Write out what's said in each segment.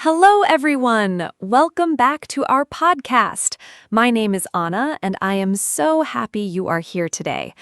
Hello, everyone. Welcome back to our podcast. My name is Anna, and I am so happy you are here today.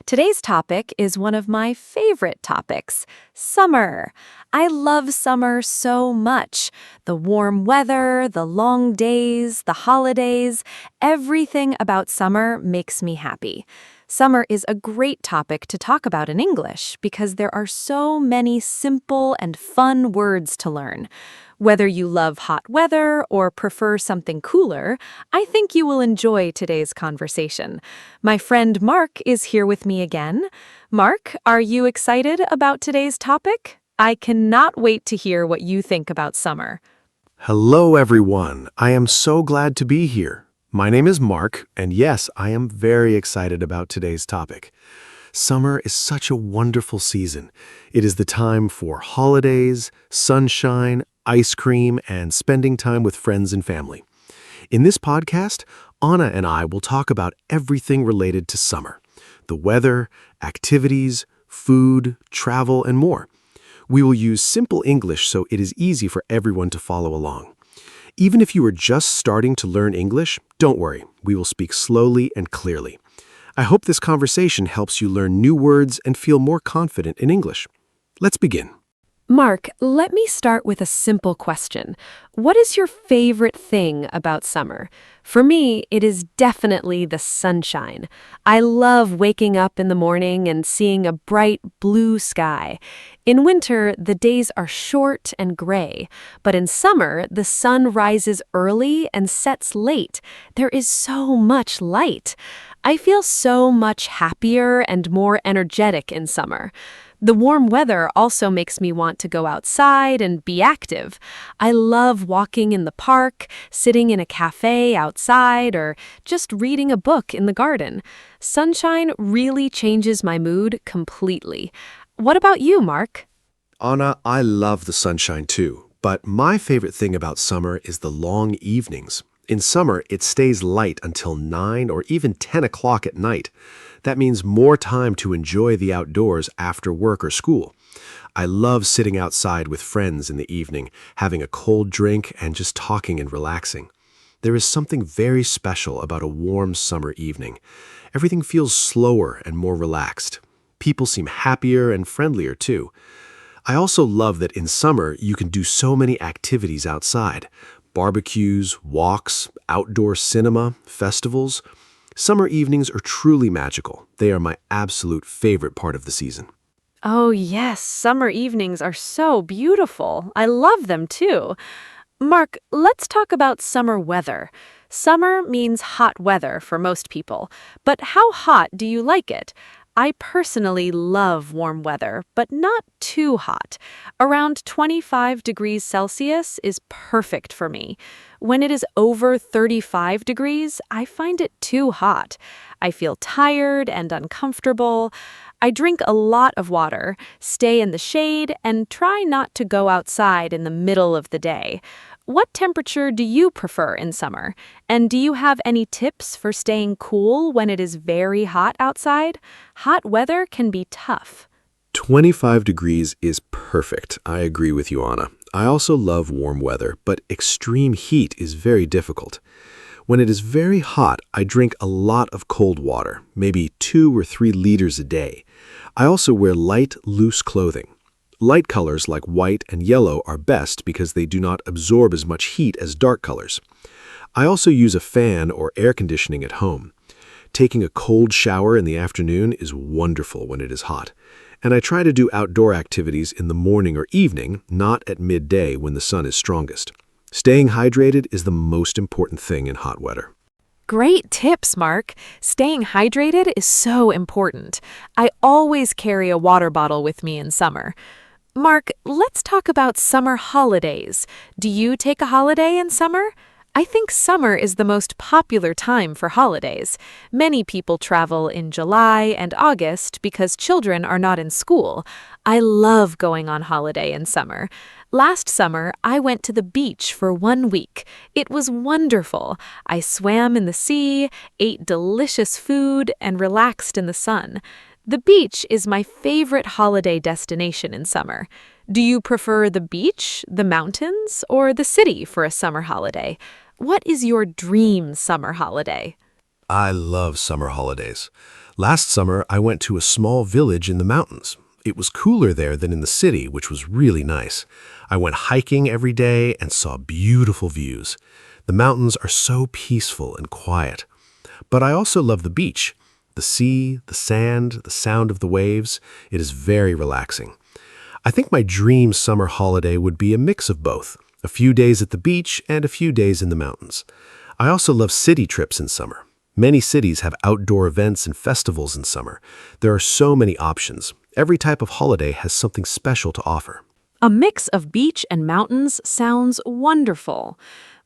Today's topic is one of my favorite topics, summer. I love summer so much. The warm weather, the long days, the holidays, everything about summer makes me happy. Summer is a great topic to talk about in English because there are so many simple and fun words to learn. Whether you love hot weather or prefer something cooler, I think you will enjoy today's conversation. My friend Mark is here with me again. Mark, are you excited about today's topic? I cannot wait to hear what you think about summer. Hello, everyone. I am so glad to be here. My name is Mark, and yes, I am very excited about today's topic. Summer is such a wonderful season. It is the time for holidays, sunshine, ice cream, and spending time with friends and family. In this podcast, Anna and I will talk about everything related to summer: the weather, activities, food, travel, and more. We will use simple English so it is easy for everyone to follow along. Even if you are just starting to learn English, don't worry, we will speak slowly and clearly. I hope this conversation helps you learn new words and feel more confident in English. Let's begin. Mark, let me start with a simple question. What is your favorite thing about summer? For me, it is definitely the sunshine. I love waking up in the morning and seeing a bright blue sky. In winter, the days are short and gray, but in summer, the sun rises early and sets late. There is so much light. I feel so much happier and more energetic in summer. The warm weather also makes me want to go outside and be active. I love walking in the park, sitting in a cafe outside, or just reading a book in the garden. Sunshine really changes my mood completely. What about you, Mark? Anna, I love the sunshine too, but my favorite thing about summer is the long evenings. In summer, it stays light until 9 or even 10 o'clock at night. That means more time to enjoy the outdoors after work or school. I love sitting outside with friends in the evening, having a cold drink and just talking and relaxing. There is something very special about a warm summer evening. Everything feels slower and more relaxed. People seem happier and friendlier too. I also love that in summer you can do so many activities outside. Barbecues, walks, outdoor cinema, festivals. Summer evenings are truly magical. They are my absolute favorite part of the season. Oh, yes, summer evenings are so beautiful. I love them too. Mark, let's talk about summer weather. Summer means hot weather for most people, but how hot do you like it? I personally love warm weather, but not too hot. Around 25 degrees Celsius is perfect for me. When it is over 35 degrees, I find it too hot. I feel tired and uncomfortable. I drink a lot of water, stay in the shade, and try not to go outside in the middle of the day. What temperature do you prefer in summer? And do you have any tips for staying cool when it is very hot outside? Hot weather can be tough. 25 degrees is perfect. I agree with you, Anna. I also love warm weather, but extreme heat is very difficult. When it is very hot, I drink a lot of cold water, maybe 2 or 3 liters a day. I also wear light, loose clothing. Light colors like white and yellow are best because they do not absorb as much heat as dark colors. I also use a fan or air conditioning at home. Taking a cold shower in the afternoon is wonderful when it is hot. And I try to do outdoor activities in the morning or evening, not at midday when the sun is strongest. Staying hydrated is the most important thing in hot weather. Great tips, Mark. Staying hydrated is so important. I always carry a water bottle with me in summer. Mark, let's talk about summer holidays. Do you take a holiday in summer? I think summer is the most popular time for holidays. Many people travel in July and August because children are not in school. I love going on holiday in summer. Last summer, I went to the beach for 1 week. It was wonderful. I swam in the sea, ate delicious food, and relaxed in the sun. The beach is my favorite holiday destination in summer. Do you prefer the beach, the mountains, or the city for a summer holiday? What is your dream summer holiday? I love summer holidays. Last summer, I went to a small village in the mountains. It was cooler there than in the city, which was really nice. I went hiking every day and saw beautiful views. The mountains are so peaceful and quiet. But I also love the beach. The sea, the sand, the sound of the waves. It is very relaxing. I think my dream summer holiday would be a mix of both, a few days at the beach and a few days in the mountains. I also love city trips in summer. Many cities have outdoor events and festivals in summer. There are so many options. Every type of holiday has something special to offer. A mix of beach and mountains sounds wonderful.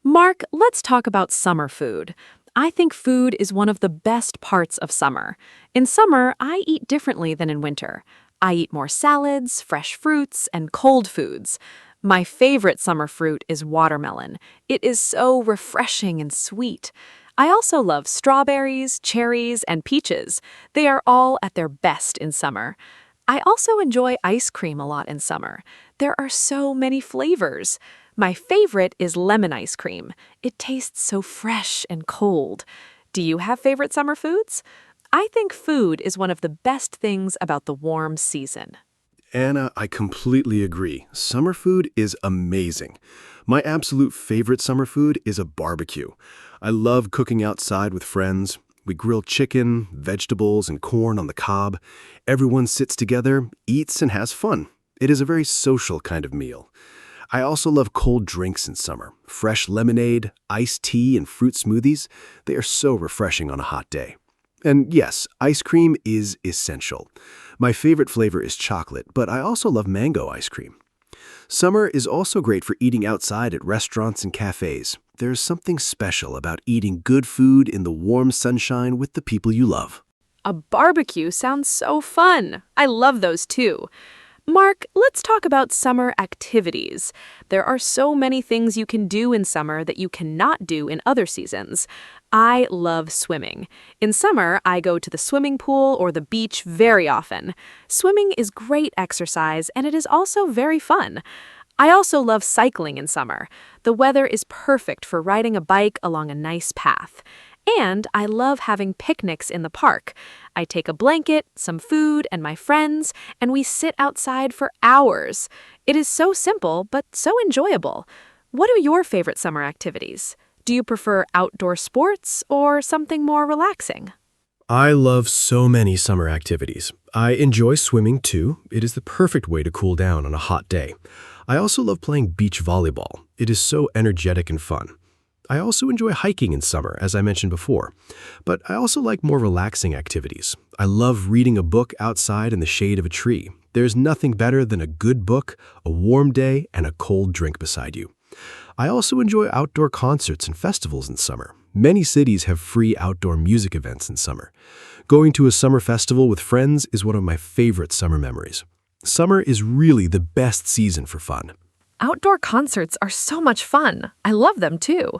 Mark, let's talk about summer food. I think food is one of the best parts of summer. In summer, I eat differently than in winter. I eat more salads, fresh fruits, and cold foods. My favorite summer fruit is watermelon. It is so refreshing and sweet. I also love strawberries, cherries, and peaches. They are all at their best in summer. I also enjoy ice cream a lot in summer. There are so many flavors. My favorite is lemon ice cream. It tastes so fresh and cold. Do you have favorite summer foods? I think food is one of the best things about the warm season. Anna, I completely agree. Summer food is amazing. My absolute favorite summer food is a barbecue. I love cooking outside with friends. We grill chicken, vegetables, and corn on the cob. Everyone sits together, eats, and has fun. It is a very social kind of meal. I also love cold drinks in summer. Fresh lemonade, iced tea, and fruit smoothies. They are so refreshing on a hot day. And yes, ice cream is essential. My favorite flavor is chocolate, but I also love mango ice cream. Summer is also great for eating outside at restaurants and cafes. There's something special about eating good food in the warm sunshine with the people you love. A barbecue sounds so fun. I love those too. Mark, let's talk about summer activities. There are so many things you can do in summer that you cannot do in other seasons. I love swimming. In summer, I go to the swimming pool or the beach very often. Swimming is great exercise and it is also very fun. I also love cycling in summer. The weather is perfect for riding a bike along a nice path. And I love having picnics in the park. I take a blanket, some food, and my friends, and we sit outside for hours. It is so simple, but so enjoyable. What are your favorite summer activities? Do you prefer outdoor sports or something more relaxing? I love so many summer activities. I enjoy swimming too. It is the perfect way to cool down on a hot day. I also love playing beach volleyball. It is so energetic and fun. I also enjoy hiking in summer, as I mentioned before, but I also like more relaxing activities. I love reading a book outside in the shade of a tree. There's nothing better than a good book, a warm day, and a cold drink beside you. I also enjoy outdoor concerts and festivals in summer. Many cities have free outdoor music events in summer. Going to a summer festival with friends is one of my favorite summer memories. Summer is really the best season for fun. Outdoor concerts are so much fun. I love them too.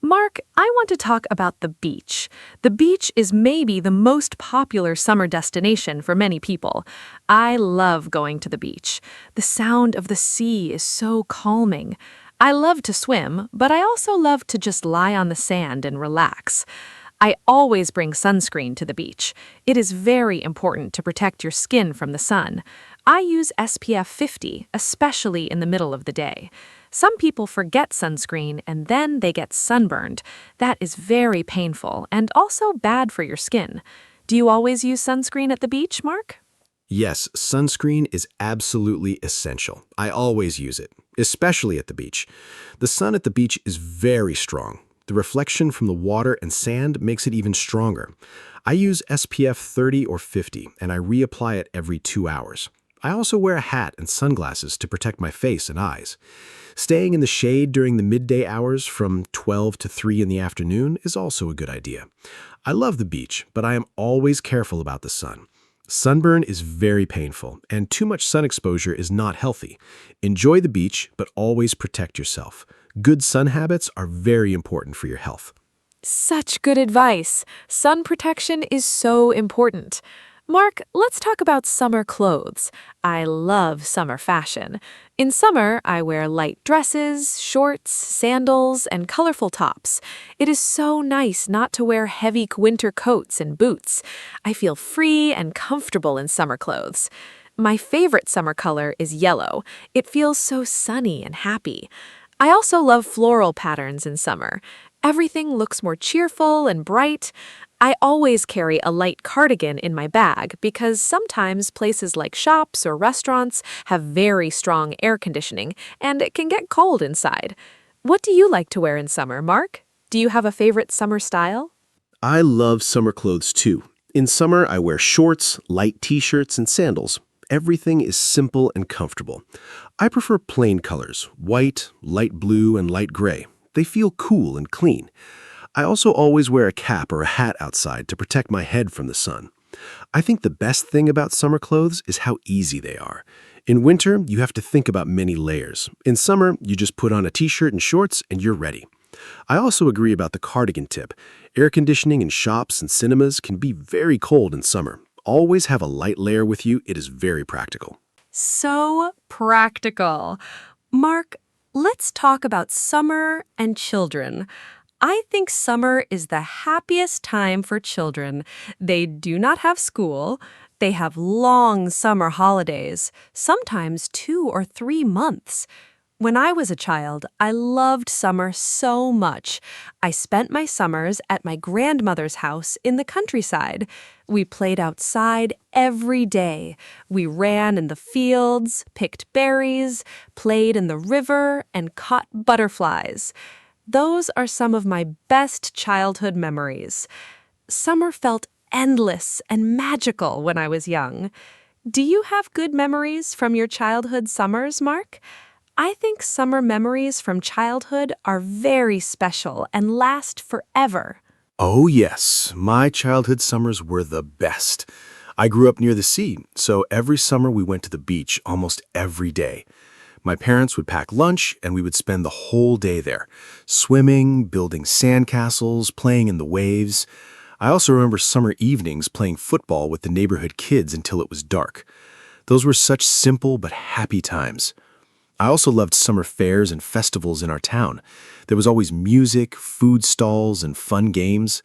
Mark, I want to talk about the beach. The beach is maybe the most popular summer destination for many people. I love going to the beach. The sound of the sea is so calming. I love to swim, but I also love to just lie on the sand and relax. I always bring sunscreen to the beach. It is very important to protect your skin from the sun. I use SPF 50, especially in the middle of the day. Some people forget sunscreen and then they get sunburned. That is very painful and also bad for your skin. Do you always use sunscreen at the beach, Mark? Yes, sunscreen is absolutely essential. I always use it, especially at the beach. The sun at the beach is very strong. The reflection from the water and sand makes it even stronger. I use SPF 30 or 50, and I reapply it every 2 hours. I also wear a hat and sunglasses to protect my face and eyes. Staying in the shade during the midday hours from 12 to 3 in the afternoon is also a good idea. I love the beach, but I am always careful about the sun. Sunburn is very painful, and too much sun exposure is not healthy. Enjoy the beach, but always protect yourself. Good sun habits are very important for your health. Such good advice. Sun protection is so important. Mark, let's talk about summer clothes. I love summer fashion. In summer, I wear light dresses, shorts, sandals, and colorful tops. It is so nice not to wear heavy winter coats and boots. I feel free and comfortable in summer clothes. My favorite summer color is yellow. It feels so sunny and happy. I also love floral patterns in summer. Everything looks more cheerful and bright. I always carry a light cardigan in my bag because sometimes places like shops or restaurants have very strong air conditioning and it can get cold inside. What do you like to wear in summer, Mark? Do you have a favorite summer style? I love summer clothes too. In summer, I wear shorts, light t-shirts, and sandals. Everything is simple and comfortable. I prefer plain colors, white, light blue, and light gray. They feel cool and clean. I also always wear a cap or a hat outside to protect my head from the sun. I think the best thing about summer clothes is how easy they are. In winter, you have to think about many layers. In summer, you just put on a t-shirt and shorts and you're ready. I also agree about the cardigan tip. Air conditioning in shops and cinemas can be very cold in summer. Always have a light layer with you. It is very practical. So practical. Mark, let's talk about summer and children. I think summer is the happiest time for children. They do not have school. They have long summer holidays, sometimes 2 or 3 months. When I was a child, I loved summer so much. I spent my summers at my grandmother's house in the countryside. We played outside every day. We ran in the fields, picked berries, played in the river, and caught butterflies. Those are some of my best childhood memories. Summer felt endless and magical when I was young. Do you have good memories from your childhood summers, Mark? I think summer memories from childhood are very special and last forever. Oh yes, my childhood summers were the best. I grew up near the sea, so every summer we went to the beach almost every day. My parents would pack lunch and we would spend the whole day there, swimming, building sandcastles, playing in the waves. I also remember summer evenings playing football with the neighborhood kids until it was dark. Those were such simple but happy times. I also loved summer fairs and festivals in our town. There was always music, food stalls, and fun games.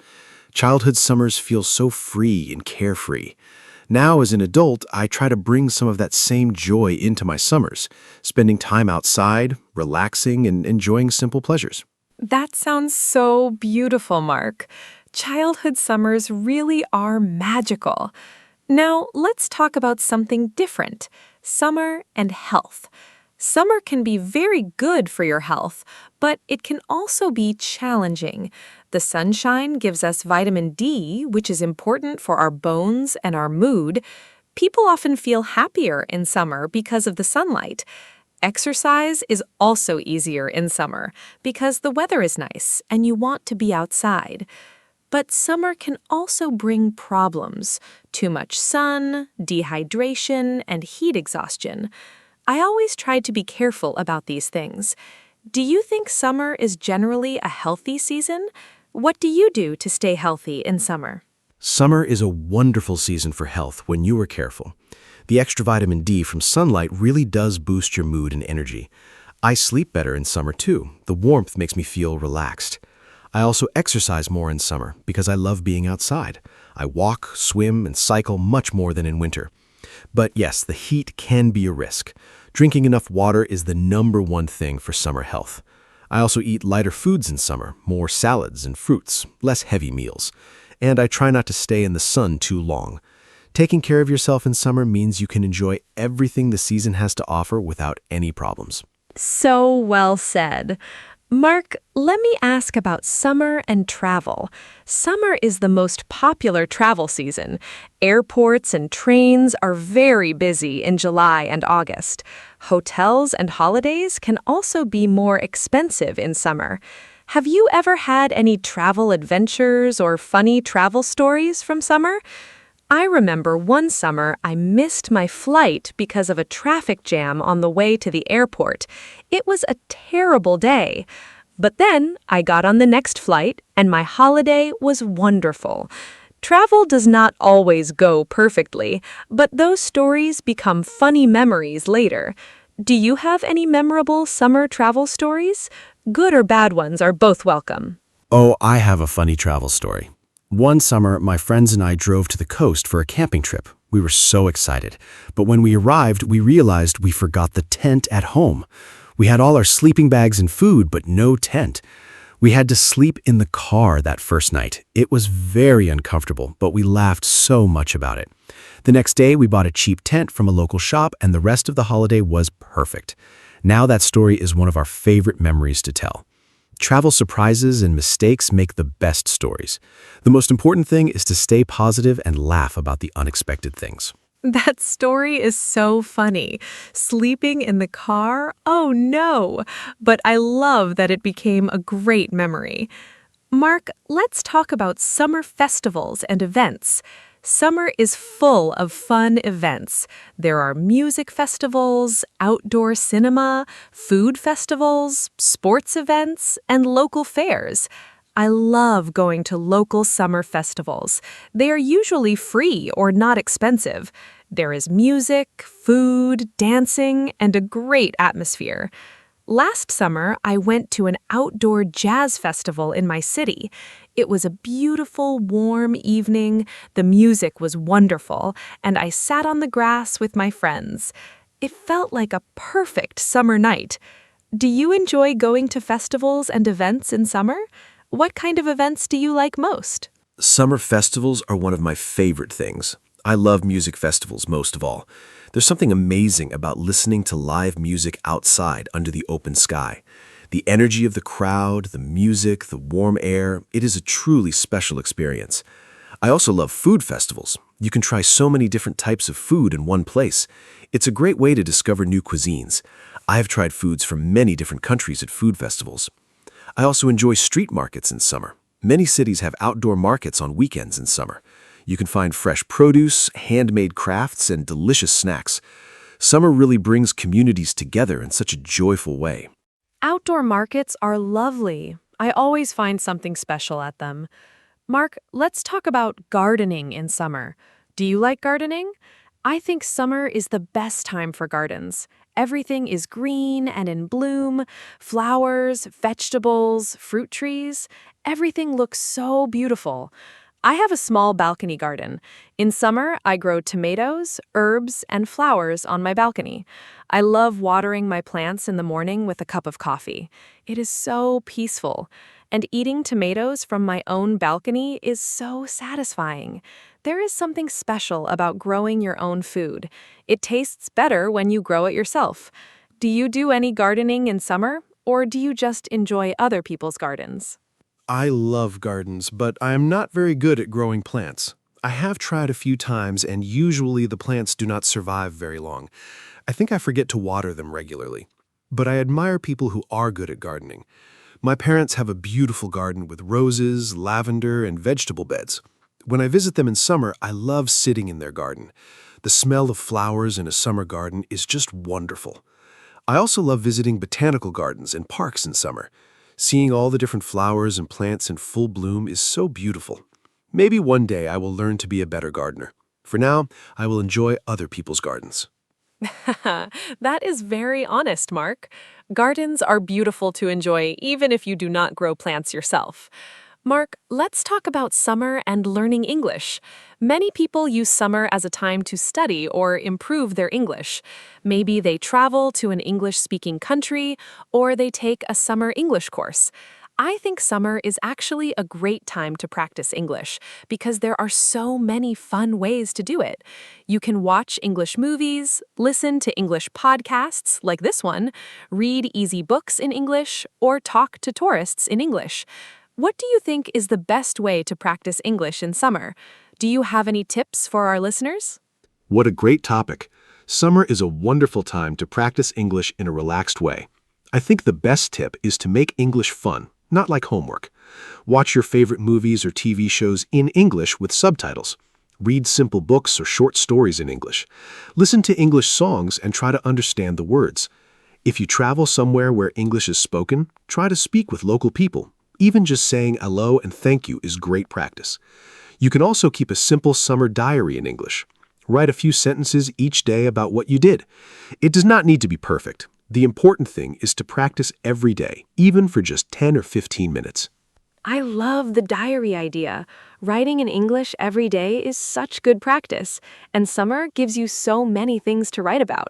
Childhood summers feel so free and carefree. Now, as an adult, I try to bring some of that same joy into my summers, spending time outside, relaxing, and enjoying simple pleasures. That sounds so beautiful, Mark. Childhood summers really are magical. Now, let's talk about something different: summer and health. Summer can be very good for your health, but it can also be challenging. The sunshine gives us vitamin D, which is important for our bones and our mood. People often feel happier in summer because of the sunlight. Exercise is also easier in summer because the weather is nice and you want to be outside. But summer can also bring problems: too much sun, dehydration, and heat exhaustion. I always try to be careful about these things. Do you think summer is generally a healthy season? What do you do to stay healthy in summer? Summer is a wonderful season for health when you are careful. The extra vitamin D from sunlight really does boost your mood and energy. I sleep better in summer too. The warmth makes me feel relaxed. I also exercise more in summer because I love being outside. I walk, swim, and cycle much more than in winter. But yes, the heat can be a risk. Drinking enough water is the #1 thing for summer health. I also eat lighter foods in summer, more salads and fruits, less heavy meals. And I try not to stay in the sun too long. Taking care of yourself in summer means you can enjoy everything the season has to offer without any problems. So well said. Mark, let me ask about summer and travel. Summer is the most popular travel season. Airports and trains are very busy in July and August. Hotels and holidays can also be more expensive in summer. Have you ever had any travel adventures or funny travel stories from summer? I remember one summer I missed my flight because of a traffic jam on the way to the airport. It was a terrible day. But then I got on the next flight and my holiday was wonderful. Travel does not always go perfectly, but those stories become funny memories later. Do you have any memorable summer travel stories? Good or bad ones are both welcome. Oh, I have a funny travel story. One summer, my friends and I drove to the coast for a camping trip. We were so excited. But when we arrived, we realized we forgot the tent at home. We had all our sleeping bags and food, but no tent. We had to sleep in the car that first night. It was very uncomfortable, but we laughed so much about it. The next day, we bought a cheap tent from a local shop, and the rest of the holiday was perfect. Now that story is one of our favorite memories to tell. Travel surprises and mistakes make the best stories. The most important thing is to stay positive and laugh about the unexpected things. That story is so funny. Sleeping in the car? Oh no! But I love that it became a great memory. Mark, let's talk about summer festivals and events. Summer is full of fun events. There are music festivals, outdoor cinema, food festivals, sports events, and local fairs. I love going to local summer festivals. They are usually free or not expensive. There is music, food, dancing, and a great atmosphere. Last summer, I went to an outdoor jazz festival in my city. It was a beautiful, warm evening, the music was wonderful, and I sat on the grass with my friends. It felt like a perfect summer night. Do you enjoy going to festivals and events in summer? What kind of events do you like most? Summer festivals are one of my favorite things. I love music festivals most of all. There's something amazing about listening to live music outside under the open sky. The energy of the crowd, the music, the warm air, it is a truly special experience. I also love food festivals. You can try so many different types of food in one place. It's a great way to discover new cuisines. I have tried foods from many different countries at food festivals. I also enjoy street markets in summer. Many cities have outdoor markets on weekends in summer. You can find fresh produce, handmade crafts, and delicious snacks. Summer really brings communities together in such a joyful way. Outdoor markets are lovely. I always find something special at them. Mark, let's talk about gardening in summer. Do you like gardening? I think summer is the best time for gardens. Everything is green and in bloom, flowers, vegetables, fruit trees. Everything looks so beautiful. I have a small balcony garden. In summer, I grow tomatoes, herbs, and flowers on my balcony. I love watering my plants in the morning with a cup of coffee. It is so peaceful. And eating tomatoes from my own balcony is so satisfying. There is something special about growing your own food. It tastes better when you grow it yourself. Do you do any gardening in summer, or do you just enjoy other people's gardens? I love gardens, but I am not very good at growing plants. I have tried a few times, and usually the plants do not survive very long. I think I forget to water them regularly. But I admire people who are good at gardening. My parents have a beautiful garden with roses, lavender, and vegetable beds. When I visit them in summer, I love sitting in their garden. The smell of flowers in a summer garden is just wonderful. I also love visiting botanical gardens and parks in summer. Seeing all the different flowers and plants in full bloom is so beautiful. Maybe one day I will learn to be a better gardener. For now, I will enjoy other people's gardens. That is very honest, Mark. Gardens are beautiful to enjoy even if you do not grow plants yourself. Mark, let's talk about summer and learning English. Many people use summer as a time to study or improve their English. Maybe they travel to an English-speaking country, or they take a summer English course. I think summer is actually a great time to practice English because there are so many fun ways to do it. You can watch English movies, listen to English podcasts like this one, read easy books in English, or talk to tourists in English. What do you think is the best way to practice English in summer? Do you have any tips for our listeners? What a great topic. Summer is a wonderful time to practice English in a relaxed way. I think the best tip is to make English fun, not like homework. Watch your favorite movies or TV shows in English with subtitles. Read simple books or short stories in English. Listen to English songs and try to understand the words. If you travel somewhere where English is spoken, try to speak with local people. Even just saying hello and thank you is great practice. You can also keep a simple summer diary in English. Write a few sentences each day about what you did. It does not need to be perfect. The important thing is to practice every day, even for just 10 or 15 minutes. I love the diary idea. Writing in English every day is such good practice, and summer gives you so many things to write about.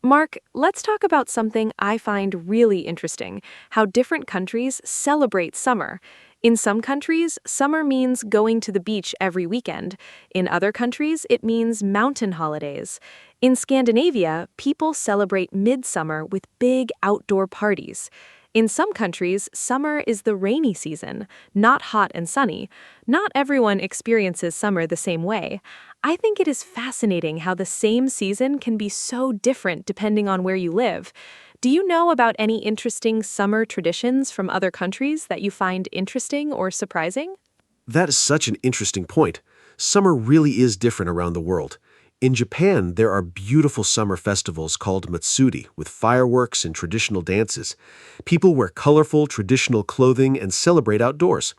Mark, let's talk about something I find really interesting, how different countries celebrate summer. In some countries, summer means going to the beach every weekend. In other countries, it means mountain holidays. In Scandinavia, people celebrate midsummer with big outdoor parties. In some countries, summer is the rainy season, not hot and sunny. Not everyone experiences summer the same way. I think it is fascinating how the same season can be so different depending on where you live. Do you know about any interesting summer traditions from other countries that you find interesting or surprising? That is such an interesting point. Summer really is different around the world. In Japan, there are beautiful summer festivals called Matsuri with fireworks and traditional dances. People wear colorful, traditional clothing and celebrate outdoors.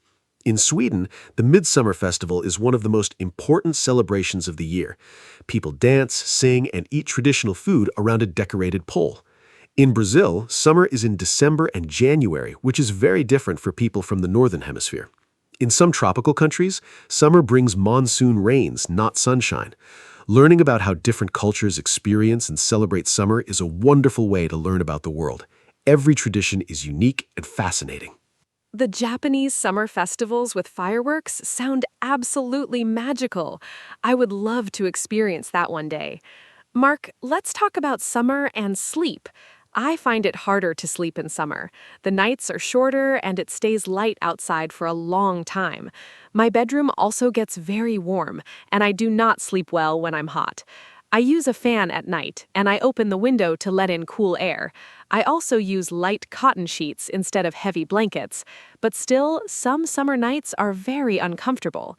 In Sweden, the Midsummer Festival is one of the most important celebrations of the year. People dance, sing, and eat traditional food around a decorated pole. In Brazil, summer is in December and January, which is very different for people from the Northern Hemisphere. In some tropical countries, summer brings monsoon rains, not sunshine. Learning about how different cultures experience and celebrate summer is a wonderful way to learn about the world. Every tradition is unique and fascinating. The Japanese summer festivals with fireworks sound absolutely magical. I would love to experience that one day. Mark, let's talk about summer and sleep. I find it harder to sleep in summer. The nights are shorter and it stays light outside for a long time. My bedroom also gets very warm, and I do not sleep well when I'm hot. I use a fan at night, and I open the window to let in cool air. I also use light cotton sheets instead of heavy blankets, but still, some summer nights are very uncomfortable.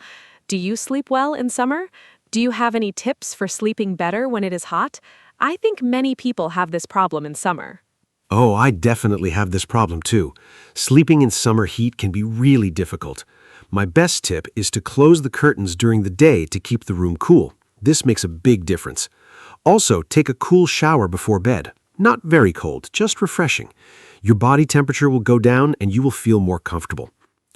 Do you sleep well in summer? Do you have any tips for sleeping better when it is hot? I think many people have this problem in summer. Oh, I definitely have this problem too. Sleeping in summer heat can be really difficult. My best tip is to close the curtains during the day to keep the room cool. This makes a big difference. Also, take a cool shower before bed. Not very cold, just refreshing. Your body temperature will go down and you will feel more comfortable.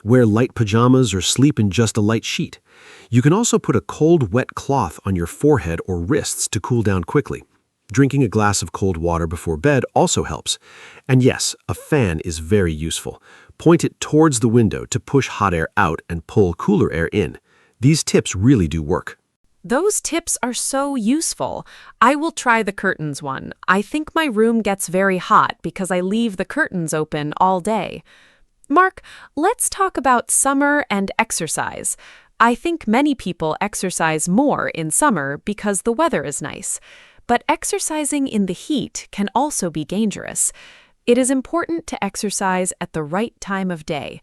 Wear light pajamas or sleep in just a light sheet. You can also put a cold, wet cloth on your forehead or wrists to cool down quickly. Drinking a glass of cold water before bed also helps. And yes, a fan is very useful. Point it towards the window to push hot air out and pull cooler air in. These tips really do work. Those tips are so useful. I will try the curtains one. I think my room gets very hot because I leave the curtains open all day. Mark, let's talk about summer and exercise. I think many people exercise more in summer because the weather is nice. But exercising in the heat can also be dangerous. It is important to exercise at the right time of day.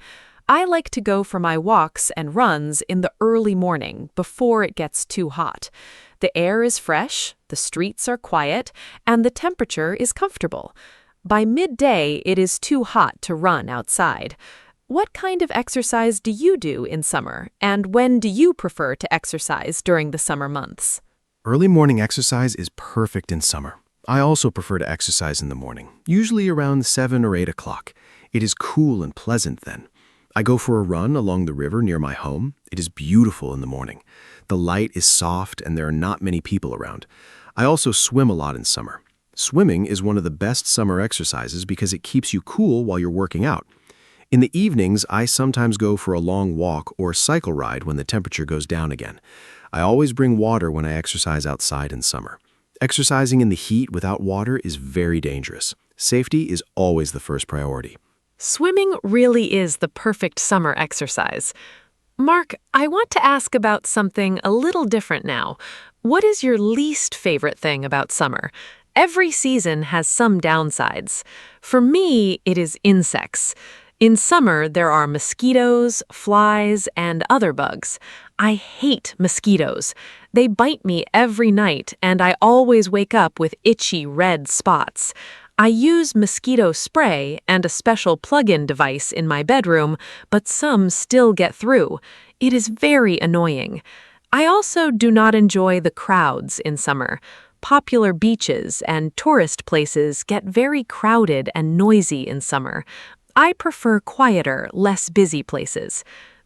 I like to go for my walks and runs in the early morning before it gets too hot. The air is fresh, the streets are quiet, and the temperature is comfortable. By midday, it is too hot to run outside. What kind of exercise do you do in summer, and when do you prefer to exercise during the summer months? Early morning exercise is perfect in summer. I also prefer to exercise in the morning, usually around 7 or 8 o'clock. It is cool and pleasant then. I go for a run along the river near my home. It is beautiful in the morning. The light is soft and there are not many people around. I also swim a lot in summer. Swimming is one of the best summer exercises because it keeps you cool while you're working out. In the evenings, I sometimes go for a long walk or cycle ride when the temperature goes down again. I always bring water when I exercise outside in summer. Exercising in the heat without water is very dangerous. Safety is always the first priority. Swimming really is the perfect summer exercise. Mark, I want to ask about something a little different now. What is your least favorite thing about summer? Every season has some downsides. For me, it is insects. In summer, there are mosquitoes, flies, and other bugs. I hate mosquitoes. They bite me every night, and I always wake up with itchy red spots. I use mosquito spray and a special plug-in device in my bedroom, but some still get through. It is very annoying. I also do not enjoy the crowds in summer. Popular beaches and tourist places get very crowded and noisy in summer. I prefer quieter, less busy places.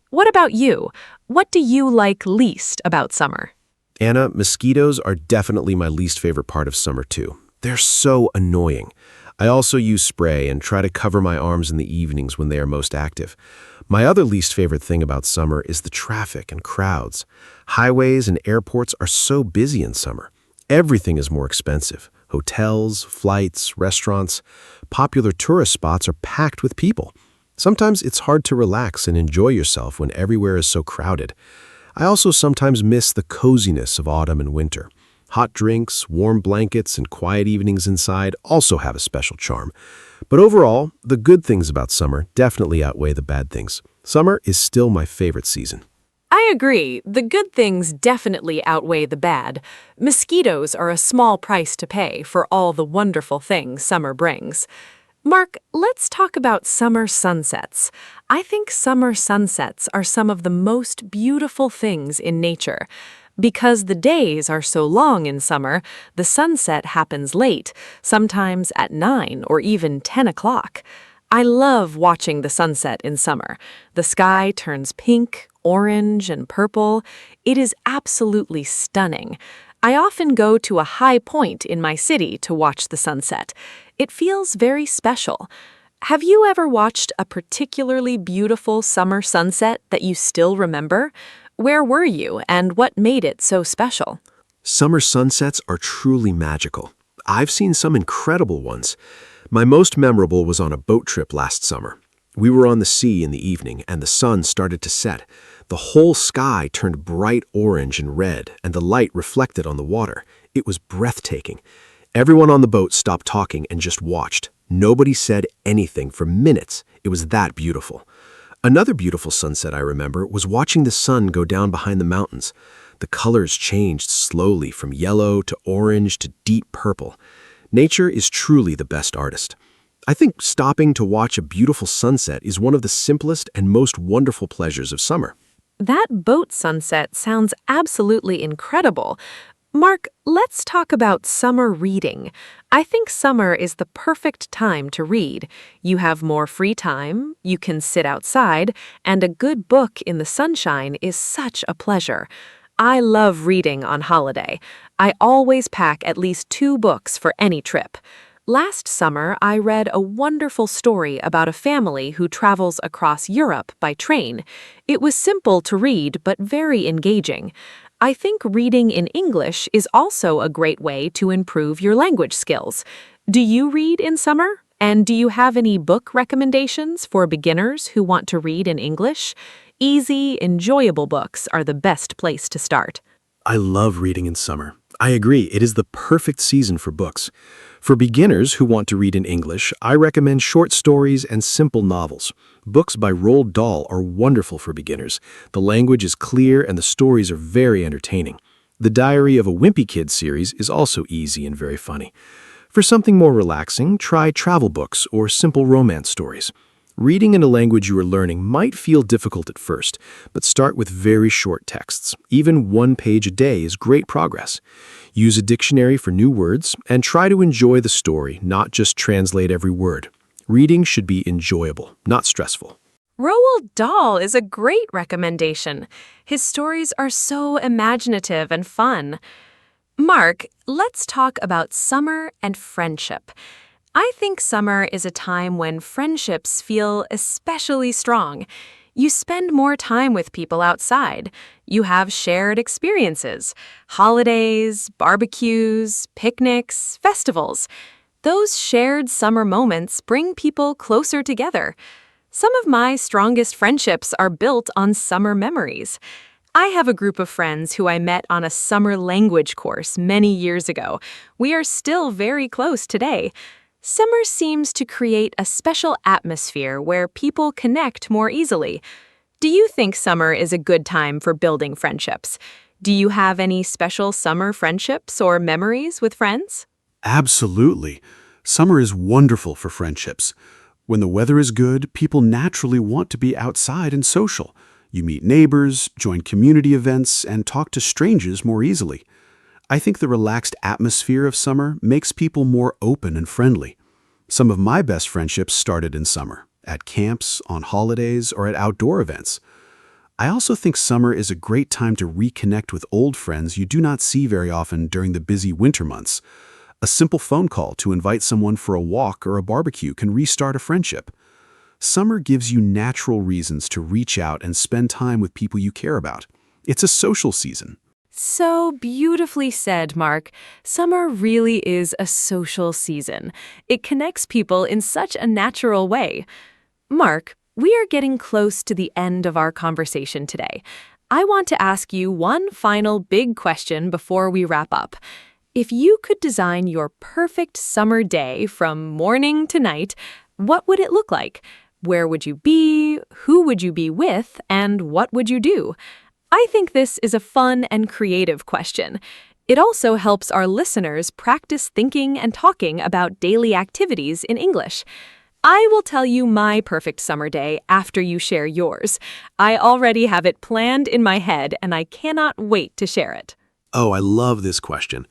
What about you? What do you like least about summer? Anna, mosquitoes are definitely my least favorite part of summer too. They're so annoying. I also use spray and try to cover my arms in the evenings when they are most active. My other least favorite thing about summer is the traffic and crowds. Highways and airports are so busy in summer. Everything is more expensive. Hotels, flights, restaurants, popular tourist spots are packed with people. Sometimes it's hard to relax and enjoy yourself when everywhere is so crowded. I also sometimes miss the coziness of autumn and winter. Hot drinks, warm blankets, and quiet evenings inside also have a special charm. But overall, the good things about summer definitely outweigh the bad things. Summer is still my favorite season. I agree. The good things definitely outweigh the bad. Mosquitoes are a small price to pay for all the wonderful things summer brings. Mark, let's talk about summer sunsets. I think summer sunsets are some of the most beautiful things in nature. Because the days are so long in summer, the sunset happens late, sometimes at 9 or even 10 o'clock. I love watching the sunset in summer. The sky turns pink, orange, and purple. It is absolutely stunning. I often go to a high point in my city to watch the sunset. It feels very special. Have you ever watched a particularly beautiful summer sunset that you still remember? Where were you and what made it so special? Summer sunsets are truly magical. I've seen some incredible ones. My most memorable was on a boat trip last summer. We were on the sea in the evening and the sun started to set. The whole sky turned bright orange and red, and the light reflected on the water. It was breathtaking. Everyone on the boat stopped talking and just watched. Nobody said anything for minutes. It was that beautiful. Another beautiful sunset I remember was watching the sun go down behind the mountains. The colors changed slowly from yellow to orange to deep purple. Nature is truly the best artist. I think stopping to watch a beautiful sunset is one of the simplest and most wonderful pleasures of summer. That boat sunset sounds absolutely incredible. Mark, let's talk about summer reading. I think summer is the perfect time to read. You have more free time, you can sit outside, and a good book in the sunshine is such a pleasure. I love reading on holiday. I always pack at least 2 books for any trip. Last summer, I read a wonderful story about a family who travels across Europe by train. It was simple to read, but very engaging. I think reading in English is also a great way to improve your language skills. Do you read in summer? And do you have any book recommendations for beginners who want to read in English? Easy, enjoyable books are the best place to start. I love reading in summer. I agree, it is the perfect season for books. For beginners who want to read in English, I recommend short stories and simple novels. Books by Roald Dahl are wonderful for beginners. The language is clear and the stories are very entertaining. The Diary of a Wimpy Kid series is also easy and very funny. For something more relaxing, try travel books or simple romance stories. Reading in a language you are learning might feel difficult at first, but start with very short texts. Even 1 page a day is great progress. Use a dictionary for new words and try to enjoy the story, not just translate every word. Reading should be enjoyable, not stressful. Roald Dahl is a great recommendation. His stories are so imaginative and fun. Mark, let's talk about summer and friendship. I think summer is a time when friendships feel especially strong. You spend more time with people outside. You have shared experiences, holidays, barbecues, picnics, festivals. Those shared summer moments bring people closer together. Some of my strongest friendships are built on summer memories. I have a group of friends who I met on a summer language course many years ago. We are still very close today. Summer seems to create a special atmosphere where people connect more easily. Do you think summer is a good time for building friendships? Do you have any special summer friendships or memories with friends? Absolutely. Summer is wonderful for friendships. When the weather is good, people naturally want to be outside and social. You meet neighbors, join community events, and talk to strangers more easily. I think the relaxed atmosphere of summer makes people more open and friendly. Some of my best friendships started in summer, at camps, on holidays, or at outdoor events. I also think summer is a great time to reconnect with old friends you do not see very often during the busy winter months. A simple phone call to invite someone for a walk or a barbecue can restart a friendship. Summer gives you natural reasons to reach out and spend time with people you care about. It's a social season. So beautifully said, Mark. Summer really is a social season. It connects people in such a natural way. Mark, we are getting close to the end of our conversation today. I want to ask you one final big question before we wrap up. If you could design your perfect summer day from morning to night, what would it look like? Where would you be? Who would you be with? And what would you do? I think this is a fun and creative question. It also helps our listeners practice thinking and talking about daily activities in English. I will tell you my perfect summer day after you share yours. I already have it planned in my head, and I cannot wait to share it. Oh, I love this question.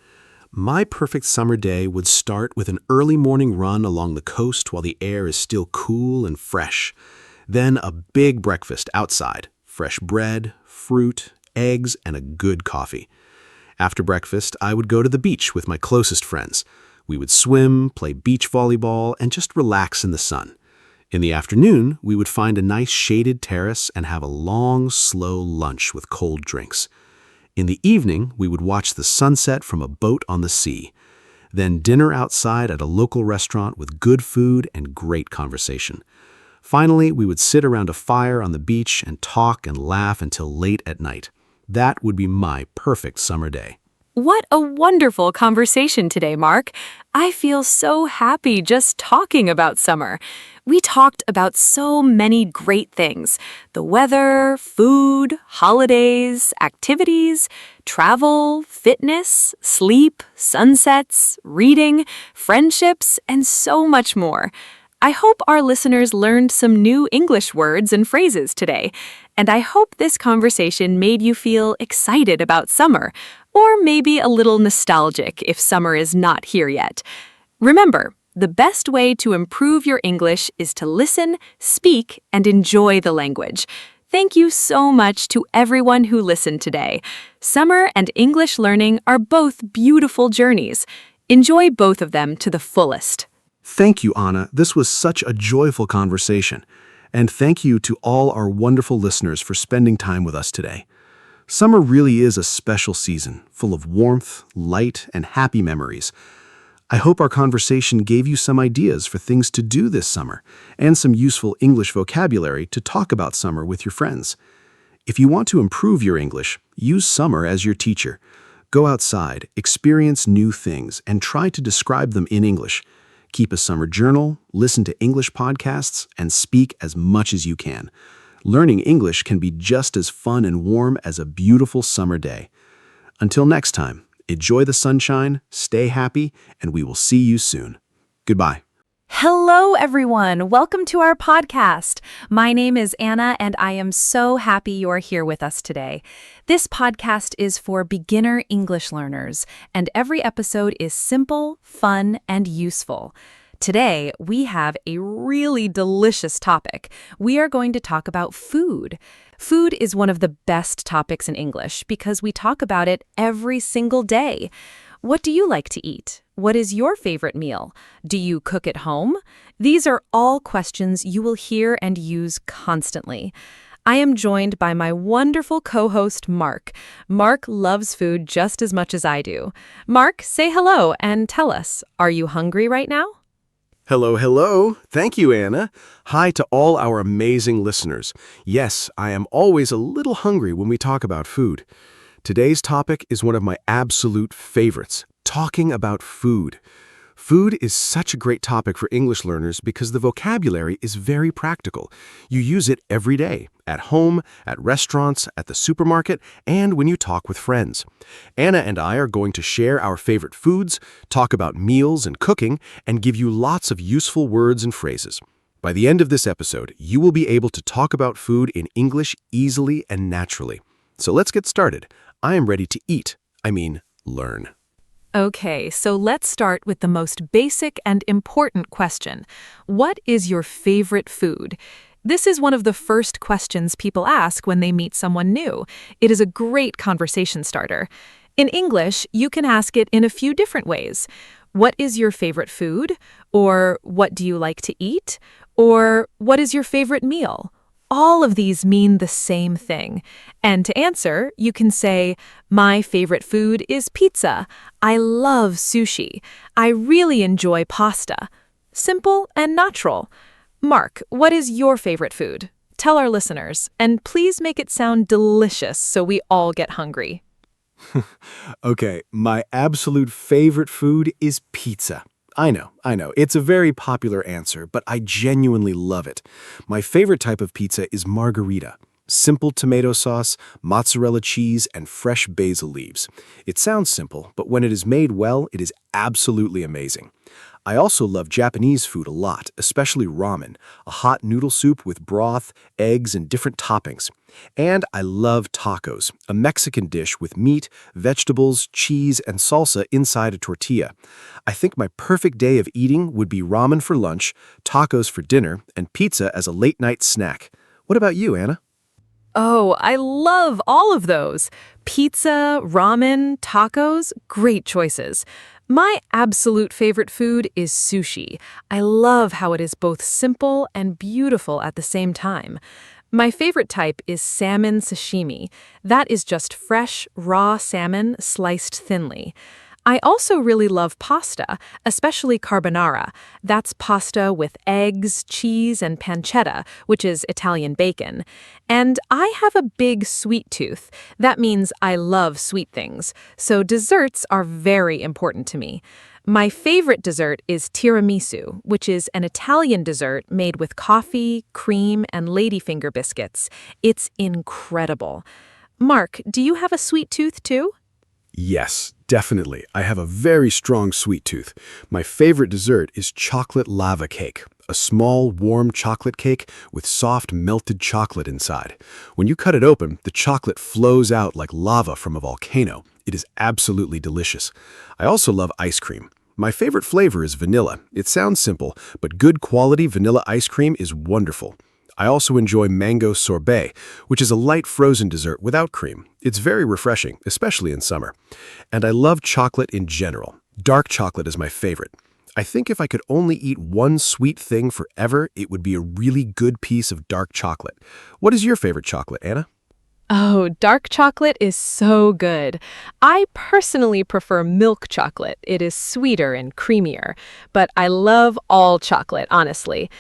My perfect summer day would start with an early morning run along the coast while the air is still cool and fresh. Then a big breakfast outside, fresh bread, fruit, eggs, and a good coffee. After breakfast, I would go to the beach with my closest friends. We would swim, play beach volleyball, and just relax in the sun. In the afternoon, we would find a nice shaded terrace and have a long, slow lunch with cold drinks. In the evening, we would watch the sunset from a boat on the sea. Then dinner outside at a local restaurant with good food and great conversation. Finally, we would sit around a fire on the beach and talk and laugh until late at night. That would be my perfect summer day. What a wonderful conversation today, Mark. I feel so happy just talking about summer. We talked about so many great things: the weather, food, holidays, activities, travel, fitness, sleep, sunsets, reading, friendships, and so much more. I hope our listeners learned some new English words and phrases today, and I hope this conversation made you feel excited about summer, or maybe a little nostalgic if summer is not here yet. Remember, the best way to improve your English is to listen, speak, and enjoy the language. Thank you so much to everyone who listened today. Summer and English learning are both beautiful journeys. Enjoy both of them to the fullest. Thank you, Anna. This was such a joyful conversation. And thank you to all our wonderful listeners for spending time with us today. Summer really is a special season, full of warmth, light, and happy memories. I hope our conversation gave you some ideas for things to do this summer and some useful English vocabulary to talk about summer with your friends. If you want to improve your English, use summer as your teacher. Go outside, experience new things, and try to describe them in English. Keep a summer journal, listen to English podcasts, and speak as much as you can. Learning English can be just as fun and warm as a beautiful summer day. Until next time, enjoy the sunshine, stay happy, and we will see you soon. Goodbye. Hello, everyone. Welcome to our podcast. My name is Anna, and I am so happy you're here with us today. This podcast is for beginner English learners, and every episode is simple, fun, and useful. Today, we have a really delicious topic. We are going to talk about food. Food is one of the best topics in English because we talk about it every single day. What do you like to eat? What is your favorite meal? Do you cook at home? These are all questions you will hear and use constantly. I am joined by my wonderful co-host, Mark. Mark loves food just as much as I do. Mark, say hello and tell us, are you hungry right now? Hello, hello. Thank you, Anna. Hi to all our amazing listeners. Yes, I am always a little hungry when we talk about food. Today's topic is one of my absolute favorites, talking about food. Food is such a great topic for English learners because the vocabulary is very practical. You use it every day, at home, at restaurants, at the supermarket, and when you talk with friends. Anna and I are going to share our favorite foods, talk about meals and cooking, and give you lots of useful words and phrases. By the end of this episode, you will be able to talk about food in English easily and naturally. So let's get started. I am ready to eat. Learn. Okay, so let's start with the most basic and important question. What is your favorite food? This is one of the first questions people ask when they meet someone new. It is a great conversation starter. In English, you can ask it in a few different ways. What is your favorite food? Or what do you like to eat? Or what is your favorite meal? All of these mean the same thing. And to answer, you can say, my favorite food is pizza. I love sushi. I really enjoy pasta. Simple and natural. Mark, what is your favorite food? Tell our listeners, and please make it sound delicious so we all get hungry. Okay, my absolute favorite food is pizza. I know. It's a very popular answer, but I genuinely love it. My favorite type of pizza is margarita. Simple tomato sauce, mozzarella cheese, and fresh basil leaves. It sounds simple, but when it is made well, it is absolutely amazing. I also love Japanese food a lot, especially ramen, a hot noodle soup with broth, eggs, and different toppings. And I love tacos, a Mexican dish with meat, vegetables, cheese, and salsa inside a tortilla. I think my perfect day of eating would be ramen for lunch, tacos for dinner, and pizza as a late-night snack. What about you, Anna? Oh, I love all of those. Pizza, ramen, tacos, great choices. My absolute favorite food is sushi. I love how it is both simple and beautiful at the same time. My favorite type is salmon sashimi. That is just fresh, raw salmon sliced thinly. I also really love pasta, especially carbonara. That's pasta with eggs, cheese, and pancetta, which is Italian bacon. And I have a big sweet tooth. That means I love sweet things. So desserts are very important to me. My favorite dessert is tiramisu, which is an Italian dessert made with coffee, cream, and ladyfinger biscuits. It's incredible. Mark, do you have a sweet tooth too? Yes, definitely. I have a very strong sweet tooth. My favorite dessert is chocolate lava cake, a small, warm chocolate cake with soft, melted chocolate inside. When you cut it open, the chocolate flows out like lava from a volcano. It is absolutely delicious. I also love ice cream. My favorite flavor is vanilla. It sounds simple, but good quality vanilla ice cream is wonderful. I also enjoy mango sorbet, which is a light frozen dessert without cream. It's very refreshing, especially in summer. And I love chocolate in general. Dark chocolate is my favorite. I think if I could only eat one sweet thing forever, it would be a really good piece of dark chocolate. What is your favorite chocolate, Anna? Oh, dark chocolate is so good. I personally prefer milk chocolate. It is sweeter and creamier, but I love all chocolate, honestly.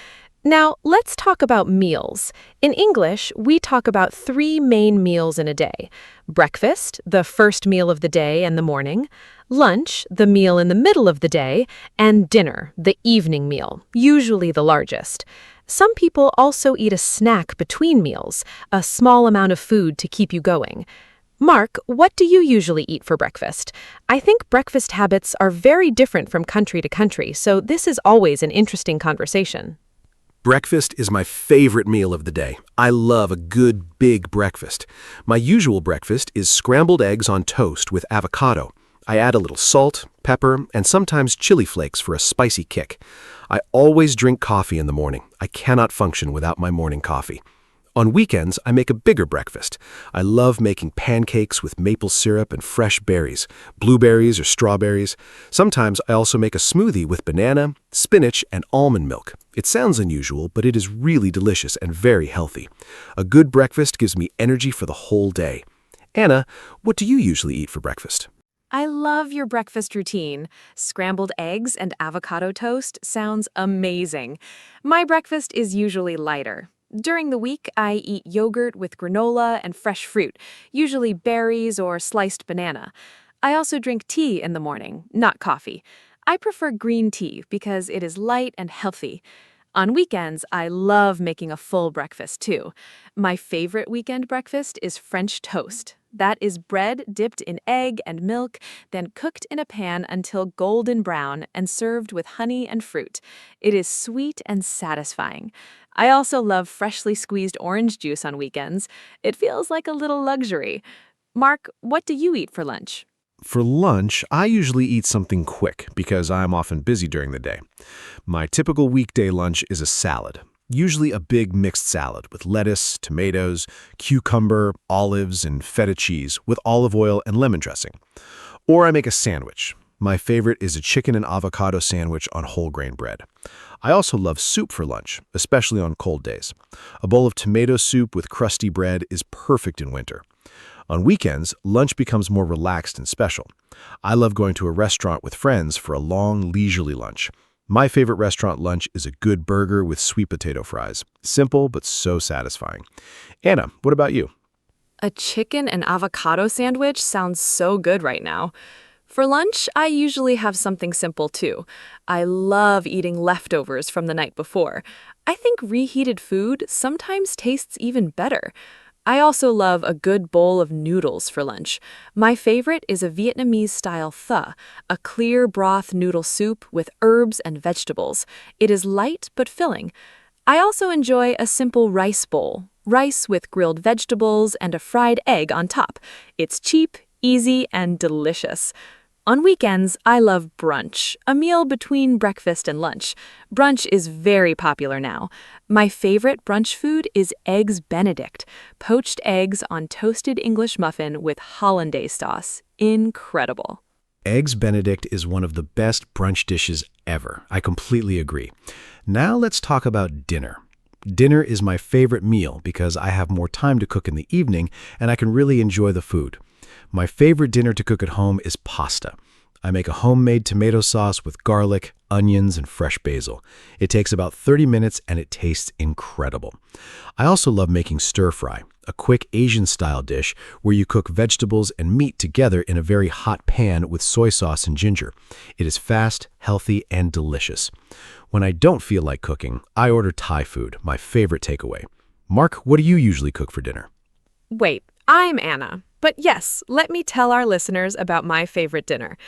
Now, let's talk about meals. In English, we talk about 3 main meals in a day. Breakfast, the first meal of the day and the morning. Lunch, the meal in the middle of the day. And dinner, the evening meal, usually the largest. Some people also eat a snack between meals, a small amount of food to keep you going. Mark, what do you usually eat for breakfast? I think breakfast habits are very different from country to country, so this is always an interesting conversation. Breakfast is my favorite meal of the day. I love a good, big breakfast. My usual breakfast is scrambled eggs on toast with avocado. I add a little salt, pepper, and sometimes chili flakes for a spicy kick. I always drink coffee in the morning. I cannot function without my morning coffee. On weekends, I make a bigger breakfast. I love making pancakes with maple syrup and fresh berries, blueberries or strawberries. Sometimes I also make a smoothie with banana, spinach, and almond milk. It sounds unusual, but it is really delicious and very healthy. A good breakfast gives me energy for the whole day. Anna, what do you usually eat for breakfast? I love your breakfast routine. Scrambled eggs and avocado toast sounds amazing. My breakfast is usually lighter. During the week, I eat yogurt with granola and fresh fruit, usually berries or sliced banana. I also drink tea in the morning, not coffee. I prefer green tea because it is light and healthy. On weekends, I love making a full breakfast too. My favorite weekend breakfast is French toast. That is bread dipped in egg and milk, then cooked in a pan until golden brown and served with honey and fruit. It is sweet and satisfying. I also love freshly squeezed orange juice on weekends. It feels like a little luxury. Mark, what do you eat for lunch? For lunch, I usually eat something quick because I'm often busy during the day. My typical weekday lunch is a salad, usually a big mixed salad with lettuce, tomatoes, cucumber, olives, and feta cheese with olive oil and lemon dressing. Or I make a sandwich. My favorite is a chicken and avocado sandwich on whole grain bread. I also love soup for lunch, especially on cold days. A bowl of tomato soup with crusty bread is perfect in winter. On weekends, lunch becomes more relaxed and special. I love going to a restaurant with friends for a long, leisurely lunch. My favorite restaurant lunch is a good burger with sweet potato fries. Simple, but so satisfying. Anna, what about you? A chicken and avocado sandwich sounds so good right now. For lunch, I usually have something simple too. I love eating leftovers from the night before. I think reheated food sometimes tastes even better. I also love a good bowl of noodles for lunch. My favorite is a Vietnamese-style pho, a clear broth noodle soup with herbs and vegetables. It is light but filling. I also enjoy a simple rice bowl, rice with grilled vegetables and a fried egg on top. It's cheap, easy, and delicious. On weekends, I love brunch, a meal between breakfast and lunch. Brunch is very popular now. My favorite brunch food is Eggs Benedict, poached eggs on toasted English muffin with hollandaise sauce. Incredible. Eggs Benedict is one of the best brunch dishes ever. I completely agree. Now let's talk about dinner. Dinner is my favorite meal because I have more time to cook in the evening and I can really enjoy the food. My favorite dinner to cook at home is pasta. I make a homemade tomato sauce with garlic, onions, and fresh basil. It takes about 30 minutes and it tastes incredible. I also love making stir-fry, a quick Asian-style dish where you cook vegetables and meat together in a very hot pan with soy sauce and ginger. It is fast, healthy, and delicious. When I don't feel like cooking, I order Thai food, my favorite takeaway. Mark, what do you usually cook for dinner? Wait, I'm Anna. But yes, let me tell our listeners about my favorite dinner.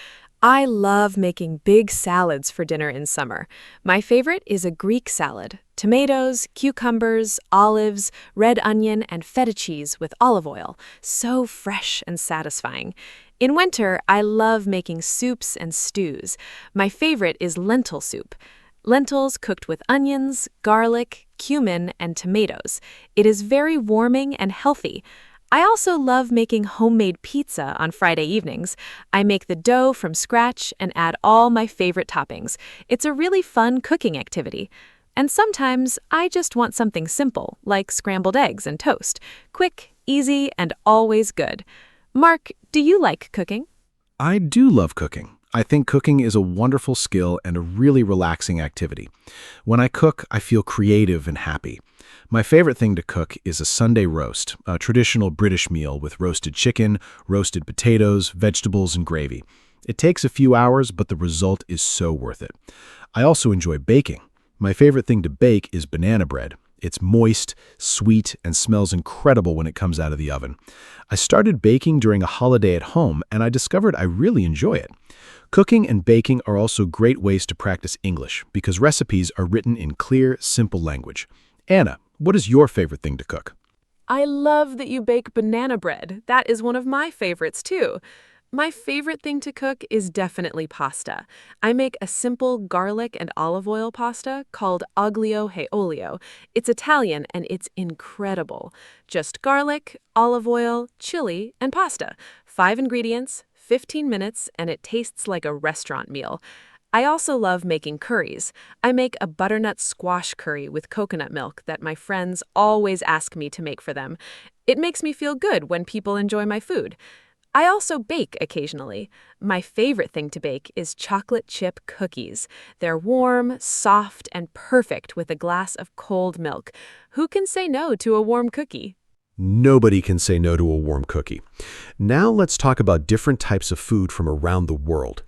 I love making big salads for dinner in summer. My favorite is a Greek salad. Tomatoes, cucumbers, olives, red onion, and feta cheese with olive oil. So fresh and satisfying. In winter, I love making soups and stews. My favorite is lentil soup. Lentils cooked with onions, garlic, cumin, and tomatoes. It is very warming and healthy. I also love making homemade pizza on Friday evenings. I make the dough from scratch and add all my favorite toppings. It's a really fun cooking activity. And sometimes I just want something simple, like scrambled eggs and toast. Quick, easy, and always good. Mark, do you like cooking? I do love cooking. I think cooking is a wonderful skill and a really relaxing activity. When I cook, I feel creative and happy. My favorite thing to cook is a Sunday roast, a traditional British meal with roasted chicken, roasted potatoes, vegetables, and gravy. It takes a few hours, but the result is so worth it. I also enjoy baking. My favorite thing to bake is banana bread. It's moist, sweet, and smells incredible when it comes out of the oven. I started baking during a holiday at home, and I discovered I really enjoy it. Cooking and baking are also great ways to practice English because recipes are written in clear, simple language. Anna, what is your favorite thing to cook? I love that you bake banana bread. That is one of my favorites too. My favorite thing to cook is definitely pasta. I make a simple garlic and olive oil pasta called aglio e olio. It's Italian and it's incredible. Just garlic, olive oil, chili, and pasta. 5 ingredients, 15 minutes, and it tastes like a restaurant meal. I also love making curries. I make a butternut squash curry with coconut milk that my friends always ask me to make for them. It makes me feel good when people enjoy my food. I also bake occasionally. My favorite thing to bake is chocolate chip cookies. They're warm, soft, and perfect with a glass of cold milk. Who can say no to a warm cookie? Nobody can say no to a warm cookie. Now let's talk about different types of food from around the world.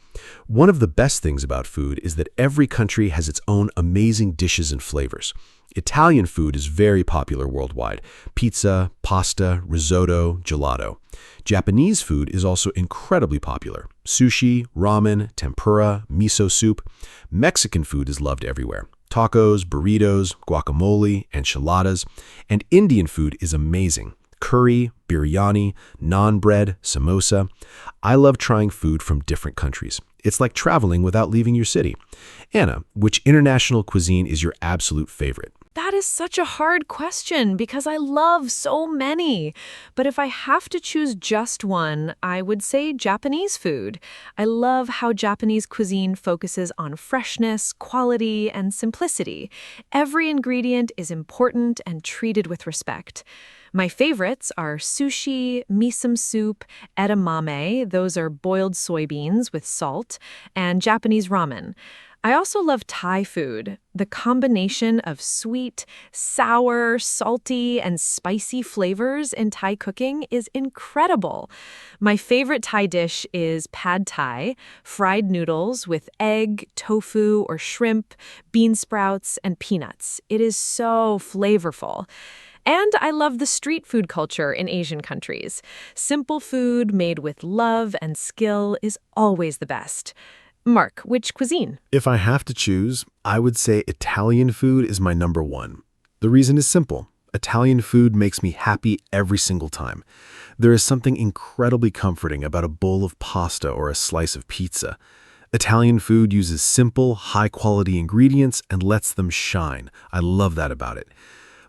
One of the best things about food is that every country has its own amazing dishes and flavors. Italian food is very popular worldwide. Pizza, pasta, risotto, gelato. Japanese food is also incredibly popular. Sushi, ramen, tempura, miso soup. Mexican food is loved everywhere. Tacos, burritos, guacamole, enchiladas. And Indian food is amazing. Curry, biryani, naan bread, samosa. I love trying food from different countries. It's like traveling without leaving your city. Anna, which international cuisine is your absolute favorite? That is such a hard question because I love so many. But if I have to choose just one, I would say Japanese food. I love how Japanese cuisine focuses on freshness, quality, and simplicity. Every ingredient is important and treated with respect. My favorites are sushi, miso soup, edamame, those are boiled soybeans with salt, and Japanese ramen. I also love Thai food. The combination of sweet, sour, salty, and spicy flavors in Thai cooking is incredible. My favorite Thai dish is pad Thai, fried noodles with egg, tofu, or shrimp, bean sprouts, and peanuts. It is so flavorful. And I love the street food culture in Asian countries. Simple food made with love and skill is always the best. Mark, which cuisine? If I have to choose, I would say Italian food is my number one. The reason is simple. Italian food makes me happy every single time. There is something incredibly comforting about a bowl of pasta or a slice of pizza. Italian food uses simple, high-quality ingredients and lets them shine. I love that about it.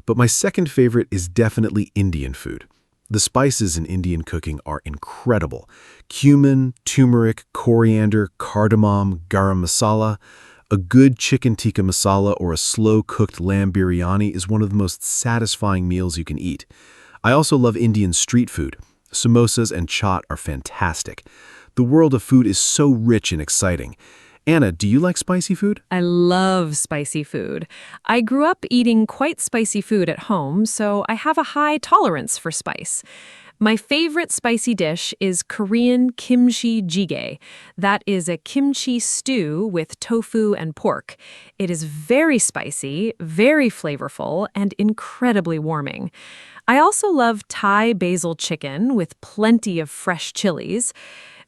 But my second favorite is definitely Indian food. The spices in Indian cooking are incredible. Cumin, turmeric, coriander, cardamom, garam masala. A good chicken tikka masala or a slow-cooked lamb biryani is one of the most satisfying meals you can eat. I also love Indian street food. Samosas and chaat are fantastic. The world of food is so rich and exciting. Anna, do you like spicy food? I love spicy food. I grew up eating quite spicy food at home, so I have a high tolerance for spice. My favorite spicy dish is Korean kimchi jjigae. That is a kimchi stew with tofu and pork. It is very spicy, very flavorful, and incredibly warming. I also love Thai basil chicken with plenty of fresh chilies.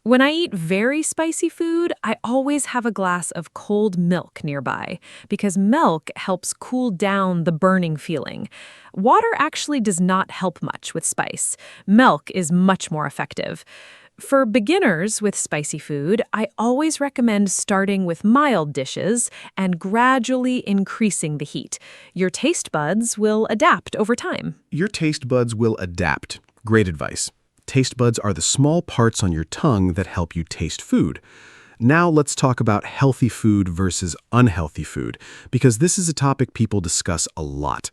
When I eat very spicy food, I always have a glass of cold milk nearby because milk helps cool down the burning feeling. Water actually does not help much with spice. Milk is much more effective. For beginners with spicy food, I always recommend starting with mild dishes and gradually increasing the heat. Your taste buds will adapt over time. Your taste buds will adapt. Great advice. Taste buds are the small parts on your tongue that help you taste food. Now let's talk about healthy food versus unhealthy food, because this is a topic people discuss a lot.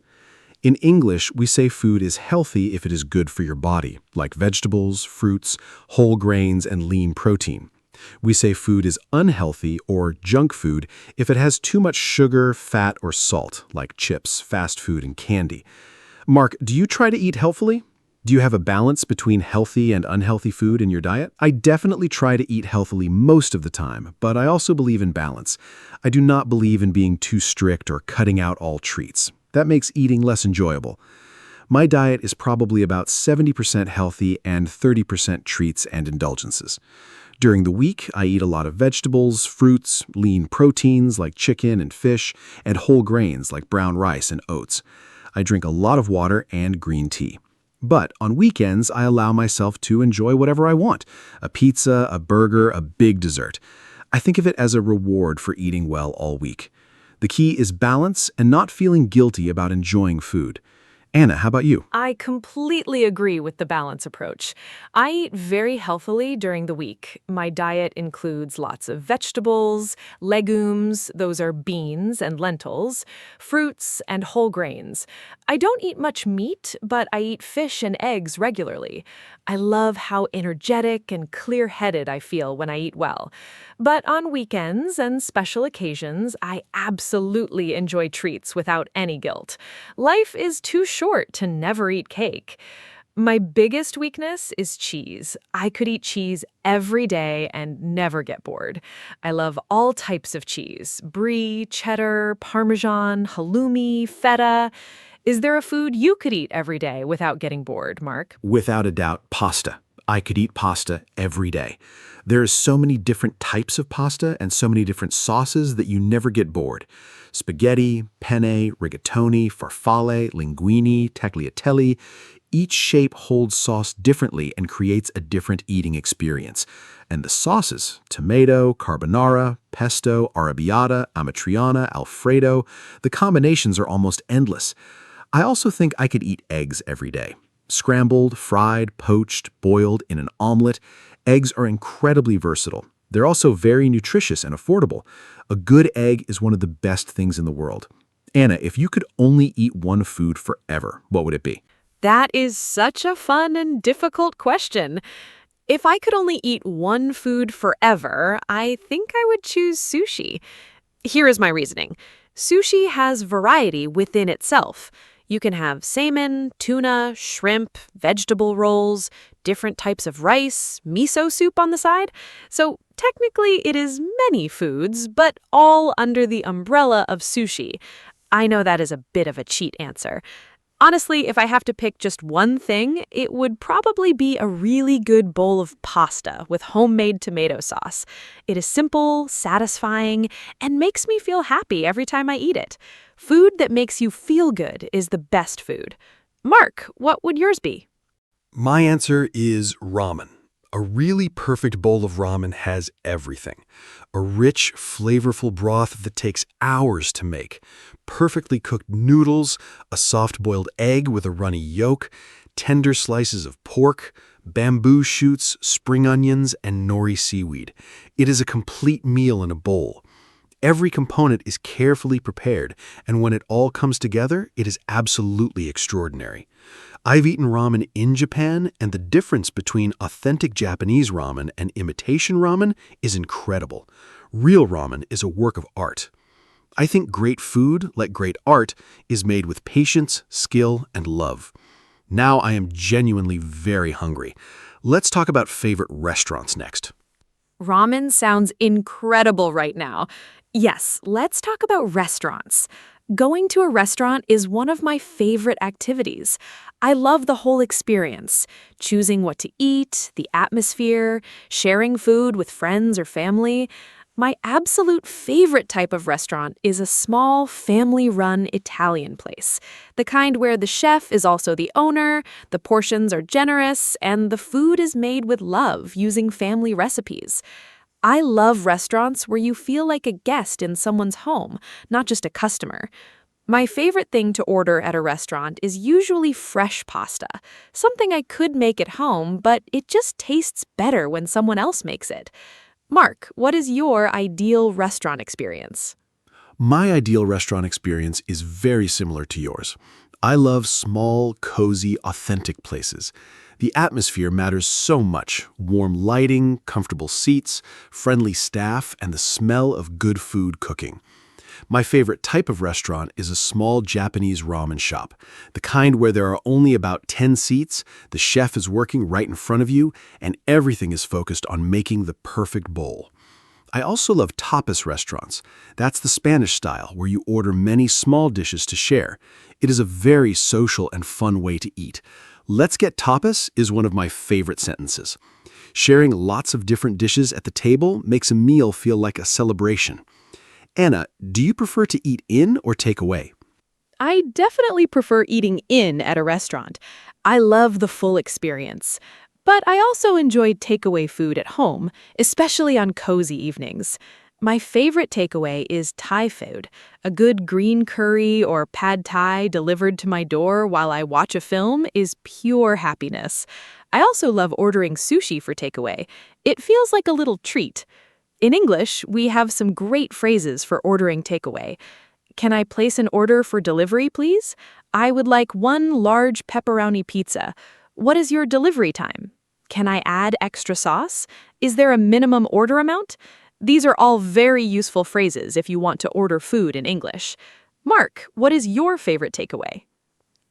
In English, we say food is healthy if it is good for your body, like vegetables, fruits, whole grains, and lean protein. We say food is unhealthy or junk food if it has too much sugar, fat, or salt, like chips, fast food, and candy. Mark, do you try to eat healthfully? Do you have a balance between healthy and unhealthy food in your diet? I definitely try to eat healthily most of the time, but I also believe in balance. I do not believe in being too strict or cutting out all treats. That makes eating less enjoyable. My diet is probably about 70% healthy and 30% treats and indulgences. During the week, I eat a lot of vegetables, fruits, lean proteins like chicken and fish, and whole grains like brown rice and oats. I drink a lot of water and green tea. But on weekends, I allow myself to enjoy whatever I want. A pizza, a burger, a big dessert. I think of it as a reward for eating well all week. The key is balance and not feeling guilty about enjoying food. Anna, how about you? I completely agree with the balance approach. I eat very healthily during the week. My diet includes lots of vegetables, legumes, those are beans and lentils, fruits, and whole grains. I don't eat much meat, but I eat fish and eggs regularly. I love how energetic and clear-headed I feel when I eat well. But on weekends and special occasions, I absolutely enjoy treats without any guilt. Life is too short to never eat cake. My biggest weakness is cheese. I could eat cheese every day and never get bored. I love all types of cheese: brie, cheddar, parmesan, halloumi, feta. Is there a food you could eat every day without getting bored, Mark? Without a doubt, pasta. I could eat pasta every day. There are so many different types of pasta and so many different sauces that you never get bored. Spaghetti, penne, rigatoni, farfalle, linguine, tagliatelle. Each shape holds sauce differently and creates a different eating experience. And the sauces, tomato, carbonara, pesto, arrabbiata, amatriciana, alfredo, the combinations are almost endless. I also think I could eat eggs every day. Scrambled, fried, poached, boiled, in an omelet. Eggs are incredibly versatile. They're also very nutritious and affordable. A good egg is one of the best things in the world. Anna, if you could only eat one food forever, what would it be? That is such a fun and difficult question. If I could only eat one food forever, I think I would choose sushi. Here is my reasoning. Sushi has variety within itself. You can have salmon, tuna, shrimp, vegetable rolls, different types of rice, miso soup on the side. So technically it is many foods, but all under the umbrella of sushi. I know that is a bit of a cheat answer. Honestly, if I have to pick just one thing, it would probably be a really good bowl of pasta with homemade tomato sauce. It is simple, satisfying, and makes me feel happy every time I eat it. Food that makes you feel good is the best food. Mark, what would yours be? My answer is ramen. A really perfect bowl of ramen has everything. A rich, flavorful broth that takes hours to make, perfectly cooked noodles, a soft-boiled egg with a runny yolk, tender slices of pork, bamboo shoots, spring onions, and nori seaweed. It is a complete meal in a bowl. Every component is carefully prepared, and when it all comes together, it is absolutely extraordinary. I've eaten ramen in Japan, and the difference between authentic Japanese ramen and imitation ramen is incredible. Real ramen is a work of art. I think great food, like great art, is made with patience, skill, and love. Now I am genuinely very hungry. Let's talk about favorite restaurants next. Ramen sounds incredible right now. Yes, let's talk about restaurants. Going to a restaurant is one of my favorite activities. I love the whole experience, choosing what to eat, the atmosphere, sharing food with friends or family. My absolute favorite type of restaurant is a small, family-run Italian place. The kind where the chef is also the owner, the portions are generous, and the food is made with love using family recipes. I love restaurants where you feel like a guest in someone's home, not just a customer. My favorite thing to order at a restaurant is usually fresh pasta, something I could make at home, but it just tastes better when someone else makes it. Mark, what is your ideal restaurant experience? My ideal restaurant experience is very similar to yours. I love small, cozy, authentic places. The atmosphere matters so much: warm lighting, comfortable seats, friendly staff, and the smell of good food cooking. My favorite type of restaurant is a small Japanese ramen shop, the kind where there are only about 10 seats, the chef is working right in front of you, and everything is focused on making the perfect bowl. I also love tapas restaurants. That's the Spanish style, where you order many small dishes to share. It is a very social and fun way to eat. "Let's get tapas" is one of my favorite sentences. Sharing lots of different dishes at the table makes a meal feel like a celebration. Anna, do you prefer to eat in or take away? I definitely prefer eating in at a restaurant. I love the full experience. But I also enjoy takeaway food at home, especially on cozy evenings. My favorite takeaway is Thai food. A good green curry or pad Thai delivered to my door while I watch a film is pure happiness. I also love ordering sushi for takeaway. It feels like a little treat. In English, we have some great phrases for ordering takeaway. Can I place an order for delivery, please? I would like one large pepperoni pizza. What is your delivery time? Can I add extra sauce? Is there a minimum order amount? These are all very useful phrases if you want to order food in English. Mark, what is your favorite takeaway?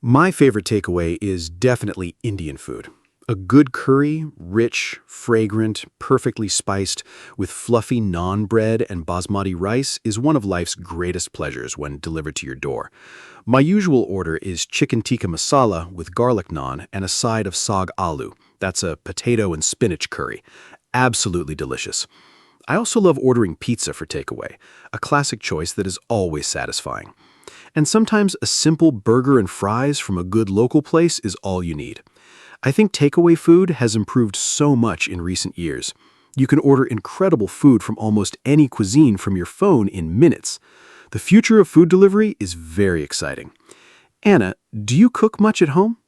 My favorite takeaway is definitely Indian food. A good curry, rich, fragrant, perfectly spiced, with fluffy naan bread and basmati rice is one of life's greatest pleasures when delivered to your door. My usual order is chicken tikka masala with garlic naan and a side of saag aloo. That's a potato and spinach curry. Absolutely delicious. I also love ordering pizza for takeaway, a classic choice that is always satisfying. And sometimes a simple burger and fries from a good local place is all you need. I think takeaway food has improved so much in recent years. You can order incredible food from almost any cuisine from your phone in minutes. The future of food delivery is very exciting. Anna, do you cook much at home?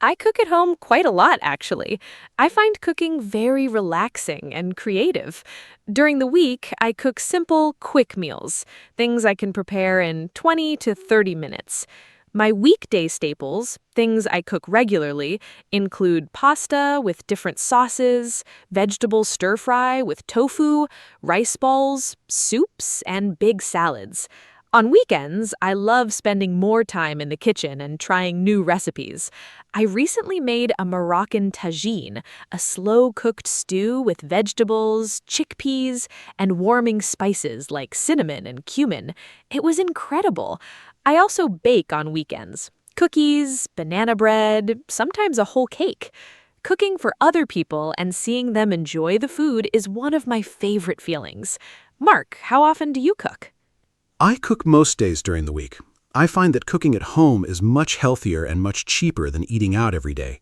I cook at home quite a lot, actually. I find cooking very relaxing and creative. During the week, I cook simple, quick meals, things I can prepare in 20 to 30 minutes. My weekday staples, things I cook regularly, include pasta with different sauces, vegetable stir-fry with tofu, rice balls, soups, and big salads. On weekends, I love spending more time in the kitchen and trying new recipes. I recently made a Moroccan tagine, a slow-cooked stew with vegetables, chickpeas, and warming spices like cinnamon and cumin. It was incredible. I also bake on weekends. Cookies, banana bread, sometimes a whole cake. Cooking for other people and seeing them enjoy the food is one of my favorite feelings. Mark, how often do you cook? I cook most days during the week. I find that cooking at home is much healthier and much cheaper than eating out every day.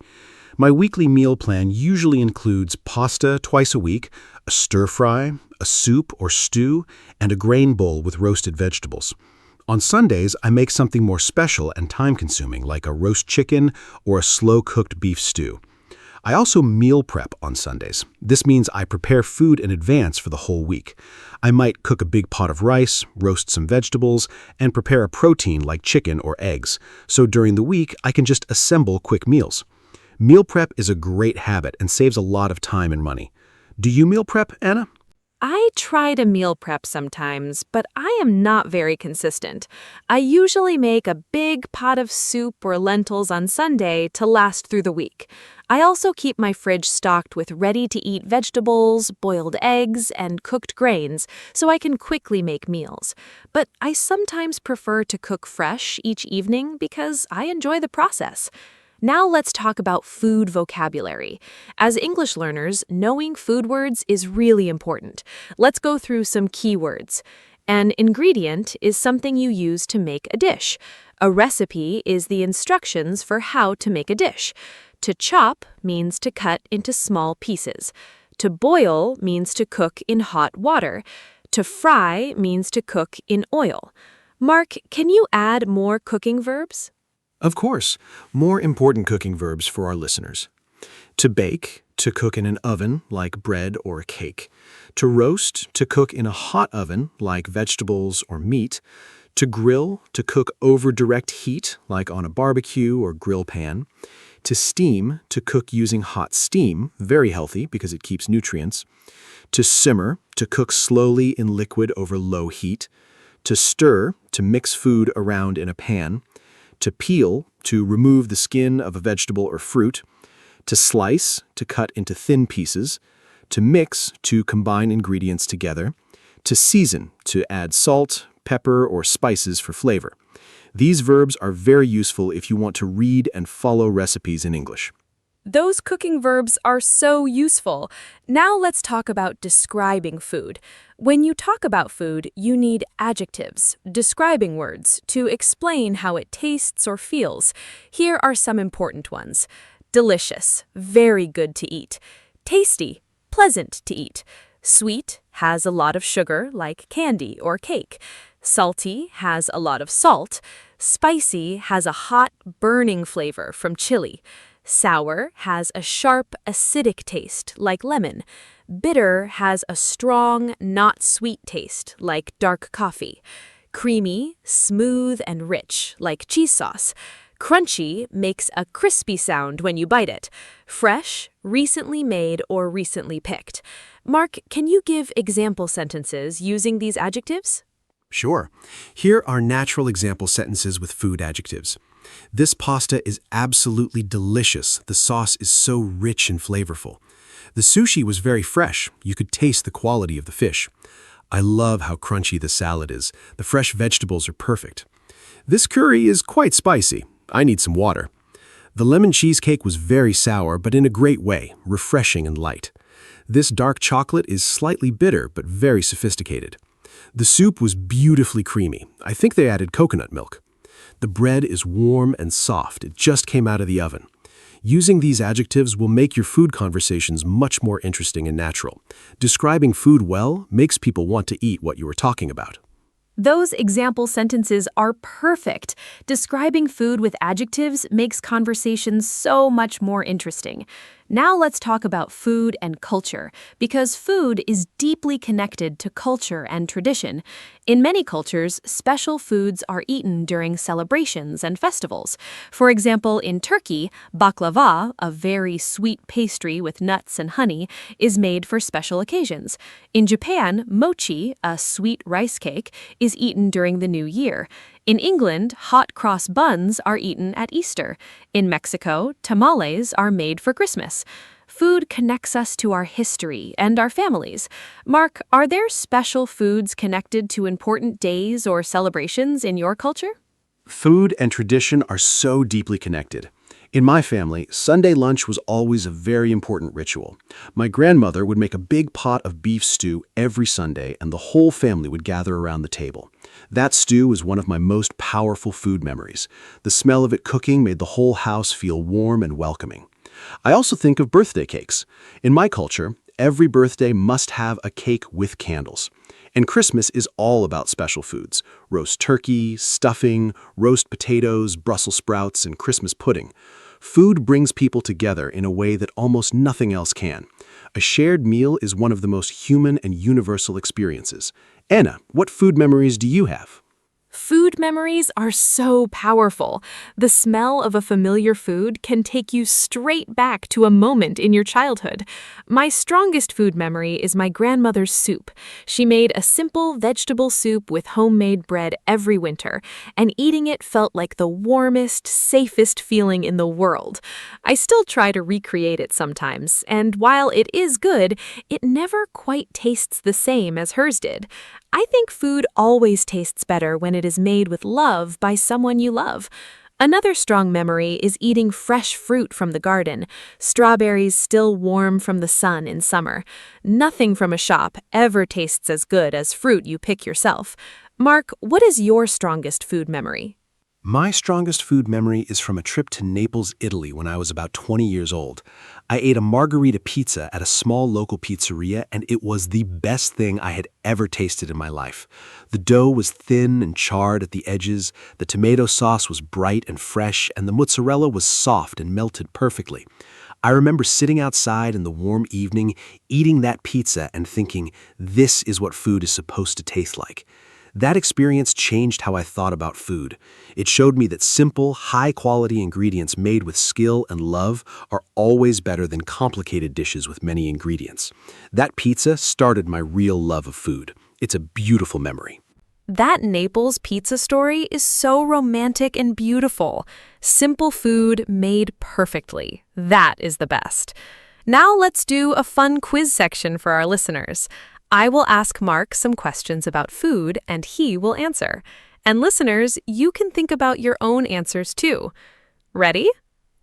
My weekly meal plan usually includes pasta twice a week, a stir-fry, a soup or stew, and a grain bowl with roasted vegetables. On Sundays, I make something more special and time-consuming, like a roast chicken or a slow-cooked beef stew. I also meal prep on Sundays. This means I prepare food in advance for the whole week. I might cook a big pot of rice, roast some vegetables, and prepare a protein like chicken or eggs. So during the week, I can just assemble quick meals. Meal prep is a great habit and saves a lot of time and money. Do you meal prep, Anna? I try to meal prep sometimes, but I am not very consistent. I usually make a big pot of soup or lentils on Sunday to last through the week. I also keep my fridge stocked with ready-to-eat vegetables, boiled eggs, and cooked grains so I can quickly make meals. But I sometimes prefer to cook fresh each evening because I enjoy the process. Now let's talk about food vocabulary. As English learners, knowing food words is really important. Let's go through some keywords. An ingredient is something you use to make a dish. A recipe is the instructions for how to make a dish. To chop means to cut into small pieces. To boil means to cook in hot water. To fry means to cook in oil. Mark, can you add more cooking verbs? Of course, more important cooking verbs for our listeners. To bake, to cook in an oven like bread or a cake. To roast, to cook in a hot oven like vegetables or meat. To grill, to cook over direct heat like on a barbecue or grill pan. To steam, to cook using hot steam, very healthy because it keeps nutrients. To simmer, to cook slowly in liquid over low heat. To stir, to mix food around in a pan. To peel, to remove the skin of a vegetable or fruit. To slice, to cut into thin pieces. To mix, to combine ingredients together. To season, to add salt, pepper, or spices for flavor. These verbs are very useful if you want to read and follow recipes in English. Those cooking verbs are so useful. Now let's talk about describing food. When you talk about food, you need adjectives, describing words, to explain how it tastes or feels. Here are some important ones. Delicious, very good to eat. Tasty, pleasant to eat. Sweet, has a lot of sugar like candy or cake. Salty, has a lot of salt. Spicy, has a hot, burning flavor from chili. Sour has a sharp, acidic taste, like lemon. Bitter has a strong, not sweet taste, like dark coffee. Creamy, smooth, and rich, like cheese sauce. Crunchy makes a crispy sound when you bite it. Fresh, recently made, or recently picked. Mark, can you give example sentences using these adjectives? Sure. Here are natural example sentences with food adjectives. This pasta is absolutely delicious. The sauce is so rich and flavorful. The sushi was very fresh. You could taste the quality of the fish. I love how crunchy the salad is. The fresh vegetables are perfect. This curry is quite spicy. I need some water. The lemon cheesecake was very sour, but in a great way, refreshing and light. This dark chocolate is slightly bitter, but very sophisticated. The soup was beautifully creamy. I think they added coconut milk. The bread is warm and soft. It just came out of the oven. Using these adjectives will make your food conversations much more interesting and natural. Describing food well makes people want to eat what you were talking about. Those example sentences are perfect. Describing food with adjectives makes conversations so much more interesting. Now let's talk about food and culture, because food is deeply connected to culture and tradition. In many cultures, special foods are eaten during celebrations and festivals. For example, in Turkey, baklava, a very sweet pastry with nuts and honey, is made for special occasions. In Japan, mochi, a sweet rice cake, is eaten during the New Year. In England, hot cross buns are eaten at Easter. In Mexico, tamales are made for Christmas. Food connects us to our history and our families. Mark, are there special foods connected to important days or celebrations in your culture? Food and tradition are so deeply connected. In my family, Sunday lunch was always a very important ritual. My grandmother would make a big pot of beef stew every Sunday, and the whole family would gather around the table. That stew was one of my most powerful food memories. The smell of it cooking made the whole house feel warm and welcoming. I also think of birthday cakes. In my culture, every birthday must have a cake with candles. And Christmas is all about special foods: roast turkey, stuffing, roast potatoes, Brussels sprouts, and Christmas pudding. Food brings people together in a way that almost nothing else can. A shared meal is one of the most human and universal experiences. Anna, what food memories do you have? Food memories are so powerful. The smell of a familiar food can take you straight back to a moment in your childhood. My strongest food memory is my grandmother's soup. She made a simple vegetable soup with homemade bread every winter, and eating it felt like the warmest, safest feeling in the world. I still try to recreate it sometimes, and while it is good, it never quite tastes the same as hers did. I think food always tastes better when it is made with love by someone you love. Another strong memory is eating fresh fruit from the garden, strawberries still warm from the sun in summer. Nothing from a shop ever tastes as good as fruit you pick yourself. Mark, what is your strongest food memory? My strongest food memory is from a trip to Naples, Italy when I was about 20 years old. I ate a margarita pizza at a small local pizzeria, and it was the best thing I had ever tasted in my life. The dough was thin and charred at the edges, the tomato sauce was bright and fresh, and the mozzarella was soft and melted perfectly. I remember sitting outside in the warm evening, eating that pizza and thinking, this is what food is supposed to taste like. That experience changed how I thought about food. It showed me that simple, high-quality ingredients made with skill and love are always better than complicated dishes with many ingredients. That pizza started my real love of food. It's a beautiful memory. That Naples pizza story is so romantic and beautiful. Simple food made perfectly. That is the best. Now let's do a fun quiz section for our listeners. I will ask Mark some questions about food, and he will answer. And listeners, you can think about your own answers too. Ready?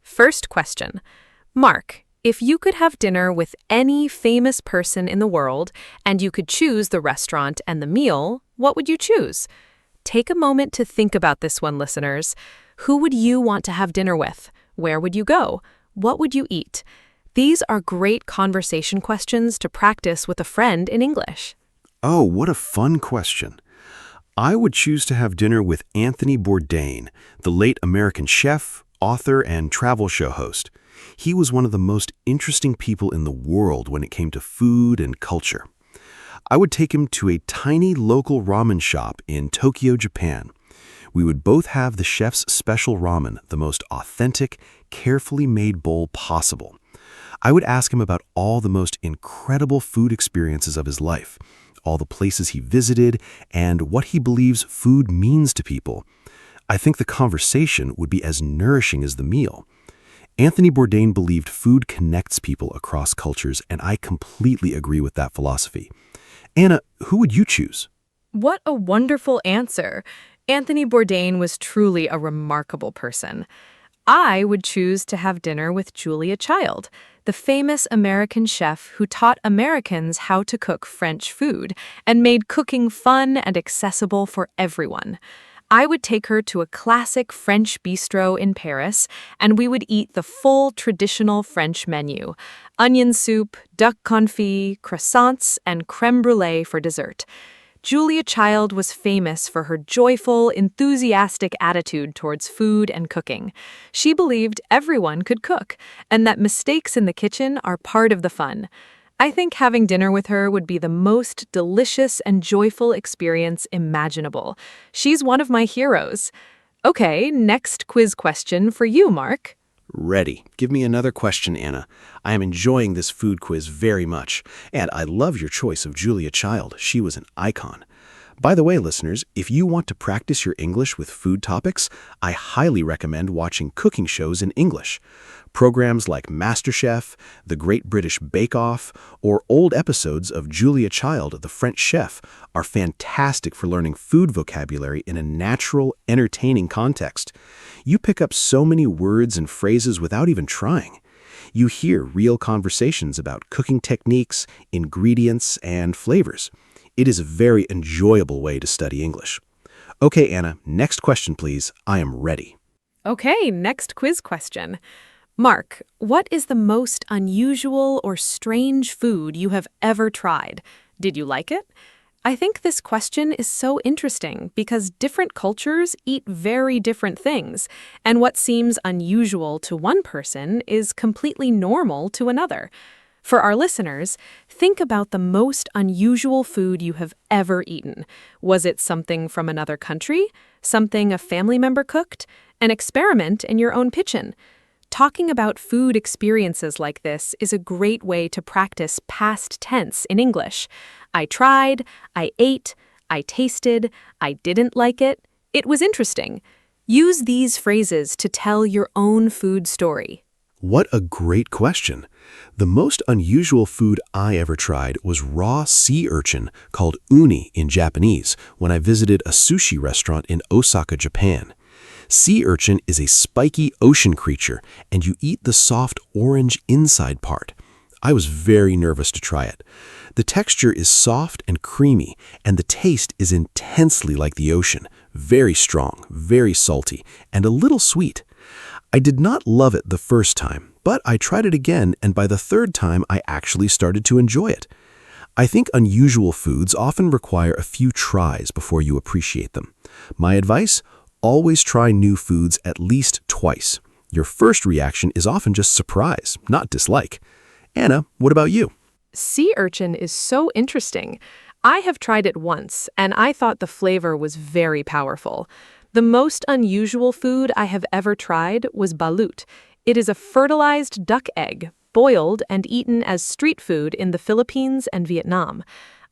First question. Mark, if you could have dinner with any famous person in the world, and you could choose the restaurant and the meal, what would you choose? Take a moment to think about this one, listeners. Who would you want to have dinner with? Where would you go? What would you eat? These are great conversation questions to practice with a friend in English. Oh, what a fun question. I would choose to have dinner with Anthony Bourdain, the late American chef, author, and travel show host. He was one of the most interesting people in the world when it came to food and culture. I would take him to a tiny local ramen shop in Tokyo, Japan. We would both have the chef's special ramen, the most authentic, carefully made bowl possible. I would ask him about all the most incredible food experiences of his life, all the places he visited, and what he believes food means to people. I think the conversation would be as nourishing as the meal. Anthony Bourdain believed food connects people across cultures, and I completely agree with that philosophy. Anna, who would you choose? What a wonderful answer. Anthony Bourdain was truly a remarkable person. I would choose to have dinner with Julia Child, the famous American chef who taught Americans how to cook French food and made cooking fun and accessible for everyone. I would take her to a classic French bistro in Paris, and we would eat the full traditional French menu: onion soup, duck confit, croissants, and crème brûlée for dessert. Julia Child was famous for her joyful, enthusiastic attitude towards food and cooking. She believed everyone could cook, and that mistakes in the kitchen are part of the fun. I think having dinner with her would be the most delicious and joyful experience imaginable. She's one of my heroes. Okay, next quiz question for you, Mark. Ready. Give me another question, Anna. I am enjoying this food quiz very much, and I love your choice of Julia Child. She was an icon. By the way, listeners, if you want to practice your English with food topics, I highly recommend watching cooking shows in English. Programs like MasterChef, The Great British Bake Off, or old episodes of Julia Child, the French chef, are fantastic for learning food vocabulary in a natural, entertaining context. You pick up so many words and phrases without even trying. You hear real conversations about cooking techniques, ingredients, and flavors. It is a very enjoyable way to study English. Okay, Anna, next question, please. I am ready. Okay, next quiz question. Mark, what is the most unusual or strange food you have ever tried? Did you like it? I think this question is so interesting because different cultures eat very different things, and what seems unusual to one person is completely normal to another. For our listeners, think about the most unusual food you have ever eaten. Was it something from another country? Something a family member cooked? An experiment in your own kitchen? Talking about food experiences like this is a great way to practice past tense in English. I tried, I ate, I tasted, I didn't like it. It was interesting. Use these phrases to tell your own food story. What a great question. The most unusual food I ever tried was raw sea urchin called uni in Japanese when I visited a sushi restaurant in Osaka, Japan. Sea urchin is a spiky ocean creature, and you eat the soft orange inside part. I was very nervous to try it. The texture is soft and creamy, and the taste is intensely like the ocean, very strong, very salty, and a little sweet. I did not love it the first time, but I tried it again, and by the third time I actually started to enjoy it. I think unusual foods often require a few tries before you appreciate them. My advice? Always try new foods at least twice. Your first reaction is often just surprise, not dislike. Anna, what about you? Sea urchin is so interesting. I have tried it once, and I thought the flavor was very powerful. The most unusual food I have ever tried was balut. It is a fertilized duck egg, boiled and eaten as street food in the Philippines and Vietnam.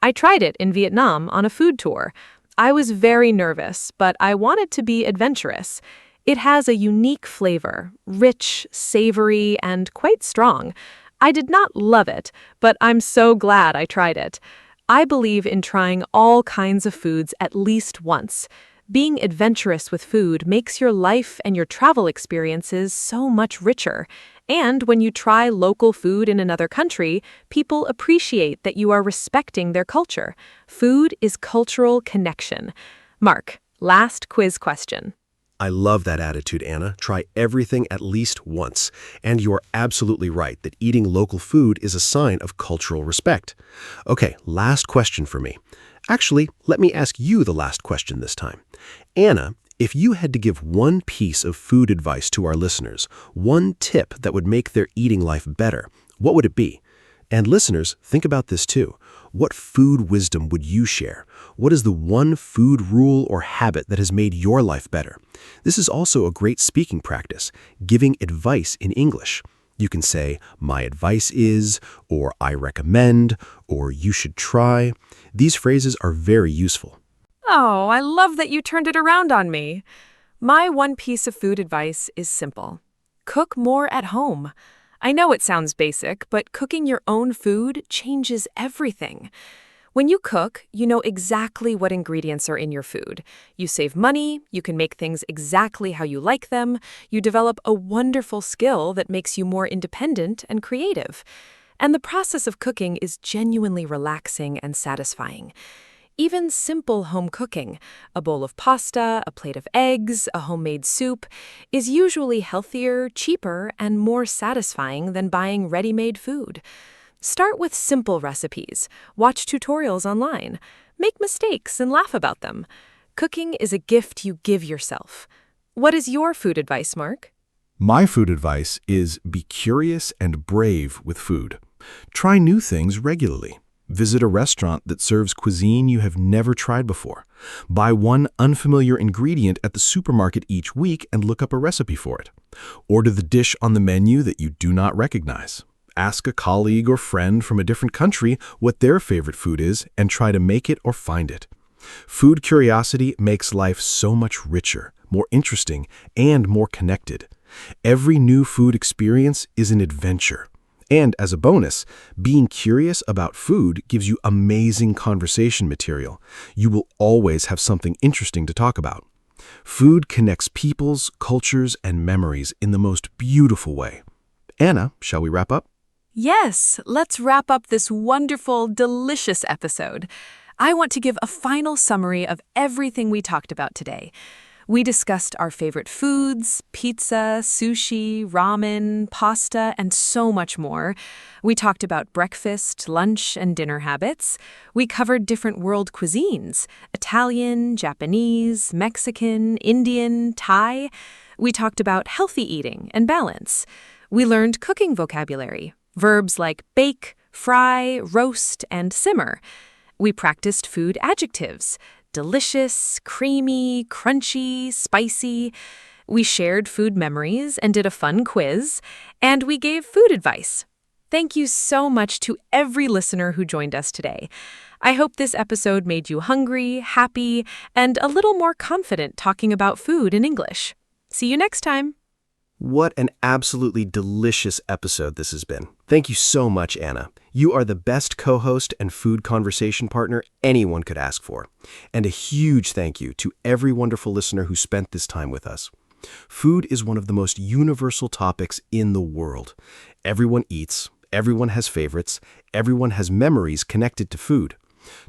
I tried it in Vietnam on a food tour. I was very nervous, but I wanted to be adventurous. It has a unique flavor, rich, savory, and quite strong. I did not love it, but I'm so glad I tried it. I believe in trying all kinds of foods at least once. Being adventurous with food makes your life and your travel experiences so much richer. And when you try local food in another country, people appreciate that you are respecting their culture. Food is cultural connection. Mark, last quiz question. I love that attitude, Anna. Try everything at least once. And you're absolutely right that eating local food is a sign of cultural respect. Okay, last question for me. Actually, let me ask you the last question this time. Anna, if you had to give one piece of food advice to our listeners, one tip that would make their eating life better, what would it be? And listeners, think about this too. What food wisdom would you share? What is the one food rule or habit that has made your life better? This is also a great speaking practice, giving advice in English. You can say, my advice is, or I recommend, or you should try. These phrases are very useful. Oh, I love that you turned it around on me. My one piece of food advice is simple. Cook more at home. I know it sounds basic, but cooking your own food changes everything. When you cook, you know exactly what ingredients are in your food. You save money, you can make things exactly how you like them, you develop a wonderful skill that makes you more independent and creative. And the process of cooking is genuinely relaxing and satisfying. Even simple home cooking, a bowl of pasta, a plate of eggs, a homemade soup, is usually healthier, cheaper, and more satisfying than buying ready-made food. Start with simple recipes, watch tutorials online, make mistakes and laugh about them. Cooking is a gift you give yourself. What is your food advice, Mark? My food advice is be curious and brave with food. Try new things regularly. Visit a restaurant that serves cuisine you have never tried before. Buy one unfamiliar ingredient at the supermarket each week and look up a recipe for it. Order the dish on the menu that you do not recognize. Ask a colleague or friend from a different country what their favorite food is and try to make it or find it. Food curiosity makes life so much richer, more interesting, and more connected. Every new food experience is an adventure. And as a bonus, being curious about food gives you amazing conversation material. You will always have something interesting to talk about. Food connects peoples, cultures, and memories in the most beautiful way. Anna, shall we wrap up? Yes, let's wrap up this wonderful, delicious episode. I want to give a final summary of everything we talked about today. We discussed our favorite foods, pizza, sushi, ramen, pasta, and so much more. We talked about breakfast, lunch, and dinner habits. We covered different world cuisines: Italian, Japanese, Mexican, Indian, Thai. We talked about healthy eating and balance. We learned cooking vocabulary, verbs like bake, fry, roast, and simmer. We practiced food adjectives: delicious, creamy, crunchy, spicy. We shared food memories and did a fun quiz, and we gave food advice. Thank you so much to every listener who joined us today. I hope this episode made you hungry, happy, and a little more confident talking about food in English. See you next time. What an absolutely delicious episode this has been. Thank you so much, Anna. You are the best co-host and food conversation partner anyone could ask for. And a huge thank you to every wonderful listener who spent this time with us. Food is one of the most universal topics in the world. Everyone eats, everyone has favorites, everyone has memories connected to food.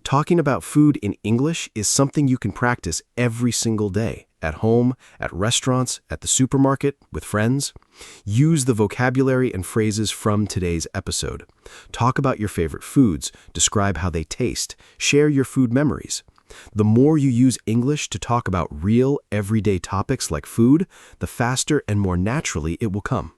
Talking about food in English is something you can practice every single day. At home, at restaurants, at the supermarket, with friends. Use the vocabulary and phrases from today's episode. Talk about your favorite foods, describe how they taste, share your food memories. The more you use English to talk about real, everyday topics like food, the faster and more naturally it will come.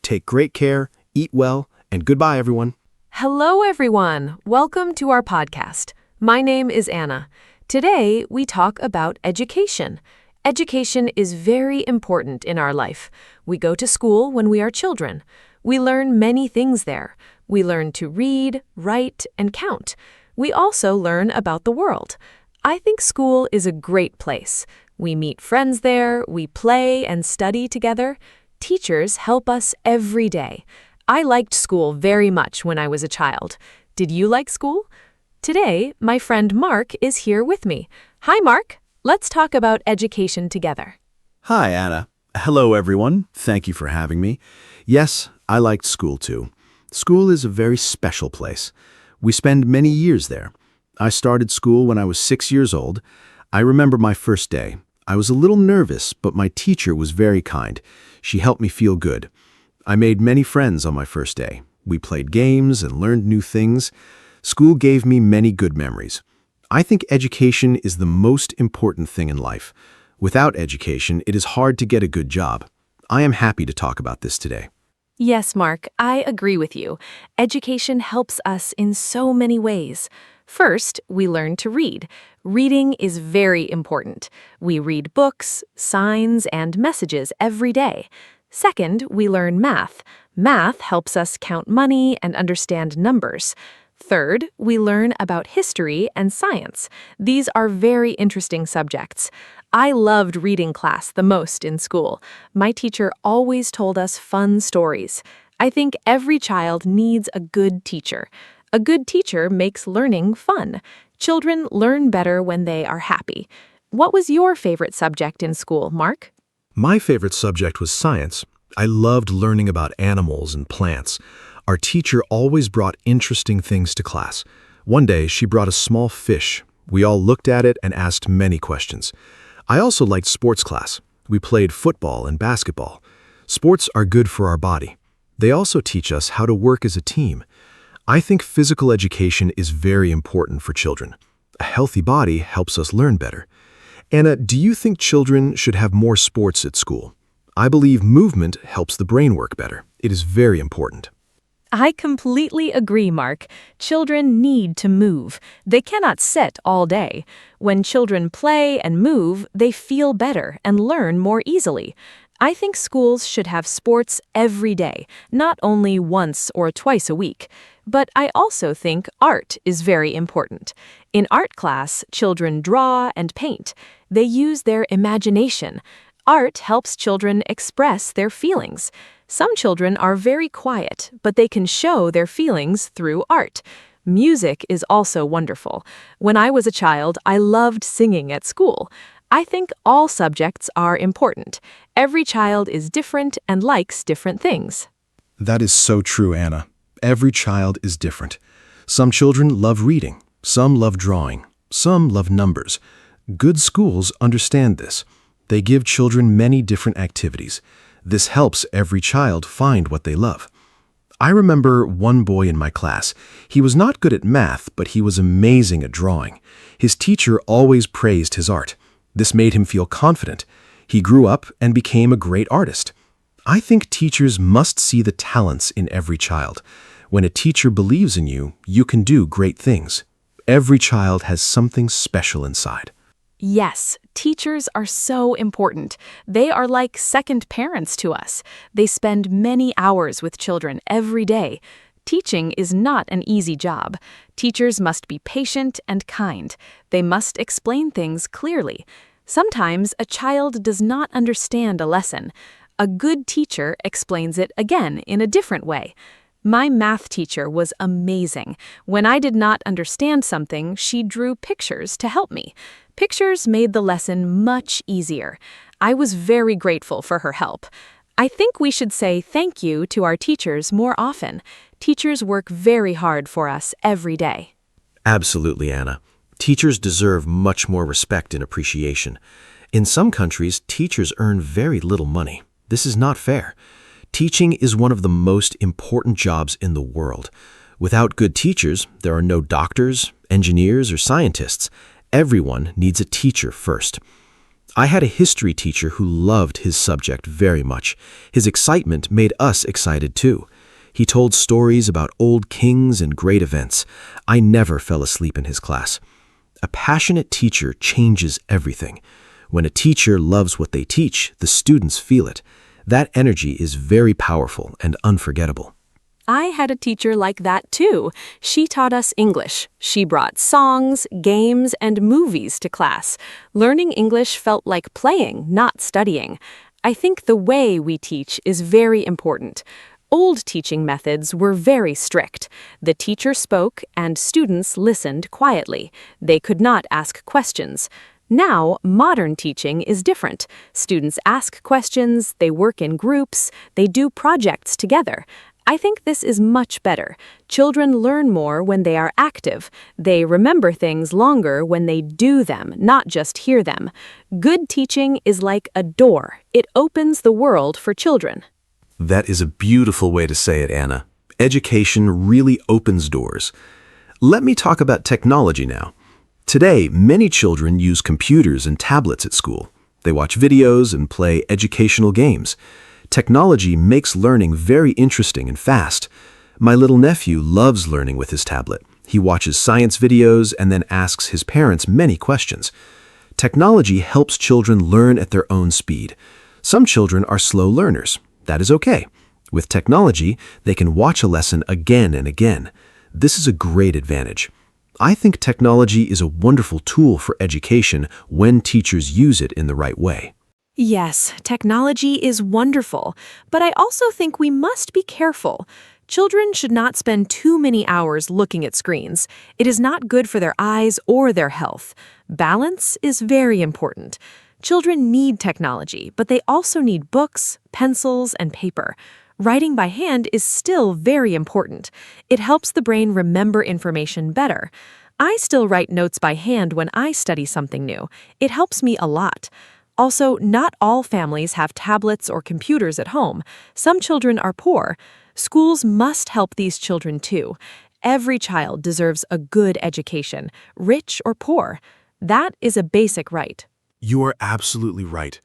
Take great care, eat well, and goodbye, everyone. Hello, everyone. Welcome to our podcast. My name is Anna. Today, we talk about education. Education is very important in our life. We go to school when we are children. We learn many things there. We learn to read, write, and count. We also learn about the world. I think school is a great place. We meet friends there, we play and study together. Teachers help us every day. I liked school very much when I was a child. Did you like school? Today, my friend Mark is here with me. Hi, Mark. Let's talk about education together. Hi, Anna. Hello, everyone. Thank you for having me. Yes, I liked school too. School is a very special place. We spend many years there. I started school when I was 6 years old. I remember my first day. I was a little nervous, but my teacher was very kind. She helped me feel good. I made many friends on my first day. We played games and learned new things. School gave me many good memories. I think education is the most important thing in life. Without education, it is hard to get a good job. I am happy to talk about this today. Yes, Mark, I agree with you. Education helps us in so many ways. First, we learn to read. Reading is very important. We read books, signs, and messages every day. Second, we learn math. Math helps us count money and understand numbers. Third, we learn about history and science. These are very interesting subjects. I loved reading class the most in school. My teacher always told us fun stories. I think every child needs a good teacher. A good teacher makes learning fun. Children learn better when they are happy. What was your favorite subject in school, Mark? My favorite subject was science. I loved learning about animals and plants. Our teacher always brought interesting things to class. One day, she brought a small fish. We all looked at it and asked many questions. I also liked sports class. We played football and basketball. Sports are good for our body. They also teach us how to work as a team. I think physical education is very important for children. A healthy body helps us learn better. Anna, do you think children should have more sports at school? I believe movement helps the brain work better. It is very important. I completely agree, Mark. Children need to move. They cannot sit all day. When children play and move, they feel better and learn more easily. I think schools should have sports every day, not only once or twice a week. But I also think art is very important. In art class, children draw and paint. They use their imagination. Art helps children express their feelings. Some children are very quiet, but they can show their feelings through art. Music is also wonderful. When I was a child, I loved singing at school. I think all subjects are important. Every child is different and likes different things. That is so true, Anna. Every child is different. Some children love reading. Some love drawing. Some love numbers. Good schools understand this. They give children many different activities. This helps every child find what they love. I remember one boy in my class. He was not good at math, but he was amazing at drawing. His teacher always praised his art. This made him feel confident. He grew up and became a great artist. I think teachers must see the talents in every child. When a teacher believes in you, you can do great things. Every child has something special inside. Yes, teachers are so important. They are like second parents to us. They spend many hours with children every day. Teaching is not an easy job. Teachers must be patient and kind. They must explain things clearly. Sometimes a child does not understand a lesson. A good teacher explains it again in a different way. My math teacher was amazing. When I did not understand something, she drew pictures to help me. Pictures made the lesson much easier. I was very grateful for her help. I think we should say thank you to our teachers more often. Teachers work very hard for us every day. Absolutely, Anna. Teachers deserve much more respect and appreciation. In some countries, teachers earn very little money. This is not fair. Teaching is one of the most important jobs in the world. Without good teachers, there are no doctors, engineers, or scientists. Everyone needs a teacher first. I had a history teacher who loved his subject very much. His excitement made us excited too. He told stories about old kings and great events. I never fell asleep in his class. A passionate teacher changes everything. When a teacher loves what they teach, the students feel it. That energy is very powerful and unforgettable. I had a teacher like that too. She taught us English. She brought songs, games, and movies to class. Learning English felt like playing, not studying. I think the way we teach is very important. Old teaching methods were very strict. The teacher spoke and students listened quietly. They could not ask questions. Now, modern teaching is different. Students ask questions, they work in groups, they do projects together. I think this is much better. Children learn more when they are active. They remember things longer when they do them, not just hear them. Good teaching is like a door. It opens the world for children. That is a beautiful way to say it, Anna. Education really opens doors. Let me talk about technology now. Today, many children use computers and tablets at school. They watch videos and play educational games. Technology makes learning very interesting and fast. My little nephew loves learning with his tablet. He watches science videos and then asks his parents many questions. Technology helps children learn at their own speed. Some children are slow learners. That is okay. With technology, they can watch a lesson again and again. This is a great advantage. I think technology is a wonderful tool for education when teachers use it in the right way. Yes, technology is wonderful, but I also think we must be careful. Children should not spend too many hours looking at screens. It is not good for their eyes or their health. Balance is very important. Children need technology, but they also need books, pencils, and paper. Writing by hand is still very important. It helps the brain remember information better. I still write notes by hand when I study something new. It helps me a lot. Also, not all families have tablets or computers at home. Some children are poor. Schools must help these children too. Every child deserves a good education, rich or poor. That is a basic right. You are absolutely right.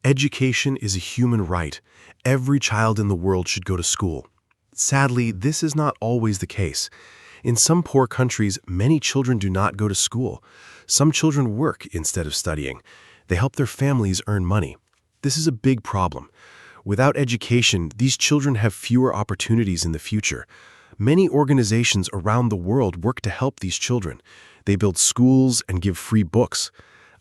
Education is a human right. Every child in the world should go to school. Sadly, this is not always the case. In some poor countries, many children do not go to school. Some children work instead of studying. They help their families earn money. This is a big problem. Without education, these children have fewer opportunities in the future. Many organizations around the world work to help these children. They build schools and give free books.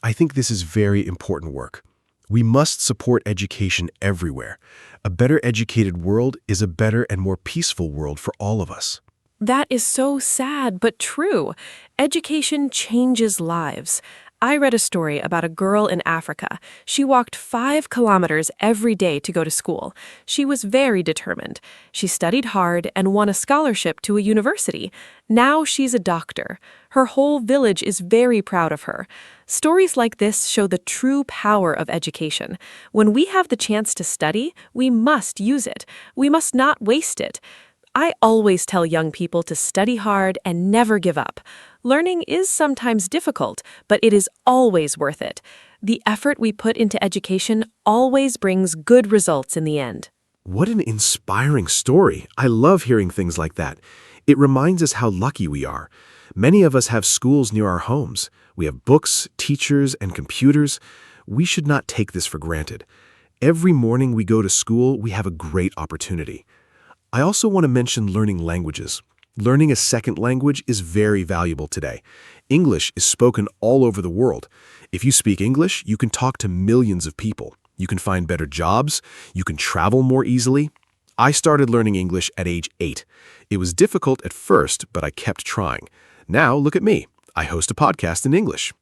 I think this is very important work. We must support education everywhere. A better educated world is a better and more peaceful world for all of us. That is so sad, but true. Education changes lives. I read a story about a girl in Africa. She walked 5 kilometers every day to go to school. She was very determined. She studied hard and won a scholarship to a university. Now she's a doctor. Her whole village is very proud of her. Stories like this show the true power of education. When we have the chance to study, we must use it. We must not waste it. I always tell young people to study hard and never give up. Learning is sometimes difficult, but it is always worth it. The effort we put into education always brings good results in the end. What an inspiring story. I love hearing things like that. It reminds us how lucky we are. Many of us have schools near our homes. We have books, teachers, and computers. We should not take this for granted. Every morning we go to school, we have a great opportunity. I also want to mention learning languages. Learning a second language is very valuable today. English is spoken all over the world. If you speak English, you can talk to millions of people. You can find better jobs. You can travel more easily. I started learning English at age 8. It was difficult at first, but I kept trying. Now, look at me. I host a podcast in English.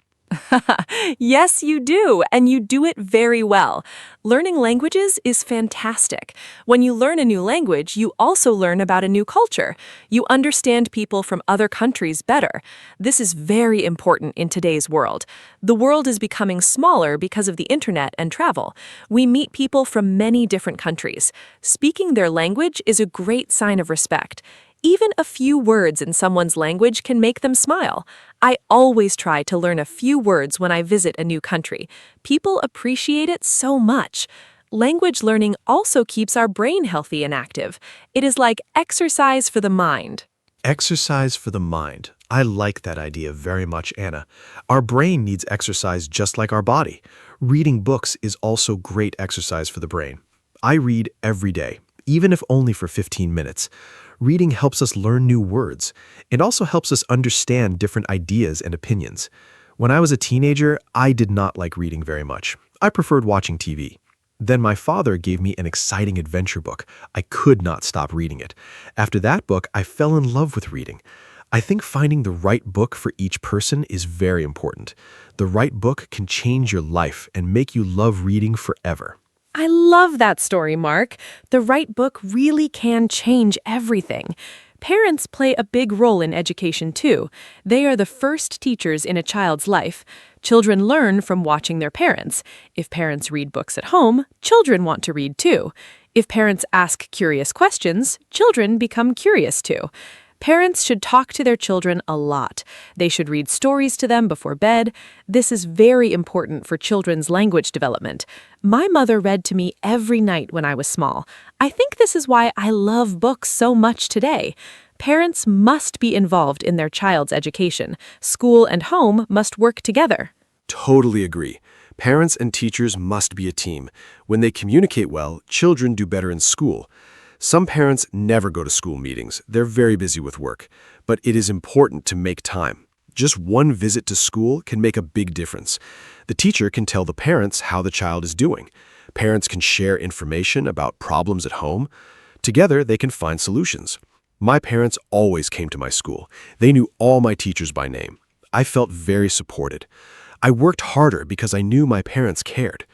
Yes, you do, and you do it very well. Learning languages is fantastic. When you learn a new language, you also learn about a new culture. You understand people from other countries better. This is very important in today's world. The world is becoming smaller because of the internet and travel. We meet people from many different countries. Speaking their language is a great sign of respect. Even a few words in someone's language can make them smile. I always try to learn a few words when I visit a new country. People appreciate it so much. Language learning also keeps our brain healthy and active. It is like exercise for the mind. Exercise for the mind. I like that idea very much, Anna. Our brain needs exercise just like our body. Reading books is also great exercise for the brain. I read every day, even if only for 15 minutes. Reading helps us learn new words. It also helps us understand different ideas and opinions. When I was a teenager, I did not like reading very much. I preferred watching TV. Then my father gave me an exciting adventure book. I could not stop reading it. After that book, I fell in love with reading. I think finding the right book for each person is very important. The right book can change your life and make you love reading forever. I love that story, Mark. The right book really can change everything. Parents play a big role in education, too. They are the first teachers in a child's life. Children learn from watching their parents. If parents read books at home, children want to read, too. If parents ask curious questions, children become curious, too. Parents should talk to their children a lot. They should read stories to them before bed. This is very important for children's language development. My mother read to me every night when I was small. I think this is why I love books so much today. Parents must be involved in their child's education. School and home must work together. Totally agree. Parents and teachers must be a team. When they communicate well, children do better in school. Some parents never go to school meetings. They're very busy with work. But it is important to make time. Just one visit to school can make a big difference. The teacher can tell the parents how the child is doing. Parents can share information about problems at home. Together, they can find solutions. My parents always came to my school. They knew all my teachers by name. I felt very supported. I worked harder because I knew my parents cared.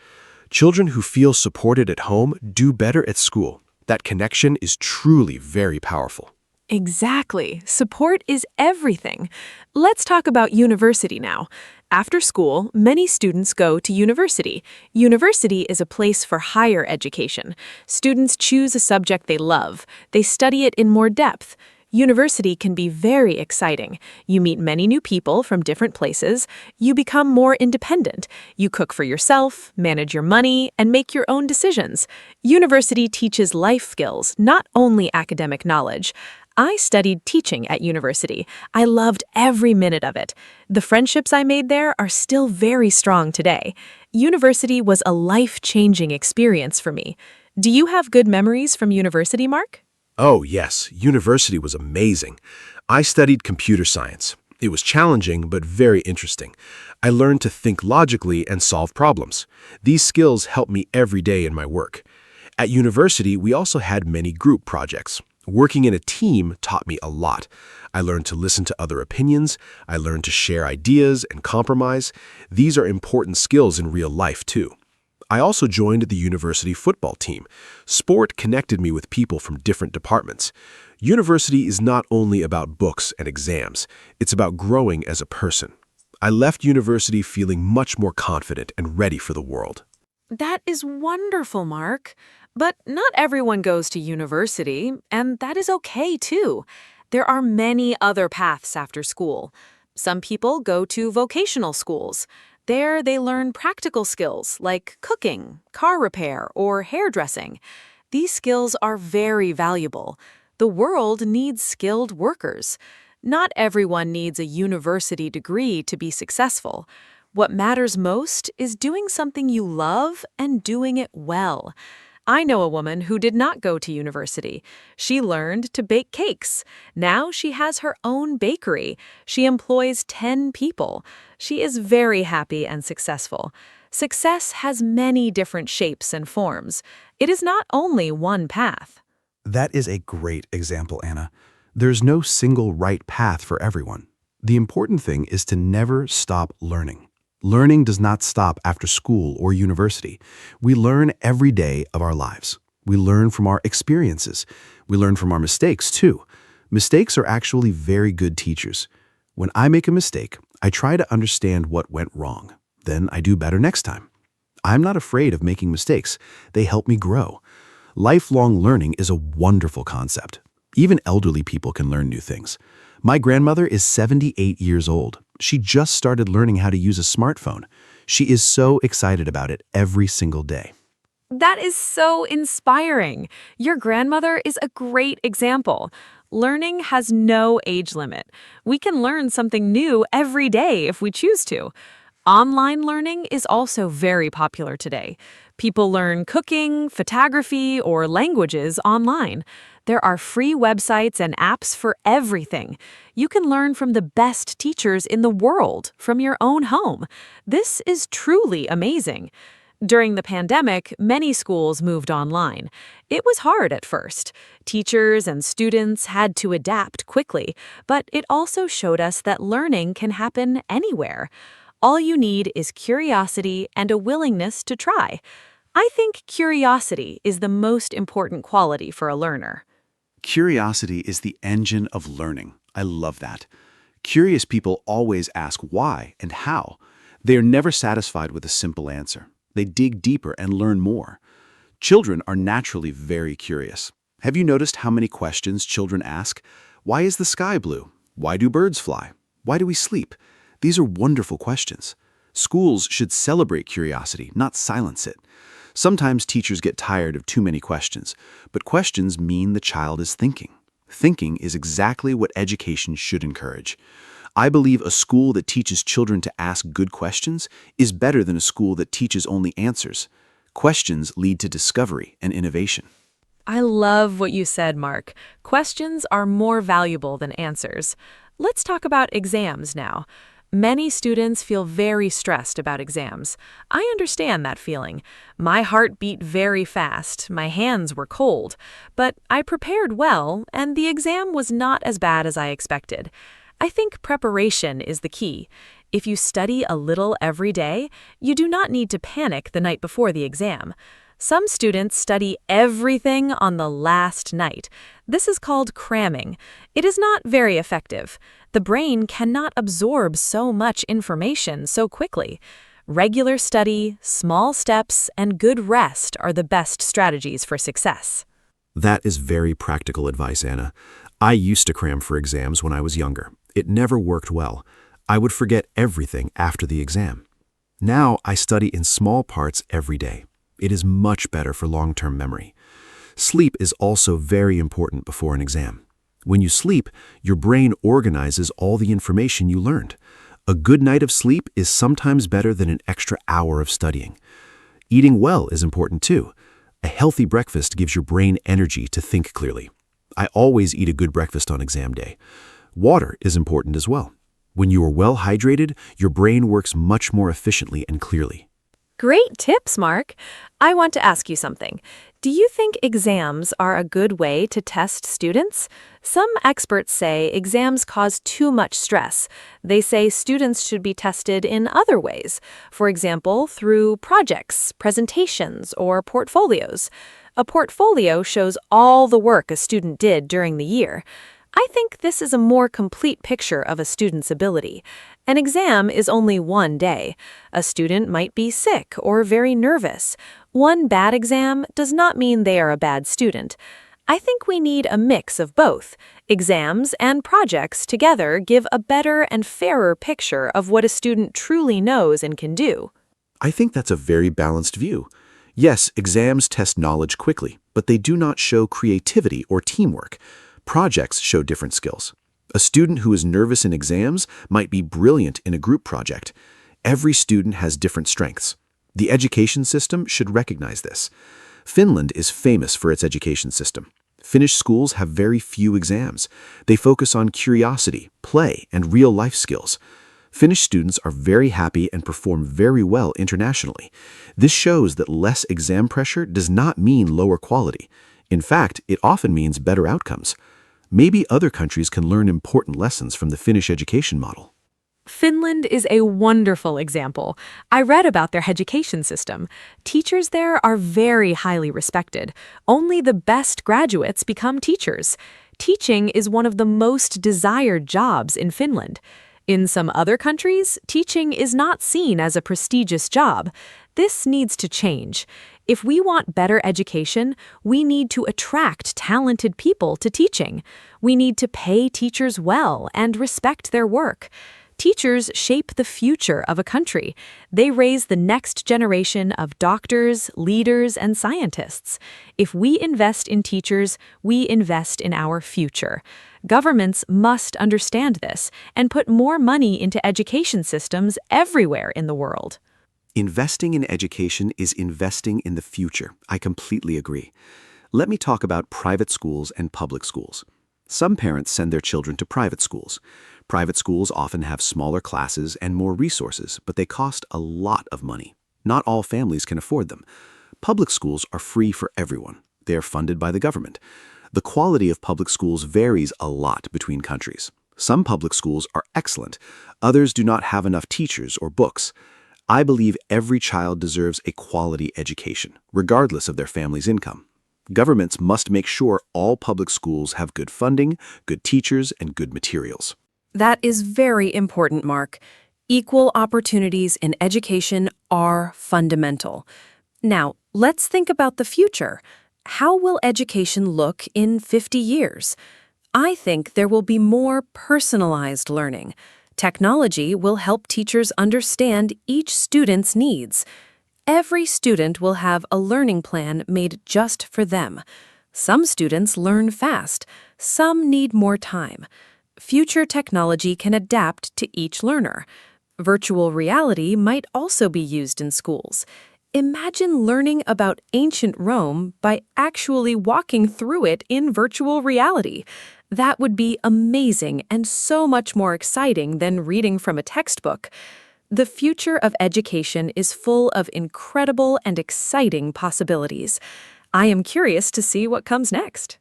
Children who feel supported at home do better at school. That connection is truly very powerful. Exactly. Support is everything. Let's talk about university now. After school, many students go to university. University is a place for higher education. Students choose a subject they love. They study it in more depth. University can be very exciting. You meet many new people from different places. You become more independent. You cook for yourself, manage your money, and make your own decisions. University teaches life skills, not only academic knowledge. I studied teaching at university. I loved every minute of it. The friendships I made there are still very strong today. University was a life-changing experience for me. Do you have good memories from university, Mark? Oh, yes, university was amazing. I studied computer science. It was challenging, but very interesting. I learned to think logically and solve problems. These skills help me every day in my work. At university, we also had many group projects. Working in a team taught me a lot. I learned to listen to other opinions. I learned to share ideas and compromise. These are important skills in real life, too. I also joined the university football team. Sport connected me with people from different departments. University is not only about books and exams. It's about growing as a person. I left university feeling much more confident and ready for the world. That is wonderful, Mark. But not everyone goes to university, and that is okay too. There are many other paths after school. Some people go to vocational schools. There they learn practical skills like cooking, car repair, or hairdressing. These skills are very valuable. The world needs skilled workers. Not everyone needs a university degree to be successful. What matters most is doing something you love and doing it well. I know a woman who did not go to university. She learned to bake cakes. Now she has her own bakery. She employs 10 people. She is very happy and successful. Success has many different shapes and forms. It is not only one path. That is a great example, Anna. There's no single right path for everyone. The important thing is to never stop learning. Learning does not stop after school or university. We learn every day of our lives. We learn from our experiences. We learn from our mistakes, too. Mistakes are actually very good teachers. When I make a mistake, I try to understand what went wrong. Then I do better next time. I'm not afraid of making mistakes. They help me grow. Lifelong learning is a wonderful concept. Even elderly people can learn new things. My grandmother is 78 years old. She just started learning how to use a smartphone. She is so excited about it every single day. That is so inspiring. Your grandmother is a great example. Learning has no age limit. We can learn something new every day if we choose to. Online learning is also very popular today. People learn cooking, photography, or languages online. There are free websites and apps for everything. You can learn from the best teachers in the world from your own home. This is truly amazing. During the pandemic, many schools moved online. It was hard at first. Teachers and students had to adapt quickly, but it also showed us that learning can happen anywhere. All you need is curiosity and a willingness to try. I think curiosity is the most important quality for a learner. Curiosity is the engine of learning. I love that. Curious people always ask why and how. They are never satisfied with a simple answer. They dig deeper and learn more. Children are naturally very curious. Have you noticed how many questions children ask? Why is the sky blue? Why do birds fly? Why do we sleep? These are wonderful questions. Schools should celebrate curiosity, not silence it. Sometimes teachers get tired of too many questions, but questions mean the child is thinking. Thinking is exactly what education should encourage. I believe a school that teaches children to ask good questions is better than a school that teaches only answers. Questions lead to discovery and innovation. I love what you said, Mark. Questions are more valuable than answers. Let's talk about exams now. Many students feel very stressed about exams. I understand that feeling. My heart beat very fast, my hands were cold, but I prepared well, and the exam was not as bad as I expected. I think preparation is the key. If you study a little every day, you do not need to panic the night before the exam. Some students study everything on the last night. This is called cramming. It is not very effective. The brain cannot absorb so much information so quickly. Regular study, small steps, and good rest are the best strategies for success. That is very practical advice, Anna. I used to cram for exams when I was younger. It never worked well. I would forget everything after the exam. Now I study in small parts every day. It is much better for long-term memory. Sleep is also very important before an exam. When you sleep, your brain organizes all the information you learned. A good night of sleep is sometimes better than an extra hour of studying. Eating well is important too. A healthy breakfast gives your brain energy to think clearly. I always eat a good breakfast on exam day. Water is important as well. When you are well hydrated, your brain works much more efficiently and clearly. Great tips, Mark. I want to ask you something. Do you think exams are a good way to test students? Some experts say exams cause too much stress. They say students should be tested in other ways, for example, through projects, presentations, or portfolios. A portfolio shows all the work a student did during the year. I think this is a more complete picture of a student's ability. An exam is only one day. A student might be sick or very nervous. One bad exam does not mean they are a bad student. I think we need a mix of both. Exams and projects together give a better and fairer picture of what a student truly knows and can do. I think that's a very balanced view. Yes, exams test knowledge quickly, but they do not show creativity or teamwork. Projects show different skills. A student who is nervous in exams might be brilliant in a group project. Every student has different strengths. The education system should recognize this. Finland is famous for its education system. Finnish schools have very few exams. They focus on curiosity, play, and real-life skills. Finnish students are very happy and perform very well internationally. This shows that less exam pressure does not mean lower quality. In fact, it often means better outcomes. Maybe other countries can learn important lessons from the Finnish education model. Finland is a wonderful example. I read about their education system. Teachers there are very highly respected. Only the best graduates become teachers. Teaching is one of the most desired jobs in Finland. In some other countries, teaching is not seen as a prestigious job. This needs to change. If we want better education, we need to attract talented people to teaching. We need to pay teachers well and respect their work. Teachers shape the future of a country. They raise the next generation of doctors, leaders, and scientists. If we invest in teachers, we invest in our future. Governments must understand this and put more money into education systems everywhere in the world. Investing in education is investing in the future. I completely agree. Let me talk about private schools and public schools. Some parents send their children to private schools. Private schools often have smaller classes and more resources, but they cost a lot of money. Not all families can afford them. Public schools are free for everyone. They are funded by the government. The quality of public schools varies a lot between countries. Some public schools are excellent. Others do not have enough teachers or books. I believe every child deserves a quality education, regardless of their family's income. Governments must make sure all public schools have good funding, good teachers, and good materials. That is very important, Mark. Equal opportunities in education are fundamental. Now, let's think about the future. How will education look in 50 years? I think there will be more personalized learning. Technology will help teachers understand each student's needs. Every student will have a learning plan made just for them. Some students learn fast, some need more time. Future technology can adapt to each learner. Virtual reality might also be used in schools. Imagine learning about ancient Rome by actually walking through it in virtual reality. That would be amazing and so much more exciting than reading from a textbook. The future of education is full of incredible and exciting possibilities. I am curious to see what comes next.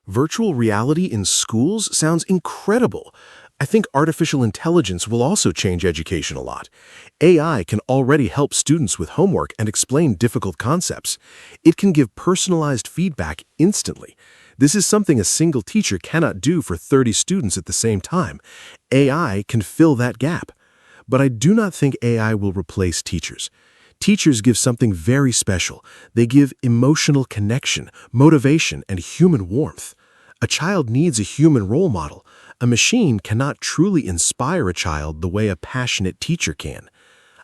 Virtual reality in schools sounds incredible. I think artificial intelligence will also change education a lot. AI can already help students with homework and explain difficult concepts. It can give personalized feedback instantly. This is something a single teacher cannot do for 30 students at the same time. AI can fill that gap. But I do not think AI will replace teachers. Teachers give something very special. They give emotional connection, motivation, and human warmth. A child needs a human role model. A machine cannot truly inspire a child the way a passionate teacher can.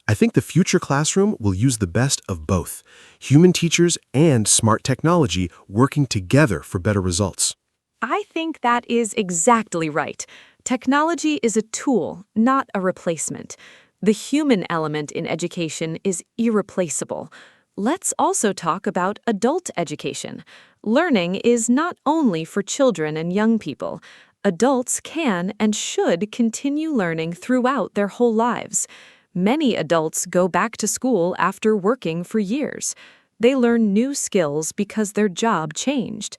I think the future classroom will use the best of both, human teachers and smart technology working together for better results. I think that is exactly right. Technology is a tool, not a replacement. The human element in education is irreplaceable. Let's also talk about adult education. Learning is not only for children and young people. Adults can and should continue learning throughout their whole lives. Many adults go back to school after working for years. They learn new skills because their job changed.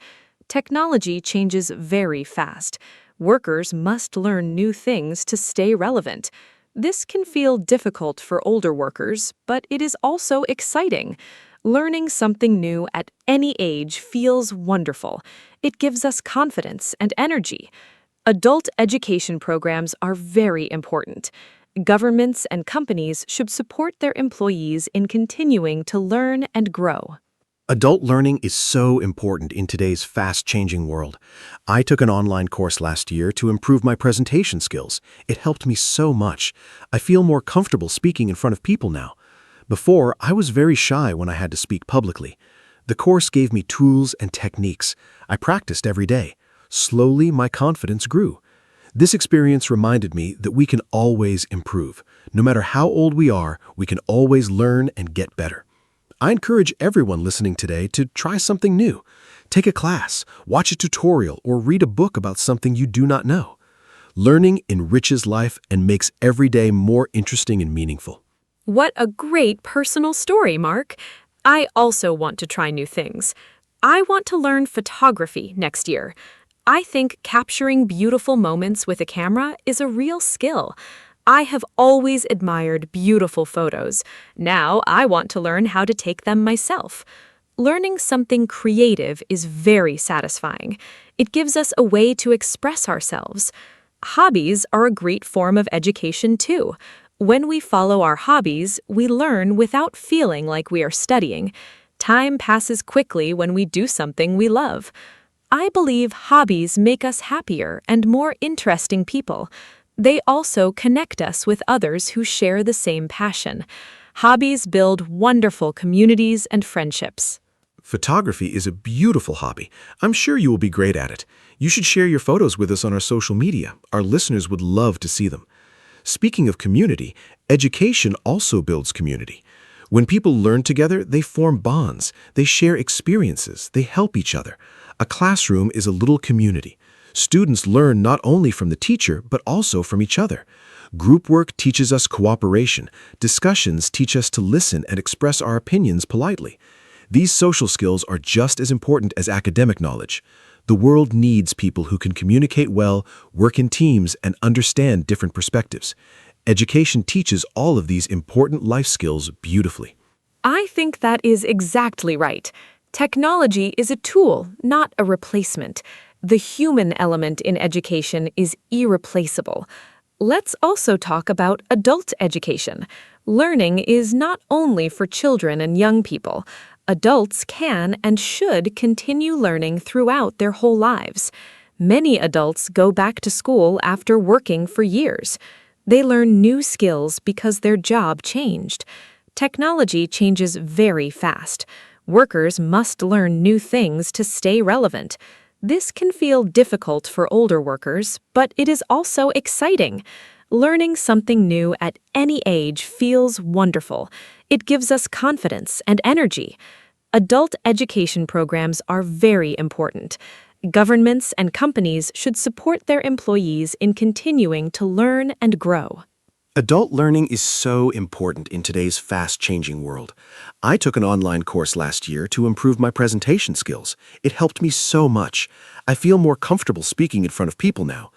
Technology changes very fast. Workers must learn new things to stay relevant. This can feel difficult for older workers, but it is also exciting. Learning something new at any age feels wonderful. It gives us confidence and energy. Adult education programs are very important. Governments and companies should support their employees in continuing to learn and grow. Adult learning is so important in today's fast-changing world. I took an online course last year to improve my presentation skills. It helped me so much. I feel more comfortable speaking in front of people now. Before, I was very shy when I had to speak publicly. The course gave me tools and techniques. I practiced every day. Slowly, my confidence grew. This experience reminded me that we can always improve. No matter how old we are, we can always learn and get better. I encourage everyone listening today to try something new. Take a class, watch a tutorial, or read a book about something you do not know. Learning enriches life and makes every day more interesting and meaningful. What a great personal story, Mark. I also want to try new things. I want to learn photography next year. I think capturing beautiful moments with a camera is a real skill. I have always admired beautiful photos. Now I want to learn how to take them myself. Learning something creative is very satisfying. It gives us a way to express ourselves. Hobbies are a great form of education too. When we follow our hobbies, we learn without feeling like we are studying. Time passes quickly when we do something we love. I believe hobbies make us happier and more interesting people. They also connect us with others who share the same passion. Hobbies build wonderful communities and friendships. Photography is a beautiful hobby. I'm sure you will be great at it. You should share your photos with us on our social media. Our listeners would love to see them. Speaking of community, education also builds community. When people learn together, they form bonds. They share experiences. They help each other. A classroom is a little community. Students learn not only from the teacher, but also from each other. Group work teaches us cooperation. Discussions teach us to listen and express our opinions politely. These social skills are just as important as academic knowledge. The world needs people who can communicate well, work in teams, and understand different perspectives. Education teaches all of these important life skills beautifully. I think that is exactly right. Technology is a tool, not a replacement. The human element in education is irreplaceable. Let's also talk about adult education. Learning is not only for children and young people. Adults can and should continue learning throughout their whole lives. Many adults go back to school after working for years. They learn new skills because their job changed. Technology changes very fast. Workers must learn new things to stay relevant. This can feel difficult for older workers, but it is also exciting. Learning something new at any age feels wonderful. It gives us confidence and energy. Adult education programs are very important. Governments and companies should support their employees in continuing to learn and grow. Adult learning is so important in today's fast-changing world. I took an online course last year to improve my presentation skills. It helped me so much. I feel more comfortable speaking in front of people now.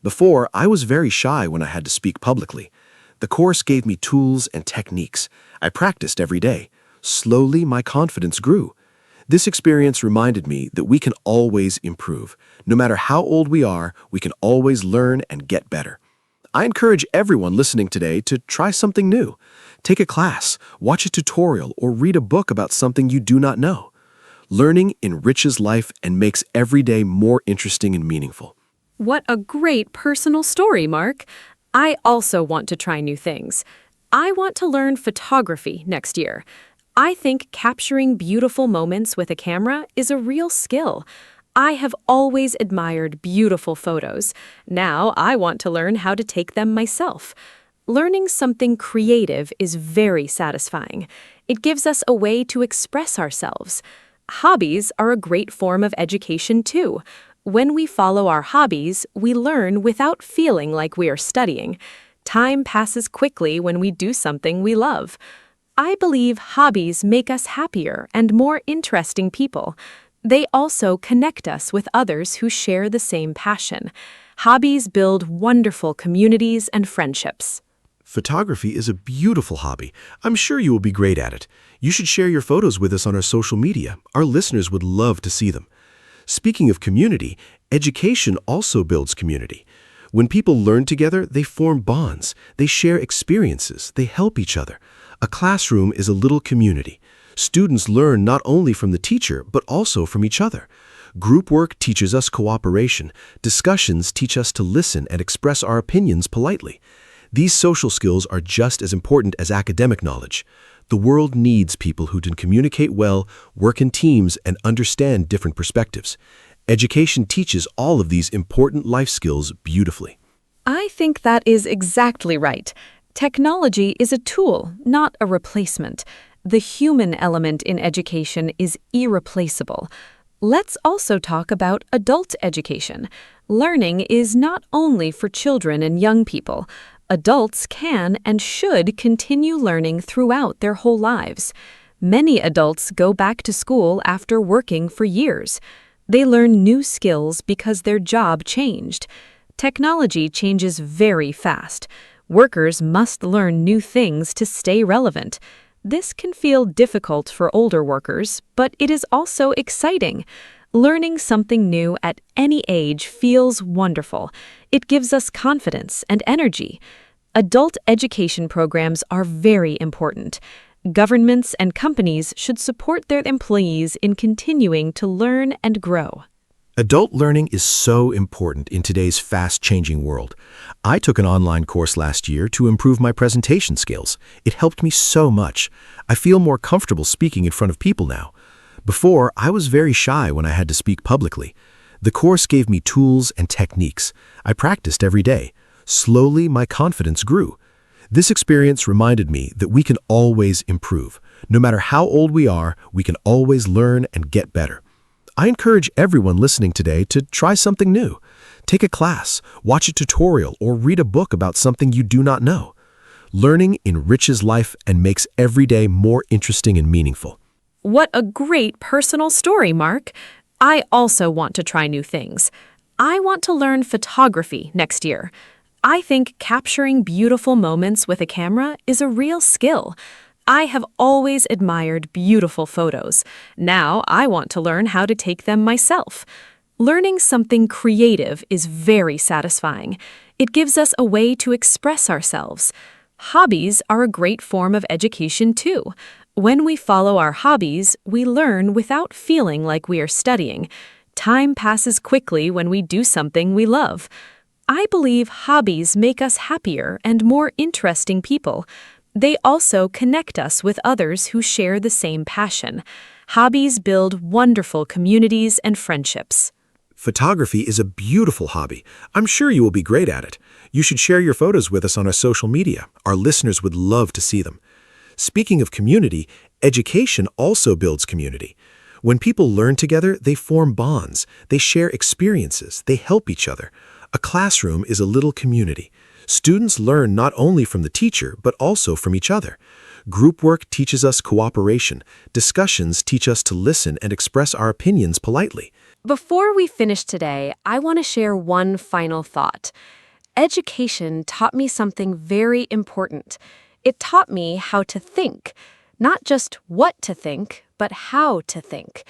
Before, I was very shy when I had to speak publicly. The course gave me tools and techniques. I practiced every day. Slowly, my confidence grew. This experience reminded me that we can always improve. No matter how old we are, we can always learn and get better. I encourage everyone listening today to try something new. Take a class, watch a tutorial, or read a book about something you do not know. Learning enriches life and makes every day more interesting and meaningful. What a great personal story, Mark. I also want to try new things. I want to learn photography next year. I think capturing beautiful moments with a camera is a real skill. I have always admired beautiful photos. Now I want to learn how to take them myself. Learning something creative is very satisfying. It gives us a way to express ourselves. Hobbies are a great form of education too. When we follow our hobbies, we learn without feeling like we are studying. Time passes quickly when we do something we love. I believe hobbies make us happier and more interesting people. They also connect us with others who share the same passion. Hobbies build wonderful communities and friendships. Photography is a beautiful hobby. I'm sure you will be great at it. You should share your photos with us on our social media. Our listeners would love to see them. Speaking of community, education also builds community. When people learn together, they form bonds. They share experiences. They help each other. A classroom is a little community. Students learn not only from the teacher, but also from each other. Group work teaches us cooperation. Discussions teach us to listen and express our opinions politely. These social skills are just as important as academic knowledge. The world needs people who can communicate well, work in teams, and understand different perspectives. Education teaches all of these important life skills beautifully. I think that is exactly right. Technology is a tool, not a replacement. The human element in education is irreplaceable. Let's also talk about adult education. Learning is not only for children and young people. Adults can and should continue learning throughout their whole lives. Many adults go back to school after working for years. They learn new skills because their job changed. Technology changes very fast. Workers must learn new things to stay relevant. This can feel difficult for older workers, but it is also exciting. Learning something new at any age feels wonderful. It gives us confidence and energy. Adult education programs are very important. Governments and companies should support their employees in continuing to learn and grow. Adult learning is so important in today's fast-changing world. I took an online course last year to improve my presentation skills. It helped me so much. I feel more comfortable speaking in front of people now. Before, I was very shy when I had to speak publicly. The course gave me tools and techniques. I practiced every day. Slowly, my confidence grew. This experience reminded me that we can always improve. No matter how old we are, we can always learn and get better. I encourage everyone listening today to try something new. Take a class, watch a tutorial, or read a book about something you do not know. Learning enriches life and makes every day more interesting and meaningful. What a great personal story, Mark. I also want to try new things. I want to learn photography next year. I think capturing beautiful moments with a camera is a real skill. I have always admired beautiful photos. Now I want to learn how to take them myself. Learning something creative is very satisfying. It gives us a way to express ourselves. Hobbies are a great form of education too. When we follow our hobbies, we learn without feeling like we are studying. Time passes quickly when we do something we love. I believe hobbies make us happier and more interesting people. They also connect us with others who share the same passion. Hobbies build wonderful communities and friendships. Photography is a beautiful hobby. I'm sure you will be great at it. You should share your photos with us on our social media. Our listeners would love to see them. Speaking of community, education also builds community. When people learn together, they form bonds, they share experiences, they help each other. A classroom is a little community. Students learn not only from the teacher, but also from each other. Group work teaches us cooperation. Discussions teach us to listen and express our opinions politely. Before we finish today, I want to share one final thought. Education taught me something very important. It taught me how to think, not just what to think, but how to think.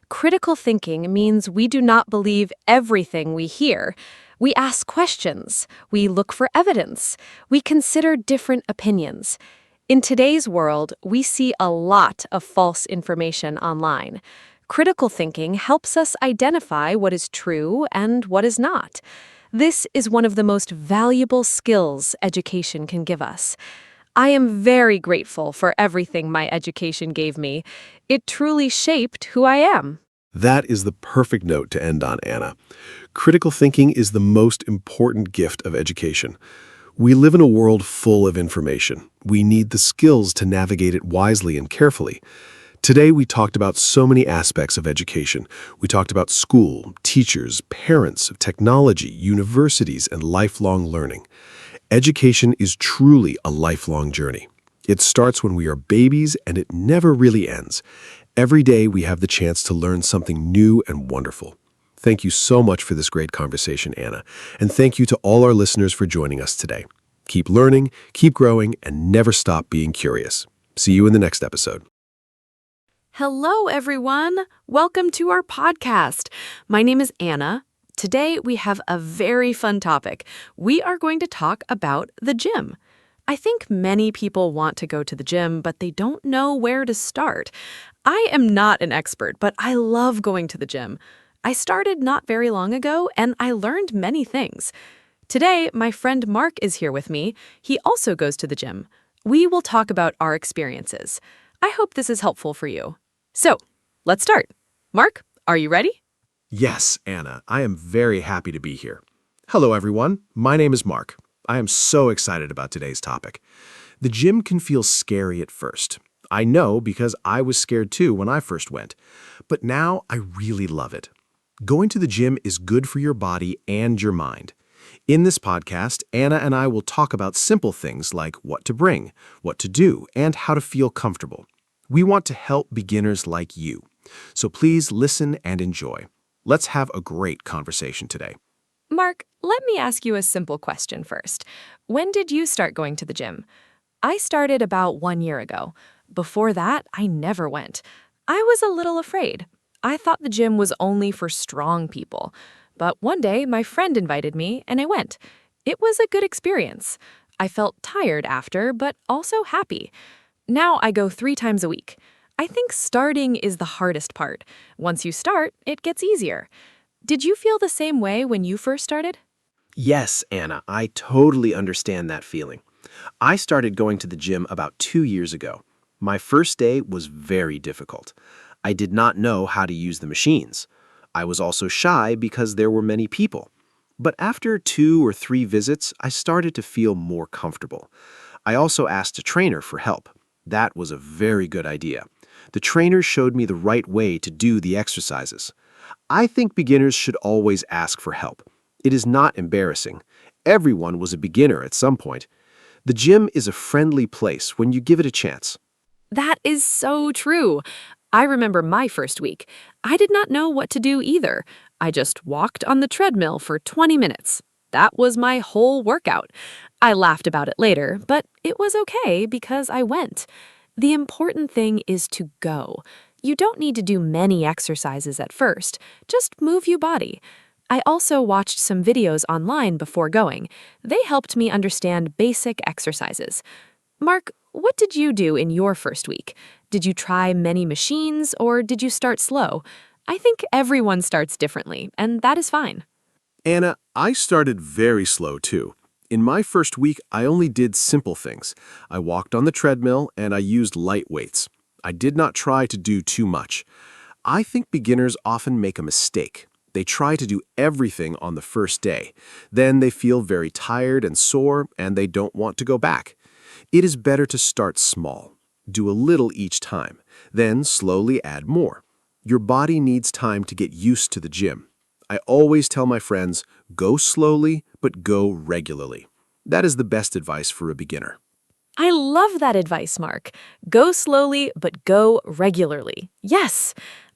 Critical thinking means we do not believe everything we hear. We ask questions, we look for evidence, we consider different opinions. In today's world, we see a lot of false information online. Critical thinking helps us identify what is true and what is not. This is one of the most valuable skills education can give us. I am very grateful for everything my education gave me. It truly shaped who I am. That is the perfect note to end on, Anna. Critical thinking is the most important gift of education. We live in a world full of information. We need the skills to navigate it wisely and carefully. Today, we talked about so many aspects of education. We talked about school, teachers, parents, technology, universities, and lifelong learning. Education is truly a lifelong journey. It starts when we are babies, and it never really ends. Every day, we have the chance to learn something new and wonderful. Thank you so much for this great conversation, Anna. And thank you to all our listeners for joining us today. Keep learning, keep growing, and never stop being curious. See you in the next episode. Hello, everyone. Welcome to our podcast. My name is Anna. Today, we have a very fun topic. We are going to talk about the gym. I think many people want to go to the gym, but they don't know where to start. I am not an expert, but I love going to the gym. I started not very long ago, and I learned many things. Today, my friend Mark is here with me. He also goes to the gym. We will talk about our experiences. I hope this is helpful for you. So, let's start. Mark, are you ready? Yes, Anna, I am very happy to be here. Hello, everyone. My name is Mark. I am so excited about today's topic. The gym can feel scary at first. I know because I was scared too when I first went. But now I really love it. Going to the gym is good for your body and your mind. In this podcast, Anna and I will talk about simple things like what to bring, what to do, and how to feel comfortable. We want to help beginners like you. So please listen and enjoy. Let's have a great conversation today. Mark, let me ask you a simple question first. When did you start going to the gym? I started about 1 year ago. Before that, I never went. I was a little afraid. I thought the gym was only for strong people. But one day, my friend invited me, and I went. It was a good experience. I felt tired after, but also happy. Now I go 3 times a week. I think starting is the hardest part. Once you start, it gets easier. Did you feel the same way when you first started? Yes, Anna, I totally understand that feeling. I started going to the gym about 2 years ago. My first day was very difficult. I did not know how to use the machines. I was also shy because there were many people. But after 2 or 3 visits, I started to feel more comfortable. I also asked a trainer for help. That was a very good idea. The trainer showed me the right way to do the exercises. I think beginners should always ask for help. It is not embarrassing. Everyone was a beginner at some point. The gym is a friendly place when you give it a chance. That is so true. I remember my first week. I did not know what to do either. I just walked on the treadmill for 20 minutes. That was my whole workout. I laughed about it later, but it was okay because I went. The important thing is to go. You don't need to do many exercises at first. Just move your body. I also watched some videos online before going. They helped me understand basic exercises. Mark, what did you do in your first week? Did you try many machines or did you start slow? I think everyone starts differently, and that is fine. Anna, I started very slow too. In my first week, I only did simple things. I walked on the treadmill and I used light weights. I did not try to do too much. I think beginners often make a mistake. They try to do everything on the first day. Then they feel very tired and sore and they don't want to go back. It is better to start small. Do a little each time, then slowly add more. Your body needs time to get used to the gym. I always tell my friends, go slowly, but go regularly. That is the best advice for a beginner. I love that advice, Mark. Go slowly, but go regularly. Yes.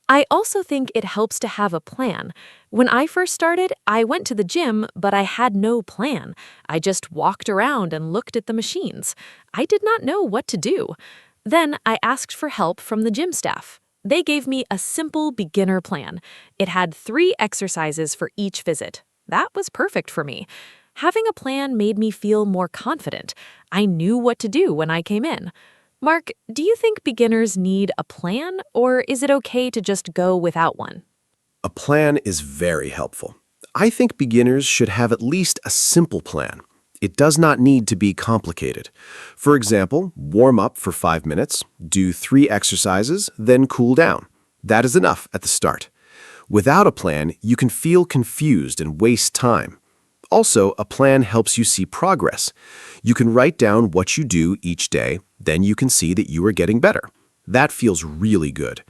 I also think it helps to have a plan. When I first started, I went to the gym, but I had no plan. I just walked around and looked at the machines. I did not know what to do. Then I asked for help from the gym staff. They gave me a simple beginner plan. It had 3 exercises for each visit. That was perfect for me. Having a plan made me feel more confident. I knew what to do when I came in. Mark, do you think beginners need a plan, or is it okay to just go without one? A plan is very helpful. I think beginners should have at least a simple plan. It does not need to be complicated. For example, warm up for 5 minutes, do 3 exercises, then cool down. That is enough at the start. Without a plan, you can feel confused and waste time. Also, a plan helps you see progress. You can write down what you do each day, then you can see that you are getting better. That feels really good.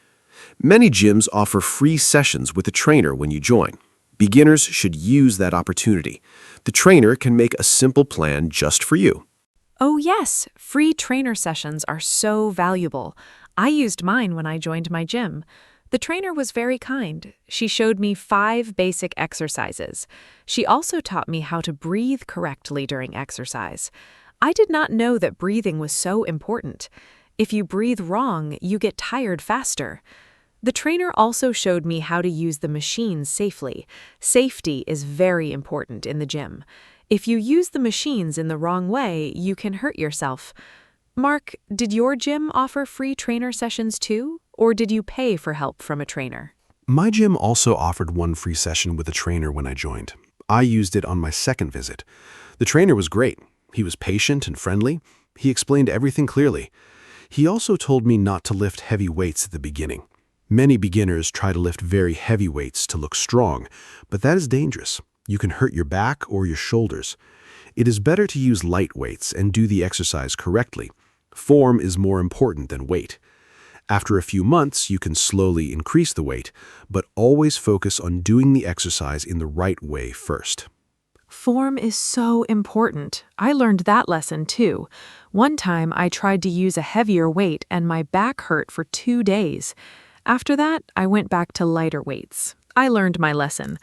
Many gyms offer free sessions with a trainer when you join. Beginners should use that opportunity. The trainer can make a simple plan just for you. Oh yes, free trainer sessions are so valuable. I used mine when I joined my gym. The trainer was very kind. She showed me 5 basic exercises. She also taught me how to breathe correctly during exercise. I did not know that breathing was so important. If you breathe wrong, you get tired faster. The trainer also showed me how to use the machines safely. Safety is very important in the gym. If you use the machines in the wrong way, you can hurt yourself. Mark, did your gym offer free trainer sessions too, or did you pay for help from a trainer? My gym also offered one free session with a trainer when I joined. I used it on my second visit. The trainer was great. He was patient and friendly. He explained everything clearly. He also told me not to lift heavy weights at the beginning. Many beginners try to lift very heavy weights to look strong, but that is dangerous. You can hurt your back or your shoulders. It is better to use light weights and do the exercise correctly. Form is more important than weight. After a few months, you can slowly increase the weight, but always focus on doing the exercise in the right way first. Form is so important. I learned that lesson too. One time I tried to use a heavier weight and my back hurt for 2 days. After that, I went back to lighter weights. I learned my lesson.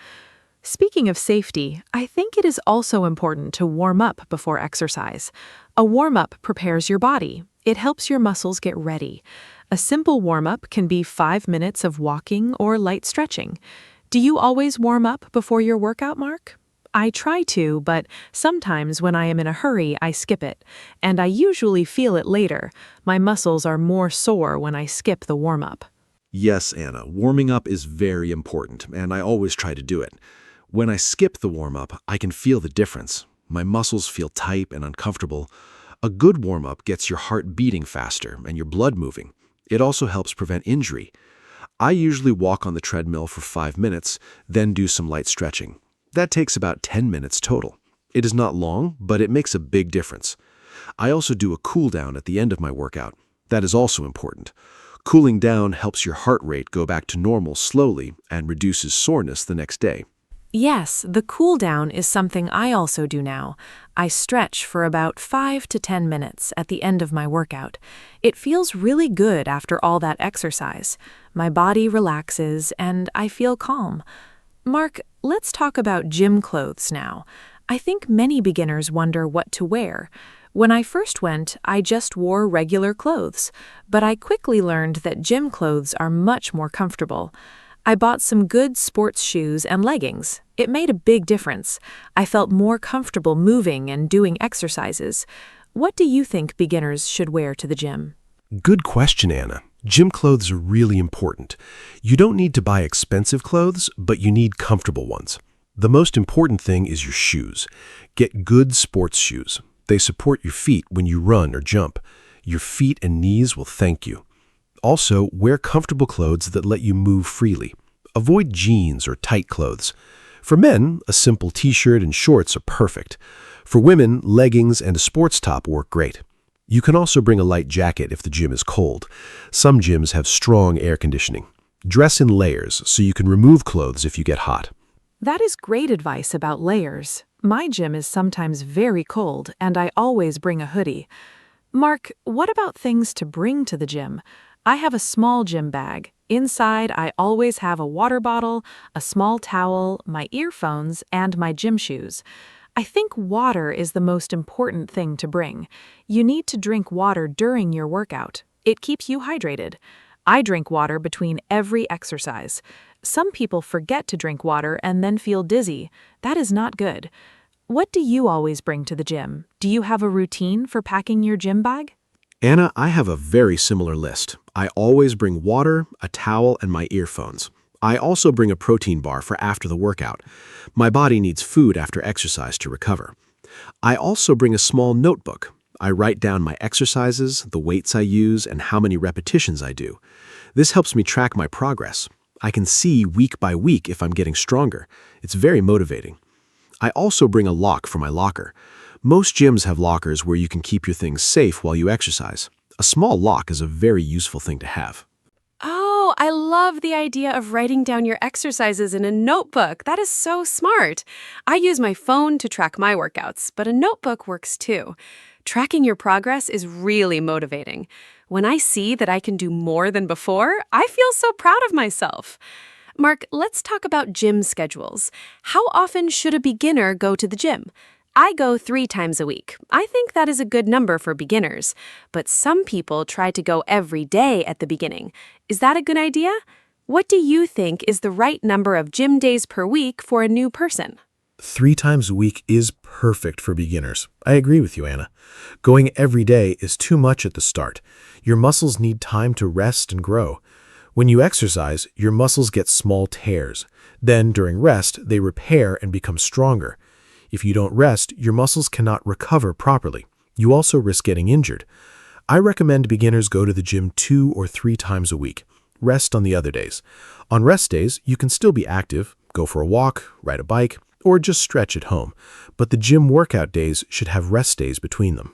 Speaking of safety, I think it is also important to warm up before exercise. A warm-up prepares your body. It helps your muscles get ready. A simple warm-up can be 5 minutes of walking or light stretching. Do you always warm up before your workout, Mark? I try to, but sometimes when I am in a hurry, I skip it. And I usually feel it later. My muscles are more sore when I skip the warm-up. Yes, Anna, warming up is very important, and I always try to do it. When I skip the warm-up, I can feel the difference. My muscles feel tight and uncomfortable. A good warm-up gets your heart beating faster and your blood moving. It also helps prevent injury. I usually walk on the treadmill for 5 minutes, then do some light stretching. That takes about 10 minutes total. It is not long, but it makes a big difference. I also do a cool down at the end of my workout. That is also important. Cooling down helps your heart rate go back to normal slowly and reduces soreness the next day. Yes, the cool down is something I also do now. I stretch for about 5 to 10 minutes at the end of my workout. It feels really good after all that exercise. My body relaxes and I feel calm. Mark, let's talk about gym clothes now. I think many beginners wonder what to wear. When I first went, I just wore regular clothes, but I quickly learned that gym clothes are much more comfortable. I bought some good sports shoes and leggings. It made a big difference. I felt more comfortable moving and doing exercises. What do you think beginners should wear to the gym? Good question, Anna. Gym clothes are really important. You don't need to buy expensive clothes, but you need comfortable ones. The most important thing is your shoes. Get good sports shoes. They support your feet when you run or jump. Your feet and knees will thank you. Also, wear comfortable clothes that let you move freely. Avoid jeans or tight clothes. For men, a simple t-shirt and shorts are perfect. For women, leggings and a sports top work great. You can also bring a light jacket if the gym is cold. Some gyms have strong air conditioning. Dress in layers so you can remove clothes if you get hot. That is great advice about layers. My gym is sometimes very cold, and I always bring a hoodie. Mark, what about things to bring to the gym? I have a small gym bag. Inside, I always have a water bottle, a small towel, my earphones, and my gym shoes. I think water is the most important thing to bring. You need to drink water during your workout. It keeps you hydrated. I drink water between every exercise. Some people forget to drink water and then feel dizzy. That is not good. What do you always bring to the gym? Do you have a routine for packing your gym bag? Anna, I have a very similar list. I always bring water, a towel, and my earphones. I also bring a protein bar for after the workout. My body needs food after exercise to recover. I also bring a small notebook. I write down my exercises, the weights I use, and how many repetitions I do. This helps me track my progress. I can see week by week if I'm getting stronger. It's very motivating. I also bring a lock for my locker. Most gyms have lockers where you can keep your things safe while you exercise. A small lock is a very useful thing to have. Oh, I love the idea of writing down your exercises in a notebook. That is so smart. I use my phone to track my workouts, but a notebook works too. Tracking your progress is really motivating. When I see that I can do more than before, I feel so proud of myself. Mark, let's talk about gym schedules. How often should a beginner go to the gym? I go 3 times a week. I think that is a good number for beginners, but some people try to go every day at the beginning. Is that a good idea? What do you think is the right number of gym days per week for a new person? 3 times a week is perfect for beginners. I agree with you, Anna. Going every day is too much at the start. Your muscles need time to rest and grow. When you exercise, your muscles get small tears. Then, during rest, they repair and become stronger. If you don't rest, your muscles cannot recover properly. You also risk getting injured. I recommend beginners go to the gym 2 or 3 times a week. Rest on the other days. On rest days, you can still be active, go for a walk, ride a bike, or just stretch at home. But the gym workout days should have rest days between them.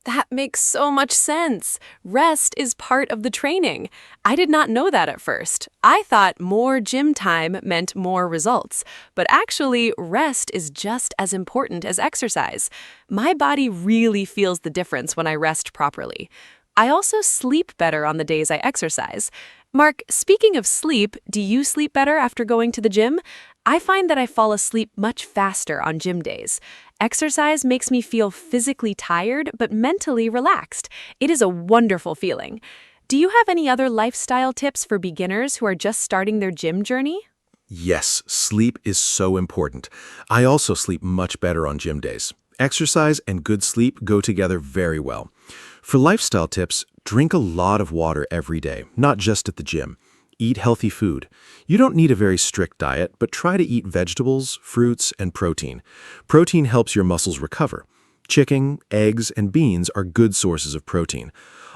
That makes so much sense. Rest is part of the training. I did not know that at first. I thought more gym time meant more results, but actually rest is just as important as exercise. My body really feels the difference when I rest properly. I also sleep better on the days I exercise. Mark, speaking of sleep, do you sleep better after going to the gym? I find that I fall asleep much faster on gym days. Exercise makes me feel physically tired but mentally relaxed. It is a wonderful feeling. Do you have any other lifestyle tips for beginners who are just starting their gym journey? Yes, sleep is so important. I also sleep much better on gym days. Exercise and good sleep go together very well. For lifestyle tips, drink a lot of water every day, not just at the gym. Eat healthy food. You don't need a very strict diet, but try to eat vegetables, fruits, and protein. Protein helps your muscles recover. Chicken, eggs, and beans are good sources of protein.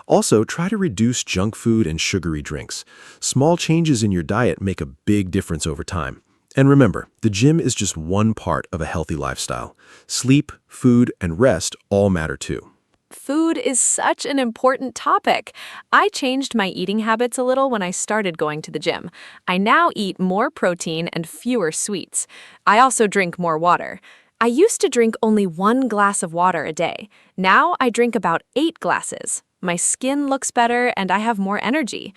Also, try to reduce junk food and sugary drinks. Small changes in your diet make a big difference over time. And remember, the gym is just one part of a healthy lifestyle. Sleep, food, and rest all matter too. Food is such an important topic. I changed my eating habits a little when I started going to the gym. I now eat more protein and fewer sweets. I also drink more water. I used to drink only 1 glass of water a day. Now I drink about 8 glasses. My skin looks better and I have more energy.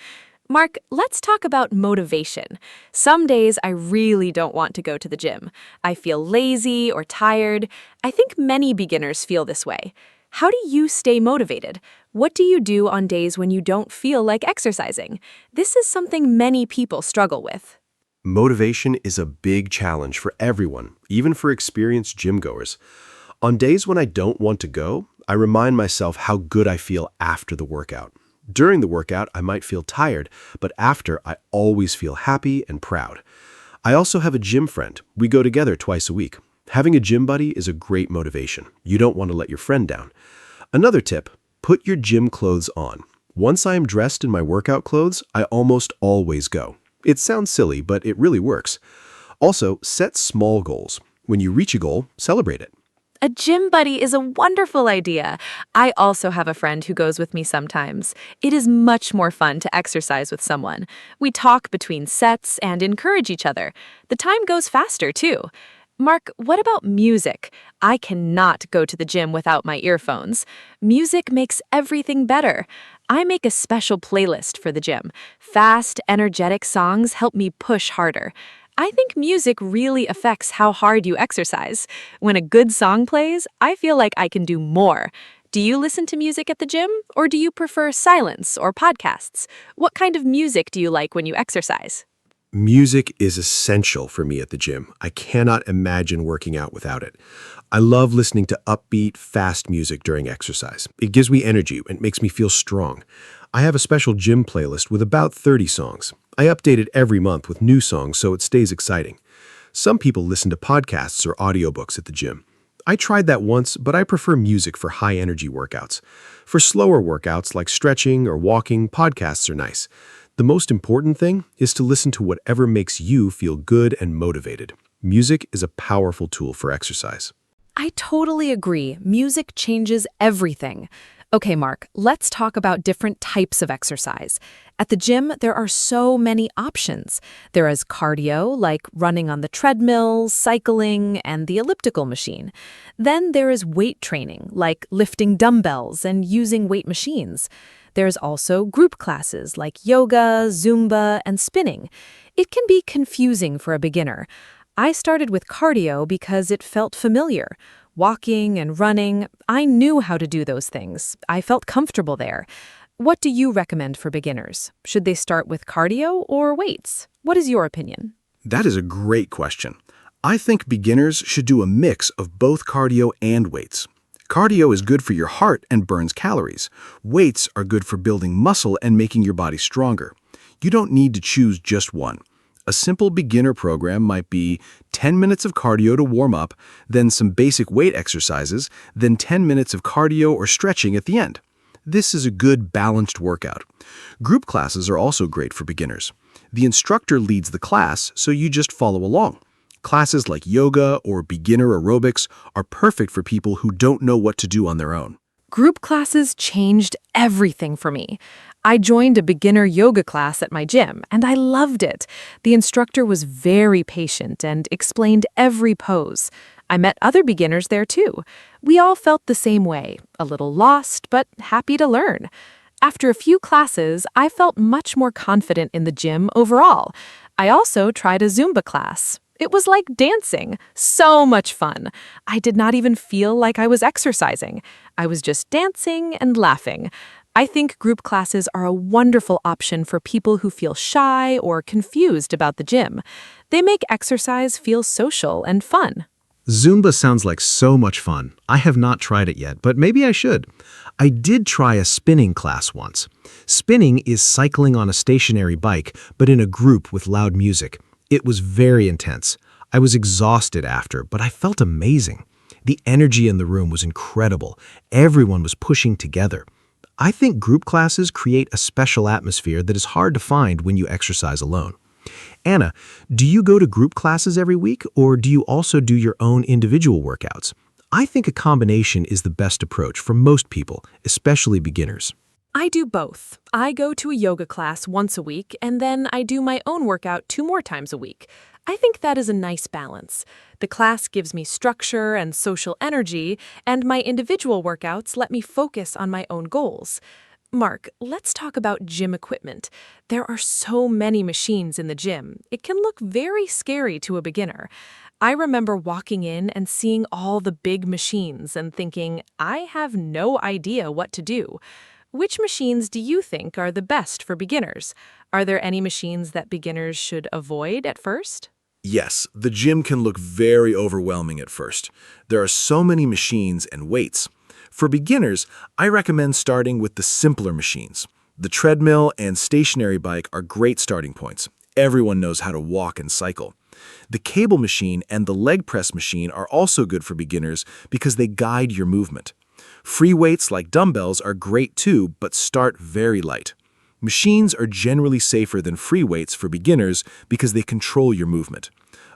Mark, let's talk about motivation. Some days I really don't want to go to the gym. I feel lazy or tired. I think many beginners feel this way. How do you stay motivated? What do you do on days when you don't feel like exercising? This is something many people struggle with. Motivation is a big challenge for everyone, even for experienced gym goers. On days when I don't want to go, I remind myself how good I feel after the workout. During the workout, I might feel tired, but after, I always feel happy and proud. I also have a gym friend. We go together twice a week. Having a gym buddy is a great motivation. You don't want to let your friend down. Another tip, put your gym clothes on. Once I am dressed in my workout clothes, I almost always go. It sounds silly, but it really works. Also, set small goals. When you reach a goal, celebrate it. A gym buddy is a wonderful idea. I also have a friend who goes with me sometimes. It is much more fun to exercise with someone. We talk between sets and encourage each other. The time goes faster, too. Mark, what about music? I cannot go to the gym without my earphones. Music makes everything better. I make a special playlist for the gym. Fast, energetic songs help me push harder. I think music really affects how hard you exercise. When a good song plays, I feel like I can do more. Do you listen to music at the gym, or do you prefer silence or podcasts? What kind of music do you like when you exercise? Music is essential for me at the gym. I cannot imagine working out without it. I love listening to upbeat, fast music during exercise. It gives me energy and makes me feel strong. I have a special gym playlist with about 30 songs. I update it every month with new songs so it stays exciting. Some people listen to podcasts or audiobooks at the gym. I tried that once, but I prefer music for high-energy workouts. For slower workouts like stretching or walking, podcasts are nice. The most important thing is to listen to whatever makes you feel good and motivated. Music is a powerful tool for exercise. I totally agree. Music changes everything. Okay, Mark, let's talk about different types of exercise. At the gym, there are so many options. There is cardio, like running on the treadmill, cycling, and the elliptical machine. Then there is weight training, like lifting dumbbells and using weight machines. There's also group classes like yoga, Zumba, and spinning. It can be confusing for a beginner. I started with cardio because it felt familiar. Walking and running, I knew how to do those things. I felt comfortable there. What do you recommend for beginners? Should they start with cardio or weights? What is your opinion? That is a great question. I think beginners should do a mix of both cardio and weights. Cardio is good for your heart and burns calories. Weights are good for building muscle and making your body stronger. You don't need to choose just one. A simple beginner program might be 10 minutes of cardio to warm up, then some basic weight exercises, then 10 minutes of cardio or stretching at the end. This is a good balanced workout. Group classes are also great for beginners. The instructor leads the class, so you just follow along. Classes like yoga or beginner aerobics are perfect for people who don't know what to do on their own. Group classes changed everything for me. I joined a beginner yoga class at my gym, and I loved it. The instructor was very patient and explained every pose. I met other beginners there too. We all felt the same way, a little lost, but happy to learn. After a few classes, I felt much more confident in the gym overall. I also tried a Zumba class. It was like dancing. So much fun. I did not even feel like I was exercising. I was just dancing and laughing. I think group classes are a wonderful option for people who feel shy or confused about the gym. They make exercise feel social and fun. Zumba sounds like so much fun. I have not tried it yet, but maybe I should. I did try a spinning class once. Spinning is cycling on a stationary bike, but in a group with loud music. It was very intense. I was exhausted after, but I felt amazing. The energy in the room was incredible. Everyone was pushing together. I think group classes create a special atmosphere that is hard to find when you exercise alone. Anna, do you go to group classes every week, or do you also do your own individual workouts? I think a combination is the best approach for most people, especially beginners. I do both. I go to a yoga class once a week, and then I do my own workout 2 more times a week. I think that is a nice balance. The class gives me structure and social energy, and my individual workouts let me focus on my own goals. Mark, let's talk about gym equipment. There are so many machines in the gym. It can look very scary to a beginner. I remember walking in and seeing all the big machines and thinking, I have no idea what to do. Which machines do you think are the best for beginners? Are there any machines that beginners should avoid at first? Yes, the gym can look very overwhelming at first. There are so many machines and weights. For beginners, I recommend starting with the simpler machines. The treadmill and stationary bike are great starting points. Everyone knows how to walk and cycle. The cable machine and the leg press machine are also good for beginners because they guide your movement. Free weights like dumbbells are great too, but start very light. Machines are generally safer than free weights for beginners because they control your movement.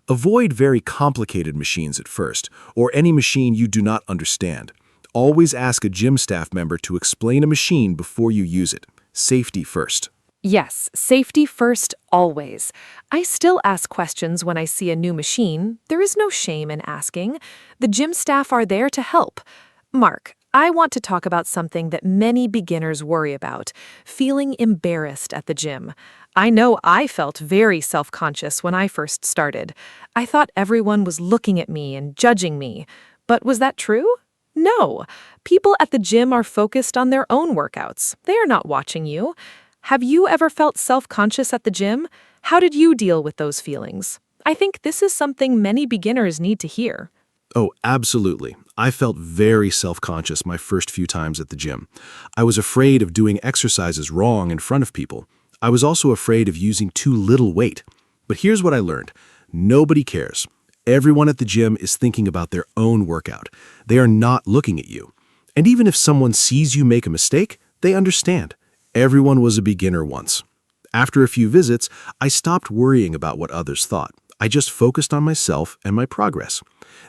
Avoid very complicated machines at first, or any machine you do not understand. Always ask a gym staff member to explain a machine before you use it. Safety first. Yes, safety first always. I still ask questions when I see a new machine. There is no shame in asking. The gym staff are there to help. Mark, I want to talk about something that many beginners worry about, feeling embarrassed at the gym. I know I felt very self-conscious when I first started. I thought everyone was looking at me and judging me. But was that true? No. People at the gym are focused on their own workouts. They are not watching you. Have you ever felt self-conscious at the gym? How did you deal with those feelings? I think this is something many beginners need to hear. Oh, absolutely. I felt very self-conscious my first few times at the gym. I was afraid of doing exercises wrong in front of people. I was also afraid of using too little weight. But here's what I learned. Nobody cares. Everyone at the gym is thinking about their own workout. They are not looking at you. And even if someone sees you make a mistake, they understand. Everyone was a beginner once. After a few visits, I stopped worrying about what others thought. I just focused on myself and my progress.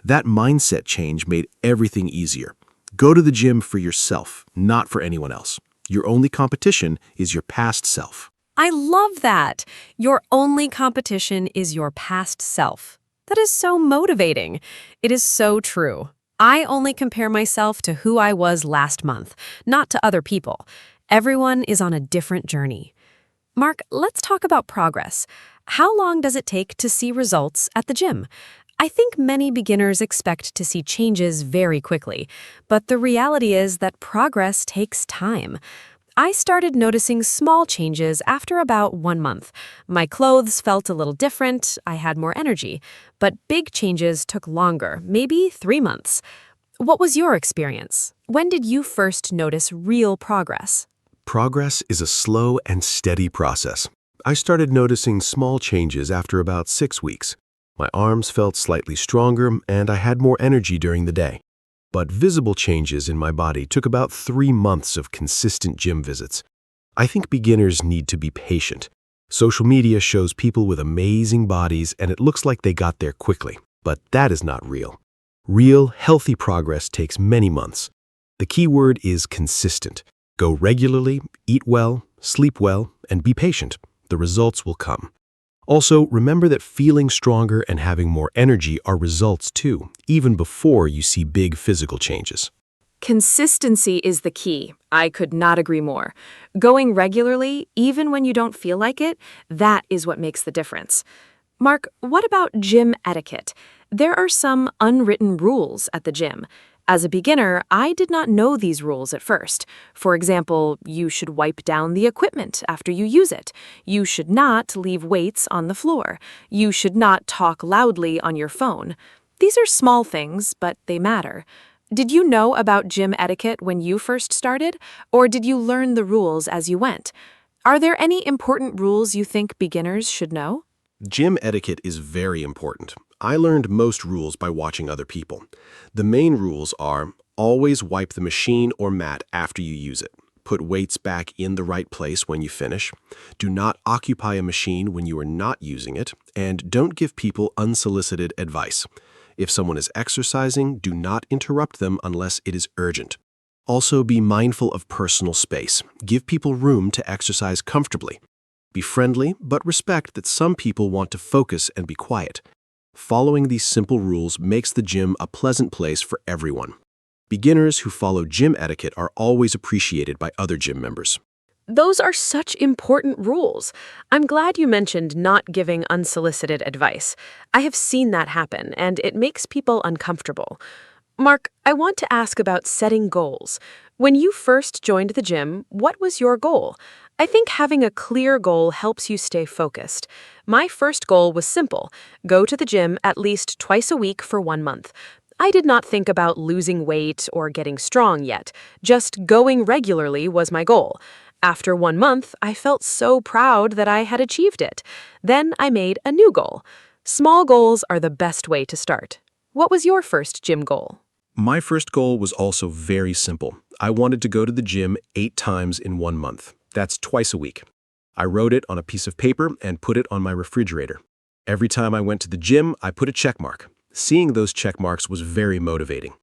That mindset change made everything easier. Go to the gym for yourself, not for anyone else. Your only competition is your past self. I love that. Your only competition is your past self. That is so motivating. It is so true. I only compare myself to who I was last month, not to other people. Everyone is on a different journey. Mark, let's talk about progress. How long does it take to see results at the gym? I think many beginners expect to see changes very quickly, but the reality is that progress takes time. I started noticing small changes after about 1 month. My clothes felt a little different, I had more energy, but big changes took longer, maybe 3 months. What was your experience? When did you first notice real progress? Progress is a slow and steady process. I started noticing small changes after about 6 weeks. My arms felt slightly stronger and I had more energy during the day. But visible changes in my body took about 3 months of consistent gym visits. I think beginners need to be patient. Social media shows people with amazing bodies and it looks like they got there quickly, but that is not real. Real, healthy progress takes many months. The key word is consistent. Go regularly, eat well, sleep well, and be patient. The results will come. Also, remember that feeling stronger and having more energy are results too, even before you see big physical changes. Consistency is the key. I could not agree more. Going regularly, even when you don't feel like it, that is what makes the difference. Mark, what about gym etiquette? There are some unwritten rules at the gym. As a beginner, I did not know these rules at first. For example, you should wipe down the equipment after you use it. You should not leave weights on the floor. You should not talk loudly on your phone. These are small things, but they matter. Did you know about gym etiquette when you first started, or did you learn the rules as you went? Are there any important rules you think beginners should know? Gym etiquette is very important. I learned most rules by watching other people. The main rules are always wipe the machine or mat after you use it. Put weights back in the right place when you finish. Do not occupy a machine when you are not using it. And don't give people unsolicited advice. If someone is exercising, do not interrupt them unless it is urgent. Also, be mindful of personal space. Give people room to exercise comfortably. Be friendly, but respect that some people want to focus and be quiet. Following these simple rules makes the gym a pleasant place for everyone. Beginners who follow gym etiquette are always appreciated by other gym members. Those are such important rules. I'm glad you mentioned not giving unsolicited advice. I have seen that happen, and it makes people uncomfortable. Mark, I want to ask about setting goals. When you first joined the gym, what was your goal? I think having a clear goal helps you stay focused. My first goal was simple: go to the gym at least twice a week for 1 month. I did not think about losing weight or getting strong yet. Just going regularly was my goal. After 1 month, I felt so proud that I had achieved it. Then I made a new goal. Small goals are the best way to start. What was your first gym goal? My first goal was also very simple. I wanted to go to the gym 8 times in 1 month. That's twice a week. I wrote it on a piece of paper and put it on my refrigerator. Every time I went to the gym, I put a check mark. Seeing those check marks was very motivating.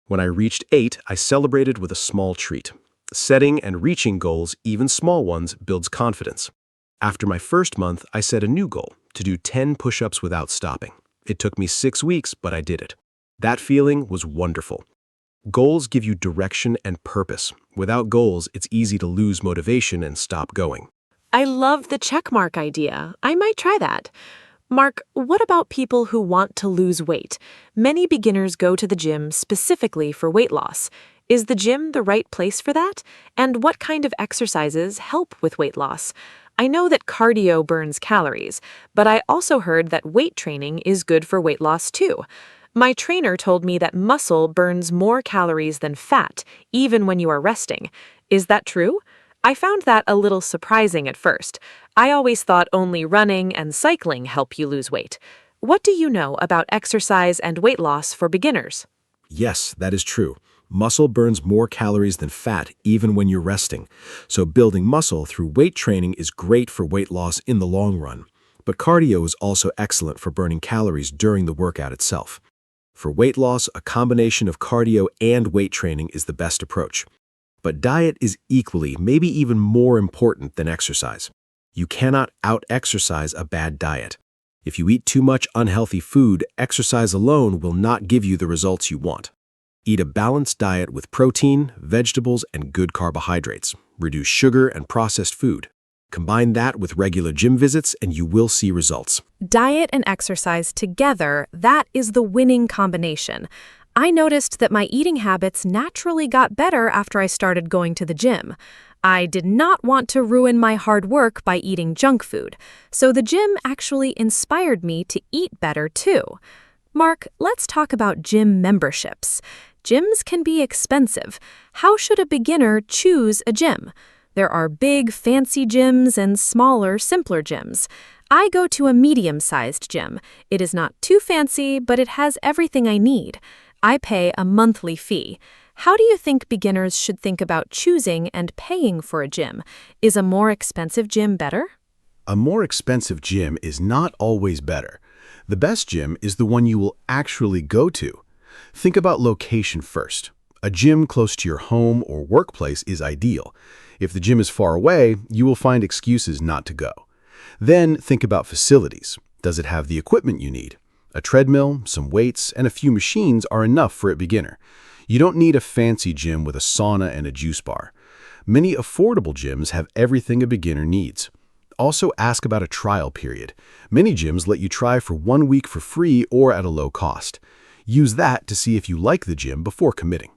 When I reached 8, I celebrated with a small treat. Setting and reaching goals, even small ones, builds confidence. After my first month, I set a new goal, to do 10 push-ups without stopping. It took me 6 weeks, but I did it. That feeling was wonderful. Goals give you direction and purpose. Without goals, it's easy to lose motivation and stop going. I love the checkmark idea. I might try that. Mark, what about people who want to lose weight? Many beginners go to the gym specifically for weight loss. Is the gym the right place for that? And what kind of exercises help with weight loss? I know that cardio burns calories, but I also heard that weight training is good for weight loss too. My trainer told me that muscle burns more calories than fat, even when you are resting. Is that true? I found that a little surprising at first. I always thought only running and cycling help you lose weight. What do you know about exercise and weight loss for beginners? Yes, that is true. Muscle burns more calories than fat even when you're resting. So building muscle through weight training is great for weight loss in the long run. But cardio is also excellent for burning calories during the workout itself. For weight loss, a combination of cardio and weight training is the best approach. But diet is equally, maybe even more important than exercise. You cannot out-exercise a bad diet. If you eat too much unhealthy food, exercise alone will not give you the results you want. Eat a balanced diet with protein, vegetables, and good carbohydrates. Reduce sugar and processed food. Combine that with regular gym visits and you will see results. Diet and exercise together, that is the winning combination. I noticed that my eating habits naturally got better after I started going to the gym. I did not want to ruin my hard work by eating junk food, so the gym actually inspired me to eat better too. Mark, let's talk about gym memberships. Gyms can be expensive. How should a beginner choose a gym? There are big, fancy gyms and smaller, simpler gyms. I go to a medium-sized gym. It is not too fancy, but it has everything I need. I pay a monthly fee. How do you think beginners should think about choosing and paying for a gym? Is a more expensive gym better? A more expensive gym is not always better. The best gym is the one you will actually go to. Think about location first. A gym close to your home or workplace is ideal. If the gym is far away, you will find excuses not to go. Then think about facilities. Does it have the equipment you need? A treadmill, some weights, and a few machines are enough for a beginner. You don't need a fancy gym with a sauna and a juice bar. Many affordable gyms have everything a beginner needs. Also ask about a trial period. Many gyms let you try for 1 week for free or at a low cost. Use that to see if you like the gym before committing.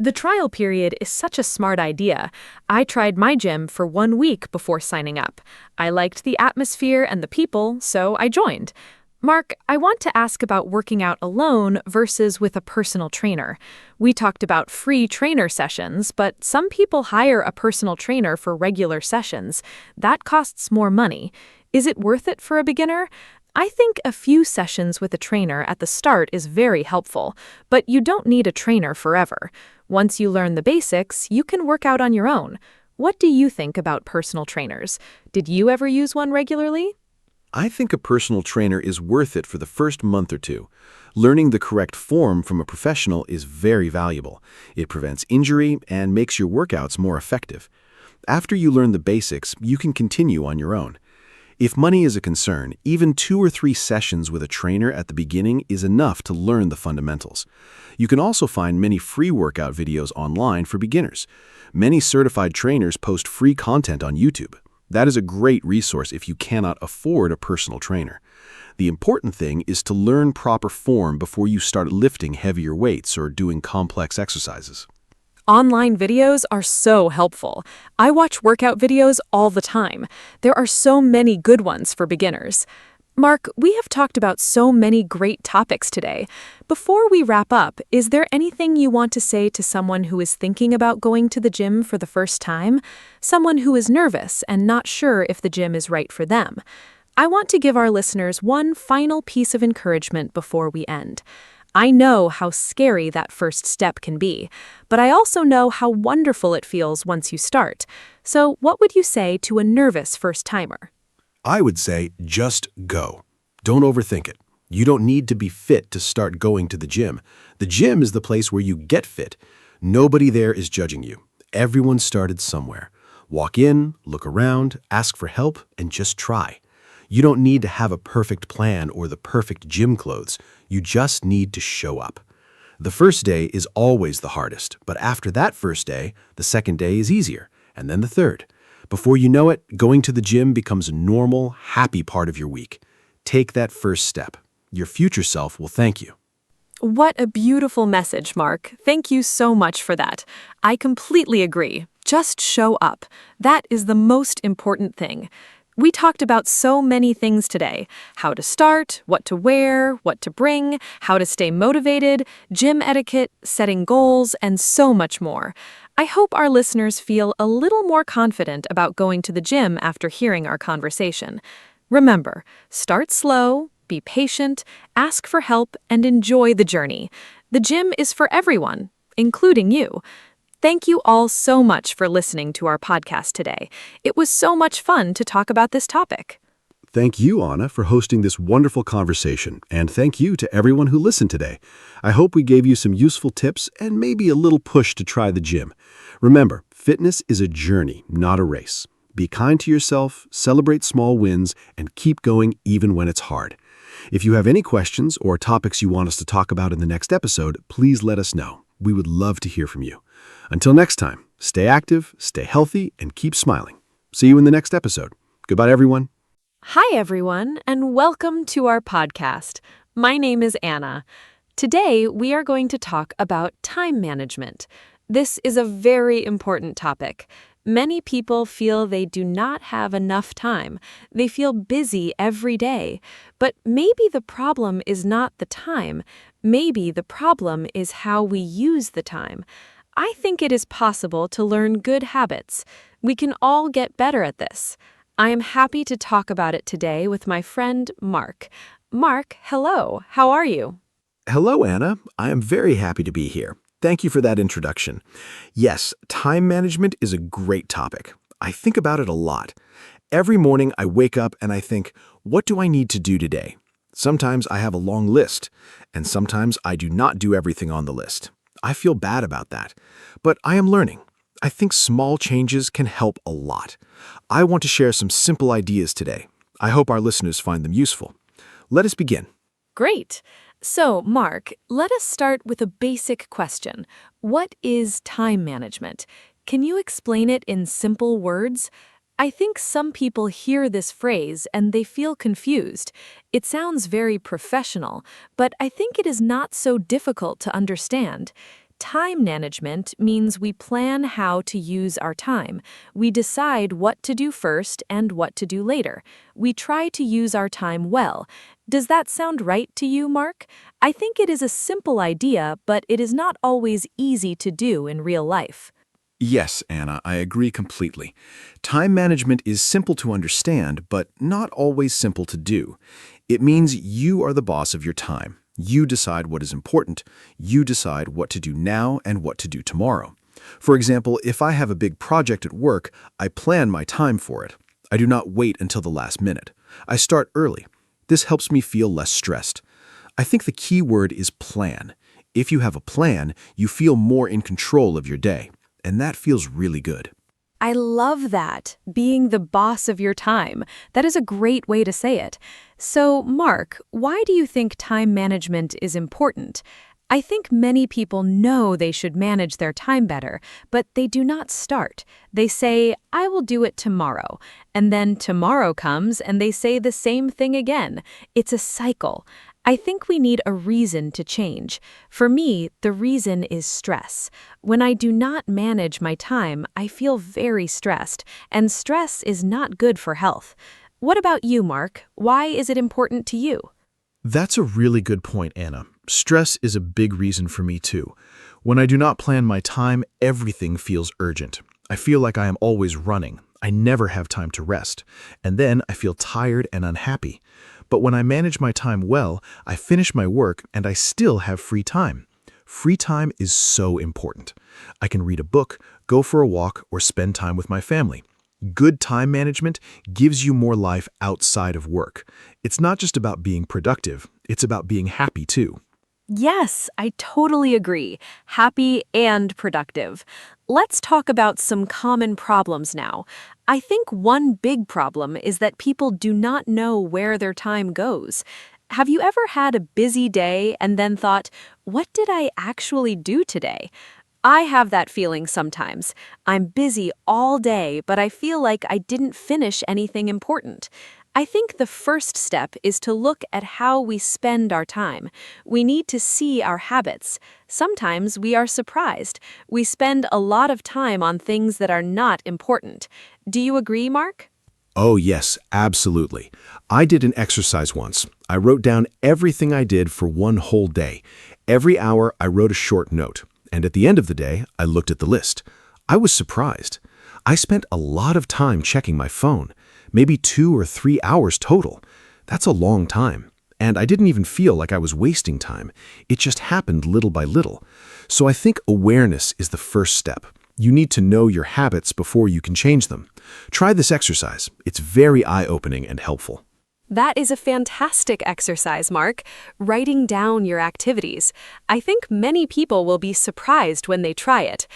The trial period is such a smart idea. I tried my gym for 1 week before signing up. I liked the atmosphere and the people, so I joined. Mark, I want to ask about working out alone versus with a personal trainer. We talked about free trainer sessions, but some people hire a personal trainer for regular sessions. That costs more money. Is it worth it for a beginner? I think a few sessions with a trainer at the start is very helpful, but you don't need a trainer forever. Once you learn the basics, you can work out on your own. What do you think about personal trainers? Did you ever use one regularly? I think a personal trainer is worth it for the first month or two. Learning the correct form from a professional is very valuable. It prevents injury and makes your workouts more effective. After you learn the basics, you can continue on your own. If money is a concern, even 2 or 3 sessions with a trainer at the beginning is enough to learn the fundamentals. You can also find many free workout videos online for beginners. Many certified trainers post free content on YouTube. That is a great resource if you cannot afford a personal trainer. The important thing is to learn proper form before you start lifting heavier weights or doing complex exercises. Online videos are so helpful. I watch workout videos all the time. There are so many good ones for beginners. Mark, we have talked about so many great topics today. Before we wrap up, is there anything you want to say to someone who is thinking about going to the gym for the first time? Someone who is nervous and not sure if the gym is right for them. I want to give our listeners one final piece of encouragement before we end. I know how scary that first step can be, but I also know how wonderful it feels once you start. So what would you say to a nervous first-timer? I would say just go. Don't overthink it. You don't need to be fit to start going to the gym. The gym is the place where you get fit. Nobody there is judging you. Everyone started somewhere. Walk in, look around, ask for help, and just try. You don't need to have a perfect plan or the perfect gym clothes. You just need to show up. The first day is always the hardest, but after that first day, the second day is easier, and then the third. Before you know it, going to the gym becomes a normal, happy part of your week. Take that first step. Your future self will thank you. What a beautiful message, Mark. Thank you so much for that. I completely agree. Just show up. That is the most important thing. We talked about so many things today: how to start, what to wear, what to bring, how to stay motivated, gym etiquette, setting goals, and so much more. I hope our listeners feel a little more confident about going to the gym after hearing our conversation. Remember, start slow, be patient, ask for help, and enjoy the journey. The gym is for everyone, including you. Thank you all so much for listening to our podcast today. It was so much fun to talk about this topic. Thank you, Anna, for hosting this wonderful conversation, and thank you to everyone who listened today. I hope we gave you some useful tips and maybe a little push to try the gym. Remember, fitness is a journey, not a race. Be kind to yourself, celebrate small wins, and keep going even when it's hard. If you have any questions or topics you want us to talk about in the next episode, please let us know. We would love to hear from you. Until next time, stay active, stay healthy, and keep smiling. See you in the next episode. Goodbye, everyone. Hi, everyone, and welcome to our podcast. My name is Anna. Today, we are going to talk about time management. This is a very important topic. Many people feel they do not have enough time. They feel busy every day. But maybe the problem is not the time. Maybe the problem is how we use the time. I think it is possible to learn good habits. We can all get better at this. I am happy to talk about it today with my friend Mark. Mark, hello. How are you? Hello, Anna. I am very happy to be here. Thank you for that introduction. Yes, time management is a great topic. I think about it a lot. Every morning I wake up and I think, what do I need to do today? Sometimes I have a long list, and sometimes I do not do everything on the list. I feel bad about that, but I am learning. I think small changes can help a lot. I want to share some simple ideas today. I hope our listeners find them useful. Let us begin. Great. So, Mark, let us start with a basic question. What is time management? Can you explain it in simple words? I think some people hear this phrase and they feel confused. It sounds very professional, but I think it is not so difficult to understand. Time management means we plan how to use our time. We decide what to do first and what to do later. We try to use our time well. Does that sound right to you, Mark? I think it is a simple idea, but it is not always easy to do in real life. Yes, Anna, I agree completely. Time management is simple to understand, but not always simple to do. It means you are the boss of your time. You decide what is important. You decide what to do now and what to do tomorrow. For example, if I have a big project at work, I plan my time for it. I do not wait until the last minute. I start early. This helps me feel less stressed. I think the key word is plan. If you have a plan, you feel more in control of your day. And that feels really good. I love that, being the boss of your time. That is a great way to say it. So, Mark, why do you think time management is important? I think many people know they should manage their time better, but they do not start. They say, I will do it tomorrow. And then tomorrow comes and they say the same thing again. It's a cycle. I think we need a reason to change. For me, the reason is stress. When I do not manage my time, I feel very stressed, and stress is not good for health. What about you, Mark? Why is it important to you? That's a really good point, Anna. Stress is a big reason for me too. When I do not plan my time, everything feels urgent. I feel like I am always running. I never have time to rest. And then I feel tired and unhappy. But when I manage my time well, I finish my work and I still have free time. Free time is so important. I can read a book, go for a walk, or spend time with my family. Good time management gives you more life outside of work. It's not just about being productive, it's about being happy too. Yes, I totally agree. Happy and productive. Let's talk about some common problems now. I think one big problem is that people do not know where their time goes. Have you ever had a busy day and then thought, what did I actually do today? I have that feeling sometimes. I'm busy all day, but I feel like I didn't finish anything important. I think the first step is to look at how we spend our time. We need to see our habits. Sometimes we are surprised. We spend a lot of time on things that are not important. Do you agree, Mark? Oh, yes, absolutely. I did an exercise once. I wrote down everything I did for one whole day. Every hour, I wrote a short note. And at the end of the day, I looked at the list. I was surprised. I spent a lot of time checking my phone, maybe 2 or 3 hours total. That's a long time. And I didn't even feel like I was wasting time. It just happened little by little. So I think awareness is the first step. You need to know your habits before you can change them. Try this exercise. It's very eye-opening and helpful. That is a fantastic exercise, Mark. Writing down your activities. I think many people will be surprised when they try it.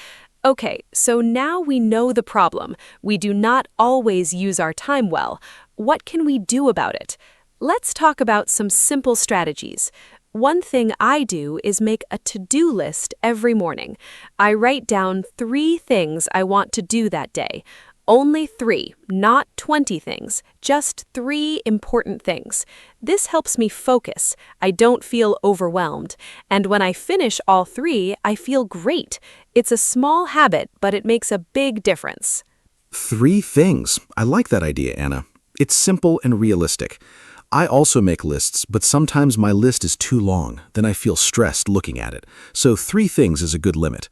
Okay, so now we know the problem. We do not always use our time well. What can we do about it? Let's talk about some simple strategies. One thing I do is make a to-do list every morning. I write down 3 things I want to do that day. Only 3, not 20 things, just 3 important things. This helps me focus. I don't feel overwhelmed. And when I finish all 3, I feel great. It's a small habit, but it makes a big difference. 3 things. I like that idea, Anna. It's simple and realistic. I also make lists, but sometimes my list is too long. Then I feel stressed looking at it. So 3 things is a good limit.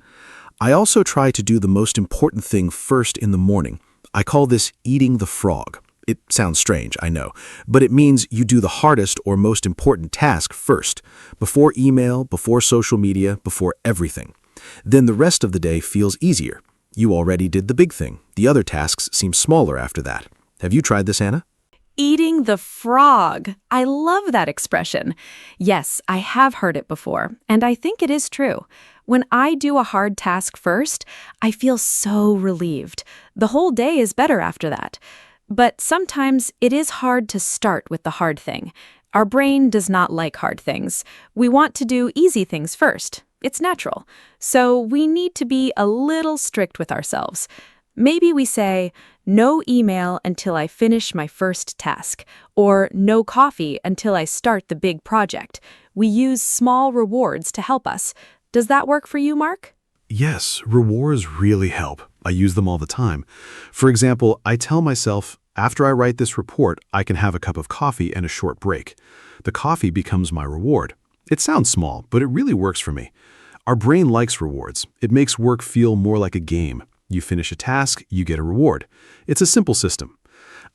I also try to do the most important thing first in the morning. I call this eating the frog. It sounds strange, I know, but it means you do the hardest or most important task first, before email, before social media, before everything. Then the rest of the day feels easier. You already did the big thing. The other tasks seem smaller after that. Have you tried this, Anna? Eating the frog. I love that expression. Yes, I have heard it before, and I think it is true. When I do a hard task first, I feel so relieved. The whole day is better after that. But sometimes it is hard to start with the hard thing. Our brain does not like hard things. We want to do easy things first. It's natural. So we need to be a little strict with ourselves. Maybe we say, no email until I finish my first task, or no coffee until I start the big project. We use small rewards to help us. Does that work for you, Mark? Yes, rewards really help. I use them all the time. For example, I tell myself, after I write this report, I can have a cup of coffee and a short break. The coffee becomes my reward. It sounds small, but it really works for me. Our brain likes rewards. It makes work feel more like a game. You finish a task, you get a reward. It's a simple system.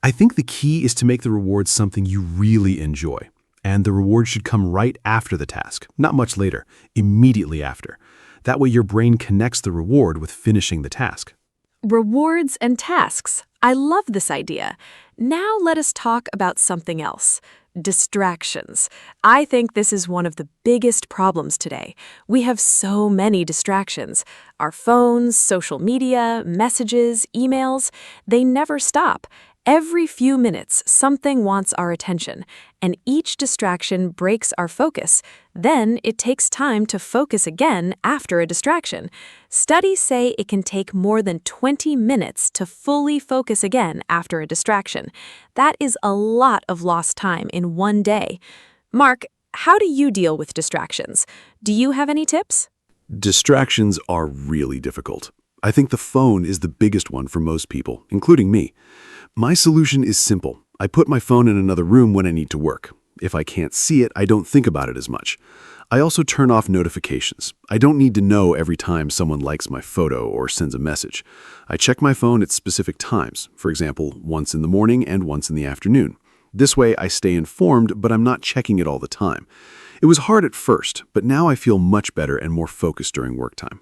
I think the key is to make the reward something you really enjoy. And the reward should come right after the task, not much later, immediately after. That way your brain connects the reward with finishing the task. Rewards and tasks. I love this idea. Now let us talk about something else. Distractions. I think this is one of the biggest problems today. We have so many distractions. Our phones, social media, messages, emails, they never stop. Every few minutes, something wants our attention, and each distraction breaks our focus. Then it takes time to focus again after a distraction. Studies say it can take more than 20 minutes to fully focus again after a distraction. That is a lot of lost time in one day. Mark, how do you deal with distractions? Do you have any tips? Distractions are really difficult. I think the phone is the biggest one for most people, including me. My solution is simple. I put my phone in another room when I need to work. If I can't see it, I don't think about it as much. I also turn off notifications. I don't need to know every time someone likes my photo or sends a message. I check my phone at specific times, for example, once in the morning and once in the afternoon. This way I stay informed, but I'm not checking it all the time. It was hard at first, but now I feel much better and more focused during work time.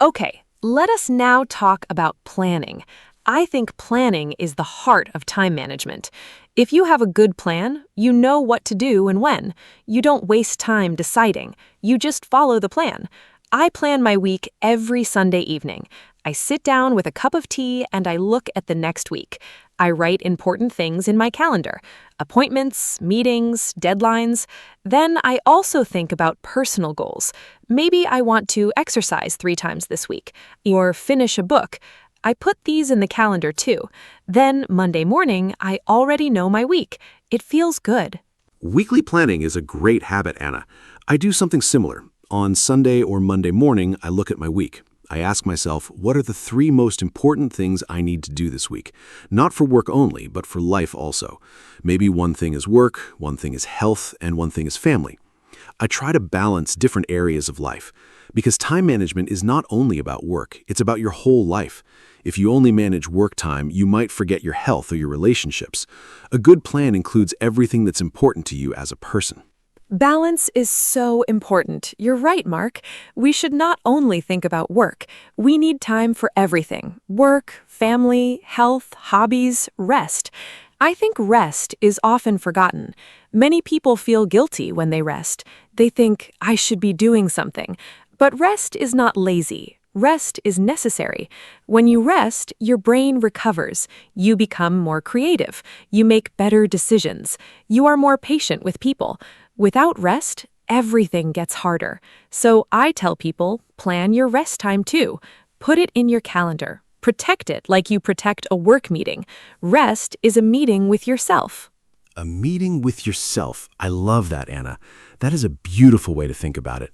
Okay, let us now talk about planning. I think planning is the heart of time management. If you have a good plan, you know what to do and when. You don't waste time deciding. You just follow the plan. I plan my week every Sunday evening. I sit down with a cup of tea and I look at the next week. I write important things in my calendar, appointments, meetings, deadlines. Then I also think about personal goals. Maybe I want to exercise 3 times this week or finish a book. I put these in the calendar too. Then Monday morning, I already know my week. It feels good. Weekly planning is a great habit, Anna. I do something similar. On Sunday or Monday morning, I look at my week. I ask myself, what are the 3 most important things I need to do this week? Not for work only, but for life also. Maybe one thing is work, one thing is health, and one thing is family. I try to balance different areas of life, because time management is not only about work, it's about your whole life. If you only manage work time, you might forget your health or your relationships. A good plan includes everything that's important to you as a person. Balance is so important. You're right, Mark. We should not only think about work. We need time for everything: work, family, health, hobbies, rest. I think rest is often forgotten. Many people feel guilty when they rest. They think, I should be doing something. But rest is not lazy. Rest is necessary. When you rest, your brain recovers. You become more creative. You make better decisions. You are more patient with people. Without rest, everything gets harder. So I tell people, plan your rest time too. Put it in your calendar. Protect it like you protect a work meeting. Rest is a meeting with yourself. A meeting with yourself. I love that, Anna. That is a beautiful way to think about it.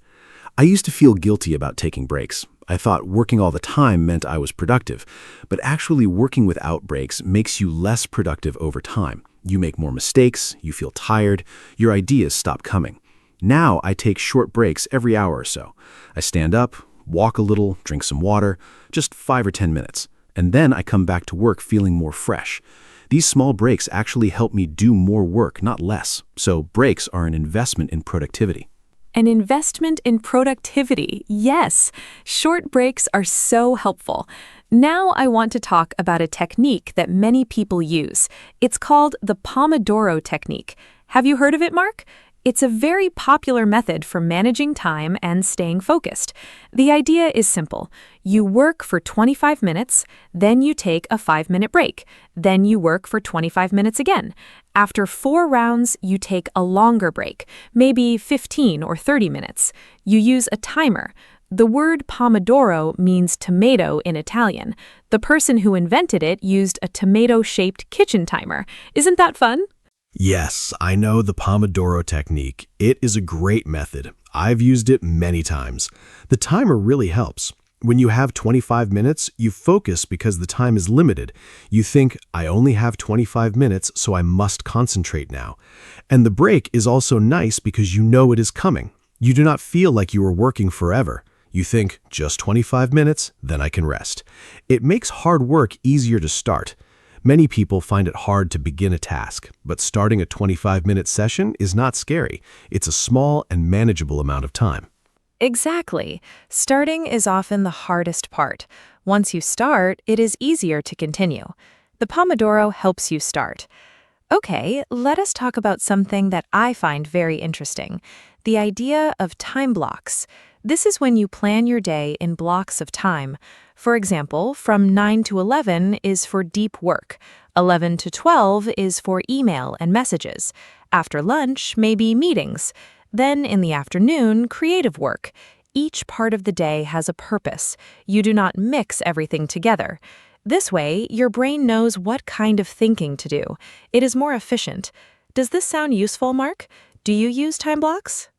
I used to feel guilty about taking breaks. I thought working all the time meant I was productive, but actually working without breaks makes you less productive over time. You make more mistakes, you feel tired, your ideas stop coming. Now I take short breaks every hour or so. I stand up, walk a little, drink some water, just 5 or 10 minutes, and then I come back to work feeling more fresh. These small breaks actually help me do more work, not less. So breaks are an investment in productivity. An investment in productivity, yes. Short breaks are so helpful. Now I want to talk about a technique that many people use. It's called the Pomodoro technique. Have you heard of it, Mark? It's a very popular method for managing time and staying focused. The idea is simple. You work for 25 minutes, then you take a 5-minute break. Then you work for 25 minutes again. After 4 rounds, you take a longer break, maybe 15 or 30 minutes. You use a timer. The word Pomodoro means tomato in Italian. The person who invented it used a tomato-shaped kitchen timer. Isn't that fun? Yes, I know the Pomodoro technique. It is a great method. I've used it many times. The timer really helps. When you have 25 minutes, you focus because the time is limited. You think, I only have 25 minutes, so I must concentrate now. And the break is also nice because you know it is coming. You do not feel like you are working forever. You think, just 25 minutes, then I can rest. It makes hard work easier to start. Many people find it hard to begin a task, but starting a 25-minute session is not scary. It's a small and manageable amount of time. Exactly. Starting is often the hardest part. Once you start, it is easier to continue. The Pomodoro helps you start. Okay, let us talk about something that I find very interesting: the idea of time blocks. This is when you plan your day in blocks of time. For example, from 9 to 11 is for deep work. 11 to 12 is for email and messages. After lunch, maybe meetings. Then in the afternoon, creative work. Each part of the day has a purpose. You do not mix everything together. This way, your brain knows what kind of thinking to do. It is more efficient. Does this sound useful, Mark? Do you use time blocks?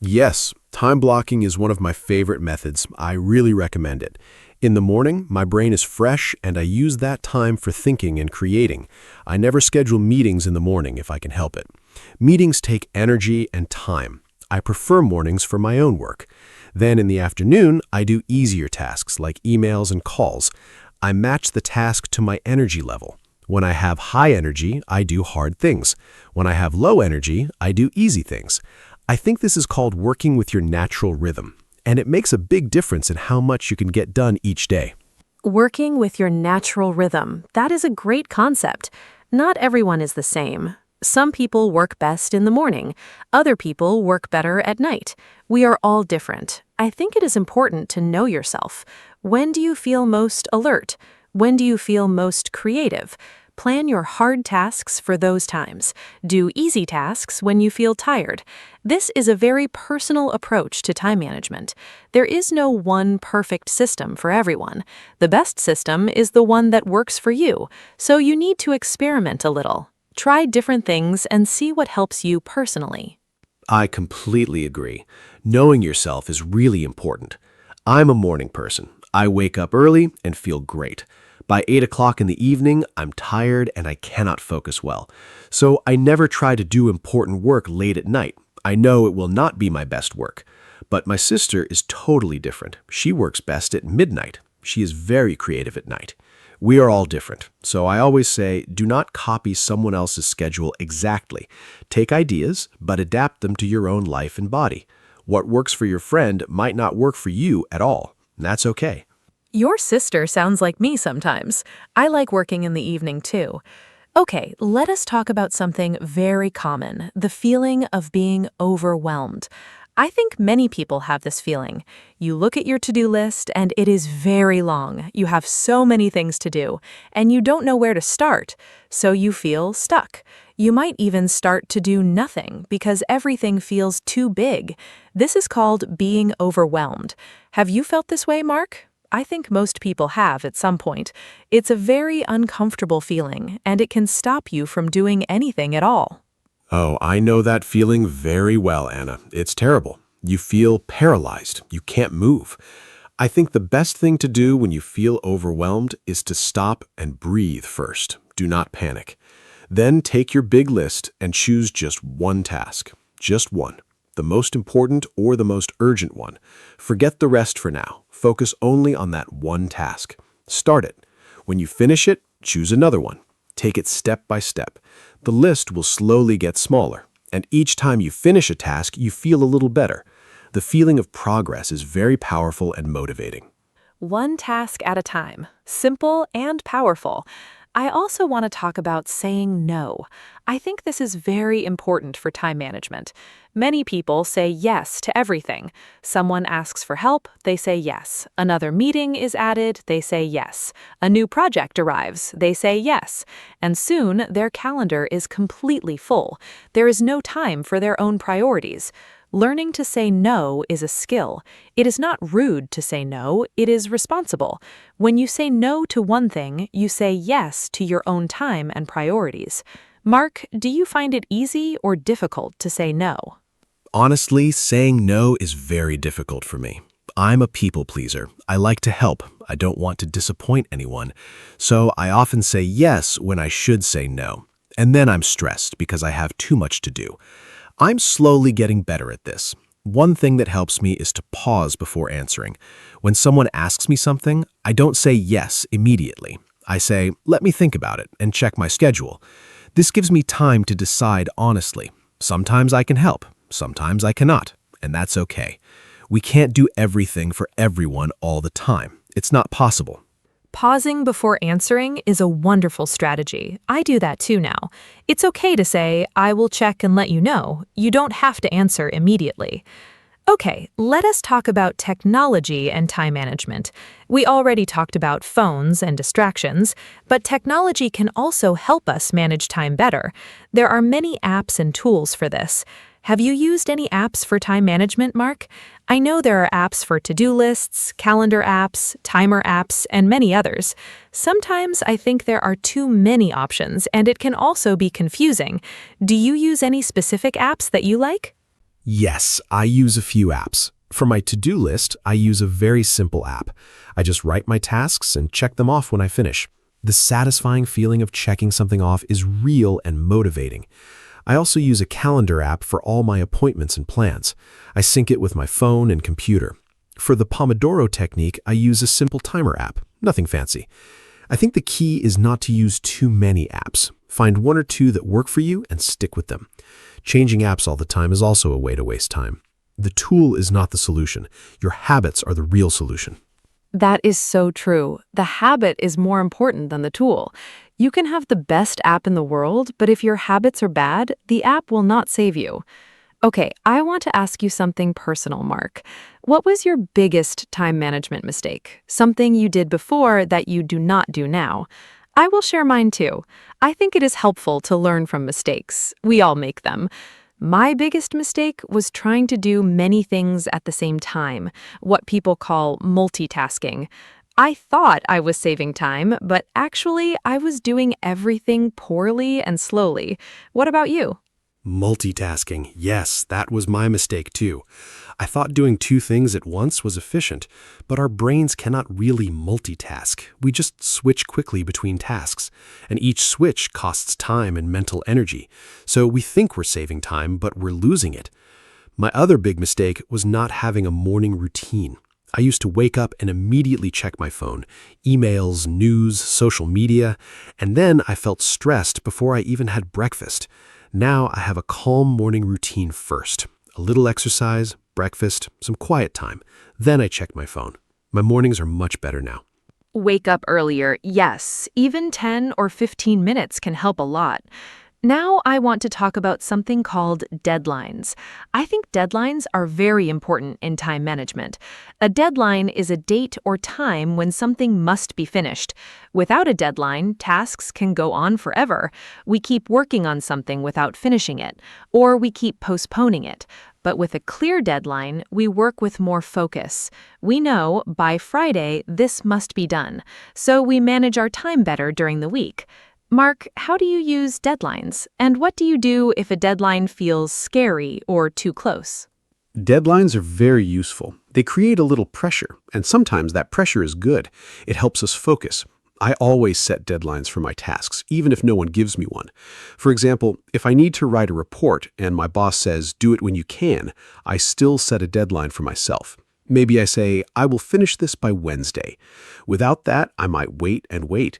Yes, time blocking is one of my favorite methods. I really recommend it. In the morning, my brain is fresh and I use that time for thinking and creating. I never schedule meetings in the morning if I can help it. Meetings take energy and time. I prefer mornings for my own work. Then in the afternoon, I do easier tasks like emails and calls. I match the task to my energy level. When I have high energy, I do hard things. When I have low energy, I do easy things. I think this is called working with your natural rhythm, and it makes a big difference in how much you can get done each day. Working with your natural rhythm, that is a great concept. Not everyone is the same. Some people work best in the morning. Other people work better at night. We are all different. I think it is important to know yourself. When do you feel most alert? When do you feel most creative? Plan your hard tasks for those times. Do easy tasks when you feel tired. This is a very personal approach to time management. There is no one perfect system for everyone. The best system is the one that works for you, so you need to experiment a little. Try different things and see what helps you personally. I completely agree. Knowing yourself is really important. I'm a morning person. I wake up early and feel great. By 8 o'clock in the evening, I'm tired and I cannot focus well. So I never try to do important work late at night. I know it will not be my best work. But my sister is totally different. She works best at midnight. She is very creative at night. We are all different. So I always say, do not copy someone else's schedule exactly. Take ideas, but adapt them to your own life and body. What works for your friend might not work for you at all. That's okay. Your sister sounds like me sometimes. I like working in the evening too. Okay, let us talk about something very common, the feeling of being overwhelmed. I think many people have this feeling. You look at your to-do list and it is very long. You have so many things to do, and you don't know where to start, so you feel stuck. You might even start to do nothing because everything feels too big. This is called being overwhelmed. Have you felt this way, Mark? I think most people have at some point. It's a very uncomfortable feeling, and it can stop you from doing anything at all. Oh, I know that feeling very well, Anna. It's terrible. You feel paralyzed. You can't move. I think the best thing to do when you feel overwhelmed is to stop and breathe first. Do not panic. Then take your big list and choose just one task. Just one. The most important or the most urgent one. Forget the rest for now. Focus only on that one task. Start it. When you finish it, choose another one. Take it step by step. The list will slowly get smaller, and each time you finish a task, you feel a little better. The feeling of progress is very powerful and motivating. One task at a time, simple and powerful. I also want to talk about saying no. I think this is very important for time management. Many people say yes to everything. Someone asks for help, they say yes. Another meeting is added, they say yes. A new project arrives, they say yes. And soon their calendar is completely full. There is no time for their own priorities. Learning to say no is a skill. It is not rude to say no, it is responsible. When you say no to one thing, you say yes to your own time and priorities. Mark, do you find it easy or difficult to say no? Honestly, saying no is very difficult for me. I'm a people pleaser. I like to help. I don't want to disappoint anyone. So I often say yes when I should say no. And then I'm stressed because I have too much to do. I'm slowly getting better at this. One thing that helps me is to pause before answering. When someone asks me something, I don't say yes immediately. I say, let me think about it and check my schedule. This gives me time to decide honestly. Sometimes I can help, sometimes I cannot, and that's okay. We can't do everything for everyone all the time. It's not possible. Pausing before answering is a wonderful strategy. I do that too now. It's okay to say, I will check and let you know. You don't have to answer immediately. Okay, let us talk about technology and time management. We already talked about phones and distractions, but technology can also help us manage time better. There are many apps and tools for this. Have you used any apps for time management, Mark? I know there are apps for to-do lists, calendar apps, timer apps, and many others. Sometimes I think there are too many options, and it can also be confusing. Do you use any specific apps that you like? Yes, I use a few apps. For my to-do list, I use a very simple app. I just write my tasks and check them off when I finish. The satisfying feeling of checking something off is real and motivating. I also use a calendar app for all my appointments and plans. I sync it with my phone and computer. For the Pomodoro technique, I use a simple timer app, nothing fancy. I think the key is not to use too many apps. Find one or two that work for you and stick with them. Changing apps all the time is also a way to waste time. The tool is not the solution. Your habits are the real solution. That is so true. The habit is more important than the tool. You can have the best app in the world, but if your habits are bad, the app will not save you. Okay, I want to ask you something personal, Mark. What was your biggest time management mistake? Something you did before that you do not do now? I will share mine too. I think it is helpful to learn from mistakes. We all make them. My biggest mistake was trying to do many things at the same time, what people call multitasking. I thought I was saving time, but actually I was doing everything poorly and slowly. What about you? Multitasking. Yes, that was my mistake too. I thought doing two things at once was efficient, but our brains cannot really multitask. We just switch quickly between tasks, and each switch costs time and mental energy. So we think we're saving time, but we're losing it. My other big mistake was not having a morning routine. I used to wake up and immediately check my phone, emails, news, social media, and then I felt stressed before I even had breakfast. Now I have a calm morning routine first. A little exercise, breakfast, some quiet time. Then I check my phone. My mornings are much better now. Wake up earlier, yes. Even 10 or 15 minutes can help a lot. Now I want to talk about something called deadlines. I think deadlines are very important in time management. A deadline is a date or time when something must be finished. Without a deadline, tasks can go on forever. We keep working on something without finishing it, or we keep postponing it. But with a clear deadline, we work with more focus. We know by Friday this must be done, so we manage our time better during the week. Mark, how do you use deadlines? And what do you do if a deadline feels scary or too close? Deadlines are very useful. They create a little pressure, and sometimes that pressure is good. It helps us focus. I always set deadlines for my tasks, even if no one gives me one. For example, if I need to write a report and my boss says, do it when you can, I still set a deadline for myself. Maybe I say, I will finish this by Wednesday. Without that, I might wait and wait.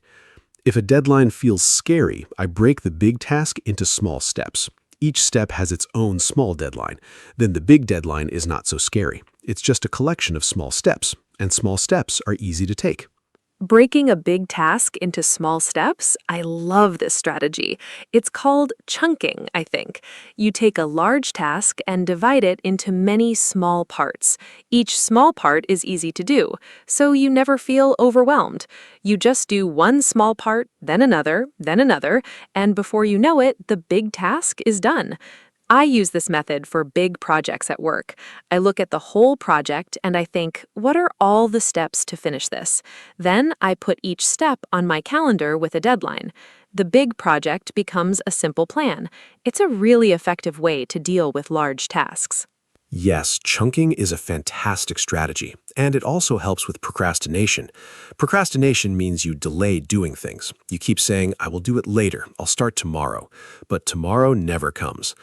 If a deadline feels scary, I break the big task into small steps. Each step has its own small deadline. Then the big deadline is not so scary. It's just a collection of small steps, and small steps are easy to take. Breaking a big task into small steps, I love this strategy. It's called chunking, I think. You take a large task and divide it into many small parts. Each small part is easy to do, so you never feel overwhelmed. You just do one small part, then another, and before you know it, the big task is done. I use this method for big projects at work. I look at the whole project and I think, what are all the steps to finish this? Then I put each step on my calendar with a deadline. The big project becomes a simple plan. It's a really effective way to deal with large tasks. Yes, chunking is a fantastic strategy, and it also helps with procrastination. Procrastination means you delay doing things. You keep saying, I will do it later, I'll start tomorrow. But tomorrow never comes.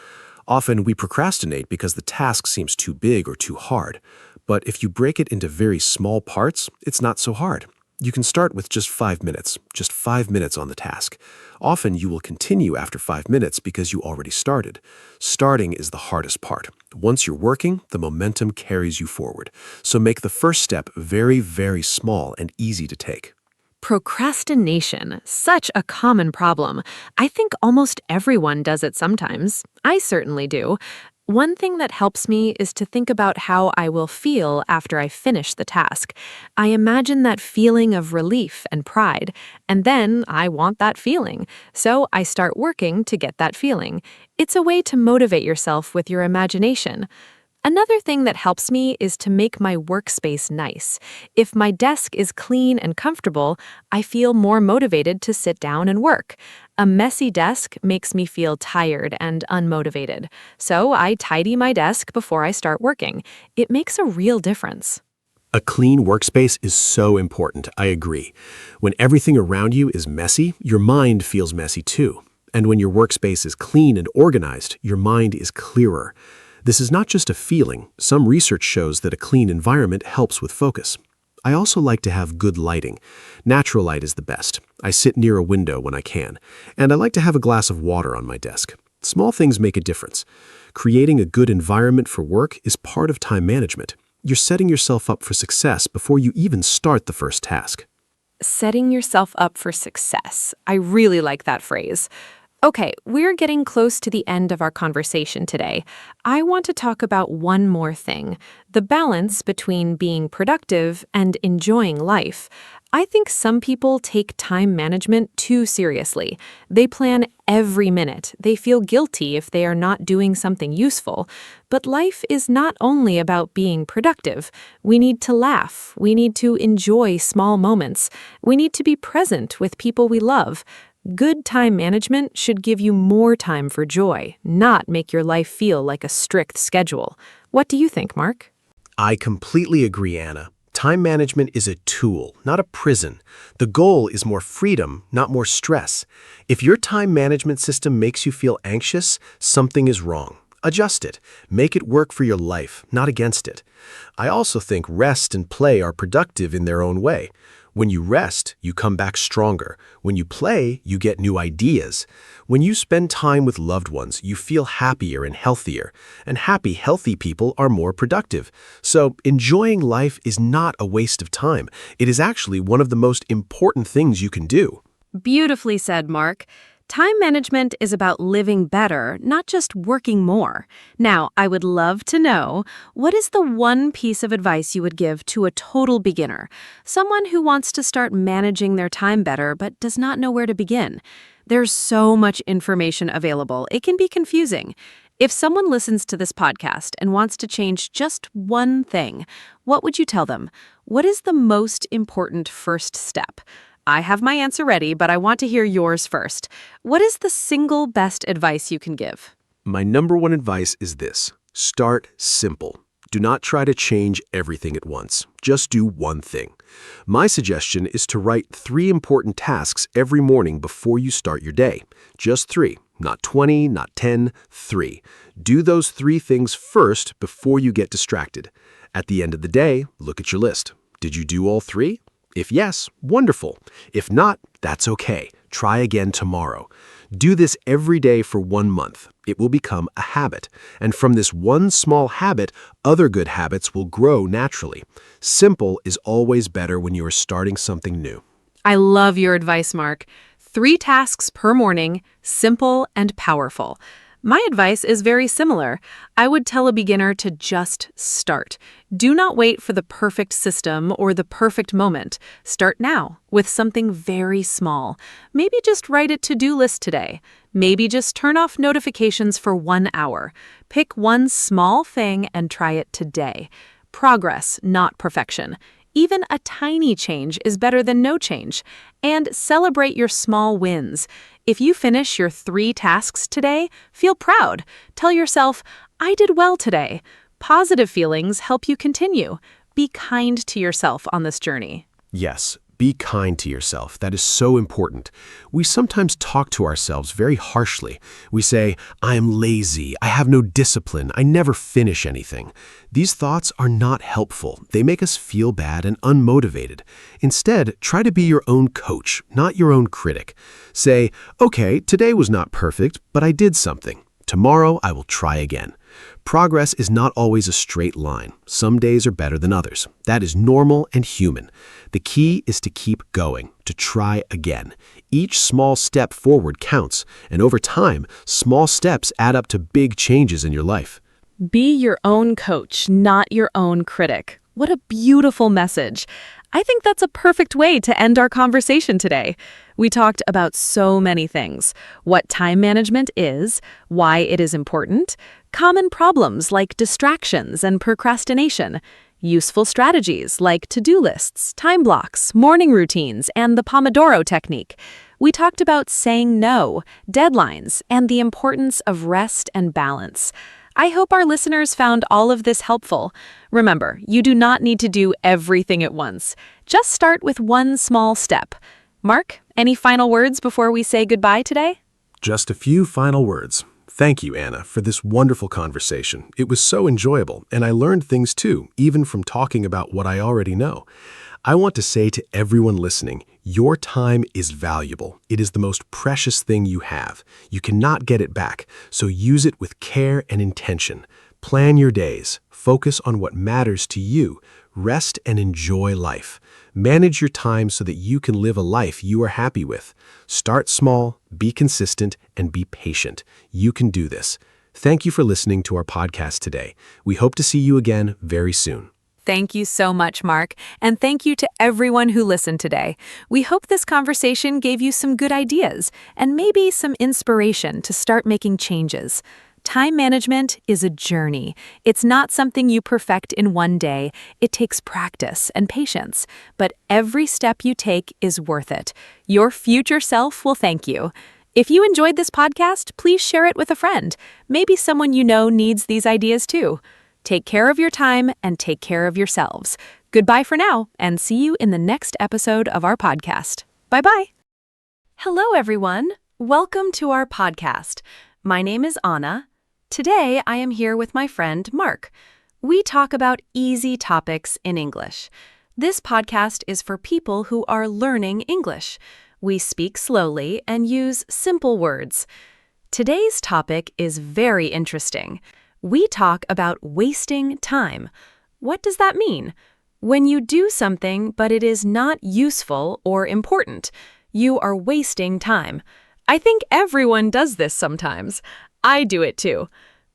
Often we procrastinate because the task seems too big or too hard. But if you break it into very small parts, it's not so hard. You can start with just 5 minutes on the task. Often you will continue after 5 minutes because you already started. Starting is the hardest part. Once you're working, the momentum carries you forward. So make the first step very, very small and easy to take. Procrastination, such a common problem. I think almost everyone does it sometimes. I certainly do. One thing that helps me is to think about how I will feel after I finish the task. I imagine that feeling of relief and pride, and then I want that feeling. So I start working to get that feeling. It's a way to motivate yourself with your imagination. Another thing that helps me is to make my workspace nice. If my desk is clean and comfortable, I feel more motivated to sit down and work. A messy desk makes me feel tired and unmotivated. So I tidy my desk before I start working. It makes a real difference. A clean workspace is so important, I agree. When everything around you is messy, your mind feels messy too. And when your workspace is clean and organized, your mind is clearer. This is not just a feeling. Some research shows that a clean environment helps with focus. I also like to have good lighting. Natural light is the best. I sit near a window when I can. And I like to have a glass of water on my desk. Small things make a difference. Creating a good environment for work is part of time management. You're setting yourself up for success before you even start the first task. Setting yourself up for success. I really like that phrase. Okay, we're getting close to the end of our conversation today. I want to talk about one more thing, the balance between being productive and enjoying life. I think some people take time management too seriously. They plan every minute. They feel guilty if they are not doing something useful. But life is not only about being productive. We need to laugh. We need to enjoy small moments. We need to be present with people we love. Good time management should give you more time for joy, not make your life feel like a strict schedule. What do you think, Mark? I completely agree, Anna. Time management is a tool, not a prison. The goal is more freedom, not more stress. If your time management system makes you feel anxious, something is wrong. Adjust it. Make it work for your life, not against it. I also think rest and play are productive in their own way. When you rest, you come back stronger. When you play, you get new ideas. When you spend time with loved ones, you feel happier and healthier. And happy, healthy people are more productive. So enjoying life is not a waste of time. It is actually one of the most important things you can do. Beautifully said, Mark. Time management is about living better, not just working more. Now, I would love to know, what is the one piece of advice you would give to a total beginner? Someone who wants to start managing their time better but does not know where to begin. There's so much information available, it can be confusing. If someone listens to this podcast and wants to change just one thing, what would you tell them? What is the most important first step? I have my answer ready, but I want to hear yours first. What is the single best advice you can give? My number one advice is this: start simple. Do not try to change everything at once. Just do one thing. My suggestion is to write 3 important tasks every morning before you start your day. Just 3, not 20, not 10, 3. Do those 3 things first before you get distracted. At the end of the day, look at your list. Did you do all 3? If yes, wonderful. If not, that's okay. Try again tomorrow. Do this every day for 1 month. It will become a habit. And from this one small habit, other good habits will grow naturally. Simple is always better when you are starting something new. I love your advice, Mark. 3 tasks per morning, simple and powerful. My advice is very similar. I would tell a beginner to just start. Do not wait for the perfect system or the perfect moment. Start now with something very small. Maybe just write a to-do list today. Maybe just turn off notifications for 1 hour. Pick one small thing and try it today. Progress, not perfection. Even a tiny change is better than no change. And celebrate your small wins. If you finish your 3 tasks today, feel proud. Tell yourself, I did well today. Positive feelings help you continue. Be kind to yourself on this journey. Yes, be kind to yourself. That is so important. We sometimes talk to ourselves very harshly. We say, I am lazy, I have no discipline, I never finish anything. These thoughts are not helpful. They make us feel bad and unmotivated. Instead, try to be your own coach, not your own critic. Say, okay, today was not perfect, but I did something. Tomorrow I will try again. Progress is not always a straight line. Some days are better than others. That is normal and human. The key is to keep going, to try again. Each small step forward counts, and over time, small steps add up to big changes in your life. Be your own coach, not your own critic. What a beautiful message. I think that's a perfect way to end our conversation today. We talked about so many things: what time management is, why it is important, common problems like distractions and procrastination, useful strategies like to-do lists, time blocks, morning routines, and the Pomodoro technique. We talked about saying no, deadlines, and the importance of rest and balance. I hope our listeners found all of this helpful. Remember, you do not need to do everything at once. Just start with one small step. Mark, any final words before we say goodbye today? Just a few final words. Thank you, Anna, for this wonderful conversation. It was so enjoyable, and I learned things too, even from talking about what I already know. I want to say to everyone listening, your time is valuable. It is the most precious thing you have. You cannot get it back, so use it with care and intention. Plan your days. Focus on what matters to you. Rest and enjoy life. Manage your time so that you can live a life you are happy with. Start small, be consistent, and be patient. You can do this. Thank you for listening to our podcast today. We hope to see you again very soon. Thank you so much, Mark, and thank you to everyone who listened today. We hope this conversation gave you some good ideas and maybe some inspiration to start making changes. Time management is a journey. It's not something you perfect in one day. It takes practice and patience, but every step you take is worth it. Your future self will thank you. If you enjoyed this podcast, please share it with a friend. Maybe someone you know needs these ideas too. Take care of your time and take care of yourselves. Goodbye for now, and see you in the next episode of our podcast. Bye-bye. Hello, everyone. Welcome to our podcast. My name is Anna. Today, I am here with my friend, Mark. We talk about easy topics in English. This podcast is for people who are learning English. We speak slowly and use simple words. Today's topic is very interesting. We talk about wasting time. What does that mean? When you do something but it is not useful or important, you are wasting time. I think everyone does this sometimes. I do it too.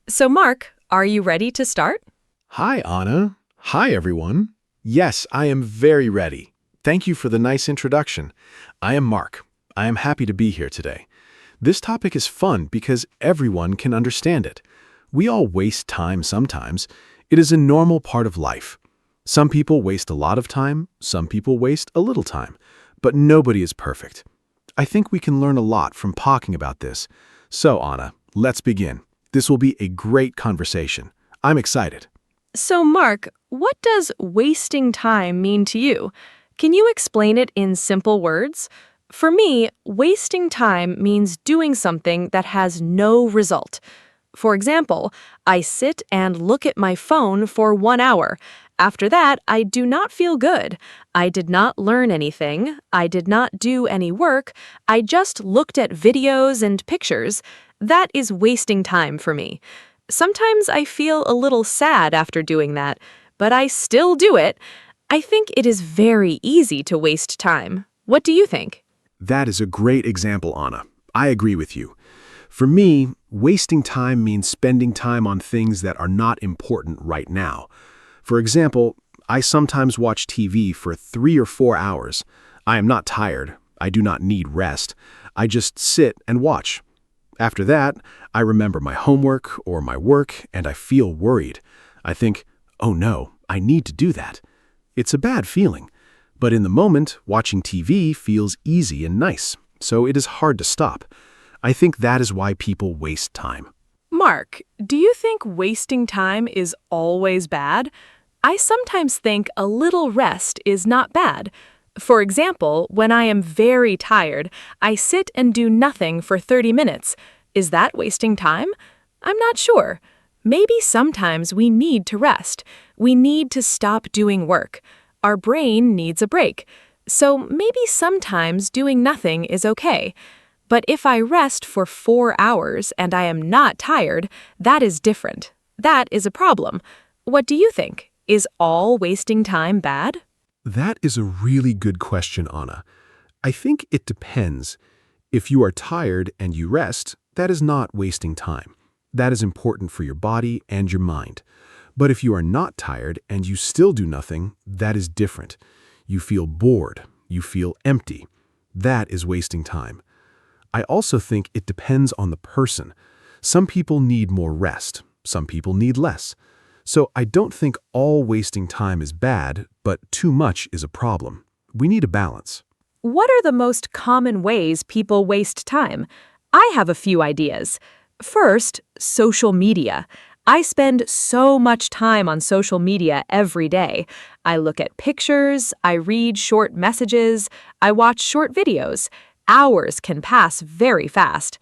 So Mark, are you ready to start? Hi, Anna. Hi, everyone. Yes, I am very ready. Thank you for the nice introduction. I am Mark. I am happy to be here today. This topic is fun because everyone can understand it. We all waste time sometimes. It is a normal part of life. Some people waste a lot of time, some people waste a little time, but nobody is perfect. I think we can learn a lot from talking about this. So, Anna, let's begin. This will be a great conversation. I'm excited. So, Mark, what does wasting time mean to you? Can you explain it in simple words? For me, wasting time means doing something that has no result. For example, I sit and look at my phone for 1 hour. After that, I do not feel good. I did not learn anything. I did not do any work. I just looked at videos and pictures. That is wasting time for me. Sometimes I feel a little sad after doing that, but I still do it. I think it is very easy to waste time. What do you think? That is a great example, Anna. I agree with you. For me, wasting time means spending time on things that are not important right now. For example, I sometimes watch TV for 3 or 4 hours. I am not tired. I do not need rest. I just sit and watch. After that, I remember my homework or my work, and I feel worried. I think, oh no, I need to do that. It's a bad feeling. But in the moment, watching TV feels easy and nice, so it is hard to stop. I think that is why people waste time. Mark, do you think wasting time is always bad? I sometimes think a little rest is not bad. For example, when I am very tired, I sit and do nothing for 30 minutes. Is that wasting time? I'm not sure. Maybe sometimes we need to rest. We need to stop doing work. Our brain needs a break. So maybe sometimes doing nothing is okay. But if I rest for 4 hours and I am not tired, that is different. That is a problem. What do you think? Is all wasting time bad? That is a really good question, Anna. I think it depends. If you are tired and you rest, that is not wasting time. That is important for your body and your mind. But if you are not tired and you still do nothing, that is different. You feel bored. You feel empty. That is wasting time. I also think it depends on the person. Some people need more rest. Some people need less. So I don't think all wasting time is bad, but too much is a problem. We need a balance. What are the most common ways people waste time? I have a few ideas. First, social media. I spend so much time on social media every day. I look at pictures, I read short messages, I watch short videos. Hours can pass very fast.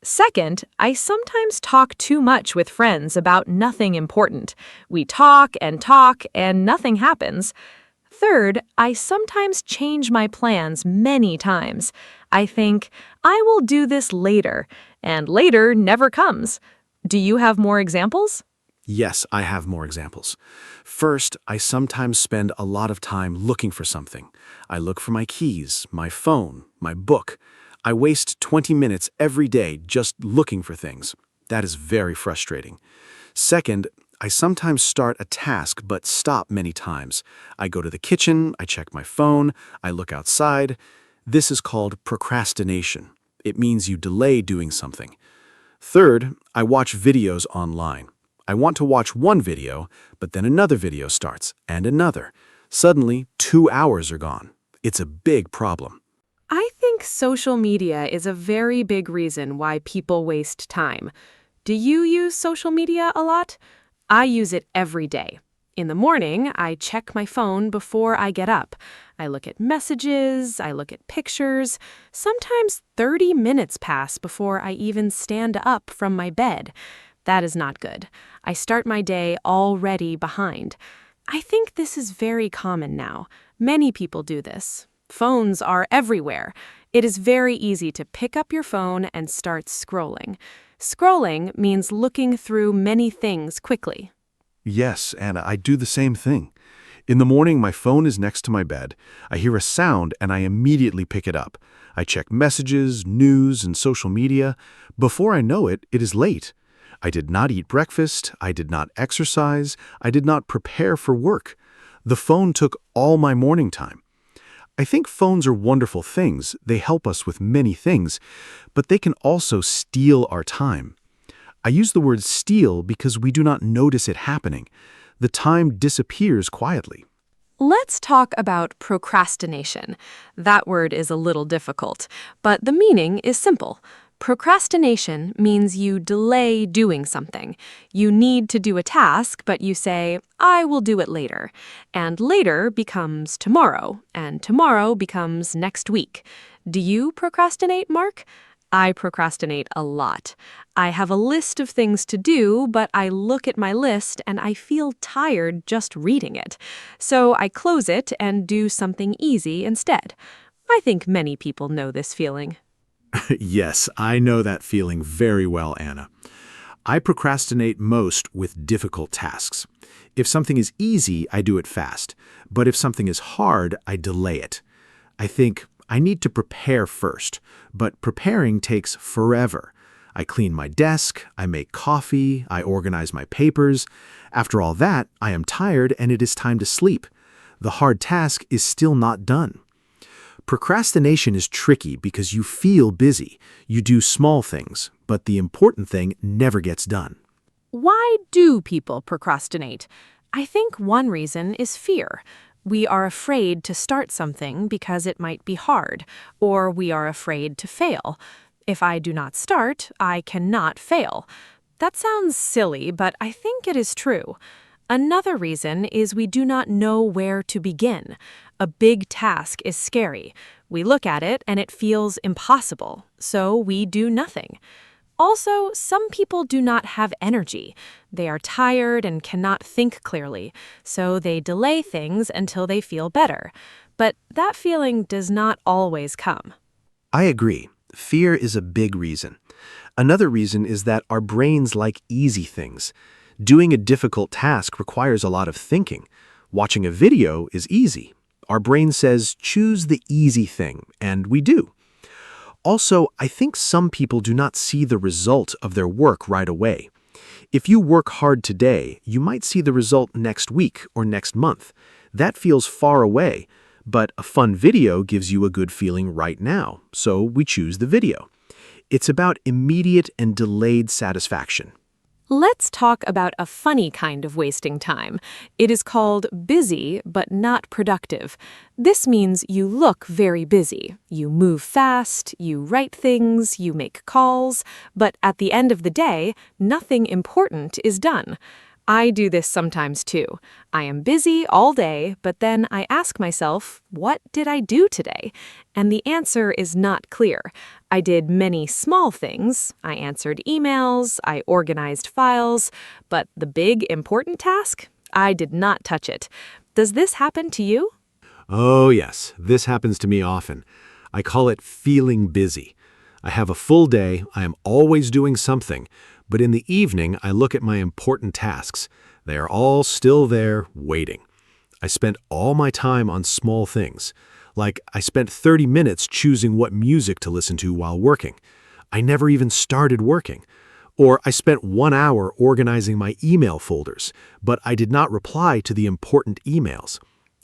Second, I sometimes talk too much with friends about nothing important. We talk and nothing happens. Third, I sometimes change my plans many times. I think, I will do this later, and later never comes. Do you have more examples? Yes, I have more examples. First, I sometimes spend a lot of time looking for something. I look for my keys, my phone, my book. I waste 20 minutes every day just looking for things. That is very frustrating. Second, I sometimes start a task but stop many times. I go to the kitchen, I check my phone, I look outside. This is called procrastination. It means you delay doing something. Third, I watch videos online. I want to watch one video, but then another video starts, and another. Suddenly, 2 hours are gone. It's a big problem. I think social media is a very big reason why people waste time. Do you use social media a lot? I use it every day. In the morning, I check my phone before I get up. I look at messages, I look at pictures. Sometimes 30 minutes pass before I even stand up from my bed. That is not good. I start my day already behind. I think this is very common now. Many people do this. Phones are everywhere. It is very easy to pick up your phone and start scrolling. Scrolling means looking through many things quickly. Yes, Anna, I do the same thing. In the morning, my phone is next to my bed. I hear a sound and I immediately pick it up. I check messages, news, and social media. Before I know it, it is late. I did not eat breakfast. I did not exercise. I did not prepare for work. The phone took all my morning time. I think phones are wonderful things. They help us with many things, but they can also steal our time. I use the word steal because we do not notice it happening. The time disappears quietly. Let's talk about procrastination. That word is a little difficult, but the meaning is simple. Procrastination means you delay doing something. You need to do a task, but you say, I will do it later. And later becomes tomorrow, and tomorrow becomes next week. Do you procrastinate, Mark? I procrastinate a lot. I have a list of things to do, but I look at my list and I feel tired just reading it. So I close it and do something easy instead. I think many people know this feeling. Yes, I know that feeling very well, Anna. I procrastinate most with difficult tasks. If something is easy, I do it fast. But if something is hard, I delay it. I think I need to prepare first, but preparing takes forever. I clean my desk, I make coffee, I organize my papers. After all that, I am tired and it is time to sleep. The hard task is still not done. Procrastination is tricky because you feel busy. You do small things, but the important thing never gets done. Why do people procrastinate? I think one reason is fear. We are afraid to start something because it might be hard, or we are afraid to fail. If I do not start, I cannot fail. That sounds silly, but I think it is true. Another reason is we do not know where to begin. A big task is scary. We look at it and it feels impossible, so we do nothing. Also, some people do not have energy. They are tired and cannot think clearly, so they delay things until they feel better. But that feeling does not always come. I agree. Fear is a big reason. Another reason is that our brains like easy things. Doing a difficult task requires a lot of thinking. Watching a video is easy. Our brain says, choose the easy thing, and we do. Also, I think some people do not see the result of their work right away. If you work hard today, you might see the result next week or next month. That feels far away, but a fun video gives you a good feeling right now, so we choose the video. It's about immediate and delayed satisfaction. Let's talk about a funny kind of wasting time. It is called busy but not productive. This means you look very busy. You move fast, you write things, you make calls, but at the end of the day, nothing important is done. I do this sometimes too. I am busy all day, but then I ask myself, what did I do today? And the answer is not clear. I did many small things. I answered emails, I organized files, but the big important task? I did not touch it. Does this happen to you? Oh yes, this happens to me often. I call it feeling busy. I have a full day, I am always doing something, But in the evening, I look at my important tasks. They are all still there, waiting. I spent all my time on small things. Like, I spent 30 minutes choosing what music to listen to while working. I never even started working. Or I spent 1 hour organizing my email folders, but I did not reply to the important emails.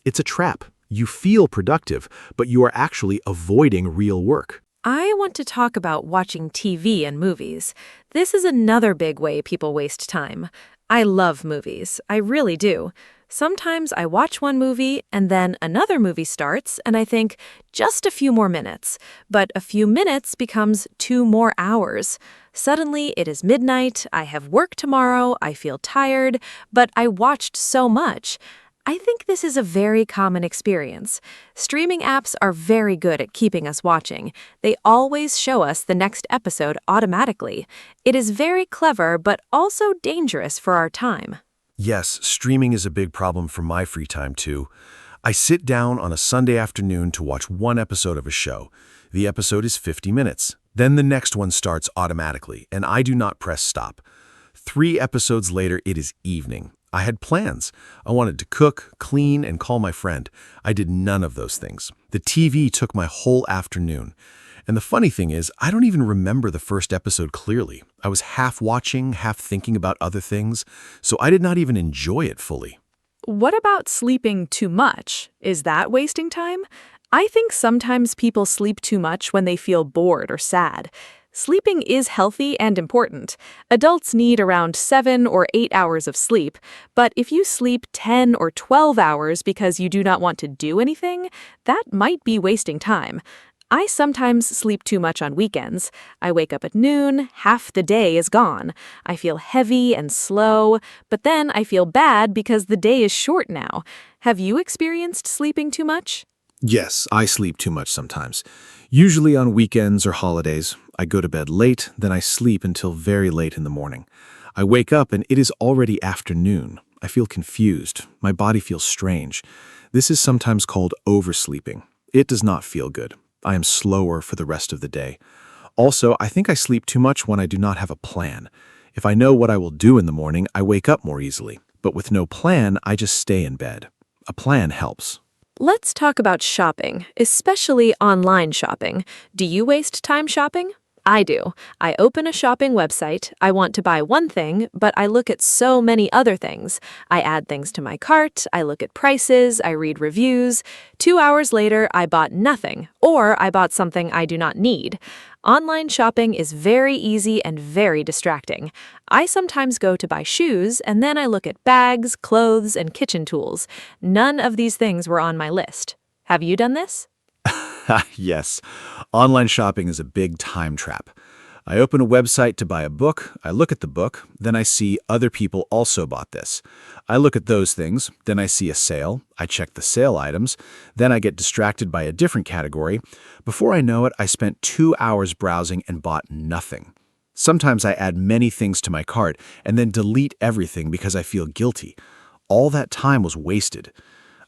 It's a trap. You feel productive, but you are actually avoiding real work. I want to talk about watching TV and movies. This is another big way people waste time. I love movies. I really do. Sometimes I watch one movie and then another movie starts and I think, just a few more minutes. But a few minutes becomes 2 more hours. Suddenly it is midnight, I have work tomorrow, I feel tired, but I watched so much. I think this is a very common experience. Streaming apps are very good at keeping us watching. They always show us the next episode automatically. It is very clever, but also dangerous for our time. Yes, streaming is a big problem for my free time too. I sit down on a Sunday afternoon to watch one episode of a show. The episode is 50 minutes. Then the next one starts automatically, and I do not press stop. 3 episodes later, it is evening. I had plans. I wanted to cook, clean, and call my friend. I did none of those things. The TV took my whole afternoon. And the funny thing is, I don't even remember the first episode clearly. I was half watching, half thinking about other things, so I did not even enjoy it fully. What about sleeping too much? Is that wasting time? I think sometimes people sleep too much when they feel bored or sad. Sleeping is healthy and important. Adults need around 7 or 8 hours of sleep, but if you sleep 10 or 12 hours because you do not want to do anything, that might be wasting time. I sometimes sleep too much on weekends. I wake up at noon, half the day is gone. I feel heavy and slow, but then I feel bad because the day is short now. Have you experienced sleeping too much? Yes, I sleep too much sometimes. Usually on weekends or holidays, I go to bed late, then I sleep until very late in the morning. I wake up and it is already afternoon. I feel confused. My body feels strange. This is sometimes called oversleeping. It does not feel good. I am slower for the rest of the day. Also, I think I sleep too much when I do not have a plan. If I know what I will do in the morning, I wake up more easily. But with no plan, I just stay in bed. A plan helps. Let's talk about shopping, especially online shopping. Do you waste time shopping? I do. I open a shopping website, I want to buy one thing, but I look at so many other things. I add things to my cart, I look at prices, I read reviews. 2 hours later, I bought nothing, or I bought something I do not need. Online shopping is very easy and very distracting. I sometimes go to buy shoes, and then I look at bags, clothes, and kitchen tools. None of these things were on my list. Have you done this? Yes, online shopping is a big time trap. I open a website to buy a book, I look at the book, then I see other people also bought this. I look at those things, then I see a sale, I check the sale items, then I get distracted by a different category. Before I know it, I spent 2 hours browsing and bought nothing. Sometimes I add many things to my cart and then delete everything because I feel guilty. All that time was wasted.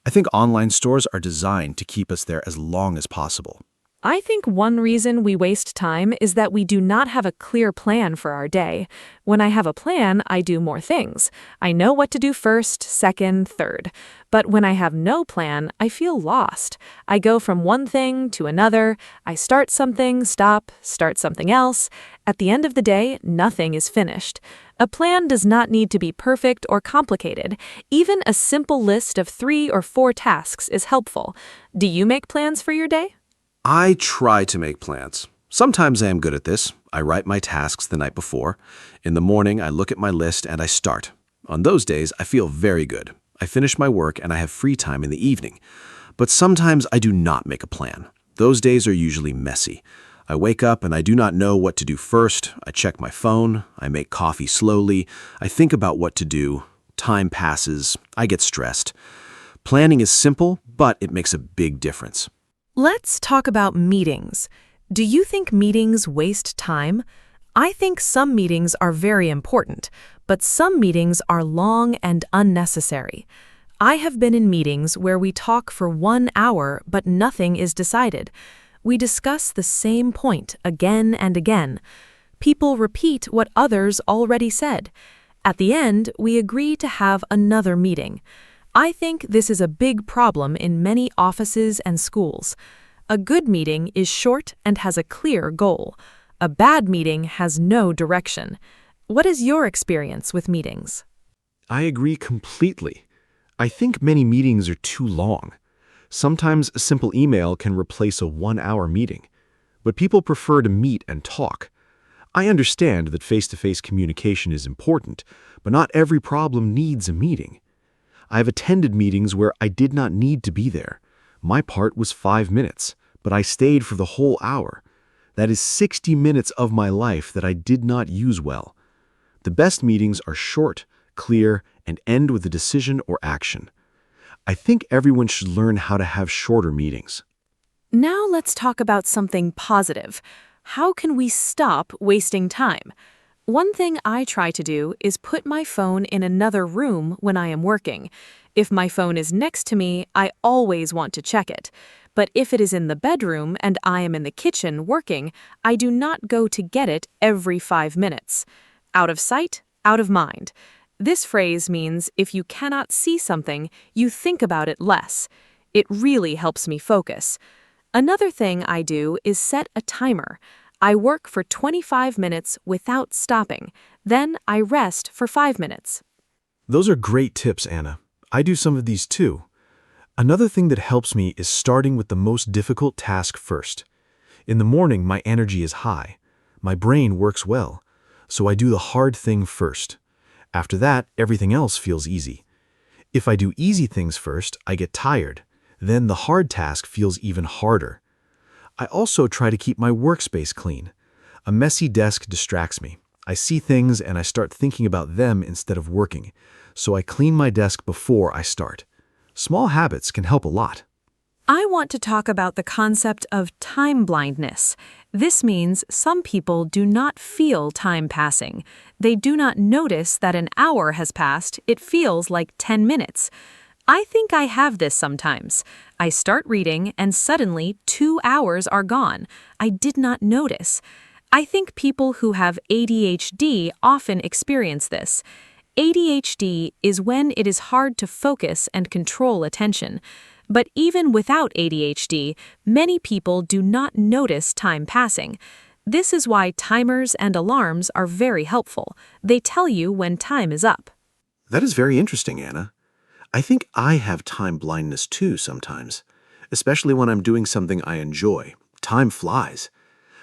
I think online stores are designed to keep us there as long as possible. I think one reason we waste time is that we do not have a clear plan for our day. When I have a plan, I do more things. I know what to do first, second, third. But when I have no plan, I feel lost. I go from one thing to another. I start something, stop, start something else. At the end of the day, nothing is finished. A plan does not need to be perfect or complicated. Even a simple list of 3 or 4 tasks is helpful. Do you make plans for your day? I try to make plans. Sometimes I am good at this. I write my tasks the night before. In the morning, I look at my list and I start. On those days, I feel very good. I finish my work and I have free time in the evening. But sometimes I do not make a plan. Those days are usually messy. I wake up and I do not know what to do first. I check my phone. I make coffee slowly. I think about what to do. Time passes. I get stressed. Planning is simple, but it makes a big difference. Let's talk about meetings. Do you think meetings waste time? I think some meetings are very important, but some meetings are long and unnecessary. I have been in meetings where we talk for 1 hour, but nothing is decided. We discuss the same point again and again. People repeat what others already said. At the end, we agree to have another meeting. I think this is a big problem in many offices and schools. A good meeting is short and has a clear goal. A bad meeting has no direction. What is your experience with meetings? I agree completely. I think many meetings are too long. Sometimes a simple email can replace a 1-hour meeting, but people prefer to meet and talk. I understand that face-to-face communication is important, but not every problem needs a meeting. I have attended meetings where I did not need to be there. My part was 5 minutes, but I stayed for the whole hour. That is 60 minutes of my life that I did not use well. The best meetings are short, clear, and end with a decision or action. I think everyone should learn how to have shorter meetings. Now let's talk about something positive. How can we stop wasting time? One thing I try to do is put my phone in another room when I am working. If my phone is next to me, I always want to check it. But if it is in the bedroom and I am in the kitchen working, I do not go to get it every 5 minutes. Out of sight, out of mind. This phrase means if you cannot see something, you think about it less. It really helps me focus. Another thing I do is set a timer. I work for 25 minutes without stopping. Then I rest for 5 minutes. Those are great tips, Anna. I do some of these too. Another thing that helps me is starting with the most difficult task first. In the morning, my energy is high. My brain works well, so I do the hard thing first. After that, everything else feels easy. If I do easy things first, I get tired. Then the hard task feels even harder. I also try to keep my workspace clean. A messy desk distracts me. I see things and I start thinking about them instead of working, so I clean my desk before I start. Small habits can help a lot. I want to talk about the concept of time blindness. This means some people do not feel time passing. They do not notice that an hour has passed. It feels like 10 minutes. I think I have this sometimes. I start reading and suddenly 2 hours are gone. I did not notice. I think people who have ADHD often experience this. ADHD is when it is hard to focus and control attention. But even without ADHD, many people do not notice time passing. This is why timers and alarms are very helpful. They tell you when time is up. That is very interesting, Anna. I think I have time blindness too sometimes, especially when I'm doing something I enjoy. Time flies.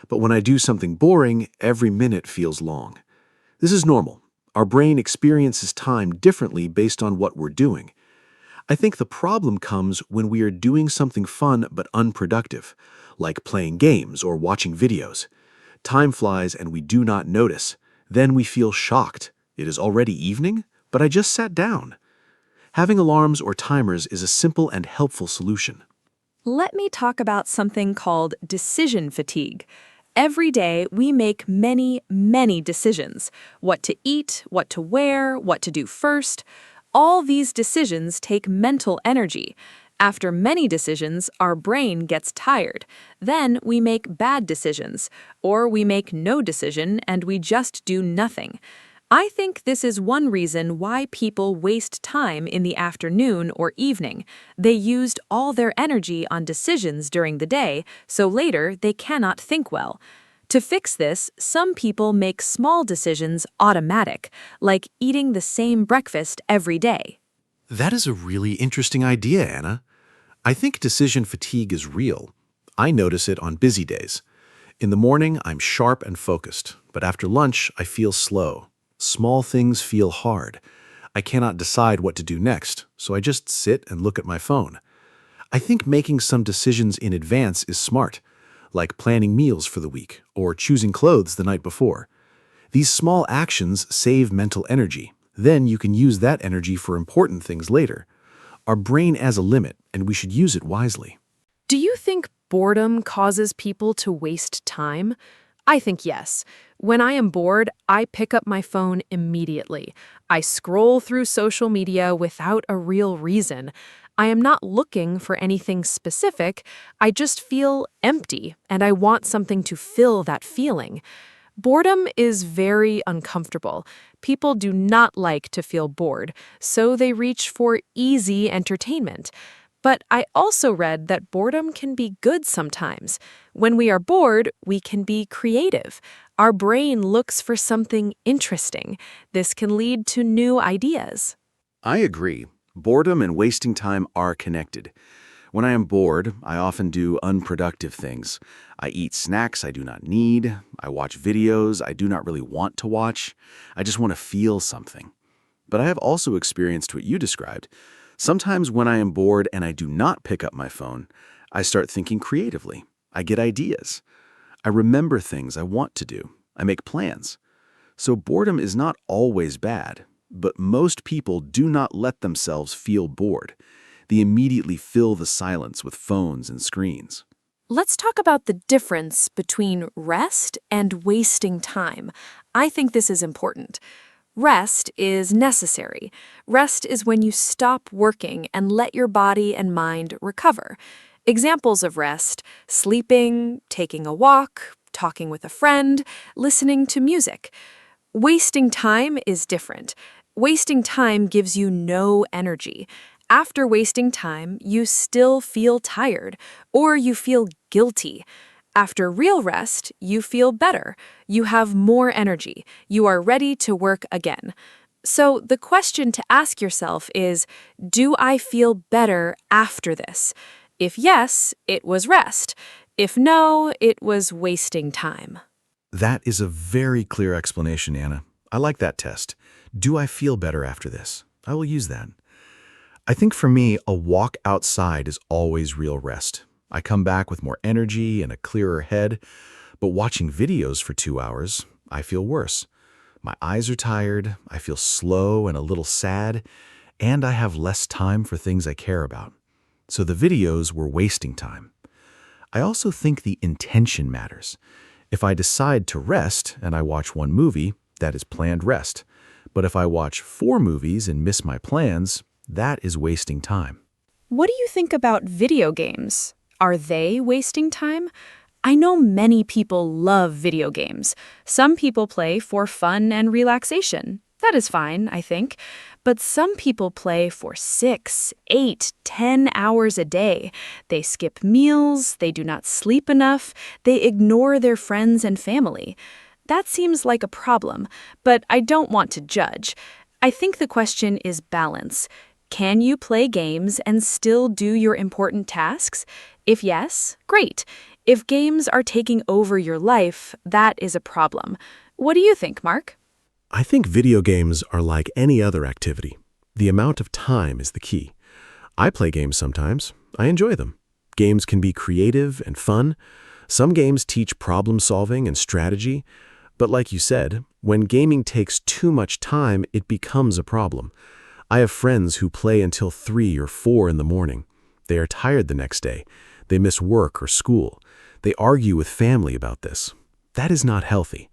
But when I do something boring, every minute feels long. This is normal. Our brain experiences time differently based on what we're doing. I think the problem comes when we are doing something fun but unproductive, like playing games or watching videos. Time flies and we do not notice. Then we feel shocked. It is already evening, but I just sat down. Having alarms or timers is a simple and helpful solution. Let me talk about something called decision fatigue. Every day, we make many decisions. What to eat, what to wear, what to do first. All these decisions take mental energy. After many decisions, our brain gets tired. Then we make bad decisions, or we make no decision and we just do nothing. I think this is one reason why people waste time in the afternoon or evening. They used all their energy on decisions during the day, so later they cannot think well. To fix this, some people make small decisions automatic, like eating the same breakfast every day. That is a really interesting idea, Anna. I think decision fatigue is real. I notice it on busy days. In the morning, I'm sharp and focused, but after lunch, I feel slow. Small things feel hard. I cannot decide what to do next, so I just sit and look at my phone. I think making some decisions in advance is smart, like planning meals for the week or choosing clothes the night before. These small actions save mental energy. Then you can use that energy for important things later. Our brain has a limit, and we should use it wisely. Do you think boredom causes people to waste time? I think yes. When I am bored, I pick up my phone immediately. I scroll through social media without a real reason. I am not looking for anything specific. I just feel empty, and I want something to fill that feeling. Boredom is very uncomfortable. People do not like to feel bored, so they reach for easy entertainment. But I also read that boredom can be good sometimes. When we are bored, we can be creative. Our brain looks for something interesting. This can lead to new ideas. I agree. Boredom and wasting time are connected. When I am bored, I often do unproductive things. I eat snacks I do not need. I watch videos I do not really want to watch. I just want to feel something. But I have also experienced what you described. Sometimes when I am bored and I do not pick up my phone, I start thinking creatively. I get ideas. I remember things I want to do. I make plans. So boredom is not always bad, but most people do not let themselves feel bored. They immediately fill the silence with phones and screens. Let's talk about the difference between rest and wasting time. I think this is important. Rest is necessary. Rest is when you stop working and let your body and mind recover. Examples of rest: sleeping, taking a walk, talking with a friend, listening to music. Wasting time is different. Wasting time gives you no energy. After wasting time, you still feel tired, or you feel guilty. After real rest, you feel better. You have more energy. You are ready to work again. So the question to ask yourself is, do I feel better after this? If yes, it was rest. If no, it was wasting time. That is a very clear explanation, Anna. I like that test. Do I feel better after this? I will use that. I think for me, a walk outside is always real rest. I come back with more energy and a clearer head, but watching videos for 2 hours, I feel worse. My eyes are tired, I feel slow and a little sad, and I have less time for things I care about. So the videos were wasting time. I also think the intention matters. If I decide to rest and I watch one movie, that is planned rest. But if I watch 4 movies and miss my plans, that is wasting time. What do you think about video games? Are they wasting time? I know many people love video games. Some people play for fun and relaxation. That is fine, I think. But some people play for 6, 8, 10 hours a day. They skip meals, they do not sleep enough, they ignore their friends and family. That seems like a problem, but I don't want to judge. I think the question is balance. Can you play games and still do your important tasks? If yes, great. If games are taking over your life, that is a problem. What do you think, Mark? I think video games are like any other activity. The amount of time is the key. I play games sometimes. I enjoy them. Games can be creative and fun. Some games teach problem solving and strategy. But like you said, when gaming takes too much time, it becomes a problem. I have friends who play until 3 or 4 in the morning. They are tired the next day. They miss work or school. They argue with family about this. That is not healthy.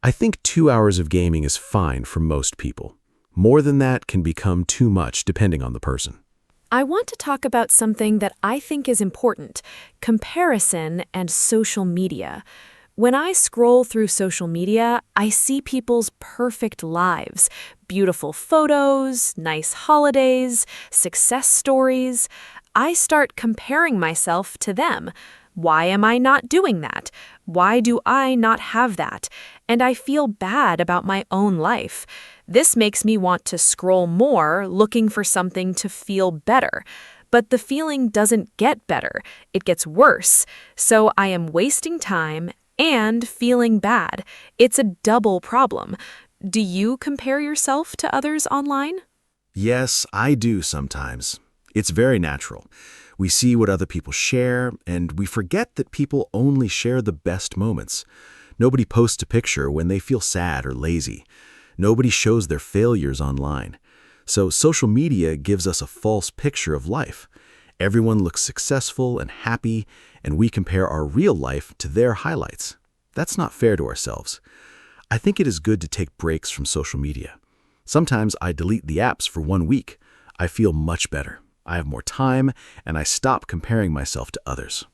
I think 2 hours of gaming is fine for most people. More than that can become too much depending on the person. I want to talk about something that I think is important: comparison and social media. When I scroll through social media, I see people's perfect lives, beautiful photos, nice holidays, success stories. I start comparing myself to them. Why am I not doing that? Why do I not have that? And I feel bad about my own life. This makes me want to scroll more, looking for something to feel better. But the feeling doesn't get better. It gets worse. So I am wasting time and feeling bad. It's a double problem. Do you compare yourself to others online? Yes, I do sometimes. It's very natural. We see what other people share, and we forget that people only share the best moments. Nobody posts a picture when they feel sad or lazy. Nobody shows their failures online. So social media gives us a false picture of life. Everyone looks successful and happy, and we compare our real life to their highlights. That's not fair to ourselves. I think it is good to take breaks from social media. Sometimes I delete the apps for 1 week. I feel much better. I have more time, and I stop comparing myself to others.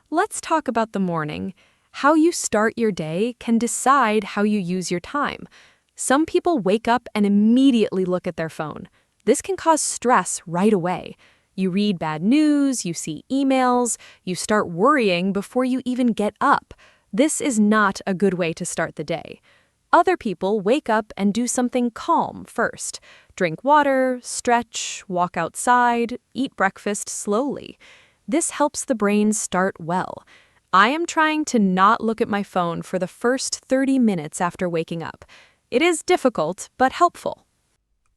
Let's talk about the morning. How you start your day can decide how you use your time. Some people wake up and immediately look at their phone. This can cause stress right away. You read bad news, you see emails, you start worrying before you even get up. This is not a good way to start the day. Other people wake up and do something calm first. Drink water, stretch, walk outside, eat breakfast slowly. This helps the brain start well. I am trying to not look at my phone for the first 30 minutes after waking up. It is difficult, but helpful.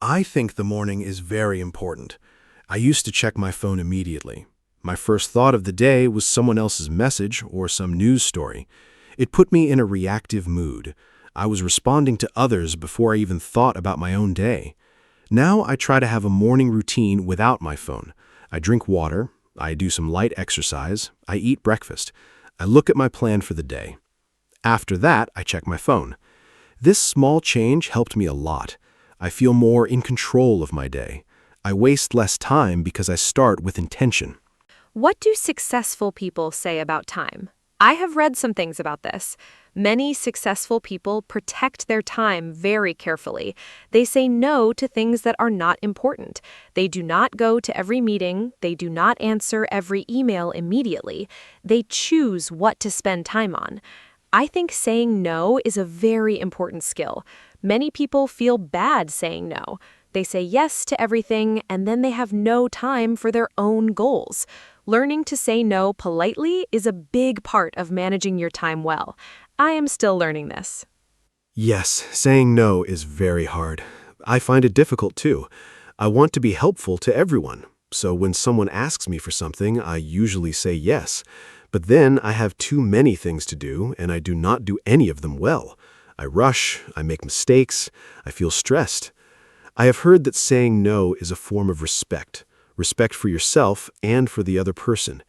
I think the morning is very important. I used to check my phone immediately. My first thought of the day was someone else's message or some news story. It put me in a reactive mood. I was responding to others before I even thought about my own day. Now I try to have a morning routine without my phone. I drink water, I do some light exercise, I eat breakfast. I look at my plan for the day. After that, I check my phone. This small change helped me a lot. I feel more in control of my day. I waste less time because I start with intention. What do successful people say about time? I have read some things about this. Many successful people protect their time very carefully. They say no to things that are not important. They do not go to every meeting. They do not answer every email immediately. They choose what to spend time on. I think saying no is a very important skill. Many people feel bad saying no. They say yes to everything, and then they have no time for their own goals. Learning to say no politely is a big part of managing your time well. I am still learning this. Yes, saying no is very hard. I find it difficult too. I want to be helpful to everyone, so when someone asks me for something, I usually say yes. But then I have too many things to do, and I do not do any of them well. I rush, I make mistakes, I feel stressed. I have heard that saying no is a form of respect for yourself and for the other person.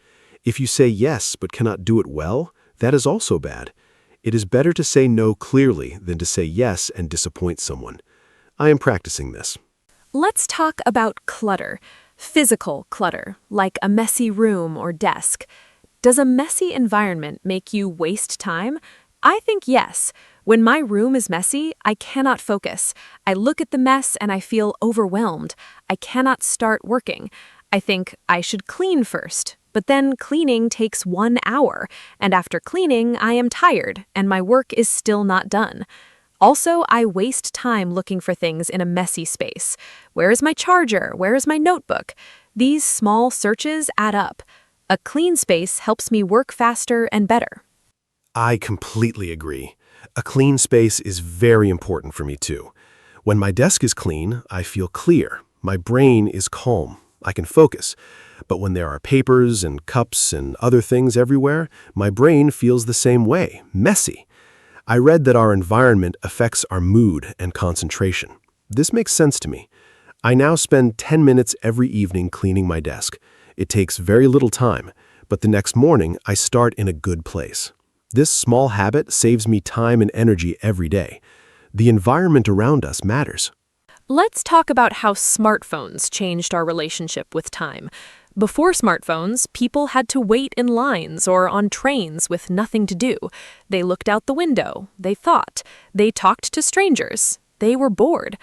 If you say yes but cannot do it well, that is also bad. It is better to say no clearly than to say yes and disappoint someone. I am practicing this. Let's talk about clutter. Physical clutter, like a messy room or desk. Does a messy environment make you waste time? I think yes. When my room is messy, I cannot focus. I look at the mess and I feel overwhelmed. I cannot start working. I think I should clean first. But then cleaning takes 1 hour, and after cleaning, I am tired, and my work is still not done. Also, I waste time looking for things in a messy space. Where is my charger? Where is my notebook? These small searches add up. A clean space helps me work faster and better. I completely agree. A clean space is very important for me too. When my desk is clean, I feel clear. My brain is calm. I can focus. But when there are papers and cups and other things everywhere, my brain feels the same way, messy. I read that our environment affects our mood and concentration. This makes sense to me. I now spend 10 minutes every evening cleaning my desk. It takes very little time, but the next morning I start in a good place. This small habit saves me time and energy every day. The environment around us matters. Let's talk about how smartphones changed our relationship with time. Before smartphones, people had to wait in lines or on trains with nothing to do. They looked out the window. They thought. They talked to strangers. They were bored.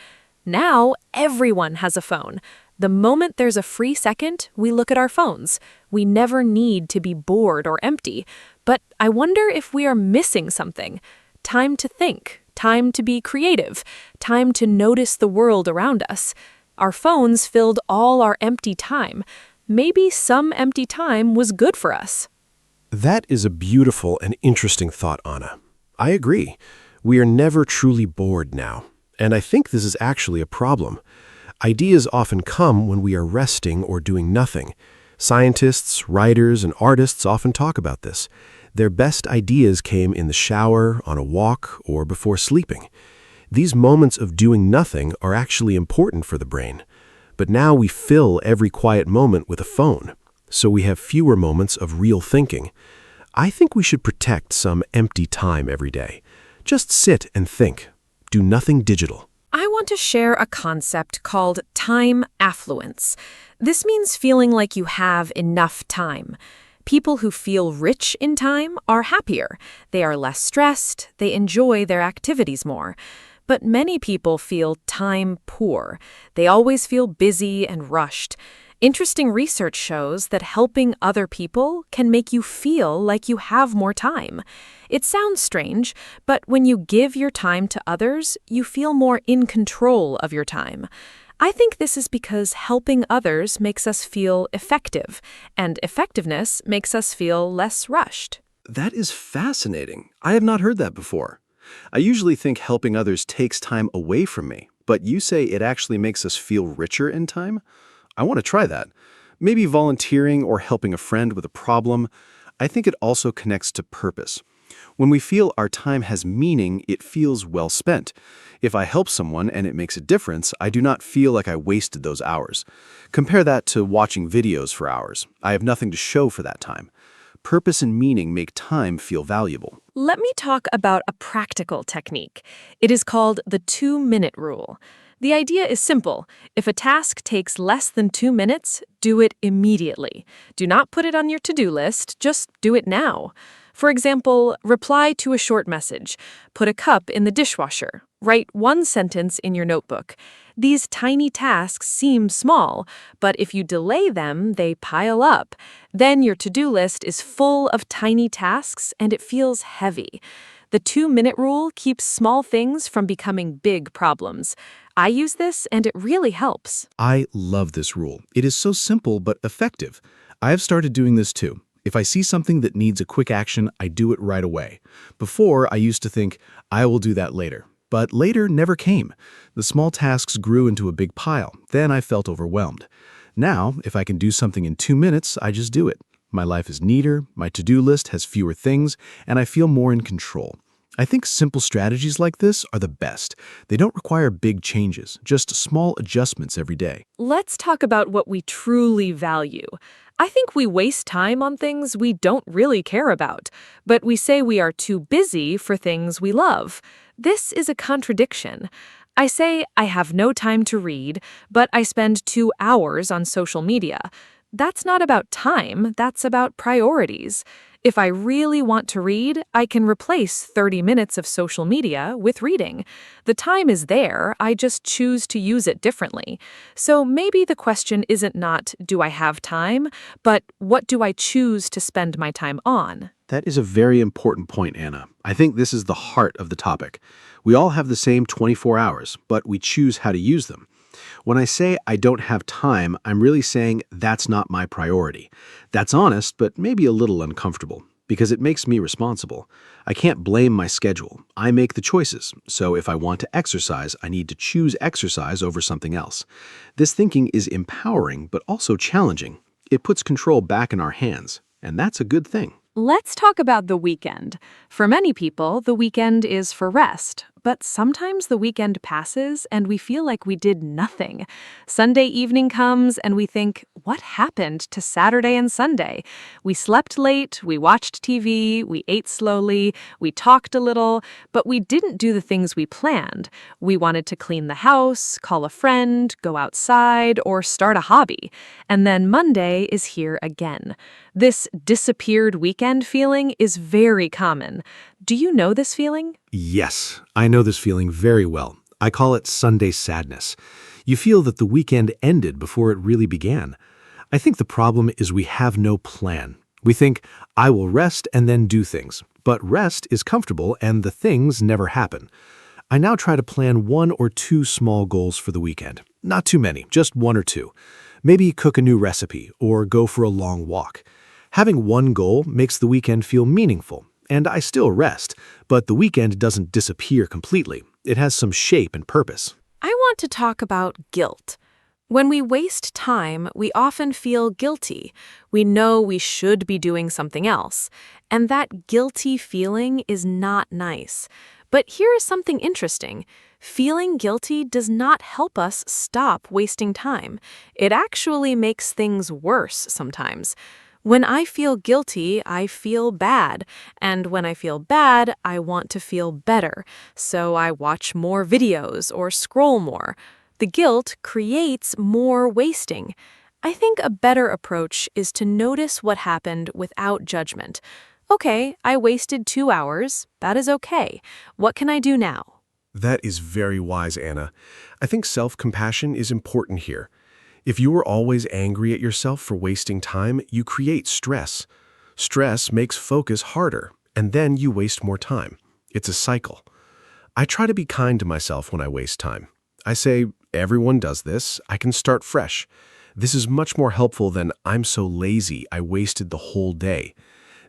Now, everyone has a phone. The moment there's a free second, we look at our phones. We never need to be bored or empty. But I wonder if we are missing something. Time to think. Time to be creative. Time to notice the world around us. Our phones filled all our empty time. Maybe some empty time was good for us. That is a beautiful and interesting thought, Anna. I agree. We are never truly bored now. And I think this is actually a problem. Ideas often come when we are resting or doing nothing. Scientists, writers, and artists often talk about this. Their best ideas came in the shower, on a walk, or before sleeping. These moments of doing nothing are actually important for the brain. But now we fill every quiet moment with a phone, so we have fewer moments of real thinking. I think we should protect some empty time every day. Just sit and think. Do nothing digital. I want to share a concept called time affluence. This means feeling like you have enough time. People who feel rich in time are happier. They are less stressed. They enjoy their activities more. But many people feel time poor. They always feel busy and rushed. Interesting research shows that helping other people can make you feel like you have more time. It sounds strange, but when you give your time to others, you feel more in control of your time. I think this is because helping others makes us feel effective, and effectiveness makes us feel less rushed. That is fascinating. I have not heard that before. I usually think helping others takes time away from me, but you say it actually makes us feel richer in time? I want to try that. Maybe volunteering or helping a friend with a problem. I think it also connects to purpose. When we feel our time has meaning, it feels well spent. If I help someone and it makes a difference, I do not feel like I wasted those hours. Compare that to watching videos for hours. I have nothing to show for that time. Purpose and meaning make time feel valuable. Let me talk about a practical technique. It is called the 2-minute rule. The idea is simple. If a task takes less than 2 minutes, do it immediately. Do not put it on your to-do list, just do it now. For example, reply to a short message. Put a cup in the dishwasher. Write one sentence in your notebook. These tiny tasks seem small, but if you delay them, they pile up. Then your to-do list is full of tiny tasks and it feels heavy. The 2-minute rule keeps small things from becoming big problems. I use this and it really helps. I love this rule. It is so simple but effective. I have started doing this too. If I see something that needs a quick action, I do it right away. Before, I used to think, I will do that later. But later never came. The small tasks grew into a big pile. Then I felt overwhelmed. Now, if I can do something in 2 minutes, I just do it. My life is neater, my to-do list has fewer things, and I feel more in control. I think simple strategies like this are the best. They don't require big changes, just small adjustments every day. Let's talk about what we truly value. I think we waste time on things we don't really care about, but we say we are too busy for things we love. This is a contradiction. I say I have no time to read, but I spend 2 hours on social media. That's not about time, that's about priorities. If I really want to read, I can replace 30 minutes of social media with reading. The time is there, I just choose to use it differently. So maybe the question isn't not, do I have time, but what do I choose to spend my time on? That is a very important point, Anna. I think this is the heart of the topic. We all have the same 24 hours, but we choose how to use them. When I say I don't have time, I'm really saying that's not my priority. That's honest, but maybe a little uncomfortable, because it makes me responsible. I can't blame my schedule. I make the choices. So if I want to exercise, I need to choose exercise over something else. This thinking is empowering, but also challenging. It puts control back in our hands, and that's a good thing. Let's talk about the weekend. For many people, the weekend is for rest. But sometimes the weekend passes and we feel like we did nothing. Sunday evening comes and we think, what happened to Saturday and Sunday? We slept late, we watched TV, we ate slowly, we talked a little, but we didn't do the things we planned. We wanted to clean the house, call a friend, go outside, or start a hobby. And then Monday is here again. This disappeared weekend feeling is very common. Do you know this feeling? Yes, I know this feeling very well. I call it Sunday sadness. You feel that the weekend ended before it really began. I think the problem is we have no plan. We think, I will rest and then do things. But rest is comfortable and the things never happen. I now try to plan 1 or 2 small goals for the weekend. Not too many, just 1 or 2. Maybe cook a new recipe or go for a long walk. Having one goal makes the weekend feel meaningful. And I still rest, but the weekend doesn't disappear completely. It has some shape and purpose. I want to talk about guilt. When we waste time, we often feel guilty. We know we should be doing something else. And that guilty feeling is not nice. But here is something interesting. Feeling guilty does not help us stop wasting time. It actually makes things worse sometimes. When I feel guilty, I feel bad. And when I feel bad, I want to feel better. So I watch more videos or scroll more. The guilt creates more wasting. I think a better approach is to notice what happened without judgment. Okay, I wasted 2 hours. That is okay. What can I do now? That is very wise, Anna. I think self-compassion is important here. If you are always angry at yourself for wasting time, you create stress. Stress makes focus harder, and then you waste more time. It's a cycle. I try to be kind to myself when I waste time. I say, everyone does this, I can start fresh. This is much more helpful than I'm so lazy, I wasted the whole day.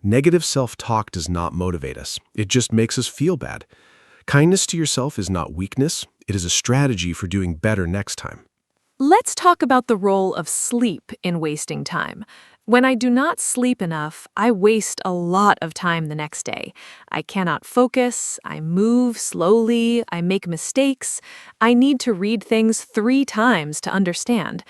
Negative self-talk does not motivate us. It just makes us feel bad. Kindness to yourself is not weakness. It is a strategy for doing better next time. Let's talk about the role of sleep in wasting time. When I do not sleep enough, I waste a lot of time the next day. I cannot focus, I move slowly, I make mistakes. I need to read things 3 times to understand.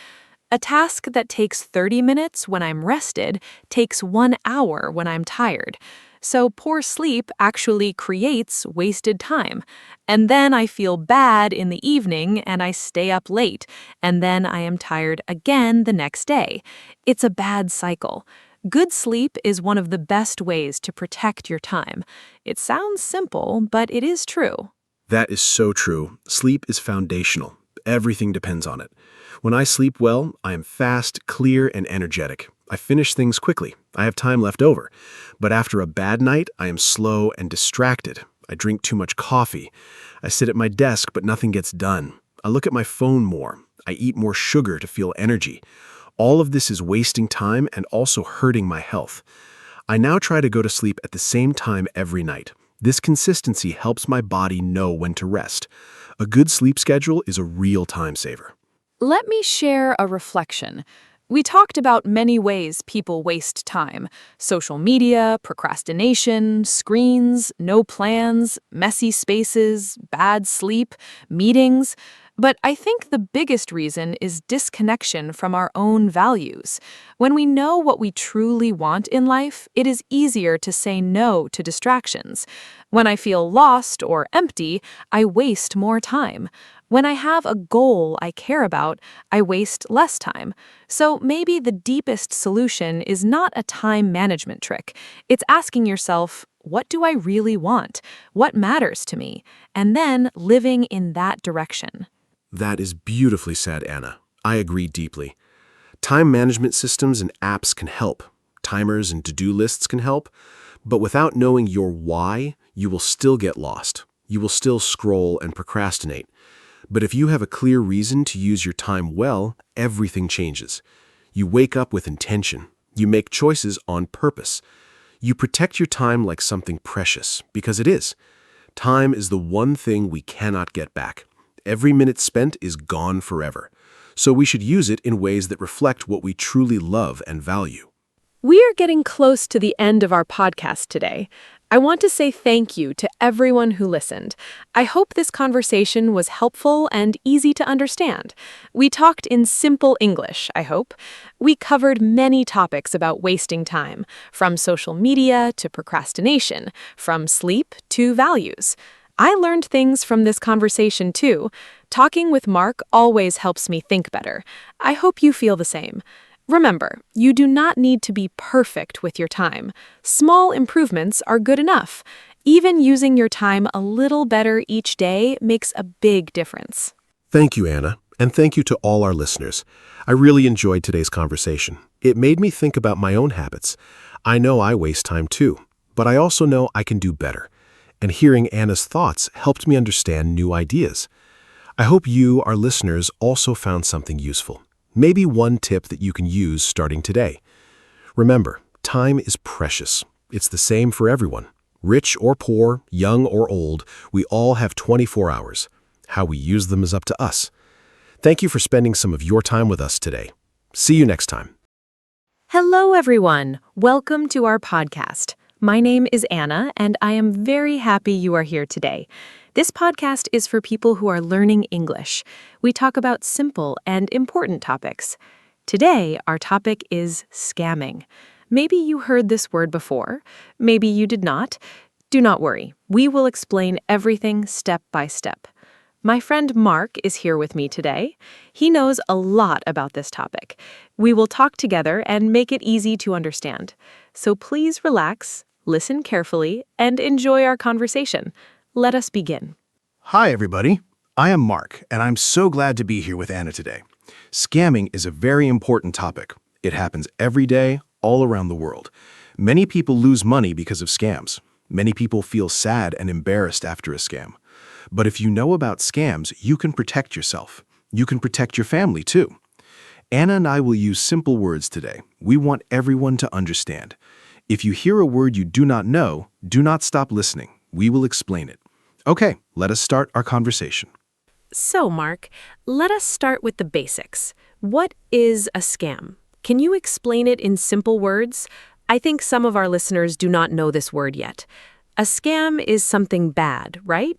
A task that takes 30 minutes when I'm rested takes 1 hour when I'm tired. So poor sleep actually creates wasted time. And then I feel bad in the evening and I stay up late, and then I am tired again the next day. It's a bad cycle. Good sleep is one of the best ways to protect your time. It sounds simple, but it is true. That is so true. Sleep is foundational. Everything depends on it. When I sleep well, I am fast, clear, and energetic. I finish things quickly. I have time left over. But after a bad night, I am slow and distracted. I drink too much coffee. I sit at my desk, but nothing gets done. I look at my phone more. I eat more sugar to feel energy. All of this is wasting time and also hurting my health. I now try to go to sleep at the same time every night. This consistency helps my body know when to rest. A good sleep schedule is a real time saver. Let me share a reflection. We talked about many ways people waste time: social media, procrastination, screens, no plans, messy spaces, bad sleep, meetings. But I think the biggest reason is disconnection from our own values. When we know what we truly want in life, it is easier to say no to distractions. When I feel lost or empty, I waste more time. When I have a goal I care about, I waste less time. So maybe the deepest solution is not a time management trick. It's asking yourself, what do I really want? What matters to me? And then living in that direction. That is beautifully said, Anna. I agree deeply. Time management systems and apps can help. Timers and to-do lists can help. But without knowing your why, you will still get lost. You will still scroll and procrastinate. But if you have a clear reason to use your time well, everything changes. You wake up with intention. You make choices on purpose. You protect your time like something precious, because it is. Time is the one thing we cannot get back. Every minute spent is gone forever. So we should use it in ways that reflect what we truly love and value. We are getting close to the end of our podcast today. I want to say thank you to everyone who listened. I hope this conversation was helpful and easy to understand. We talked in simple English, I hope. We covered many topics about wasting time, from social media to procrastination, from sleep to values. I learned things from this conversation too. Talking with Mark always helps me think better. I hope you feel the same. Remember, you do not need to be perfect with your time. Small improvements are good enough. Even using your time a little better each day makes a big difference. Thank you, Anna, and thank you to all our listeners. I really enjoyed today's conversation. It made me think about my own habits. I know I waste time too, but I also know I can do better. And hearing Anna's thoughts helped me understand new ideas. I hope you, our listeners, also found something useful. Maybe one tip that you can use starting today. Remember, time is precious. It's the same for everyone. Rich or poor, young or old, we all have 24 hours. How we use them is up to us. Thank you for spending some of your time with us today. See you next time. Hello, everyone. Welcome to our podcast. My name is Anna, and I am very happy you are here today. This podcast is for people who are learning English. We talk about simple and important topics. Today, our topic is scamming. Maybe you heard this word before. Maybe you did not. Do not worry. We will explain everything step by step. My friend Mark is here with me today. He knows a lot about this topic. We will talk together and make it easy to understand. So please relax, listen carefully, and enjoy our conversation. Let us begin. Hi, everybody. I am Mark, and I'm so glad to be here with Anna today. Scamming is a very important topic. It happens every day, all around the world. Many people lose money because of scams. Many people feel sad and embarrassed after a scam. But if you know about scams, you can protect yourself. You can protect your family, too. Anna and I will use simple words today. We want everyone to understand. If you hear a word you do not know, do not stop listening. We will explain it. Okay, let us start our conversation. So, Mark, let us start with the basics. What is a scam? Can you explain it in simple words? I think some of our listeners do not know this word yet. A scam is something bad, right?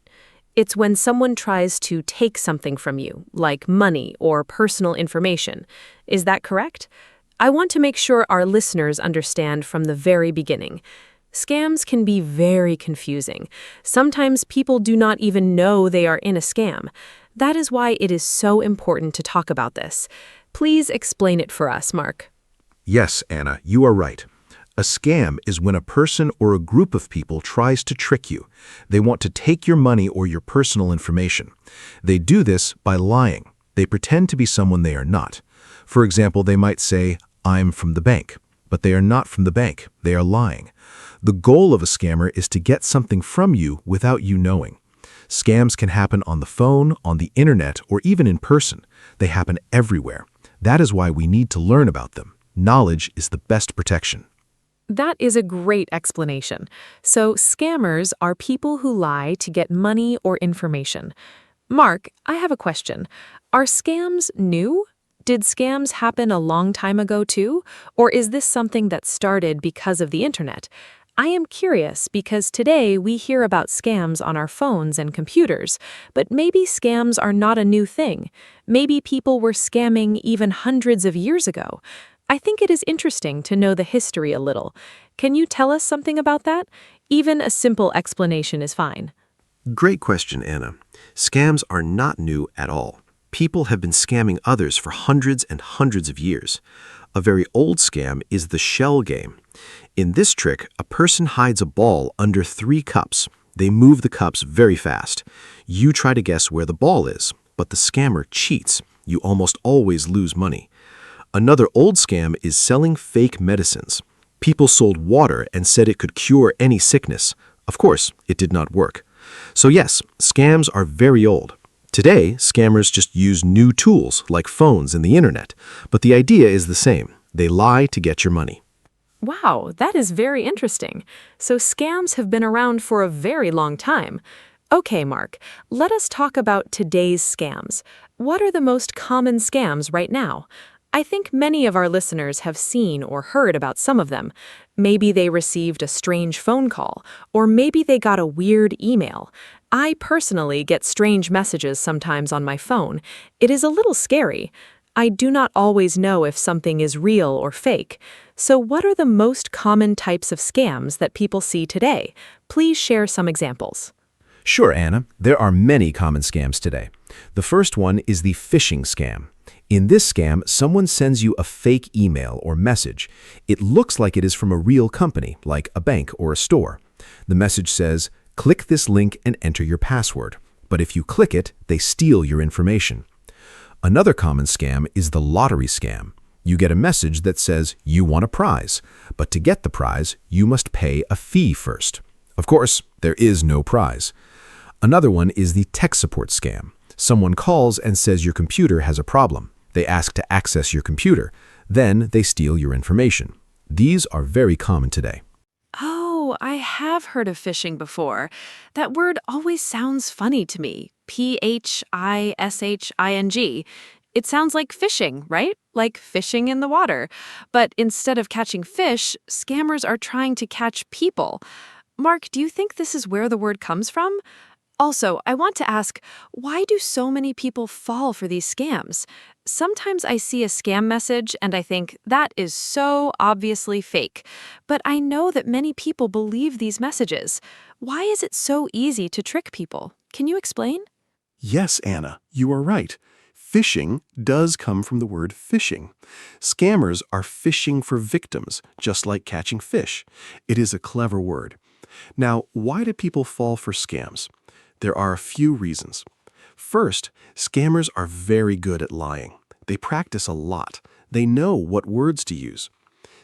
It's when someone tries to take something from you, like money or personal information. Is that correct? I want to make sure our listeners understand from the very beginning. Scams can be very confusing. Sometimes people do not even know they are in a scam. That is why it is so important to talk about this. Please explain it for us, Mark. Yes, Anna, you are right. A scam is when a person or a group of people tries to trick you. They want to take your money or your personal information. They do this by lying. They pretend to be someone they are not. For example, they might say, "I'm from the bank," but they are not from the bank. They are lying. The goal of a scammer is to get something from you without you knowing. Scams can happen on the phone, on the internet, or even in person. They happen everywhere. That is why we need to learn about them. Knowledge is the best protection. That is a great explanation. So, scammers are people who lie to get money or information. Mark, I have a question. Are scams new? Did scams happen a long time ago too? Or is this something that started because of the internet? I am curious because today we hear about scams on our phones and computers, but maybe scams are not a new thing. Maybe people were scamming even hundreds of years ago. I think it is interesting to know the history a little. Can you tell us something about that? Even a simple explanation is fine. Great question, Anna. Scams are not new at all. People have been scamming others for hundreds and hundreds of years. A very old scam is the shell game. In this trick, a person hides a ball under 3 cups. They move the cups very fast. You try to guess where the ball is, but the scammer cheats. You almost always lose money. Another old scam is selling fake medicines. People sold water and said it could cure any sickness. Of course, it did not work. So yes, scams are very old. Today, scammers just use new tools like phones and the internet, but the idea is the same. They lie to get your money. Wow, that is very interesting. So scams have been around for a very long time. Okay, Mark, let us talk about today's scams. What are the most common scams right now? I think many of our listeners have seen or heard about some of them. Maybe they received a strange phone call, or maybe they got a weird email. I personally get strange messages sometimes on my phone. It is a little scary. I do not always know if something is real or fake. So what are the most common types of scams that people see today? Please share some examples. Sure, Anna. There are many common scams today. The first one is the phishing scam. In this scam, someone sends you a fake email or message. It looks like it is from a real company, like a bank or a store. The message says, "Click this link and enter your password." But if you click it, they steal your information. Another common scam is the lottery scam. You get a message that says you want a prize, but to get the prize, you must pay a fee first. Of course, there is no prize. Another one is the tech support scam. Someone calls and says your computer has a problem. They ask to access your computer. Then they steal your information. These are very common today. Oh, I have heard of phishing before. That word always sounds funny to me. phishing. It sounds like fishing, right? Like fishing in the water. But instead of catching fish, scammers are trying to catch people. Mark, do you think this is where the word comes from? Also, I want to ask, why do so many people fall for these scams? Sometimes I see a scam message and I think, that is so obviously fake. But I know that many people believe these messages. Why is it so easy to trick people? Can you explain? Yes, Anna, you are right. Phishing does come from the word fishing. Scammers are fishing for victims, just like catching fish. It is a clever word. Now, why do people fall for scams? There are a few reasons. First, scammers are very good at lying. They practice a lot. They know what words to use.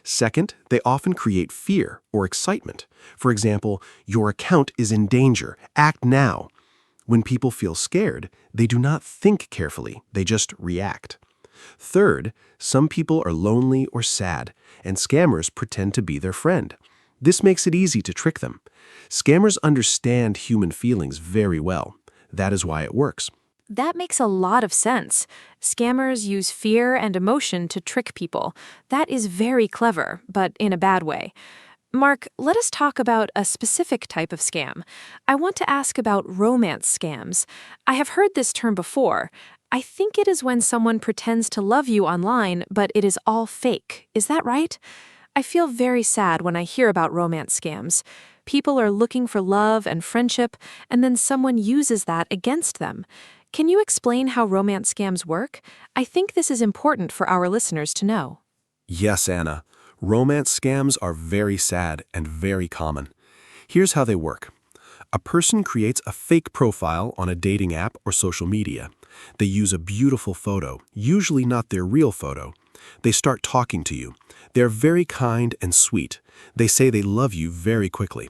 Second, they often create fear or excitement. For example, your account is in danger. Act now. When people feel scared, they do not think carefully. They just react. Third, some people are lonely or sad, and scammers pretend to be their friend. This makes it easy to trick them. Scammers understand human feelings very well. That is why it works. That makes a lot of sense. Scammers use fear and emotion to trick people. That is very clever, but in a bad way. Mark, let us talk about a specific type of scam. I want to ask about romance scams. I have heard this term before. I think it is when someone pretends to love you online, but it is all fake. Is that right? I feel very sad when I hear about romance scams. People are looking for love and friendship, and then someone uses that against them. Can you explain how romance scams work? I think this is important for our listeners to know. Yes, Anna. Romance scams are very sad and very common. Here's how they work. A person creates a fake profile on a dating app or social media. They use a beautiful photo, usually not their real photo. They start talking to you. They're very kind and sweet. They say they love you very quickly.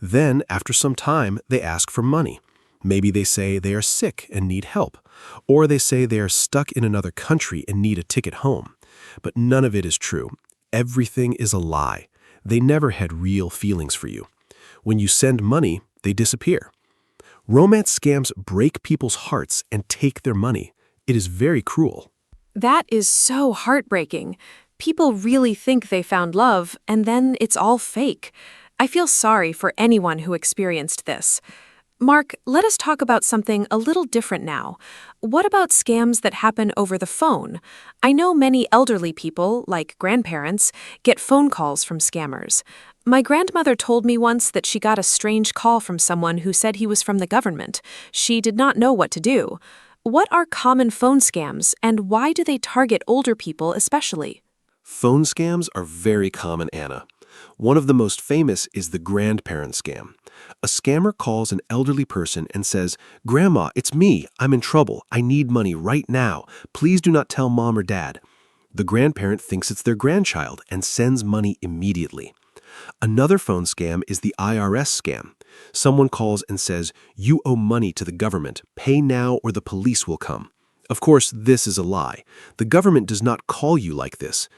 Then, after some time, they ask for money. Maybe they say they are sick and need help, or they say they are stuck in another country and need a ticket home. But none of it is true. Everything is a lie. They never had real feelings for you. When you send money, they disappear. Romance scams break people's hearts and take their money. It is very cruel. That is so heartbreaking. People really think they found love, and then it's all fake. I feel sorry for anyone who experienced this. Mark, let us talk about something a little different now. What about scams that happen over the phone? I know many elderly people, like grandparents, get phone calls from scammers. My grandmother told me once that she got a strange call from someone who said he was from the government. She did not know what to do. What are common phone scams, and why do they target older people especially? Phone scams are very common, Anna. One of the most famous is the grandparent scam. A scammer calls an elderly person and says, "Grandma, it's me. I'm in trouble. I need money right now. Please do not tell mom or dad." The grandparent thinks it's their grandchild and sends money immediately. Another phone scam is the IRS scam. Someone calls and says, "You owe money to the government. Pay now or the police will come." Of course, this is a lie. The government does not call you like this.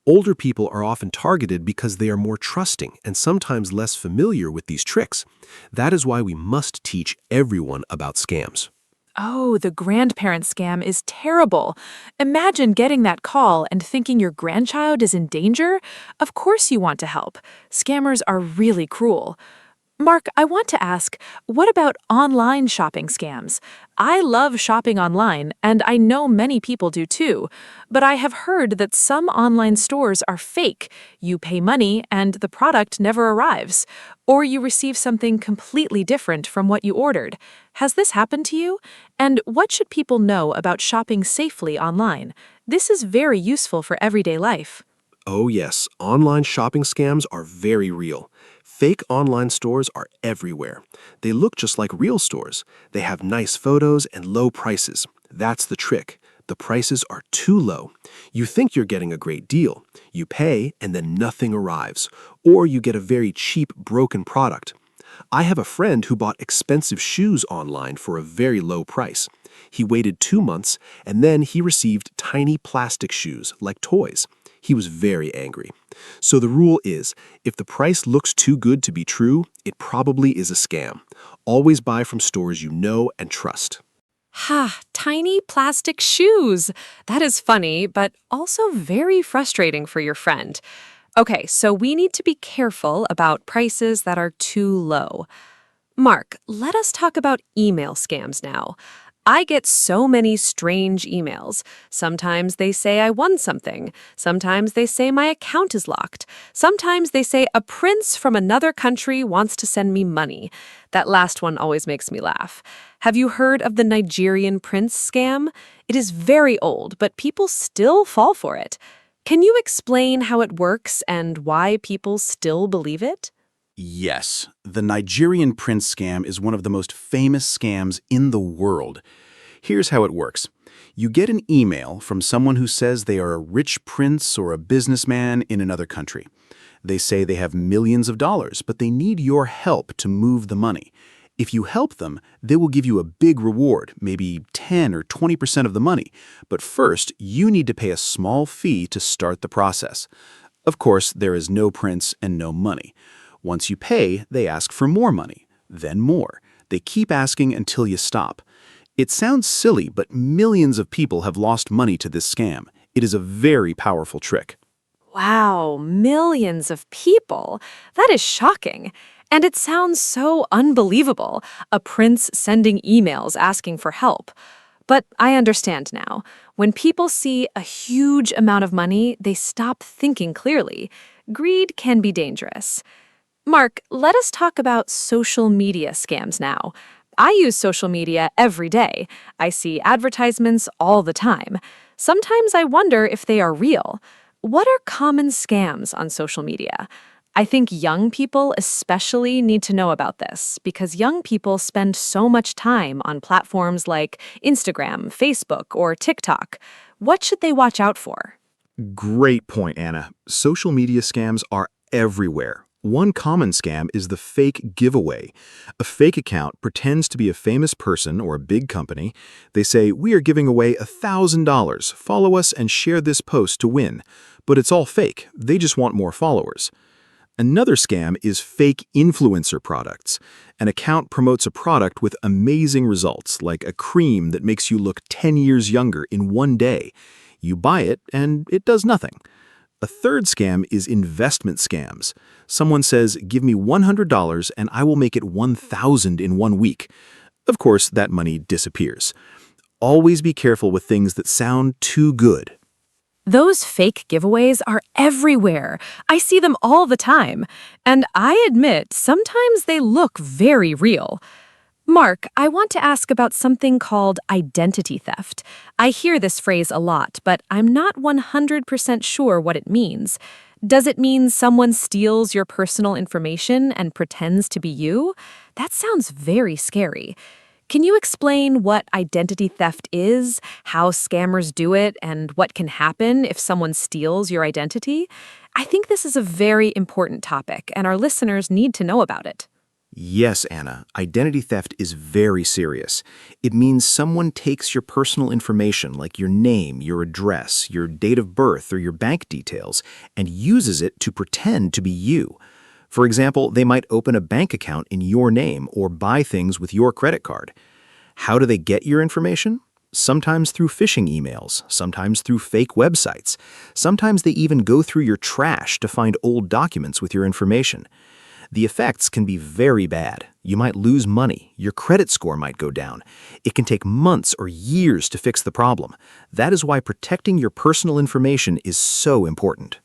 Older people are often targeted because they are more trusting and sometimes less familiar with these tricks. That is why we must teach everyone about scams. Oh, the grandparent scam is terrible. Imagine getting that call and thinking your grandchild is in danger. Of course you want to help. Scammers are really cruel. Mark, I want to ask, what about online shopping scams? I love shopping online, and I know many people do too. But I have heard that some online stores are fake. You pay money, and the product never arrives. Or you receive something completely different from what you ordered. Has this happened to you? And what should people know about shopping safely online? This is very useful for everyday life. Oh yes, online shopping scams are very real. Fake online stores are everywhere. They look just like real stores. They have nice photos and low prices. That's the trick. The prices are too low. You think you're getting a great deal. You pay and then nothing arrives. Or you get a very cheap, broken product. I have a friend who bought expensive shoes online for a very low price. He waited 2 months and then he received tiny plastic shoes, like toys. He was very angry. So the rule is, if the price looks too good to be true, it probably is a scam. Always buy from stores you know and trust. Ha, tiny plastic shoes. That is funny, but also very frustrating for your friend. Okay, so we need to be careful about prices that are too low. Mark, let us talk about email scams now. I get so many strange emails. Sometimes they say I won something. Sometimes they say my account is locked. Sometimes they say a prince from another country wants to send me money. That last one always makes me laugh. Have you heard of the Nigerian prince scam? It is very old, but people still fall for it. Can you explain how it works and why people still believe it? Yes, the Nigerian prince scam is one of the most famous scams in the world. Here's how it works. You get an email from someone who says they are a rich prince or a businessman in another country. They say they have millions of dollars, but they need your help to move the money. If you help them, they will give you a big reward, maybe 10 or 20% of the money. But first, you need to pay a small fee to start the process. Of course, there is no prince and no money. Once you pay, they ask for more money, then more. They keep asking until you stop. It sounds silly, but millions of people have lost money to this scam. It is a very powerful trick. Wow, millions of people. That is shocking. And it sounds so unbelievable, a prince sending emails asking for help. But I understand now. When people see a huge amount of money, they stop thinking clearly. Greed can be dangerous. Mark, let us talk about social media scams now. I use social media every day. I see advertisements all the time. Sometimes I wonder if they are real. What are common scams on social media? I think young people especially need to know about this because young people spend so much time on platforms like Instagram, Facebook, or TikTok. What should they watch out for? Great point, Anna. Social media scams are everywhere. One common scam is the fake giveaway. A fake account pretends to be a famous person or a big company. They say, "We are giving away $1,000. Follow us and share this post to win." But it's all fake. They just want more followers. Another scam is fake influencer products. An account promotes a product with amazing results, like a cream that makes you look 10 years younger in one day. You buy it, and it does nothing. A third scam is investment scams. Someone says, "Give me $100 and I will make it 1,000 in 1 week." Of course, that money disappears. Always be careful with things that sound too good. Those fake giveaways are everywhere. I see them all the time. And I admit, sometimes they look very real. Mark, I want to ask about something called identity theft. I hear this phrase a lot, but I'm not 100% sure what it means. Does it mean someone steals your personal information and pretends to be you? That sounds very scary. Can you explain what identity theft is, how scammers do it, and what can happen if someone steals your identity? I think this is a very important topic, and our listeners need to know about it. Yes, Anna, identity theft is very serious. It means someone takes your personal information like your name, your address, your date of birth, or your bank details, and uses it to pretend to be you. For example, they might open a bank account in your name or buy things with your credit card. How do they get your information? Sometimes through phishing emails, sometimes through fake websites. Sometimes they even go through your trash to find old documents with your information. The effects can be very bad. You might lose money. Your credit score might go down. It can take months or years to fix the problem. That is why protecting your personal information is so important.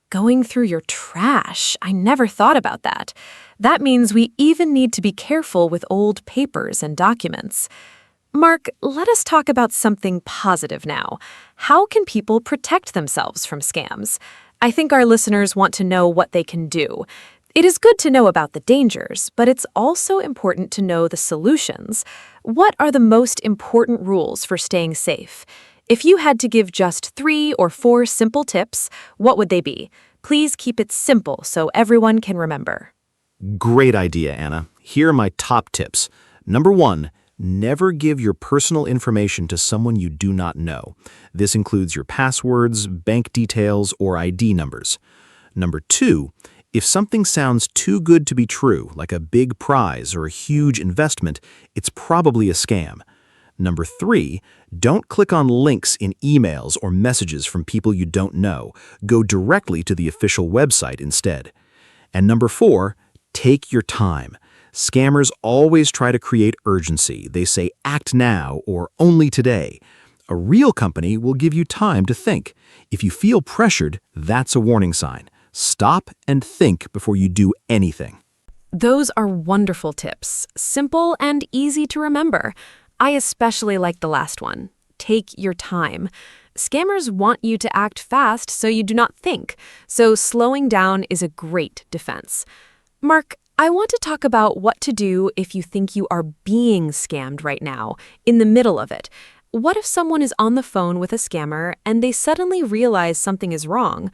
Going through your trash. I never thought about that. That means we even need to be careful with old papers and documents. Mark, let us talk about something positive now. How can people protect themselves from scams? I think our listeners want to know what they can do. It is good to know about the dangers, but it's also important to know the solutions. What are the most important rules for staying safe? If you had to give just 3 or 4 simple tips, what would they be? Please keep it simple so everyone can remember. Great idea, Anna. Here are my top tips. Number 1, never give your personal information to someone you do not know. This includes your passwords, bank details, or ID numbers. Number 2, if something sounds too good to be true, like a big prize or a huge investment, it's probably a scam. Number 3, don't click on links in emails or messages from people you don't know. Go directly to the official website instead. And number 4, take your time. Scammers always try to create urgency. They say act now or only today. A real company will give you time to think. If you feel pressured, that's a warning sign. Stop and think before you do anything. Those are wonderful tips, simple and easy to remember. I especially like the last one. Take your time. Scammers want you to act fast so you do not think, so slowing down is a great defense. Mark, I want to talk about what to do if you think you are being scammed right now, in the middle of it. What if someone is on the phone with a scammer and they suddenly realize something is wrong?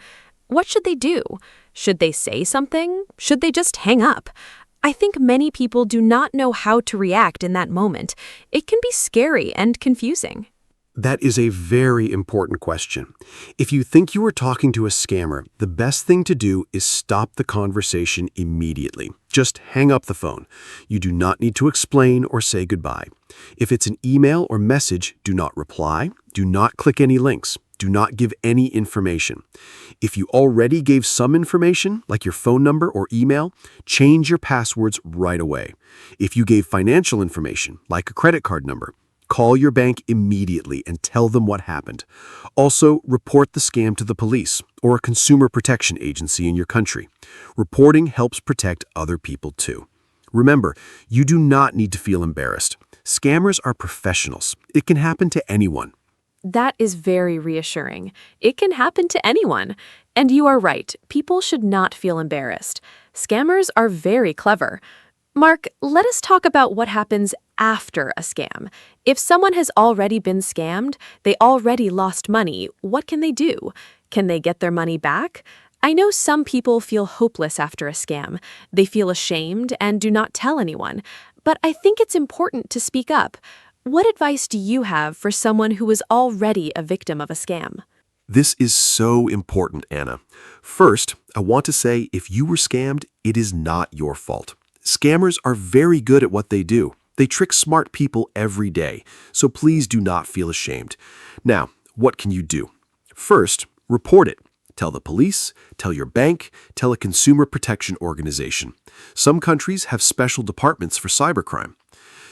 What should they do? Should they say something? Should they just hang up? I think many people do not know how to react in that moment. It can be scary and confusing. That is a very important question. If you think you are talking to a scammer, the best thing to do is stop the conversation immediately. Just hang up the phone. You do not need to explain or say goodbye. If it's an email or message, do not reply. Do not click any links. Do not give any information. If you already gave some information, like your phone number or email, change your passwords right away. If you gave financial information, like a credit card number, call your bank immediately and tell them what happened. Also, report the scam to the police or a consumer protection agency in your country. Reporting helps protect other people too. Remember, you do not need to feel embarrassed. Scammers are professionals. It can happen to anyone. That is very reassuring. It can happen to anyone. And you are right, people should not feel embarrassed. Scammers are very clever. Mark, let us talk about what happens after a scam. If someone has already been scammed, they already lost money, what can they do? Can they get their money back? I know some people feel hopeless after a scam. They feel ashamed and do not tell anyone. But I think it's important to speak up. What advice do you have for someone who is already a victim of a scam? This is so important, Anna. First, I want to say if you were scammed, it is not your fault. Scammers are very good at what they do. They trick smart people every day, so please do not feel ashamed. Now, what can you do? First, report it. Tell the police, tell your bank, tell a consumer protection organization. Some countries have special departments for cybercrime.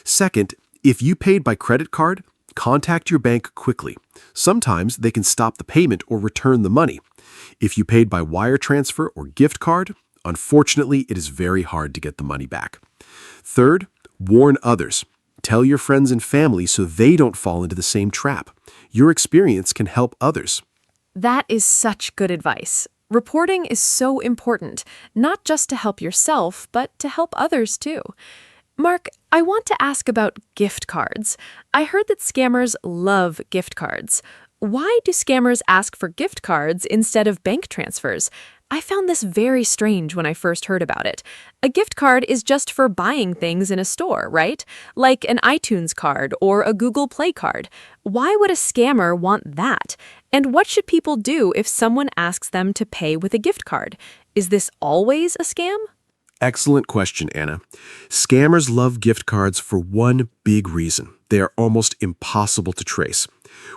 Second, if you paid by credit card, contact your bank quickly. Sometimes they can stop the payment or return the money. If you paid by wire transfer or gift card, unfortunately, it is very hard to get the money back. Third, warn others. Tell your friends and family so they don't fall into the same trap. Your experience can help others. That is such good advice. Reporting is so important, not just to help yourself, but to help others too. Mark, I want to ask about gift cards. I heard that scammers love gift cards. Why do scammers ask for gift cards instead of bank transfers? I found this very strange when I first heard about it. A gift card is just for buying things in a store, right? Like an iTunes card or a Google Play card. Why would a scammer want that? And what should people do if someone asks them to pay with a gift card? Is this always a scam? Excellent question, Anna. Scammers love gift cards for one big reason. They are almost impossible to trace.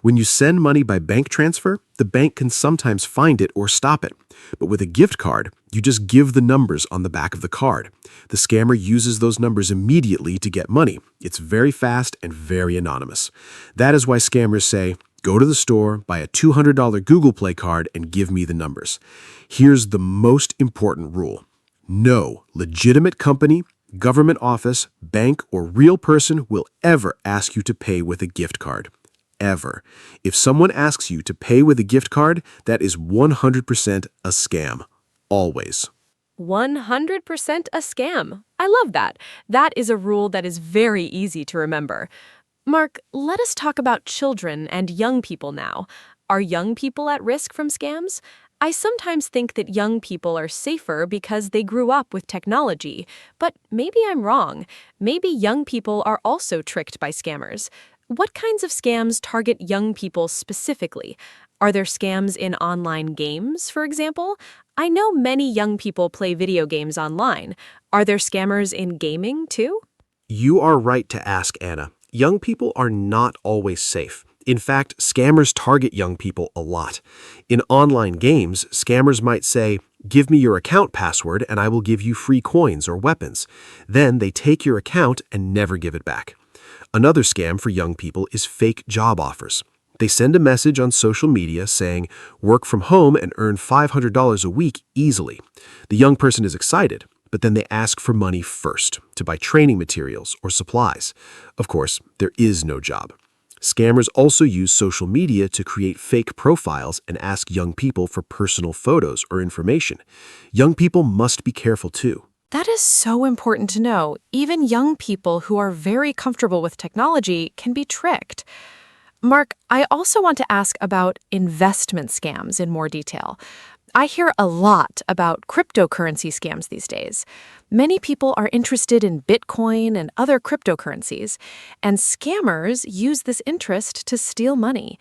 When you send money by bank transfer, the bank can sometimes find it or stop it. But with a gift card, you just give the numbers on the back of the card. The scammer uses those numbers immediately to get money. It's very fast and very anonymous. That is why scammers say, go to the store, buy a $200 Google Play card, and give me the numbers. Here's the most important rule. No legitimate company, government office, bank, or real person will ever ask you to pay with a gift card. Ever. If someone asks you to pay with a gift card, that is 100% a scam. Always. 100% a scam. I love that. That is a rule that is very easy to remember. Mark, let us talk about children and young people now. Are young people at risk from scams? I sometimes think that young people are safer because they grew up with technology, but maybe I'm wrong. Maybe young people are also tricked by scammers. What kinds of scams target young people specifically? Are there scams in online games, for example? I know many young people play video games online. Are there scammers in gaming, too? You are right to ask, Anna. Young people are not always safe. In fact, scammers target young people a lot. In online games, scammers might say, Give me your account password and I will give you free coins or weapons. Then they take your account and never give it back. Another scam for young people is fake job offers. They send a message on social media saying, work from home and earn $500 a week easily. The young person is excited, but then they ask for money first to buy training materials or supplies. Of course, there is no job. Scammers also use social media to create fake profiles and ask young people for personal photos or information. Young people must be careful too. That is so important to know. Even young people who are very comfortable with technology can be tricked. Mark, I also want to ask about investment scams in more detail. I hear a lot about cryptocurrency scams these days. Many people are interested in Bitcoin and other cryptocurrencies, and scammers use this interest to steal money.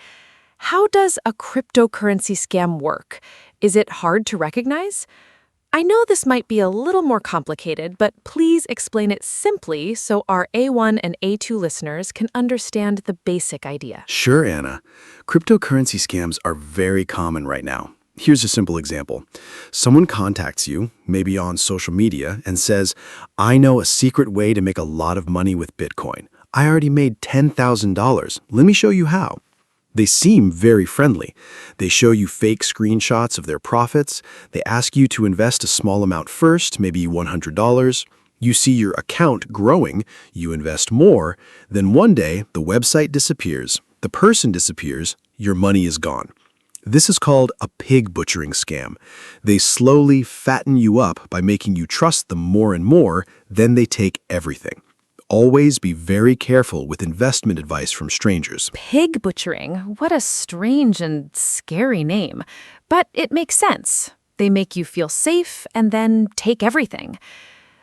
How does a cryptocurrency scam work? Is it hard to recognize? I know this might be a little more complicated, but please explain it simply so our A1 and A2 listeners can understand the basic idea. Sure, Anna. Cryptocurrency scams are very common right now. Here's a simple example. Someone contacts you, maybe on social media, and says, I know a secret way to make a lot of money with Bitcoin. I already made $10,000. Let me show you how. They seem very friendly. They show you fake screenshots of their profits. They ask you to invest a small amount first, maybe $100. You see your account growing, you invest more, then one day the website disappears, the person disappears, your money is gone. This is called a pig butchering scam. They slowly fatten you up by making you trust them more and more, then they take everything. Always be very careful with investment advice from strangers. Pig butchering? What a strange and scary name. But it makes sense. They make you feel safe and then take everything.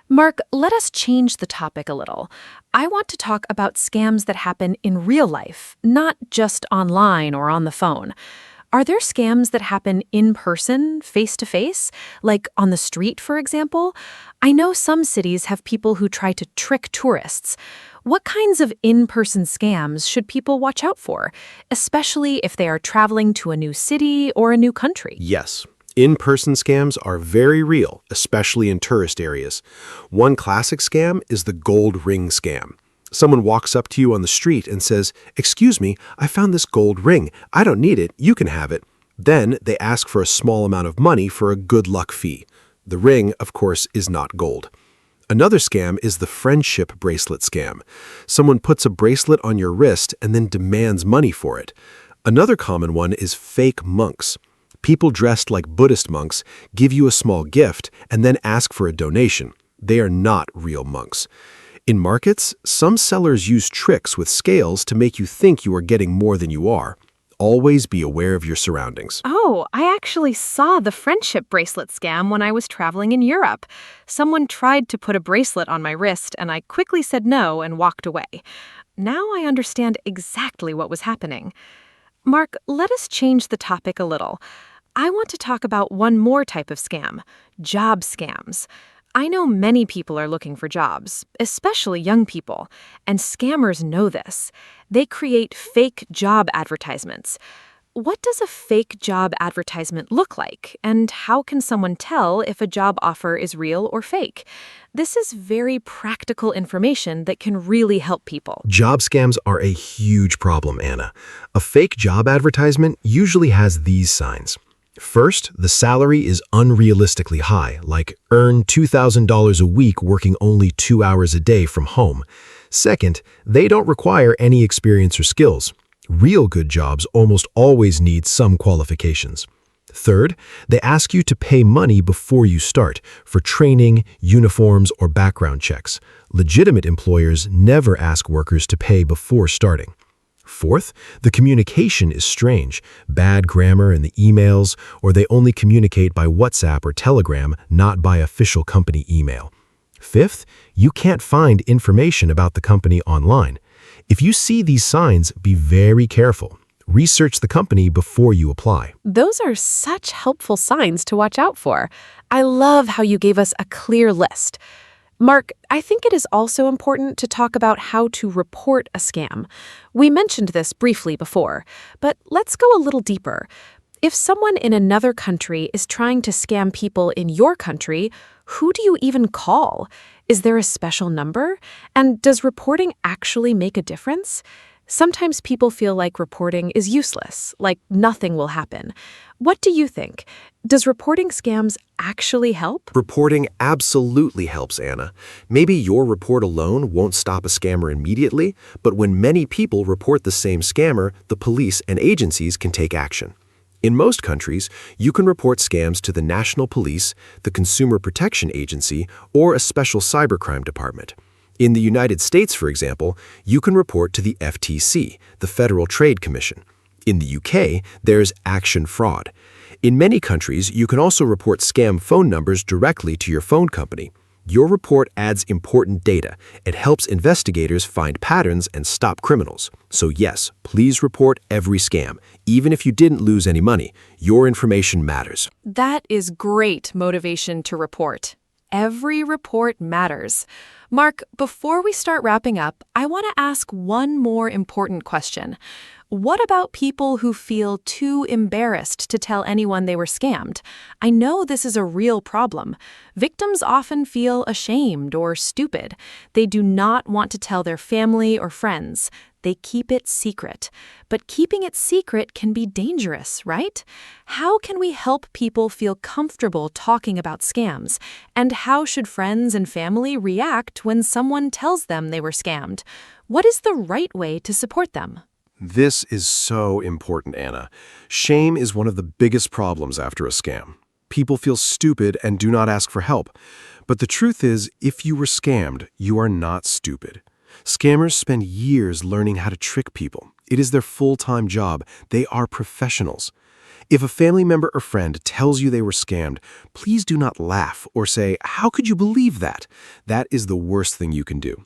Mark, let us change the topic a little. I want to talk about scams that happen in real life, not just online or on the phone. Are there scams that happen in person, face-to-face, like on the street, for example? I know some cities have people who try to trick tourists. What kinds of in-person scams should people watch out for, especially if they are traveling to a new city or a new country? Yes. In-person scams are very real, especially in tourist areas. One classic scam is the gold ring scam. Someone walks up to you on the street and says, "Excuse me, I found this gold ring. I don't need it. You can have it." Then they ask for a small amount of money for a good luck fee. The ring, of course, is not gold. Another scam is the friendship bracelet scam. Someone puts a bracelet on your wrist and then demands money for it. Another common one is fake monks. People dressed like Buddhist monks give you a small gift and then ask for a donation. They are not real monks. In markets, some sellers use tricks with scales to make you think you are getting more than you are. Always be aware of your surroundings. Oh, I actually saw the friendship bracelet scam when I was traveling in Europe. Someone tried to put a bracelet on my wrist, and I quickly said no and walked away. Now I understand exactly what was happening. Mark, let us change the topic a little. I want to talk about one more type of scam, job scams. I know many people are looking for jobs, especially young people, and scammers know this. They create fake job advertisements. What does a fake job advertisement look like, and how can someone tell if a job offer is real or fake? This is very practical information that can really help people. Job scams are a huge problem, Anna. A fake job advertisement usually has these signs. First, the salary is unrealistically high, like earn $2,000 a week working only 2 hours a day from home. Second, they don't require any experience or skills. Real good jobs almost always need some qualifications. Third, they ask you to pay money before you start for training, uniforms, or background checks. Legitimate employers never ask workers to pay before starting. Fourth, the communication is strange, bad grammar in the emails, or they only communicate by WhatsApp or Telegram, not by official company email. Fifth, you can't find information about the company online. If you see these signs, be very careful. Research the company before you apply. Those are such helpful signs to watch out for. I love how you gave us a clear list. Mark, I think it is also important to talk about how to report a scam. We mentioned this briefly before, but let's go a little deeper. If someone in another country is trying to scam people in your country, who do you even call? Is there a special number? And does reporting actually make a difference? Sometimes people feel like reporting is useless, like nothing will happen. What do you think? Does reporting scams actually help? Reporting absolutely helps, Anna. Maybe your report alone won't stop a scammer immediately, but when many people report the same scammer, the police and agencies can take action. In most countries, you can report scams to the National Police, the Consumer Protection Agency, or a special cybercrime department. In the United States, for example, you can report to the FTC, the Federal Trade Commission. In the UK, there's Action Fraud. In many countries, you can also report scam phone numbers directly to your phone company. Your report adds important data. It helps investigators find patterns and stop criminals. So yes, please report every scam. Even if you didn't lose any money, your information matters. That is great motivation to report. Every report matters. Mark, before we start wrapping up, I want to ask one more important question. What about people who feel too embarrassed to tell anyone they were scammed? I know this is a real problem. Victims often feel ashamed or stupid. They do not want to tell their family or friends. They keep it secret. But keeping it secret can be dangerous, right? How can we help people feel comfortable talking about scams? And how should friends and family react when someone tells them they were scammed? What is the right way to support them? This is so important, Anna. Shame is one of the biggest problems after a scam. People feel stupid and do not ask for help. But the truth is, if you were scammed, you are not stupid. Scammers spend years learning how to trick people. It is their full-time job. They are professionals. If a family member or friend tells you they were scammed, please do not laugh or say, "How could you believe that?" That is the worst thing you can do.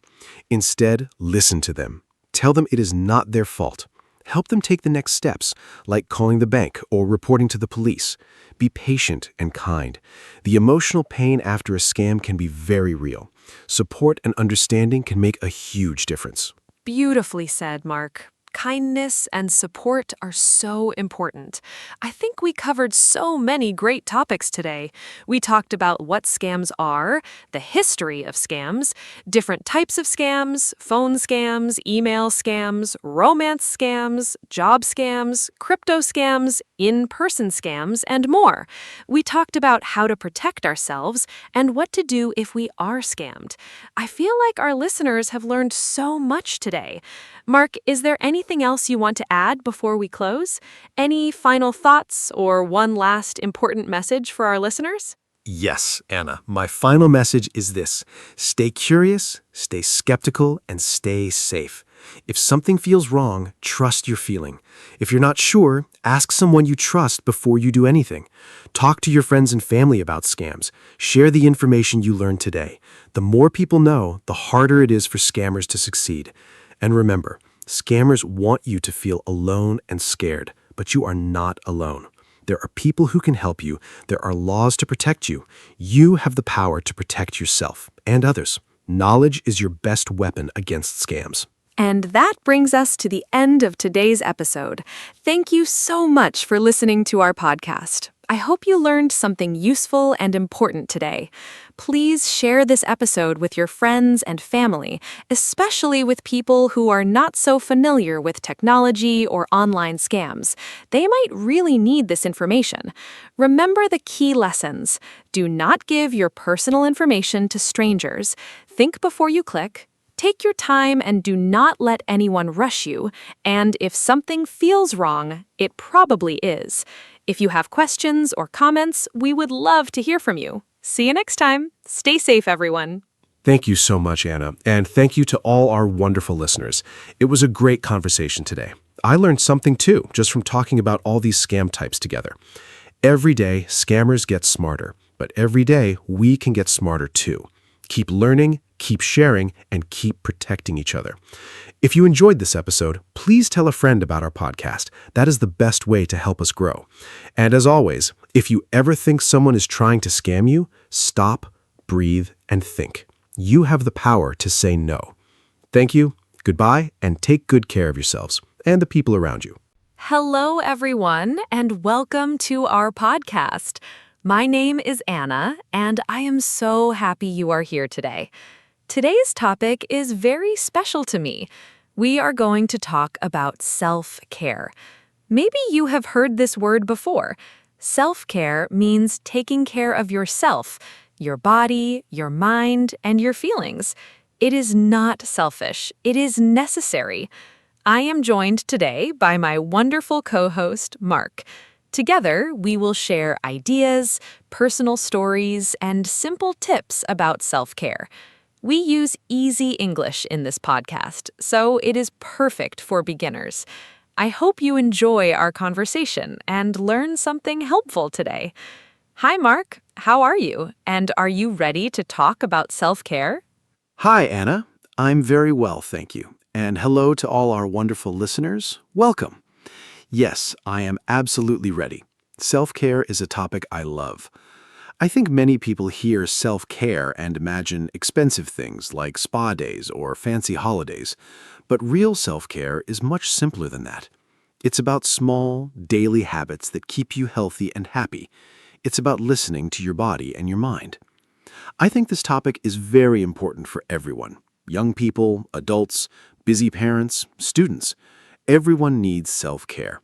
Instead, listen to them. Tell them it is not their fault. Help them take the next steps, like calling the bank or reporting to the police. Be patient and kind. The emotional pain after a scam can be very real. Support and understanding can make a huge difference. Beautifully said, Mark. Kindness and support are so important. I think we covered so many great topics today. We talked about what scams are, the history of scams, different types of scams, phone scams, email scams, romance scams, job scams, crypto scams, in-person scams, and more. We talked about how to protect ourselves and what to do if we are scammed. I feel like our listeners have learned so much today. Mark, is there anything else you want to add before we close? Any final thoughts or one last important message for our listeners? Yes, Anna. My final message is this. Stay curious, stay skeptical, and stay safe. If something feels wrong, trust your feeling. If you're not sure, ask someone you trust before you do anything. Talk to your friends and family about scams. Share the information you learned today. The more people know, the harder it is for scammers to succeed. And remember, scammers want you to feel alone and scared, but you are not alone. There are people who can help you. There are laws to protect you. You have the power to protect yourself and others. Knowledge is your best weapon against scams. And that brings us to the end of today's episode. Thank you so much for listening to our podcast. I hope you learned something useful and important today. Please share this episode with your friends and family, especially with people who are not so familiar with technology or online scams. They might really need this information. Remember the key lessons. Do not give your personal information to strangers. Think before you click. Take your time and do not let anyone rush you. And if something feels wrong, it probably is. If you have questions or comments, we would love to hear from you. See you next time. Stay safe, everyone. Thank you so much, Anna, and thank you to all our wonderful listeners. It was a great conversation today. I learned something too, just from talking about all these scam types together. Every day, scammers get smarter, but every day, we can get smarter too. Keep learning, keep sharing, and keep protecting each other. If you enjoyed this episode, please tell a friend about our podcast. That is the best way to help us grow. And as always, if you ever think someone is trying to scam you, stop, breathe, and think. You have the power to say no. Thank you, goodbye, and take good care of yourselves and the people around you. Hello, everyone, and welcome to our podcast. My name is Anna, and I am so happy you are here today. Today's topic is very special to me. We are going to talk about self-care. Maybe you have heard this word before. Self-care means taking care of yourself, your body, your mind, and your feelings. It is not selfish. It is necessary. I am joined today by my wonderful co-host, Mark. Together, we will share ideas, personal stories, and simple tips about self-care. We use easy English in this podcast, so it is perfect for beginners. I hope you enjoy our conversation and learn something helpful today. Hi, Mark. How are you? And are you ready to talk about self-care? Hi, Anna. I'm very well, thank you. And hello to all our wonderful listeners. Welcome. Yes, I am absolutely ready. Self-care is a topic I love. I think many people hear self-care and imagine expensive things like spa days or fancy holidays. But real self-care is much simpler than that. It's about small, daily habits that keep you healthy and happy. It's about listening to your body and your mind. I think this topic is very important for everyone. Young people, adults, busy parents, students. Everyone needs self-care.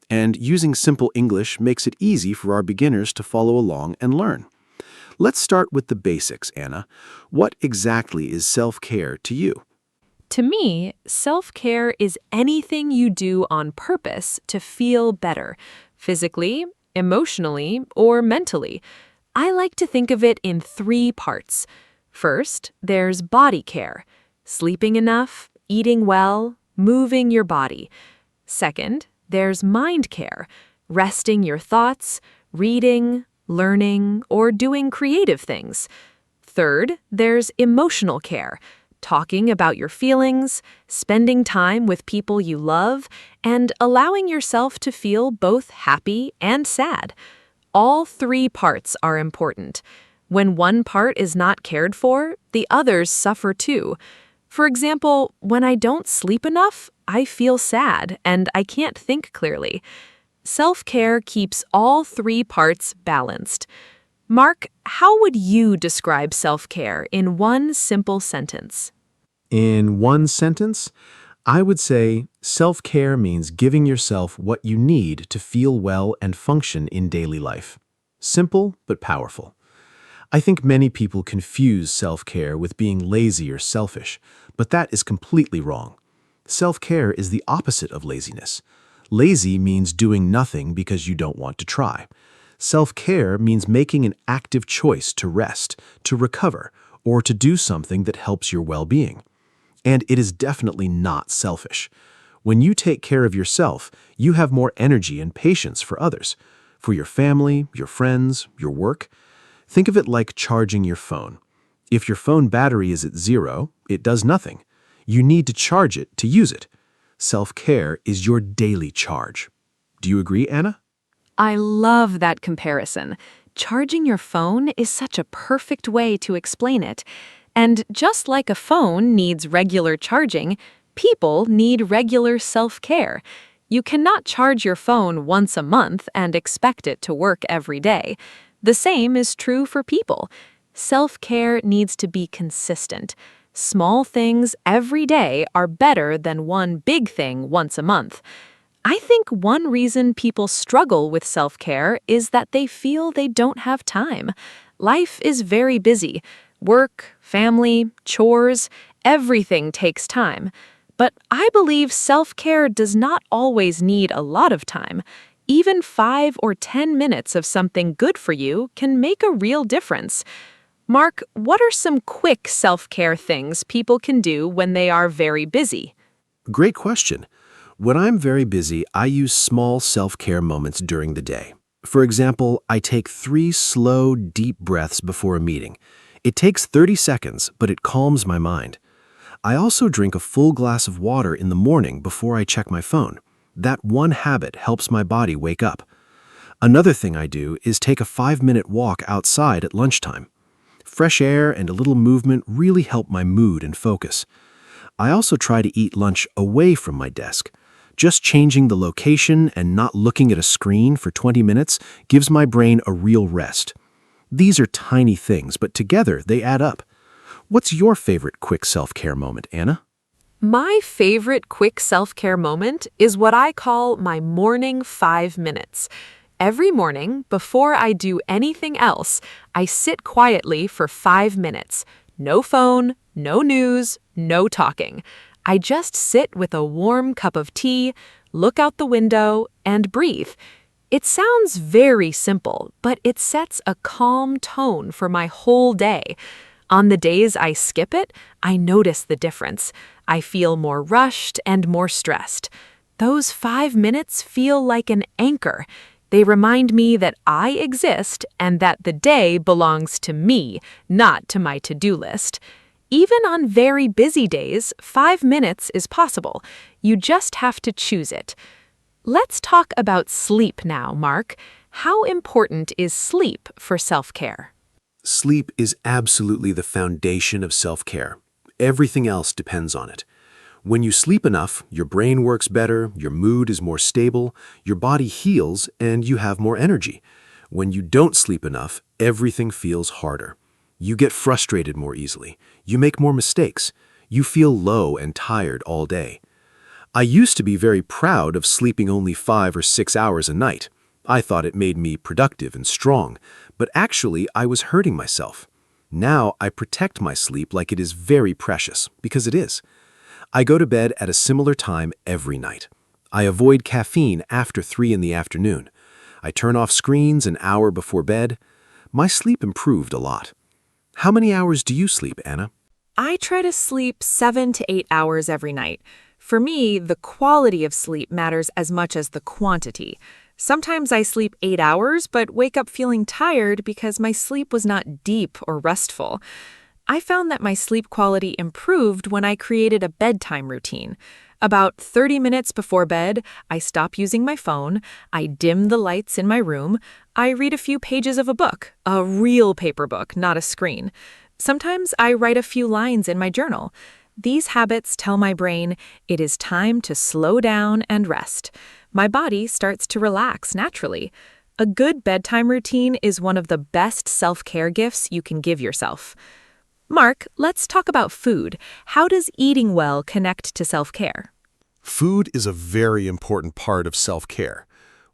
And using simple English makes it easy for our beginners to follow along and learn. Let's start with the basics, Anna. What exactly is self-care to you? To me, self-care is anything you do on purpose to feel better, physically, emotionally, or mentally. I like to think of it in 3 parts. First, there's body care, sleeping enough, eating well, moving your body. Second, there's mind care, resting your thoughts, reading, learning, or doing creative things. Third, there's emotional care, talking about your feelings, spending time with people you love, and allowing yourself to feel both happy and sad. All 3 parts are important. When one part is not cared for, the others suffer too. For example, when I don't sleep enough, I feel sad and I can't think clearly. Self-care keeps all 3 parts balanced. Mark, how would you describe self-care in one simple sentence? In one sentence, I would say self-care means giving yourself what you need to feel well and function in daily life. Simple but powerful. I think many people confuse self-care with being lazy or selfish, but that is completely wrong. Self-care is the opposite of laziness. Lazy means doing nothing because you don't want to try. Self-care means making an active choice to rest, to recover, or to do something that helps your well-being. And it is definitely not selfish. When you take care of yourself, you have more energy and patience for others, for your family, your friends, your work. Think of it like charging your phone. If your phone battery is at 0, it does nothing. You need to charge it to use it. Self-care is your daily charge. Do you agree, Anna? I love that comparison. Charging your phone is such a perfect way to explain it. And just like a phone needs regular charging, people need regular self-care. You cannot charge your phone once a month and expect it to work every day. The same is true for people. Self-care needs to be consistent. Small things every day are better than one big thing once a month. I think one reason people struggle with self-care is that they feel they don't have time. Life is very busy. Work, family, chores, everything takes time. But I believe self-care does not always need a lot of time. Even 5 or 10 minutes of something good for you can make a real difference. Mark, what are some quick self-care things people can do when they are very busy? Great question. When I'm very busy, I use small self-care moments during the day. For example, I take 3 slow, deep breaths before a meeting. It takes 30 seconds, but it calms my mind. I also drink a full glass of water in the morning before I check my phone. That one habit helps my body wake up. Another thing I do is take a 5-minute walk outside at lunchtime. Fresh air and a little movement really help my mood and focus. I also try to eat lunch away from my desk. Just changing the location and not looking at a screen for 20 minutes gives my brain a real rest. These are tiny things, but together they add up. What's your favorite quick self-care moment, Anna? My favorite quick self-care moment is what I call my morning 5 minutes. Every morning, before I do anything else, I sit quietly for 5 minutes. No phone, no news, no talking. I just sit with a warm cup of tea, look out the window, and breathe. It sounds very simple, but it sets a calm tone for my whole day. On the days I skip it, I notice the difference. I feel more rushed and more stressed. Those 5 minutes feel like an anchor. They remind me that I exist and that the day belongs to me, not to my to-do list. Even on very busy days, 5 minutes is possible. You just have to choose it. Let's talk about sleep now, Mark. How important is sleep for self-care? Sleep is absolutely the foundation of self-care. Everything else depends on it. When you sleep enough, your brain works better, your mood is more stable, your body heals, and you have more energy. When you don't sleep enough, everything feels harder. You get frustrated more easily. You make more mistakes. You feel low and tired all day. I used to be very proud of sleeping only 5 or 6 hours a night. I thought it made me productive and strong, but actually I was hurting myself. Now I protect my sleep like it is very precious, because it is. I go to bed at a similar time every night. I avoid caffeine after 3 in the afternoon. I turn off screens an hour before bed. My sleep improved a lot. How many hours do you sleep, Anna? I try to sleep 7 to 8 hours every night. For me, the quality of sleep matters as much as the quantity. Sometimes I sleep 8 hours, but wake up feeling tired because my sleep was not deep or restful. I found that my sleep quality improved when I created a bedtime routine. About 30 minutes before bed, I stop using my phone, I dim the lights in my room, I read a few pages of a book, a real paper book, not a screen. Sometimes I write a few lines in my journal. These habits tell my brain it is time to slow down and rest. My body starts to relax naturally. A good bedtime routine is one of the best self-care gifts you can give yourself. Mark, let's talk about food. How does eating well connect to self-care? Food is a very important part of self-care.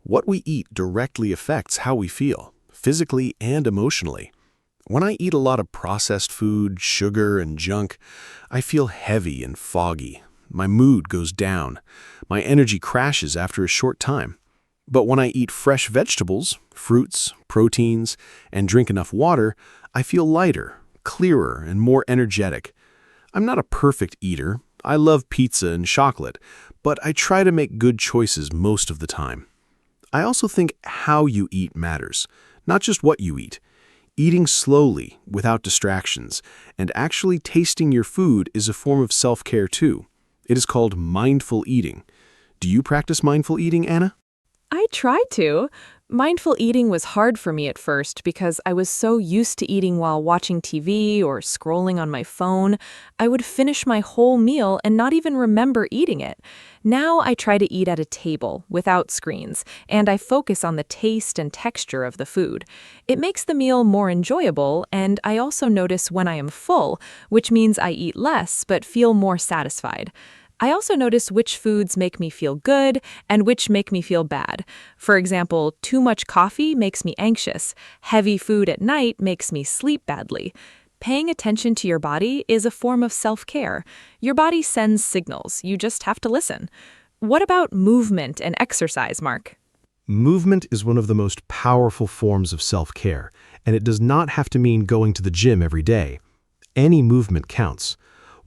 What we eat directly affects how we feel, physically and emotionally. When I eat a lot of processed food, sugar, and junk, I feel heavy and foggy. My mood goes down. My energy crashes after a short time. But when I eat fresh vegetables, fruits, proteins, and drink enough water, I feel lighter, clearer, and more energetic. I'm not a perfect eater. I love pizza and chocolate, but I try to make good choices most of the time. I also think how you eat matters, not just what you eat. Eating slowly, without distractions, and actually tasting your food is a form of self-care too. It is called mindful eating. Do you practice mindful eating, Anna? I try to. Mindful eating was hard for me at first because I was so used to eating while watching TV or scrolling on my phone. I would finish my whole meal and not even remember eating it. Now I try to eat at a table without screens, and I focus on the taste and texture of the food. It makes the meal more enjoyable, and I also notice when I am full, which means I eat less but feel more satisfied. I also notice which foods make me feel good and which make me feel bad. For example, too much coffee makes me anxious. Heavy food at night makes me sleep badly. Paying attention to your body is a form of self-care. Your body sends signals. You just have to listen. What about movement and exercise, Mark? Movement is one of the most powerful forms of self-care, and it does not have to mean going to the gym every day. Any movement counts.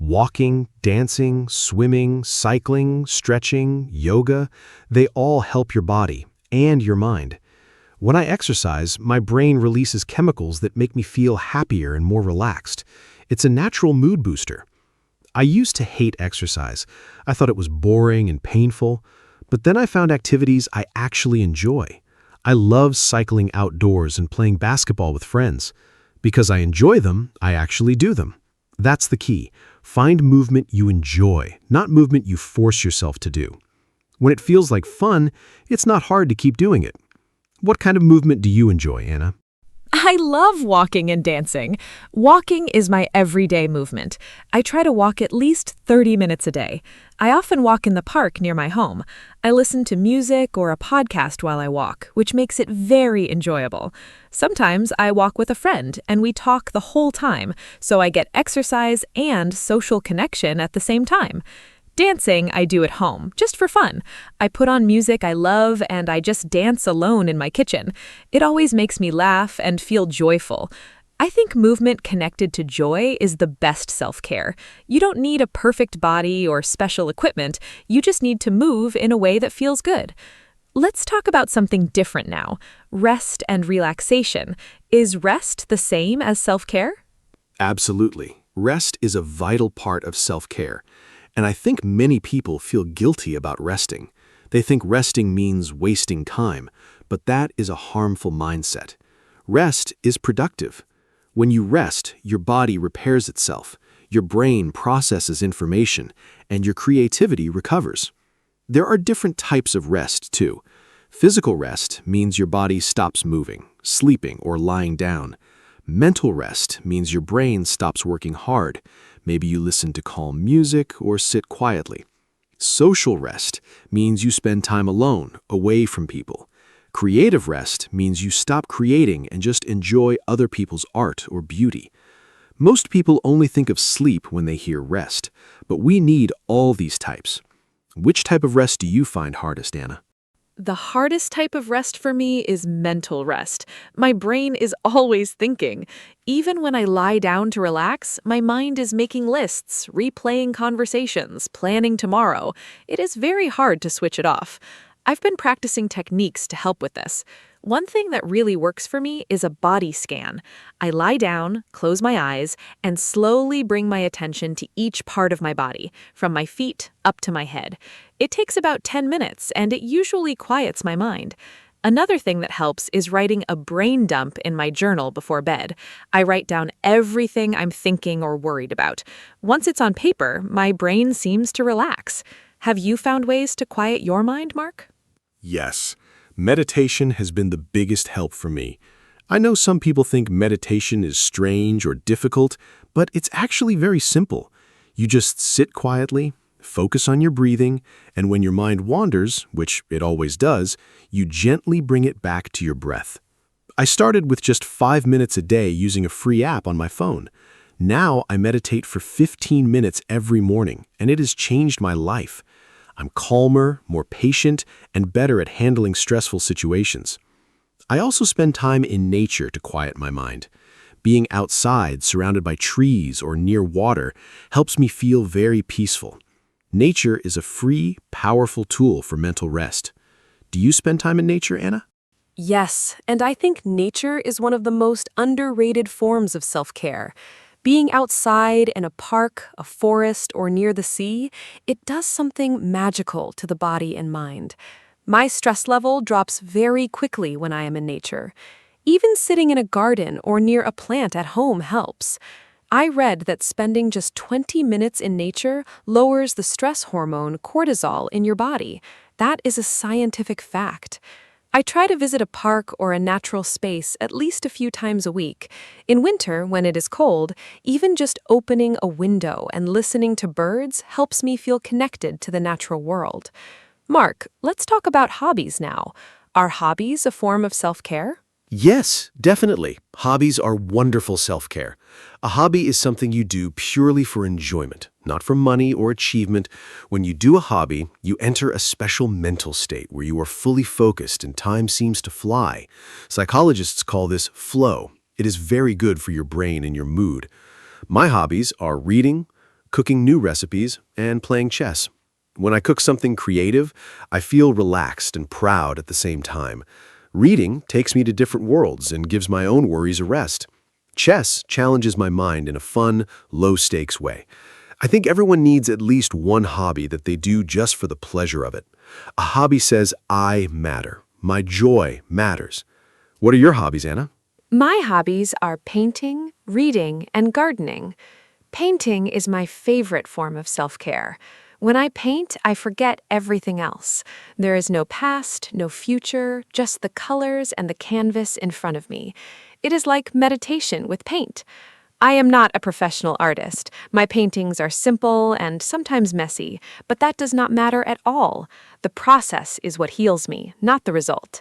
Walking, dancing, swimming, cycling, stretching, yoga, they all help your body and your mind. When I exercise, my brain releases chemicals that make me feel happier and more relaxed. It's a natural mood booster. I used to hate exercise. I thought it was boring and painful, but then I found activities I actually enjoy. I love cycling outdoors and playing basketball with friends. Because I enjoy them, I actually do them. That's the key. Find movement you enjoy, not movement you force yourself to do. When it feels like fun, it's not hard to keep doing it. What kind of movement do you enjoy, Anna? I love walking and dancing. Walking is my everyday movement. I try to walk at least 30 minutes a day. I often walk in the park near my home. I listen to music or a podcast while I walk, which makes it very enjoyable. Sometimes I walk with a friend and we talk the whole time, so I get exercise and social connection at the same time. Dancing I do at home, just for fun. I put on music I love and I just dance alone in my kitchen. It always makes me laugh and feel joyful. I think movement connected to joy is the best self-care. You don't need a perfect body or special equipment, you just need to move in a way that feels good. Let's talk about something different now. Rest and relaxation. Is rest the same as self-care? Absolutely. Rest is a vital part of self-care. And I think many people feel guilty about resting. They think resting means wasting time, but that is a harmful mindset. Rest is productive. When you rest, your body repairs itself, your brain processes information, and your creativity recovers. There are different types of rest, too. Physical rest means your body stops moving, sleeping, or lying down. Mental rest means your brain stops working hard. Maybe you listen to calm music or sit quietly. Social rest means you spend time alone, away from people. Creative rest means you stop creating and just enjoy other people's art or beauty. Most people only think of sleep when they hear rest, but we need all these types. Which type of rest do you find hardest, Anna? The hardest type of rest for me is mental rest. My brain is always thinking. Even when I lie down to relax, my mind is making lists, replaying conversations, planning tomorrow. It is very hard to switch it off. I've been practicing techniques to help with this. One thing that really works for me is a body scan. I lie down, close my eyes, and slowly bring my attention to each part of my body, from my feet up to my head. It takes about 10 minutes, and it usually quiets my mind. Another thing that helps is writing a brain dump in my journal before bed. I write down everything I'm thinking or worried about. Once it's on paper, my brain seems to relax. Have you found ways to quiet your mind, Mark? Yes. Meditation has been the biggest help for me. I know some people think meditation is strange or difficult, but it's actually very simple. You just sit quietly, focus on your breathing, and when your mind wanders, which it always does, you gently bring it back to your breath. I started with just 5 minutes a day using a free app on my phone. Now I meditate for 15 minutes every morning, and it has changed my life. I'm calmer, more patient, and better at handling stressful situations. I also spend time in nature to quiet my mind. Being outside, surrounded by trees or near water, helps me feel very peaceful. Nature is a free, powerful tool for mental rest. Do you spend time in nature, Anna? Yes, and I think nature is one of the most underrated forms of self-care. Being outside in a park, a forest, or near the sea, it does something magical to the body and mind. My stress level drops very quickly when I am in nature. Even sitting in a garden or near a plant at home helps. I read that spending just 20 minutes in nature lowers the stress hormone cortisol in your body. That is a scientific fact. I try to visit a park or a natural space at least a few times a week. In winter, when it is cold, even just opening a window and listening to birds helps me feel connected to the natural world. Mark, let's talk about hobbies now. Are hobbies a form of self-care? Yes, definitely. Hobbies are wonderful self-care. A hobby is something you do purely for enjoyment, not for money or achievement. When you do a hobby, you enter a special mental state where you are fully focused and time seems to fly. Psychologists call this flow. It is very good for your brain and your mood. My hobbies are reading, cooking new recipes, and playing chess. When I cook something creative, I feel relaxed and proud at the same time. Reading takes me to different worlds and gives my own worries a rest. Chess challenges my mind in a fun, low-stakes way. I think everyone needs at least one hobby that they do just for the pleasure of it. A hobby says, I matter. My joy matters. What are your hobbies, Anna? My hobbies are painting, reading, and gardening. Painting is my favorite form of self-care. When I paint, I forget everything else. There is no past, no future, just the colors and the canvas in front of me. It is like meditation with paint. I am not a professional artist. My paintings are simple and sometimes messy, but that does not matter at all. The process is what heals me, not the result.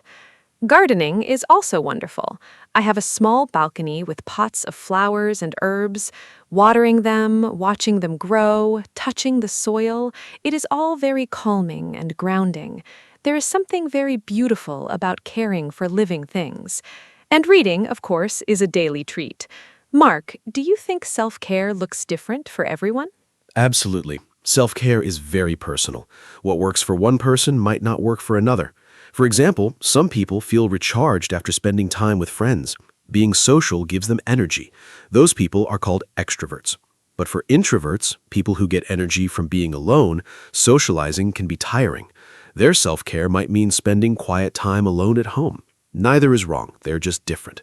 Gardening is also wonderful. I have a small balcony with pots of flowers and herbs. Watering them, watching them grow, touching the soil, it is all very calming and grounding. There is something very beautiful about caring for living things. And reading, of course, is a daily treat. Mark, do you think self-care looks different for everyone? Absolutely. Self-care is very personal. What works for one person might not work for another. For example, some people feel recharged after spending time with friends. Being social gives them energy. Those people are called extroverts. But for introverts, people who get energy from being alone, socializing can be tiring. Their self-care might mean spending quiet time alone at home. Neither is wrong, they're just different.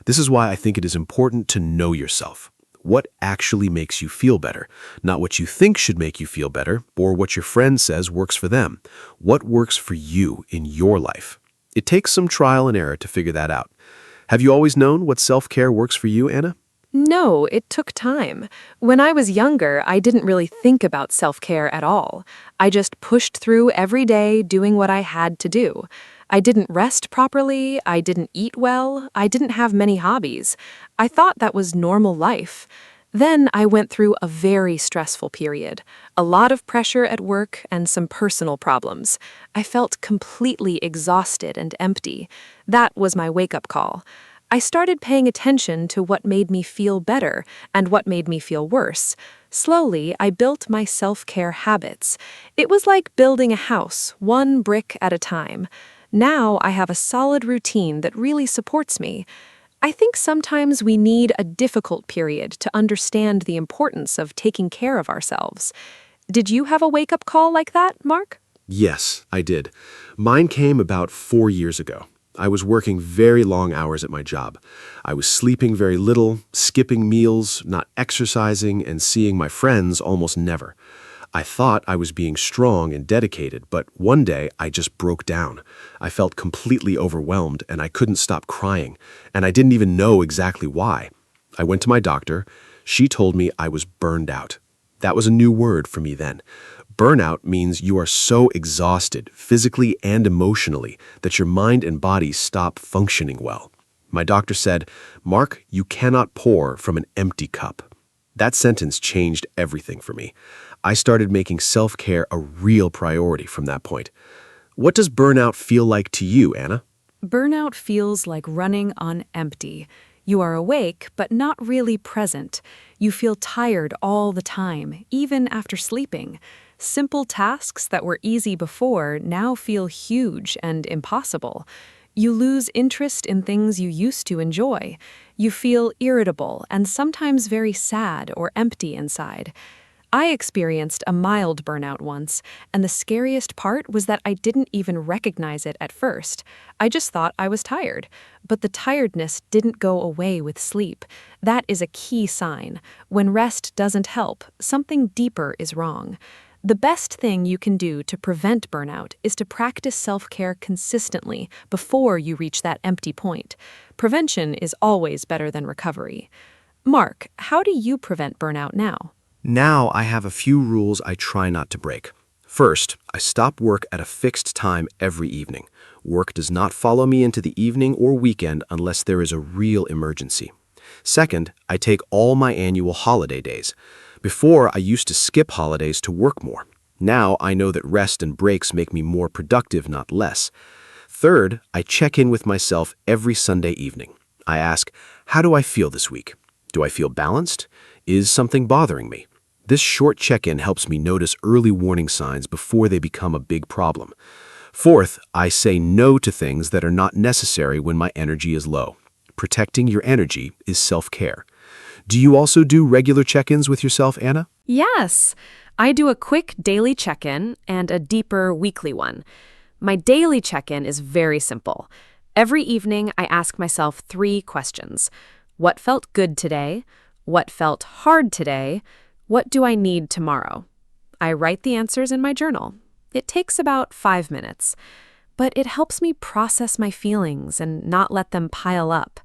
This is why I think it is important to know yourself. What actually makes you feel better? Not what you think should make you feel better, or what your friend says works for them. What works for you in your life? It takes some trial and error to figure that out. Have you always known what self-care works for you, Anna? No, it took time. When I was younger, I didn't really think about self-care at all. I just pushed through every day doing what I had to do. I didn't rest properly, I didn't eat well, I didn't have many hobbies. I thought that was normal life. Then I went through a very stressful period, a lot of pressure at work and some personal problems. I felt completely exhausted and empty. That was my wake-up call. I started paying attention to what made me feel better and what made me feel worse. Slowly, I built my self-care habits. It was like building a house, one brick at a time. Now I have a solid routine that really supports me. I think sometimes we need a difficult period to understand the importance of taking care of ourselves. Did you have a wake-up call like that, Mark? Yes, I did. Mine came about 4 years ago. I was working very long hours at my job. I was sleeping very little, skipping meals, not exercising, and seeing my friends almost never. I thought I was being strong and dedicated, but one day I just broke down. I felt completely overwhelmed and I couldn't stop crying, and I didn't even know exactly why. I went to my doctor. She told me I was burned out. That was a new word for me then. Burnout means you are so exhausted, physically and emotionally, that your mind and body stop functioning well. My doctor said, "Mark, you cannot pour from an empty cup." That sentence changed everything for me. I started making self-care a real priority from that point. What does burnout feel like to you, Anna? Burnout feels like running on empty. You are awake, but not really present. You feel tired all the time, even after sleeping. Simple tasks that were easy before now feel huge and impossible. You lose interest in things you used to enjoy. You feel irritable and sometimes very sad or empty inside. I experienced a mild burnout once, and the scariest part was that I didn't even recognize it at first. I just thought I was tired, but the tiredness didn't go away with sleep. That is a key sign. When rest doesn't help, something deeper is wrong. The best thing you can do to prevent burnout is to practice self-care consistently before you reach that empty point. Prevention is always better than recovery. Mark, how do you prevent burnout now? Now I have a few rules I try not to break. First, I stop work at a fixed time every evening. Work does not follow me into the evening or weekend unless there is a real emergency. Second, I take all my annual holiday days. Before, I used to skip holidays to work more. Now I know that rest and breaks make me more productive, not less. Third, I check in with myself every Sunday evening. I ask, how do I feel this week? Do I feel balanced? Is something bothering me? This short check-in helps me notice early warning signs before they become a big problem. Fourth, I say no to things that are not necessary when my energy is low. Protecting your energy is self-care. Do you also do regular check-ins with yourself, Anna? Yes, I do a quick daily check-in and a deeper weekly one. My daily check-in is very simple. Every evening, I ask myself 3 questions. What felt good today? What felt hard today? What do I need tomorrow? I write the answers in my journal. It takes about 5 minutes, but it helps me process my feelings and not let them pile up.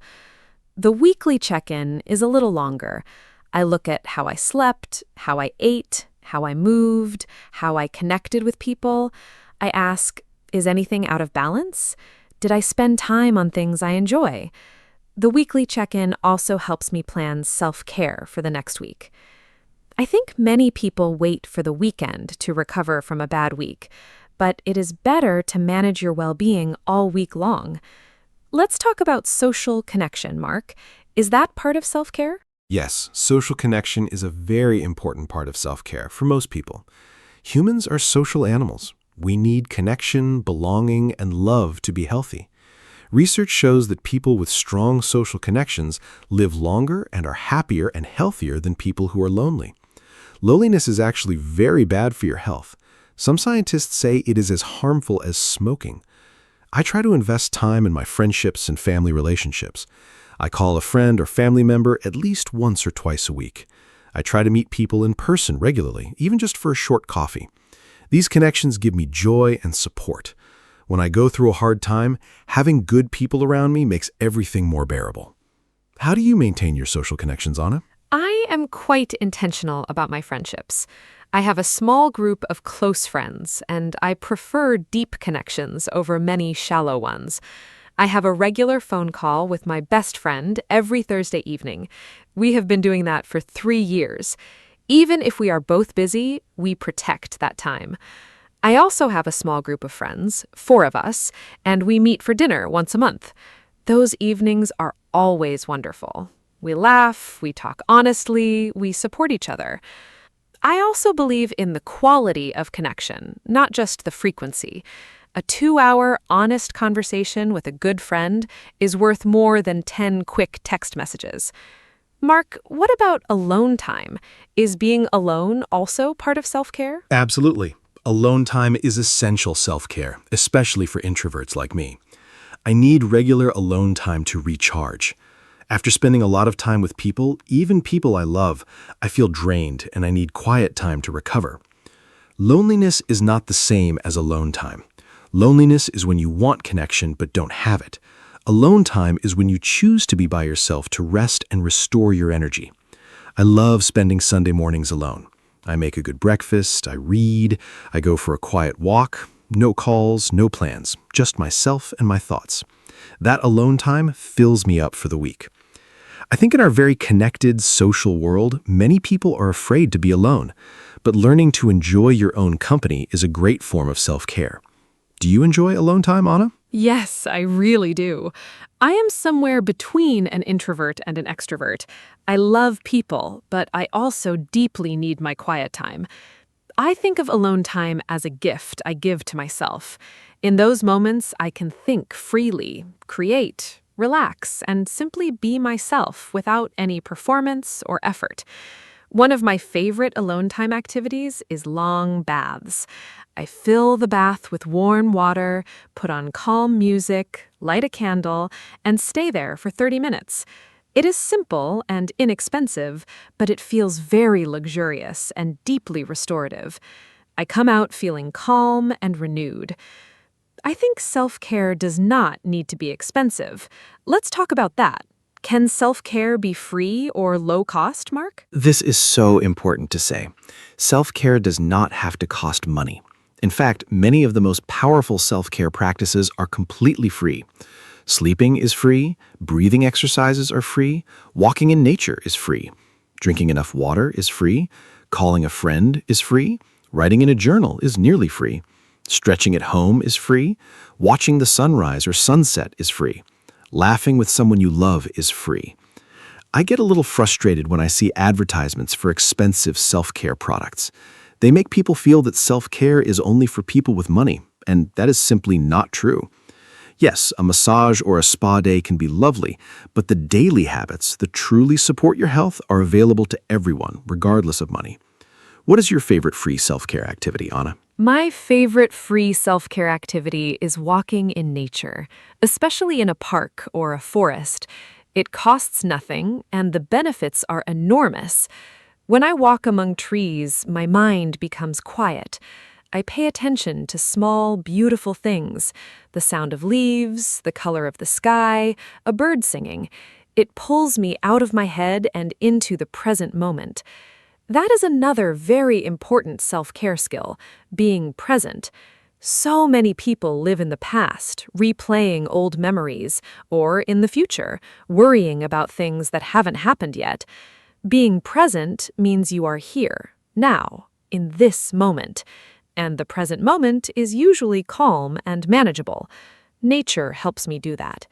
The weekly check-in is a little longer. I look at how I slept, how I ate, how I moved, how I connected with people. I ask, is anything out of balance? Did I spend time on things I enjoy? The weekly check-in also helps me plan self-care for the next week. I think many people wait for the weekend to recover from a bad week, but it is better to manage your well-being all week long. Let's talk about social connection, Mark. Is that part of self-care? Yes, social connection is a very important part of self-care for most people. Humans are social animals. We need connection, belonging, and love to be healthy. Research shows that people with strong social connections live longer and are happier and healthier than people who are lonely. Loneliness is actually very bad for your health. Some scientists say it is as harmful as smoking. I try to invest time in my friendships and family relationships. I call a friend or family member at least once or twice a week. I try to meet people in person regularly, even just for a short coffee. These connections give me joy and support. When I go through a hard time, having good people around me makes everything more bearable. How do you maintain your social connections, Anna? I am quite intentional about my friendships. I have a small group of close friends, and I prefer deep connections over many shallow ones. I have a regular phone call with my best friend every Thursday evening. We have been doing that for 3 years. Even if we are both busy, we protect that time. I also have a small group of friends, 4 of us, and we meet for dinner once a month. Those evenings are always wonderful. We laugh, we talk honestly, we support each other. I also believe in the quality of connection, not just the frequency. A 2-hour honest conversation with a good friend is worth more than 10 quick text messages. Mark, what about alone time? Is being alone also part of self-care? Absolutely. Alone time is essential self-care, especially for introverts like me. I need regular alone time to recharge. After spending a lot of time with people, even people I love, I feel drained and I need quiet time to recover. Loneliness is not the same as alone time. Loneliness is when you want connection but don't have it. Alone time is when you choose to be by yourself to rest and restore your energy. I love spending Sunday mornings alone. I make a good breakfast, I read, I go for a quiet walk. No calls, no plans, just myself and my thoughts. That alone time fills me up for the week. I think in our very connected social world, many people are afraid to be alone, but learning to enjoy your own company is a great form of self-care. Do you enjoy alone time, Anna? Yes, I really do. I am somewhere between an introvert and an extrovert. I love people, but I also deeply need my quiet time. I think of alone time as a gift I give to myself. In those moments, I can think freely, create, relax, and simply be myself without any performance or effort. One of my favorite alone time activities is long baths. I fill the bath with warm water, put on calm music, light a candle, and stay there for 30 minutes. It is simple and inexpensive, but it feels very luxurious and deeply restorative. I come out feeling calm and renewed. I think self-care does not need to be expensive. Let's talk about that. Can self-care be free or low cost, Mark? This is so important to say. Self-care does not have to cost money. In fact, many of the most powerful self-care practices are completely free. Sleeping is free, breathing exercises are free, walking in nature is free, drinking enough water is free, calling a friend is free, writing in a journal is nearly free, stretching at home is free, watching the sunrise or sunset is free, laughing with someone you love is free. I get a little frustrated when I see advertisements for expensive self-care products. They make people feel that self-care is only for people with money, and that is simply not true. Yes, a massage or a spa day can be lovely, but the daily habits that truly support your health are available to everyone, regardless of money. What is your favorite free self-care activity, Anna? My favorite free self-care activity is walking in nature, especially in a park or a forest. It costs nothing, and the benefits are enormous. When I walk among trees, my mind becomes quiet. I pay attention to small, beautiful things, the sound of leaves, the color of the sky, a bird singing. It pulls me out of my head and into the present moment. That is another very important self-care skill, being present. So many people live in the past, replaying old memories, or in the future, worrying about things that haven't happened yet. Being present means you are here, now, in this moment. And the present moment is usually calm and manageable. Nature helps me do that.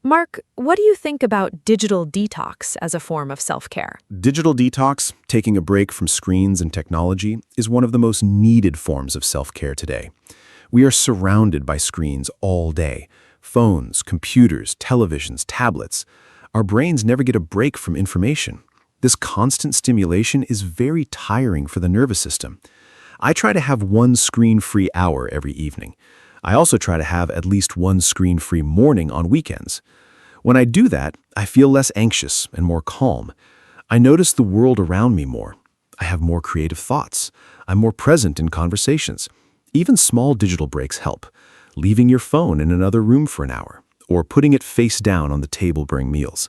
Mark, what do you think about digital detox as a form of self-care? Digital detox, taking a break from screens and technology, is one of the most needed forms of self-care today. We are surrounded by screens all day. Phones, computers, televisions, tablets. Our brains never get a break from information. This constant stimulation is very tiring for the nervous system. I try to have one screen-free hour every evening. I also try to have at least one screen-free morning on weekends. When I do that, I feel less anxious and more calm. I notice the world around me more. I have more creative thoughts. I'm more present in conversations. Even small digital breaks help. Leaving your phone in another room for an hour, or putting it face down on the table during meals.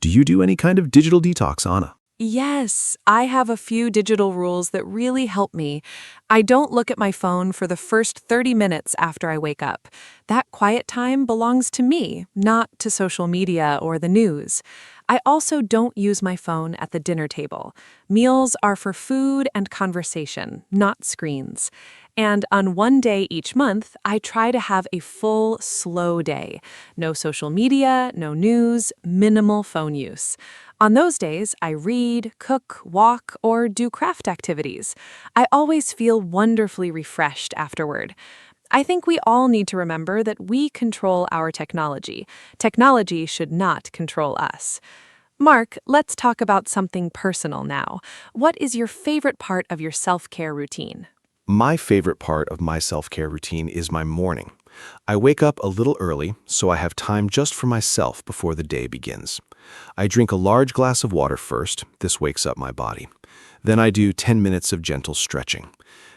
Do you do any kind of digital detox, Anna? Yes, I have a few digital rules that really help me. I don't look at my phone for the first 30 minutes after I wake up. That quiet time belongs to me, not to social media or the news. I also don't use my phone at the dinner table. Meals are for food and conversation, not screens. And on one day each month, I try to have a full, slow day. No social media, no news, minimal phone use. On those days, I read, cook, walk, or do craft activities. I always feel wonderfully refreshed afterward. I think we all need to remember that we control our technology. Technology should not control us. Mark, let's talk about something personal now. What is your favorite part of your self-care routine? My favorite part of my self-care routine is my morning. I wake up a little early, so I have time just for myself before the day begins. I drink a large glass of water first. This wakes up my body. Then I do 10 minutes of gentle stretching.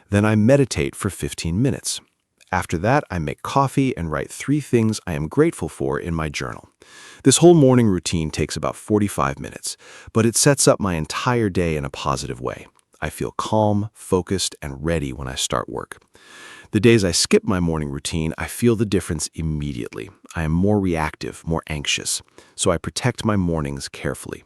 Then I meditate for 15 minutes. After that, I make coffee and write 3 things I am grateful for in my journal. This whole morning routine takes about 45 minutes, but it sets up my entire day in a positive way. I feel calm, focused, and ready when I start work. The days I skip my morning routine, I feel the difference immediately. I am more reactive, more anxious, so I protect my mornings carefully.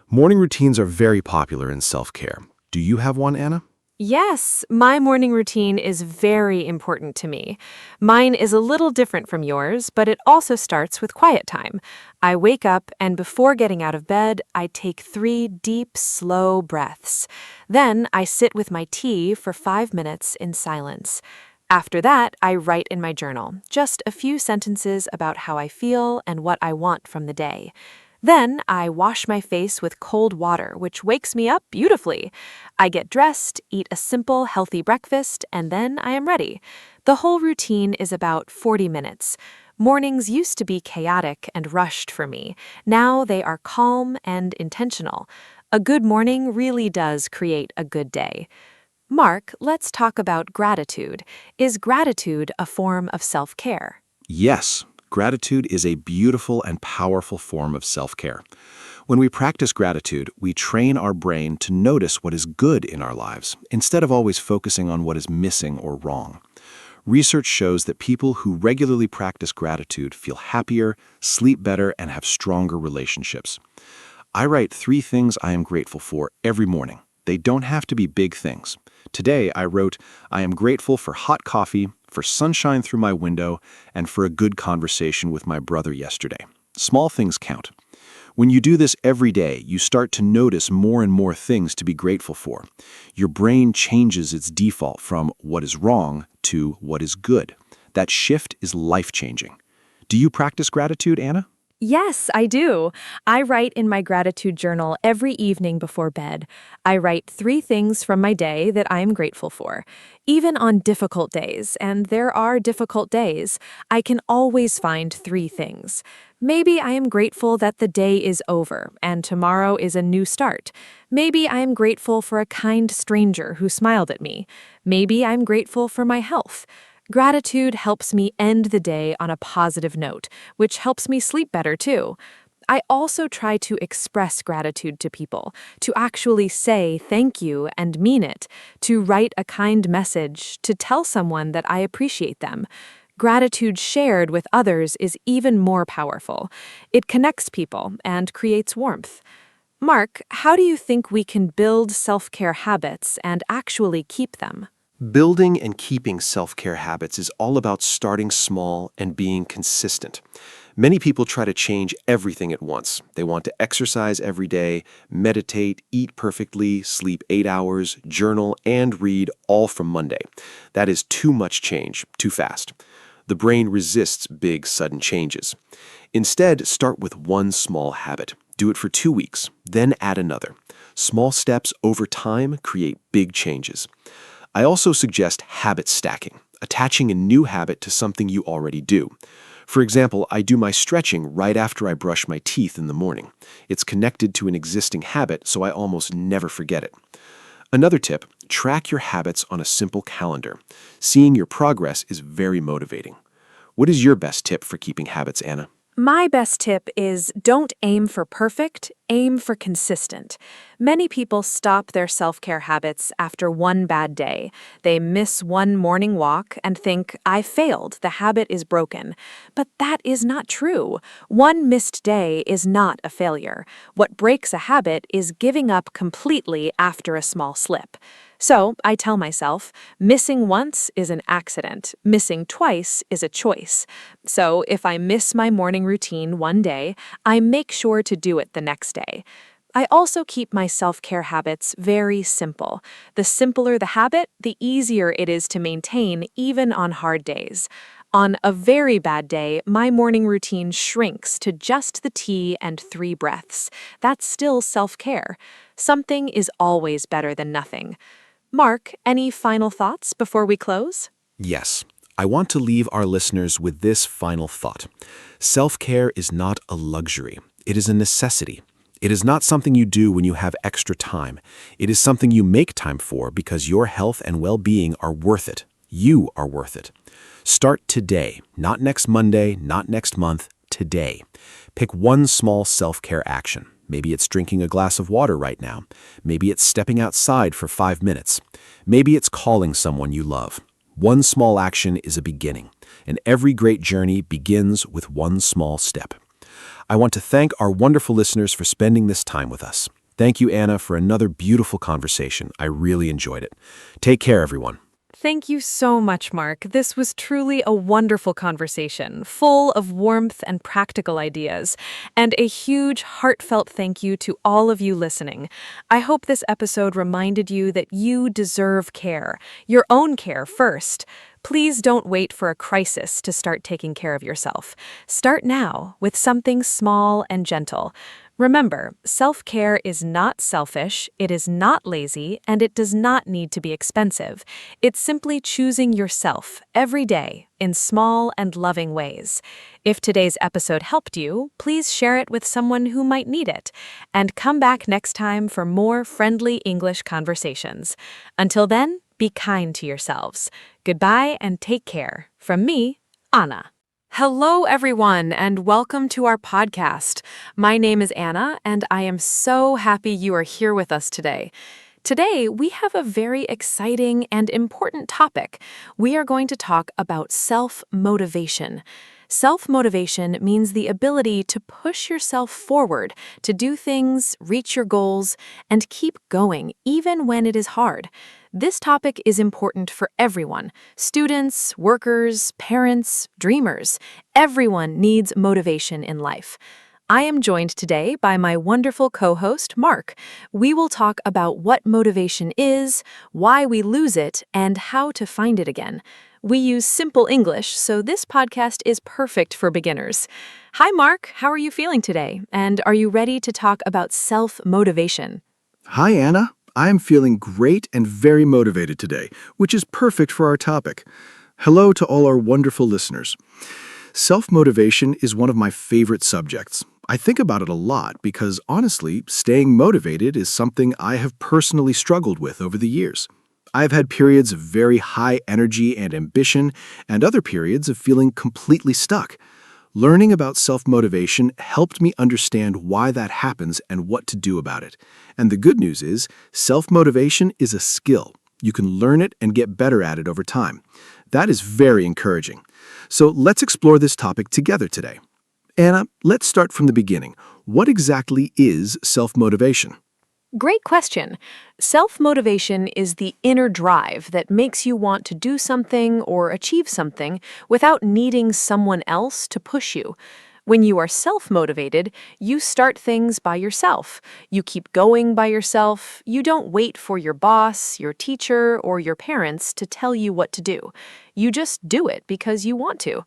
Morning routines are very popular in self-care. Do you have one, Anna? Yes, my morning routine is very important to me. Mine is a little different from yours, but it also starts with quiet time. I wake up and before getting out of bed, I take 3 deep, slow breaths. Then I sit with my tea for 5 minutes in silence. After that, I write in my journal, just a few sentences about how I feel and what I want from the day. Then I wash my face with cold water, which wakes me up beautifully. I get dressed, eat a simple, healthy breakfast, and then I am ready. The whole routine is about 40 minutes. Mornings used to be chaotic and rushed for me. Now they are calm and intentional. A good morning really does create a good day. Mark, let's talk about gratitude. Is gratitude a form of self-care? Yes. Gratitude is a beautiful and powerful form of self-care. When we practice gratitude, we train our brain to notice what is good in our lives, instead of always focusing on what is missing or wrong. Research shows that people who regularly practice gratitude feel happier, sleep better, and have stronger relationships. I write 3 things I am grateful for every morning. They don't have to be big things. Today, I wrote, I am grateful for hot coffee, for sunshine through my window, and for a good conversation with my brother yesterday. Small things count. When you do this every day, you start to notice more and more things to be grateful for. Your brain changes its default from what is wrong to what is good. That shift is life-changing. Do you practice gratitude, Anna? Yes, I do. I write in my gratitude journal every evening before bed. I write 3 things from my day that I am grateful for. Even on difficult days, and there are difficult days, I can always find 3 things. Maybe I am grateful that the day is over and tomorrow is a new start. Maybe I am grateful for a kind stranger who smiled at me. Maybe I'm grateful for my health. Gratitude helps me end the day on a positive note, which helps me sleep better too. I also try to express gratitude to people, to actually say thank you and mean it, to write a kind message, to tell someone that I appreciate them. Gratitude shared with others is even more powerful. It connects people and creates warmth. Mark, how do you think we can build self-care habits and actually keep them? Building and keeping self-care habits is all about starting small and being consistent. Many people try to change everything at once. They want to exercise every day, meditate, eat perfectly, sleep 8 hours, journal, and read all from Monday. That is too much change, too fast. The brain resists big, sudden changes. Instead, start with one small habit. Do it for 2 weeks, then add another. Small steps over time create big changes. I also suggest habit stacking, attaching a new habit to something you already do. For example, I do my stretching right after I brush my teeth in the morning. It's connected to an existing habit, so I almost never forget it. Another tip, track your habits on a simple calendar. Seeing your progress is very motivating. What is your best tip for keeping habits, Anna? My best tip is don't aim for perfect, aim for consistent. Many people stop their self-care habits after one bad day. They miss one morning walk and think, I failed, the habit is broken. But that is not true. One missed day is not a failure. What breaks a habit is giving up completely after a small slip. So I tell myself, missing once is an accident, missing twice is a choice. So if I miss my morning routine one day, I make sure to do it the next day. I also keep my self-care habits very simple. The simpler the habit, the easier it is to maintain even on hard days. On a very bad day, my morning routine shrinks to just the tea and 3 breaths. That's still self-care. Something is always better than nothing. Mark, any final thoughts before we close? Yes. I want to leave our listeners with this final thought. Self-care is not a luxury. It is a necessity. It is not something you do when you have extra time. It is something you make time for because your health and well-being are worth it. You are worth it. Start today, not next Monday, not next month, today. Pick one small self-care action. Maybe it's drinking a glass of water right now. Maybe it's stepping outside for 5 minutes. Maybe it's calling someone you love. One small action is a beginning, and every great journey begins with one small step. I want to thank our wonderful listeners for spending this time with us. Thank you, Anna, for another beautiful conversation. I really enjoyed it. Take care, everyone. Thank you so much, Mark. This was truly a wonderful conversation, full of warmth and practical ideas. And a huge, heartfelt thank you to all of you listening. I hope this episode reminded you that you deserve care, your own care first. Please don't wait for a crisis to start taking care of yourself. Start now with something small and gentle. Remember, self-care is not selfish, it is not lazy, and it does not need to be expensive. It's simply choosing yourself every day in small and loving ways. If today's episode helped you, please share it with someone who might need it. And come back next time for more friendly English conversations. Until then, be kind to yourselves. Goodbye and take care. From me, Anna. Hello, everyone, and welcome to our podcast. My name is Anna, and I am so happy you are here with us today. Today, we have a very exciting and important topic. We are going to talk about self-motivation. Self-motivation means the ability to push yourself forward, to do things, reach your goals, and keep going even when it is hard. This topic is important for everyone: students, workers, parents, dreamers. Everyone needs motivation in life. I am joined today by my wonderful co-host, Mark. We will talk about what motivation is, why we lose it, and how to find it again. We use simple English, so this podcast is perfect for beginners. Hi, Mark. How are you feeling today? And are you ready to talk about self-motivation? Hi, Anna. I am feeling great and very motivated today, which is perfect for our topic. Hello to all our wonderful listeners. Self-motivation is one of my favorite subjects. I think about it a lot because, honestly, staying motivated is something I have personally struggled with over the years. I've had periods of very high energy and ambition, and other periods of feeling completely stuck. Learning about self-motivation helped me understand why that happens and what to do about it. And the good news is, self-motivation is a skill. You can learn it and get better at it over time. That is very encouraging. So let's explore this topic together today. Anna, let's start from the beginning. What exactly is self-motivation? Great question. Self-motivation is the inner drive that makes you want to do something or achieve something without needing someone else to push you. When you are self-motivated, you start things by yourself. You keep going by yourself. You don't wait for your boss, your teacher, or your parents to tell you what to do. You just do it because you want to.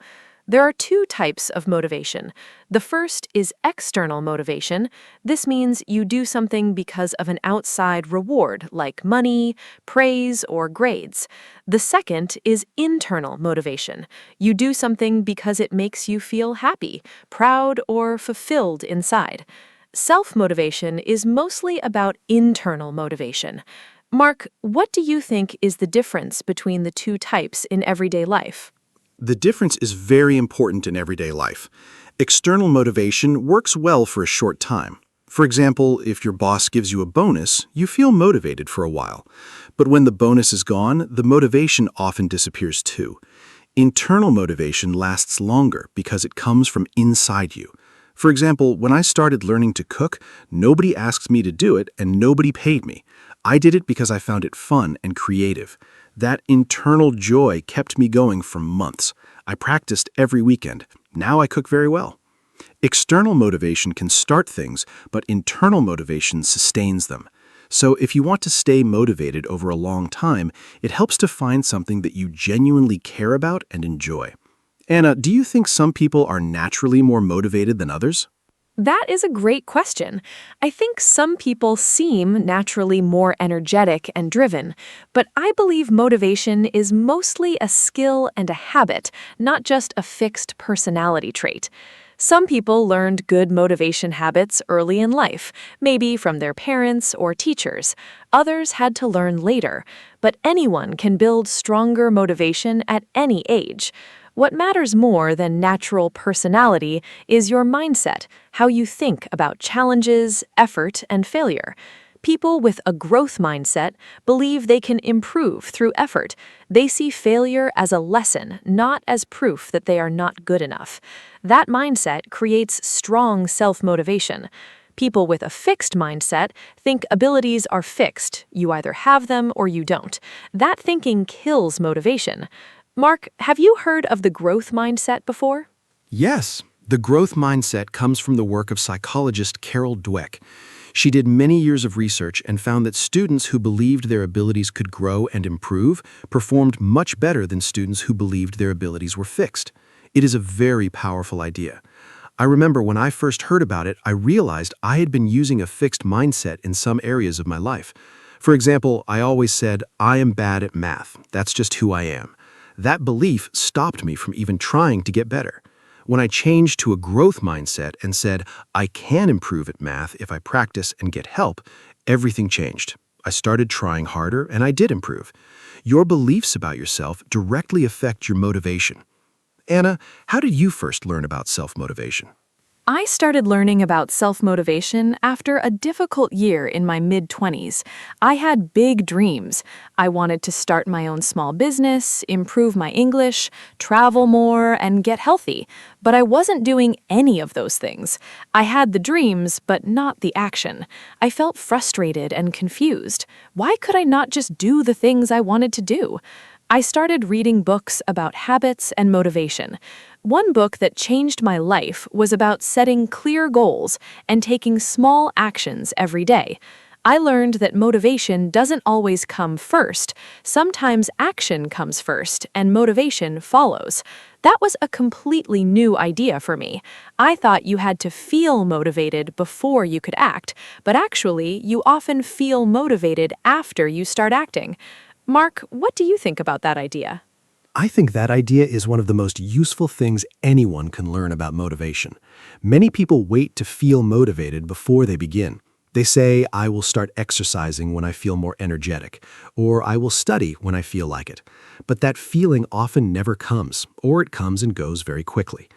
There are two types of motivation. The first is external motivation. This means you do something because of an outside reward, like money, praise, or grades. The second is internal motivation. You do something because it makes you feel happy, proud, or fulfilled inside. Self-motivation is mostly about internal motivation. Mark, what do you think is the difference between the two types in everyday life? The difference is very important in everyday life. External motivation works well for a short time. For example, if your boss gives you a bonus, you feel motivated for a while. But when the bonus is gone, the motivation often disappears too. Internal motivation lasts longer because it comes from inside you. For example, when I started learning to cook, nobody asked me to do it and nobody paid me. I did it because I found it fun and creative. That internal joy kept me going for months. I practiced every weekend. Now I cook very well. External motivation can start things, but internal motivation sustains them. So if you want to stay motivated over a long time, it helps to find something that you genuinely care about and enjoy. Anna, do you think some people are naturally more motivated than others? That is a great question. I think some people seem naturally more energetic and driven, but I believe motivation is mostly a skill and a habit, not just a fixed personality trait. Some people learned good motivation habits early in life, maybe from their parents or teachers. Others had to learn later, but anyone can build stronger motivation at any age. What matters more than natural personality is your mindset, how you think about challenges, effort, and failure. People with a growth mindset believe they can improve through effort. They see failure as a lesson, not as proof that they are not good enough. That mindset creates strong self-motivation. People with a fixed mindset think abilities are fixed. You either have them or you don't. That thinking kills motivation. Mark, have you heard of the growth mindset before? Yes, the growth mindset comes from the work of psychologist Carol Dweck. She did many years of research and found that students who believed their abilities could grow and improve performed much better than students who believed their abilities were fixed. It is a very powerful idea. I remember when I first heard about it, I realized I had been using a fixed mindset in some areas of my life. For example, I always said, I am bad at math. That's just who I am. That belief stopped me from even trying to get better. When I changed to a growth mindset and said, I can improve at math if I practice and get help, everything changed. I started trying harder and I did improve. Your beliefs about yourself directly affect your motivation. Anna, how did you first learn about self-motivation? I started learning about self-motivation after a difficult year in my mid-20s. I had big dreams. I wanted to start my own small business, improve my English, travel more, and get healthy. But I wasn't doing any of those things. I had the dreams, but not the action. I felt frustrated and confused. Why could I not just do the things I wanted to do? I started reading books about habits and motivation. One book that changed my life was about setting clear goals and taking small actions every day. I learned that motivation doesn't always come first. Sometimes action comes first and motivation follows. That was a completely new idea for me. I thought you had to feel motivated before you could act, but actually, you often feel motivated after you start acting. Mark, what do you think about that idea? I think that idea is one of the most useful things anyone can learn about motivation. Many people wait to feel motivated before they begin. They say, I will start exercising when I feel more energetic, or I will study when I feel like it. But that feeling often never comes, or it comes and goes very quickly.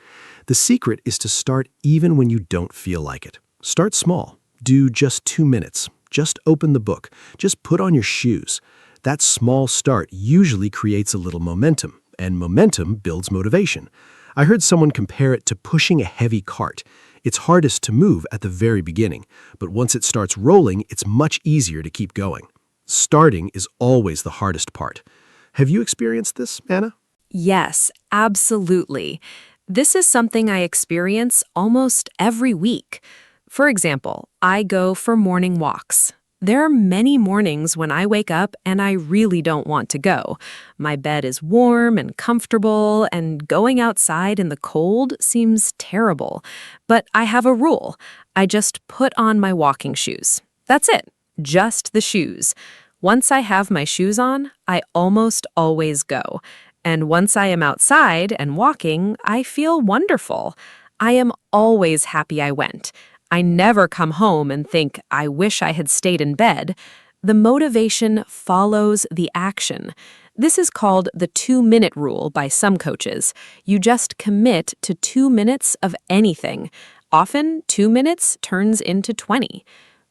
The secret is to start even when you don't feel like it. Start small. Do just 2 minutes. Just open the book. Just put on your shoes. That small start usually creates a little momentum, and momentum builds motivation. I heard someone compare it to pushing a heavy cart. It's hardest to move at the very beginning, but once it starts rolling, it's much easier to keep going. Starting is always the hardest part. Have you experienced this, Anna? Yes, absolutely. This is something I experience almost every week. For example, I go for morning walks. There are many mornings when I wake up and I really don't want to go. My bed is warm and comfortable, and going outside in the cold seems terrible. But I have a rule. I just put on my walking shoes. That's it. Just the shoes. Once I have my shoes on, I almost always go. And once I am outside and walking, I feel wonderful. I am always happy I went. I never come home and think, I wish I had stayed in bed. The motivation follows the action. This is called the 2-minute rule by some coaches. You just commit to 2 minutes of anything. Often, 2 minutes turns into 20.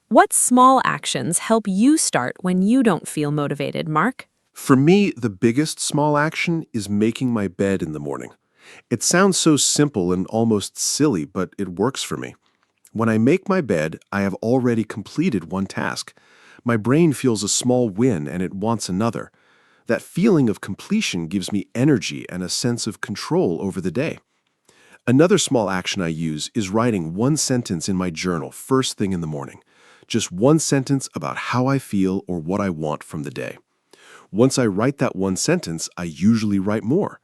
What small actions help you start when you don't feel motivated, Mark? For me, the biggest small action is making my bed in the morning. It sounds so simple and almost silly, but it works for me. When I make my bed, I have already completed one task. My brain feels a small win and it wants another. That feeling of completion gives me energy and a sense of control over the day. Another small action I use is writing one sentence in my journal first thing in the morning. Just one sentence about how I feel or what I want from the day. Once I write that one sentence, I usually write more.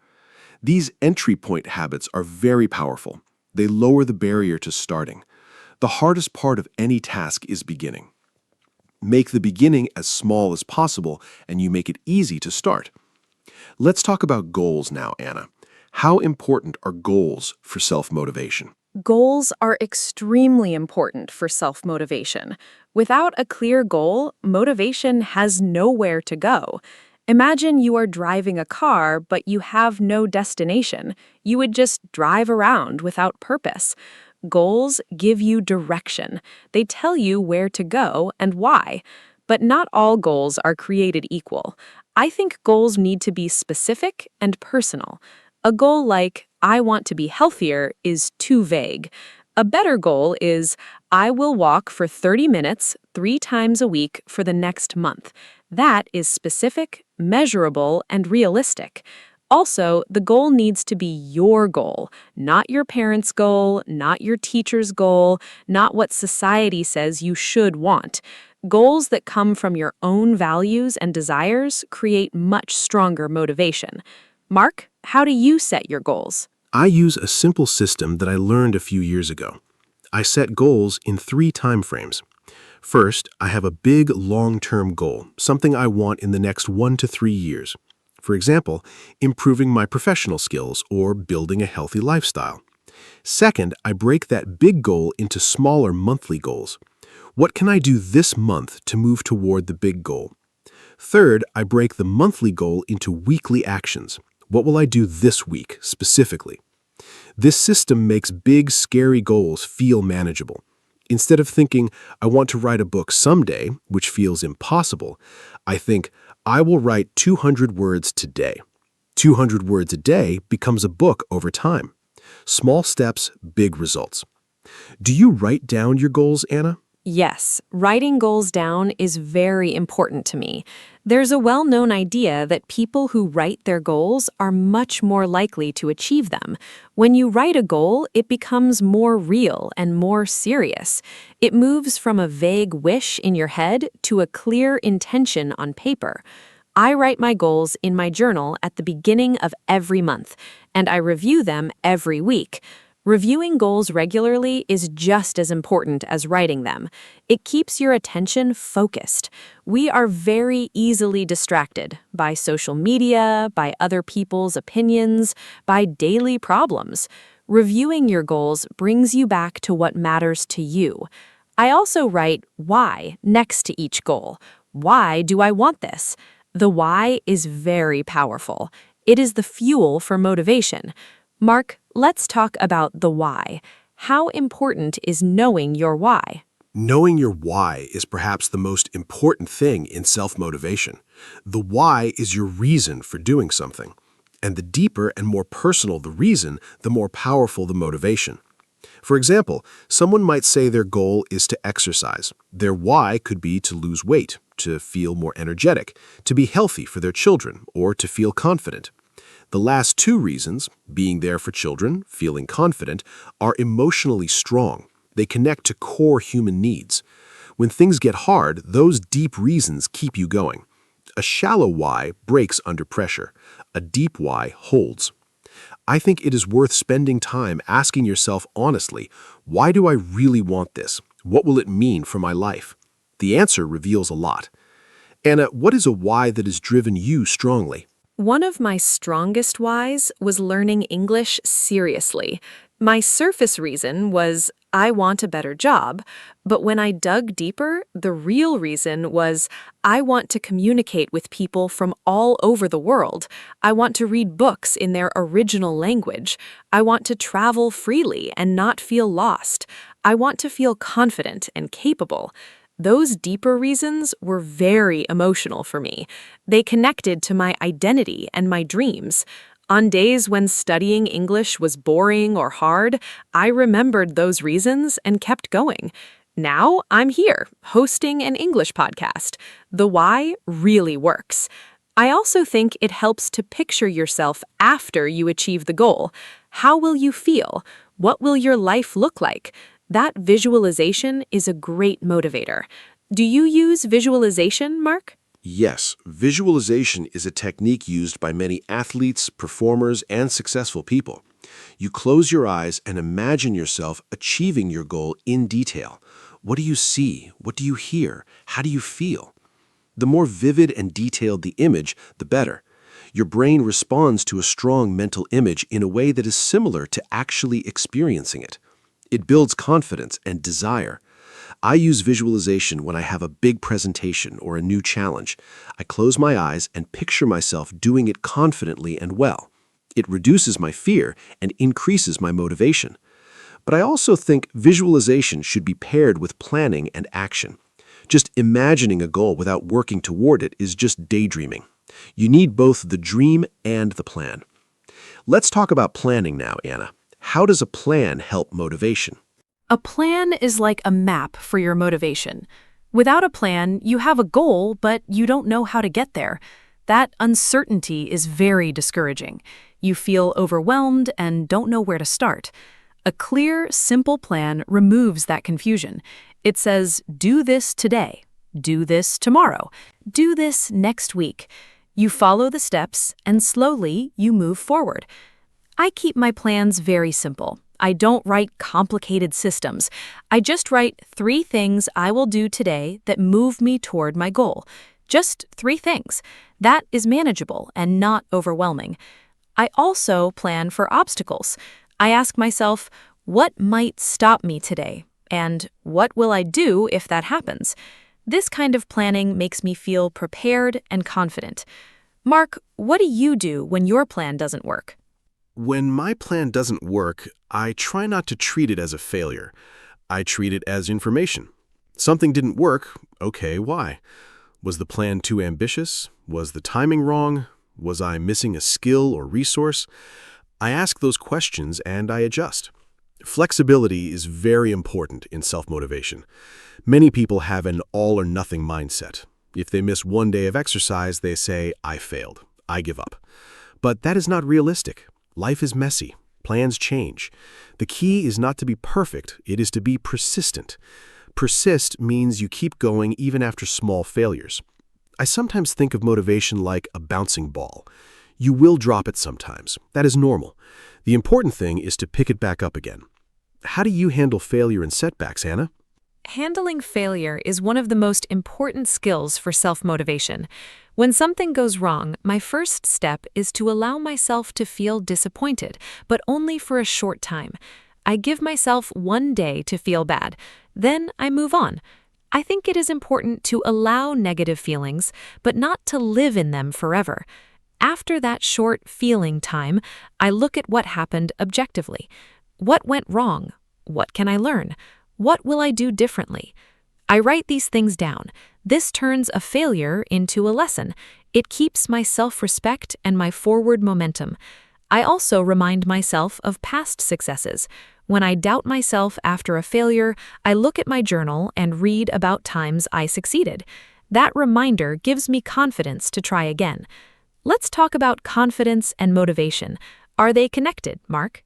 These entry point habits are very powerful. They lower the barrier to starting. The hardest part of any task is beginning. Make the beginning as small as possible, and you make it easy to start. Let's talk about goals now, Anna. How important are goals for self-motivation? Goals are extremely important for self-motivation. Without a clear goal, motivation has nowhere to go. Imagine you are driving a car, but you have no destination. You would just drive around without purpose. Goals give you direction. They tell you where to go and why. But not all goals are created equal. I think goals need to be specific and personal. A goal like, I want to be healthier, is too vague. A better goal is, I will walk for 30 minutes 3 times a week for the next month. That is specific, measurable, and realistic. Also, the goal needs to be your goal, not your parents' goal, not your teacher's goal, not what society says you should want. Goals that come from your own values and desires create much stronger motivation. Mark, how do you set your goals? I use a simple system that I learned a few years ago. I set goals in 3 time frames. First, I have a big long-term goal, something I want in the next 1 to 3 years. For example, improving my professional skills or building a healthy lifestyle. Second, I break that big goal into smaller monthly goals. What can I do this month to move toward the big goal? Third, I break the monthly goal into weekly actions. What will I do this week, specifically? This system makes big, scary goals feel manageable. Instead of thinking, I want to write a book someday, which feels impossible, I think, I will write 200 words today. 200 words a day becomes a book over time. Small steps, big results. Do you write down your goals, Anna? Yes, writing goals down is very important to me. There's a well-known idea that people who write their goals are much more likely to achieve them. When you write a goal, it becomes more real and more serious. It moves from a vague wish in your head to a clear intention on paper. I write my goals in my journal at the beginning of every month, and I review them every week. Reviewing goals regularly is just as important as writing them. It keeps your attention focused. We are very easily distracted by social media, by other people's opinions, by daily problems. Reviewing your goals brings you back to what matters to you. I also write why next to each goal. Why do I want this? The why is very powerful. It is the fuel for motivation. Mark, let's talk about the why. How important is knowing your why? Knowing your why is perhaps the most important thing in self-motivation. The why is your reason for doing something. And the deeper and more personal the reason, the more powerful the motivation. For example, someone might say their goal is to exercise. Their why could be to lose weight, to feel more energetic, to be healthy for their children, or to feel confident. The last two reasons, being there for children, feeling confident, are emotionally strong. They connect to core human needs. When things get hard, those deep reasons keep you going. A shallow why breaks under pressure. A deep why holds. I think it is worth spending time asking yourself honestly, why do I really want this? What will it mean for my life? The answer reveals a lot. Anna, what is a why that has driven you strongly? One of my strongest whys was learning English seriously. My surface reason was I want a better job, but when I dug deeper, the real reason was I want to communicate with people from all over the world. I want to read books in their original language. I want to travel freely and not feel lost. I want to feel confident and capable. Those deeper reasons were very emotional for me. They connected to my identity and my dreams. On days when studying English was boring or hard, I remembered those reasons and kept going. Now I'm here, hosting an English podcast. The why really works. I also think it helps to picture yourself after you achieve the goal. How will you feel? What will your life look like? That visualization is a great motivator. Do you use visualization, Mark? Yes, visualization is a technique used by many athletes, performers, and successful people. You close your eyes and imagine yourself achieving your goal in detail. What do you see? What do you hear? How do you feel? The more vivid and detailed the image, the better. Your brain responds to a strong mental image in a way that is similar to actually experiencing it. It builds confidence and desire. I use visualization when I have a big presentation or a new challenge. I close my eyes and picture myself doing it confidently and well. It reduces my fear and increases my motivation. But I also think visualization should be paired with planning and action. Just imagining a goal without working toward it is just daydreaming. You need both the dream and the plan. Let's talk about planning now, Anna. How does a plan help motivation? A plan is like a map for your motivation. Without a plan, you have a goal, but you don't know how to get there. That uncertainty is very discouraging. You feel overwhelmed and don't know where to start. A clear, simple plan removes that confusion. It says, do this today, do this tomorrow, do this next week. You follow the steps, and slowly you move forward. I keep my plans very simple. I don't write complicated systems. I just write 3 things I will do today that move me toward my goal. Just 3 things. That is manageable and not overwhelming. I also plan for obstacles. I ask myself, what might stop me today? And what will I do if that happens? This kind of planning makes me feel prepared and confident. Mark, what do you do when your plan doesn't work? When my plan doesn't work, I try not to treat it as a failure. I treat it as information. Something didn't work. Okay, why? Was the plan too ambitious? Was the timing wrong? Was I missing a skill or resource? I ask those questions and I adjust. Flexibility is very important in self-motivation. Many people have an all-or-nothing mindset. If they miss one day of exercise, they say, I failed. I give up. But that is not realistic. Life is messy. Plans change. The key is not to be perfect, it is to be persistent. Persist means you keep going even after small failures. I sometimes think of motivation like a bouncing ball. You will drop it sometimes. That is normal. The important thing is to pick it back up again. How do you handle failure and setbacks, Anna? Handling failure is one of the most important skills for self-motivation. When something goes wrong, my first step is to allow myself to feel disappointed, but only for a short time. I give myself one day to feel bad. Then I move on. I think it is important to allow negative feelings, but not to live in them forever. After that short feeling time, I look at what happened objectively. What went wrong? What can I learn? What will I do differently? I write these things down. This turns a failure into a lesson. It keeps my self-respect and my forward momentum. I also remind myself of past successes. When I doubt myself after a failure, I look at my journal and read about times I succeeded. That reminder gives me confidence to try again. Let's talk about confidence and motivation. Are they connected, Mark?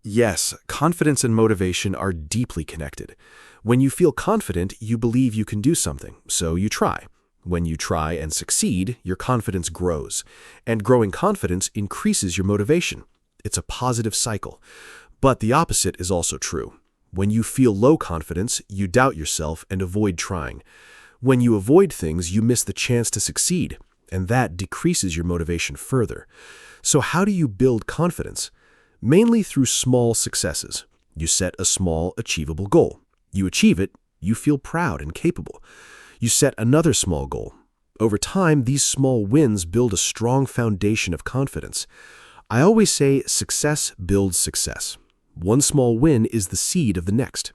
Yes, confidence and motivation are deeply connected. When you feel confident, you believe you can do something, so you try. When you try and succeed, your confidence grows. And growing confidence increases your motivation. It's a positive cycle. But the opposite is also true. When you feel low confidence, you doubt yourself and avoid trying. When you avoid things, you miss the chance to succeed, and that decreases your motivation further. So how do you build confidence? Mainly through small successes. You set a small, achievable goal. You achieve it, you feel proud and capable. You set another small goal. Over time, these small wins build a strong foundation of confidence. I always say success builds success. One small win is the seed of the next.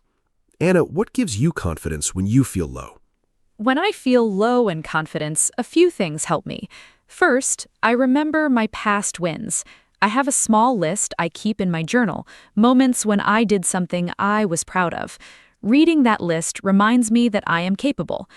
Anna, what gives you confidence when you feel low? When I feel low in confidence, a few things help me. First, I remember my past wins. I have a small list I keep in my journal, moments when I did something I was proud of. Reading that list reminds me that I am capable.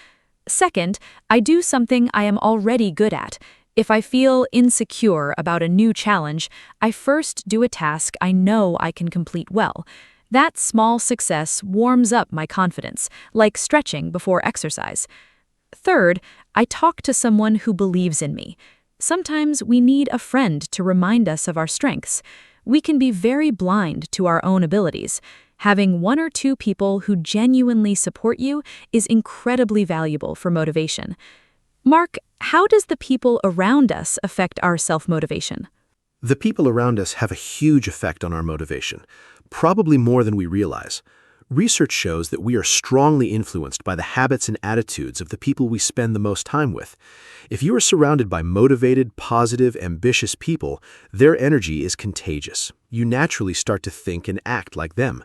Second, I do something I am already good at. If I feel insecure about a new challenge, I first do a task I know I can complete well. That small success warms up my confidence, like stretching before exercise. Third, I talk to someone who believes in me. Sometimes we need a friend to remind us of our strengths. We can be very blind to our own abilities. Having one or two people who genuinely support you is incredibly valuable for motivation. Mark, how does the people around us affect our self-motivation? The people around us have a huge effect on our motivation, probably more than we realize. Research shows that we are strongly influenced by the habits and attitudes of the people we spend the most time with. If you are surrounded by motivated, positive, ambitious people, their energy is contagious. You naturally start to think and act like them.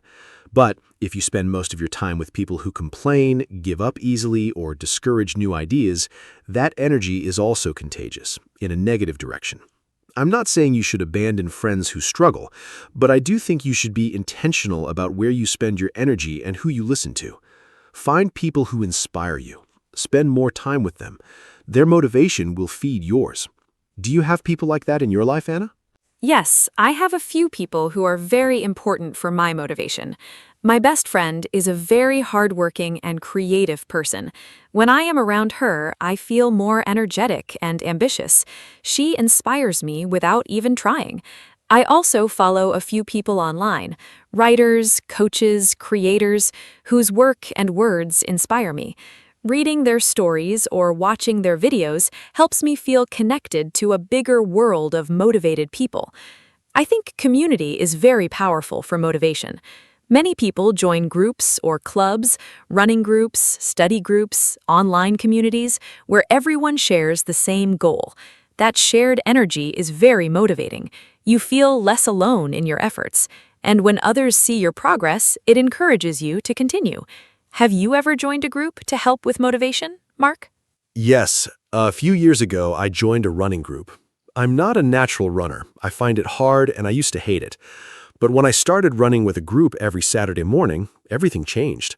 But if you spend most of your time with people who complain, give up easily, or discourage new ideas, that energy is also contagious, in a negative direction. I'm not saying you should abandon friends who struggle, but I do think you should be intentional about where you spend your energy and who you listen to. Find people who inspire you. Spend more time with them. Their motivation will feed yours. Do you have people like that in your life, Anna? Yes, I have a few people who are very important for my motivation. My best friend is a very hardworking and creative person. When I am around her, I feel more energetic and ambitious. She inspires me without even trying. I also follow a few people online, writers, coaches, creators, whose work and words inspire me. Reading their stories or watching their videos helps me feel connected to a bigger world of motivated people. I think community is very powerful for motivation. Many people join groups or clubs, running groups, study groups, online communities, where everyone shares the same goal. That shared energy is very motivating. You feel less alone in your efforts. And when others see your progress, it encourages you to continue. Have you ever joined a group to help with motivation, Mark? Yes, a few years ago I joined a running group. I'm not a natural runner. I find it hard and I used to hate it. But when I started running with a group every Saturday morning, everything changed.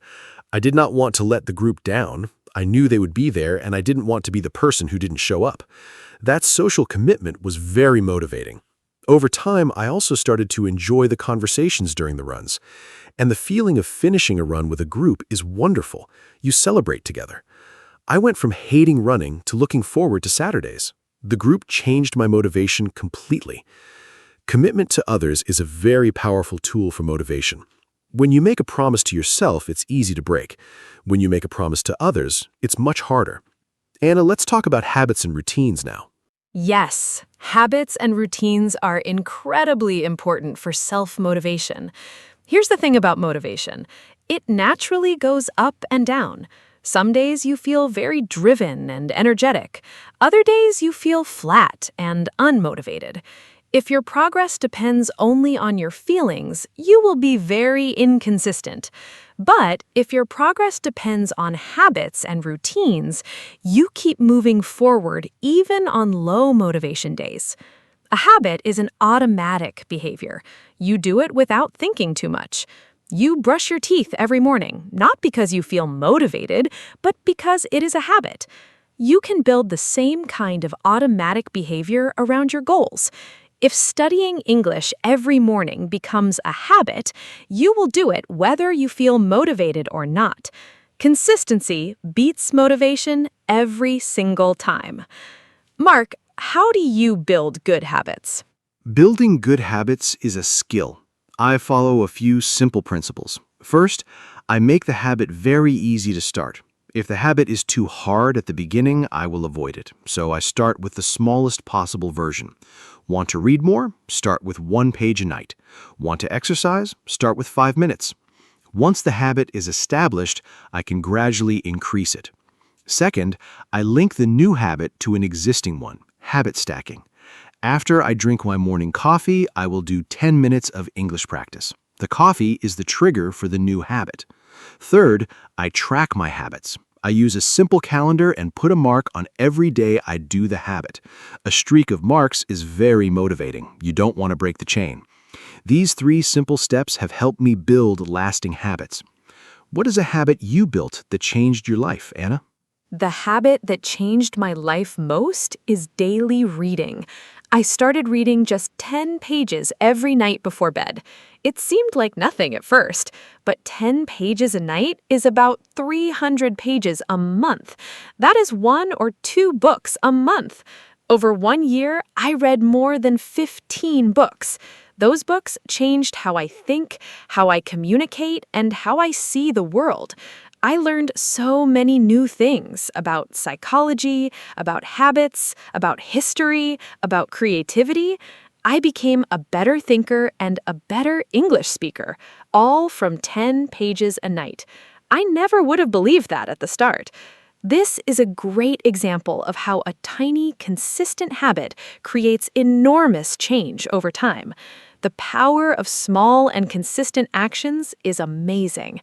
I did not want to let the group down. I knew they would be there, and I didn't want to be the person who didn't show up. That social commitment was very motivating. Over time, I also started to enjoy the conversations during the runs. And the feeling of finishing a run with a group is wonderful. You celebrate together. I went from hating running to looking forward to Saturdays. The group changed my motivation completely. Commitment to others is a very powerful tool for motivation. When you make a promise to yourself, it's easy to break. When you make a promise to others, it's much harder. Anna, let's talk about habits and routines now. Yes, habits and routines are incredibly important for self-motivation. Here's the thing about motivation. It naturally goes up and down. Some days you feel very driven and energetic. Other days you feel flat and unmotivated. If your progress depends only on your feelings, you will be very inconsistent. But if your progress depends on habits and routines, you keep moving forward even on low motivation days. A habit is an automatic behavior. You do it without thinking too much. You brush your teeth every morning, not because you feel motivated, but because it is a habit. You can build the same kind of automatic behavior around your goals. If studying English every morning becomes a habit, you will do it whether you feel motivated or not. Consistency beats motivation every single time. Mark, how do you build good habits? Building good habits is a skill. I follow a few simple principles. First, I make the habit very easy to start. If the habit is too hard at the beginning, I will avoid it. So I start with the smallest possible version. Want to read more? Start with 1 page a night. Want to exercise? Start with 5 minutes. Once the habit is established, I can gradually increase it. Second, I link the new habit to an existing one, habit stacking. After I drink my morning coffee, I will do 10 minutes of English practice. The coffee is the trigger for the new habit. Third, I track my habits. I use a simple calendar and put a mark on every day I do the habit. A streak of marks is very motivating. You don't want to break the chain. These 3 simple steps have helped me build lasting habits. What is a habit you built that changed your life, Anna? The habit that changed my life most is daily reading. I started reading just 10 pages every night before bed. It seemed like nothing at first, but 10 pages a night is about 300 pages a month. That is 1 or 2 books a month. Over 1 year, I read more than 15 books. Those books changed how I think, how I communicate, and how I see the world. I learned so many new things about psychology, about habits, about history, about creativity. I became a better thinker and a better English speaker, all from 10 pages a night. I never would have believed that at the start. This is a great example of how a tiny, consistent habit creates enormous change over time. The power of small and consistent actions is amazing.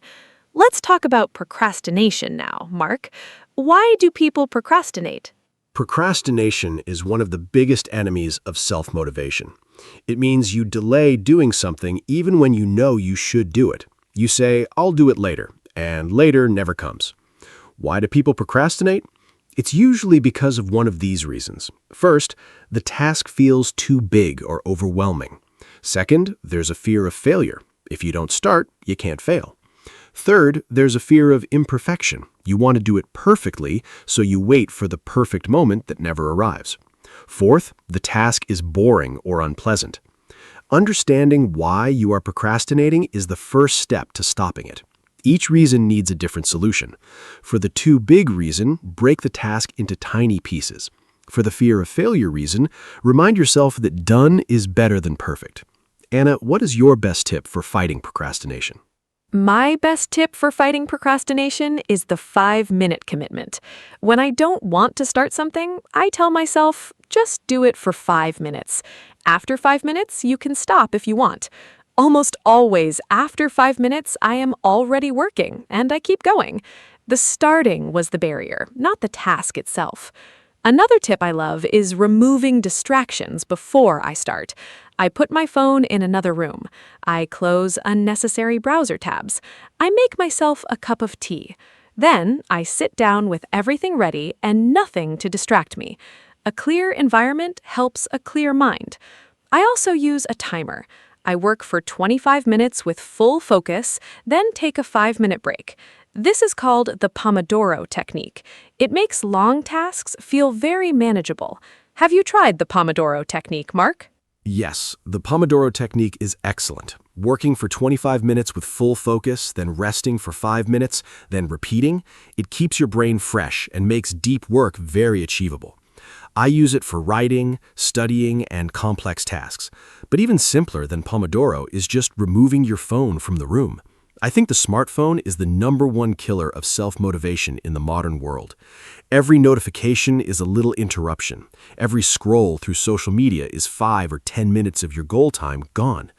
Let's talk about procrastination now, Mark. Why do people procrastinate? Procrastination is one of the biggest enemies of self-motivation. It means you delay doing something even when you know you should do it. You say, "I'll do it later," and later never comes. Why do people procrastinate? It's usually because of one of these reasons. First, the task feels too big or overwhelming. Second, there's a fear of failure. If you don't start, you can't fail. Third, there's a fear of imperfection. You want to do it perfectly, so you wait for the perfect moment that never arrives. Fourth, the task is boring or unpleasant. Understanding why you are procrastinating is the first step to stopping it. Each reason needs a different solution. For the too big reason, break the task into tiny pieces. For the fear of failure reason, remind yourself that done is better than perfect. Anna, what is your best tip for fighting procrastination? My best tip for fighting procrastination is the 5-minute commitment. When I don't want to start something, I tell myself, just do it for 5 minutes. After 5 minutes, you can stop if you want. Almost always after 5 minutes, I am already working, and I keep going. The starting was the barrier, not the task itself. Another tip I love is removing distractions before I start. I put my phone in another room. I close unnecessary browser tabs. I make myself a cup of tea. Then I sit down with everything ready and nothing to distract me. A clear environment helps a clear mind. I also use a timer. I work for 25 minutes with full focus, then take a 5-minute break. This is called the Pomodoro technique. It makes long tasks feel very manageable. Have you tried the Pomodoro technique, Mark? Yes, the Pomodoro technique is excellent. Working for 25 minutes with full focus, then resting for 5 minutes, then repeating, it keeps your brain fresh and makes deep work very achievable. I use it for writing, studying, and complex tasks. But even simpler than Pomodoro is just removing your phone from the room. I think the smartphone is the #1 killer of self-motivation in the modern world. Every notification is a little interruption. Every scroll through social media is 5 or 10 minutes of your goal time gone.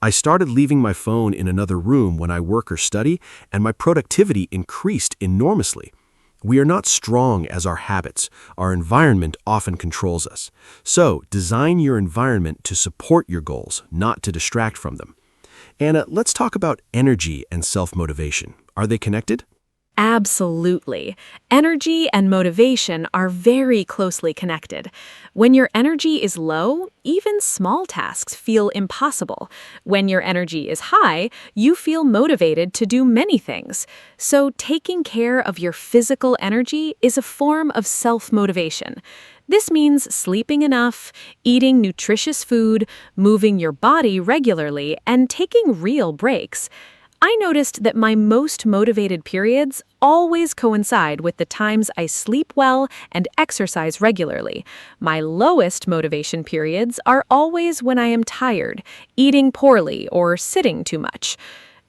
I started leaving my phone in another room when I work or study, and my productivity increased enormously. We are not strong as our habits. Our environment often controls us. So, design your environment to support your goals, not to distract from them. Anna, let's talk about energy and self-motivation. Are they connected? Absolutely. Energy and motivation are very closely connected. When your energy is low, even small tasks feel impossible. When your energy is high, you feel motivated to do many things. So taking care of your physical energy is a form of self-motivation. This means sleeping enough, eating nutritious food, moving your body regularly, and taking real breaks. I noticed that my most motivated periods always coincide with the times I sleep well and exercise regularly. My lowest motivation periods are always when I am tired, eating poorly, or sitting too much.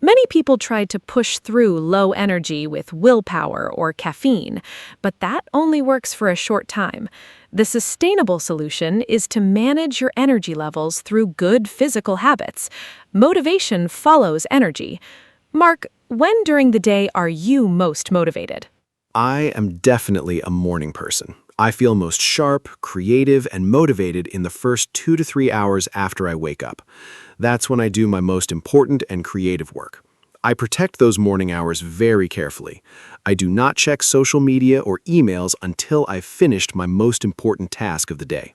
Many people try to push through low energy with willpower or caffeine, but that only works for a short time. The sustainable solution is to manage your energy levels through good physical habits. Motivation follows energy. Mark, when during the day are you most motivated? I am definitely a morning person. I feel most sharp, creative, and motivated in the first 2 to 3 hours after I wake up. That's when I do my most important and creative work. I protect those morning hours very carefully. I do not check social media or emails until I've finished my most important task of the day.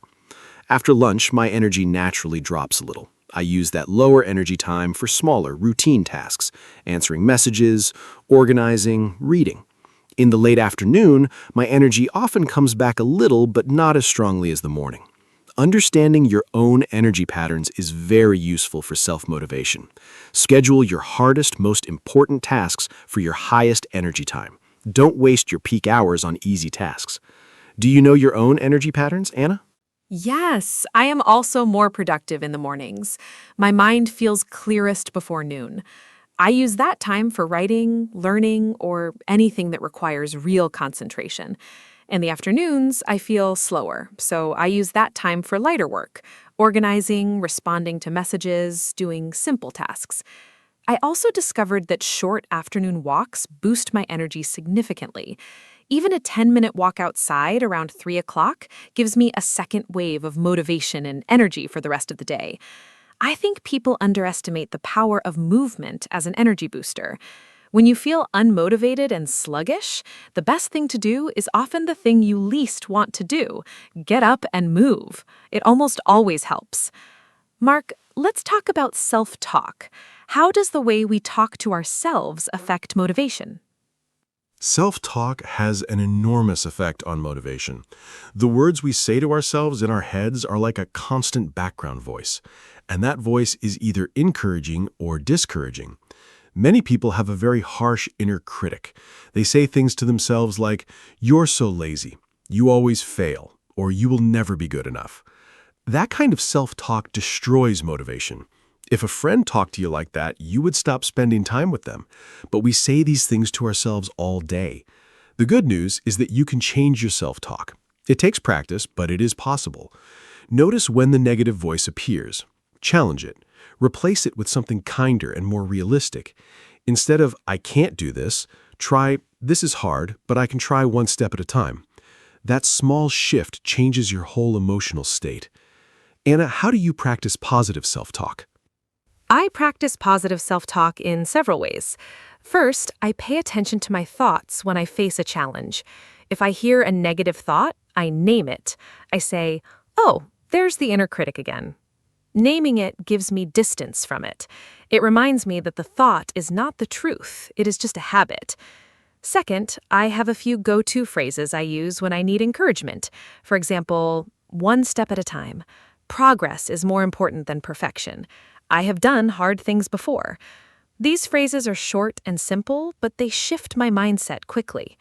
After lunch, my energy naturally drops a little. I use that lower energy time for smaller, routine tasks, answering messages, organizing, reading. In the late afternoon, my energy often comes back a little, but not as strongly as the morning. Understanding your own energy patterns is very useful for self-motivation. Schedule your hardest, most important tasks for your highest energy time. Don't waste your peak hours on easy tasks. Do you know your own energy patterns, Anna? Yes, I am also more productive in the mornings. My mind feels clearest before noon. I use that time for writing, learning, or anything that requires real concentration. In the afternoons, I feel slower, so I use that time for lighter work, organizing, responding to messages, doing simple tasks. I also discovered that short afternoon walks boost my energy significantly. Even a 10-minute walk outside around 3 o'clock gives me a second wave of motivation and energy for the rest of the day. I think people underestimate the power of movement as an energy booster. When you feel unmotivated and sluggish, the best thing to do is often the thing you least want to do. Get up and move. It almost always helps. Mark, let's talk about self-talk. How does the way we talk to ourselves affect motivation? Self-talk has an enormous effect on motivation. The words we say to ourselves in our heads are like a constant background voice, and that voice is either encouraging or discouraging. Many people have a very harsh inner critic. They say things to themselves like, "You're so lazy," "You always fail," or "You will never be good enough." That kind of self-talk destroys motivation. If a friend talked to you like that, you would stop spending time with them. But we say these things to ourselves all day. The good news is that you can change your self-talk. It takes practice, but it is possible. Notice when the negative voice appears. Challenge it. Replace it with something kinder and more realistic. Instead of, "I can't do this," try, "This is hard, but I can try one step at a time." That small shift changes your whole emotional state. Anna, how do you practice positive self-talk? I practice positive self-talk in several ways. First, I pay attention to my thoughts when I face a challenge. If I hear a negative thought, I name it. I say, "Oh, there's the inner critic again." Naming it gives me distance from it. It reminds me that the thought is not the truth, it is just a habit. Second, I have a few go-to phrases I use when I need encouragement. For example, one step at a time. Progress is more important than perfection. I have done hard things before. These phrases are short and simple, but they shift my mindset quickly.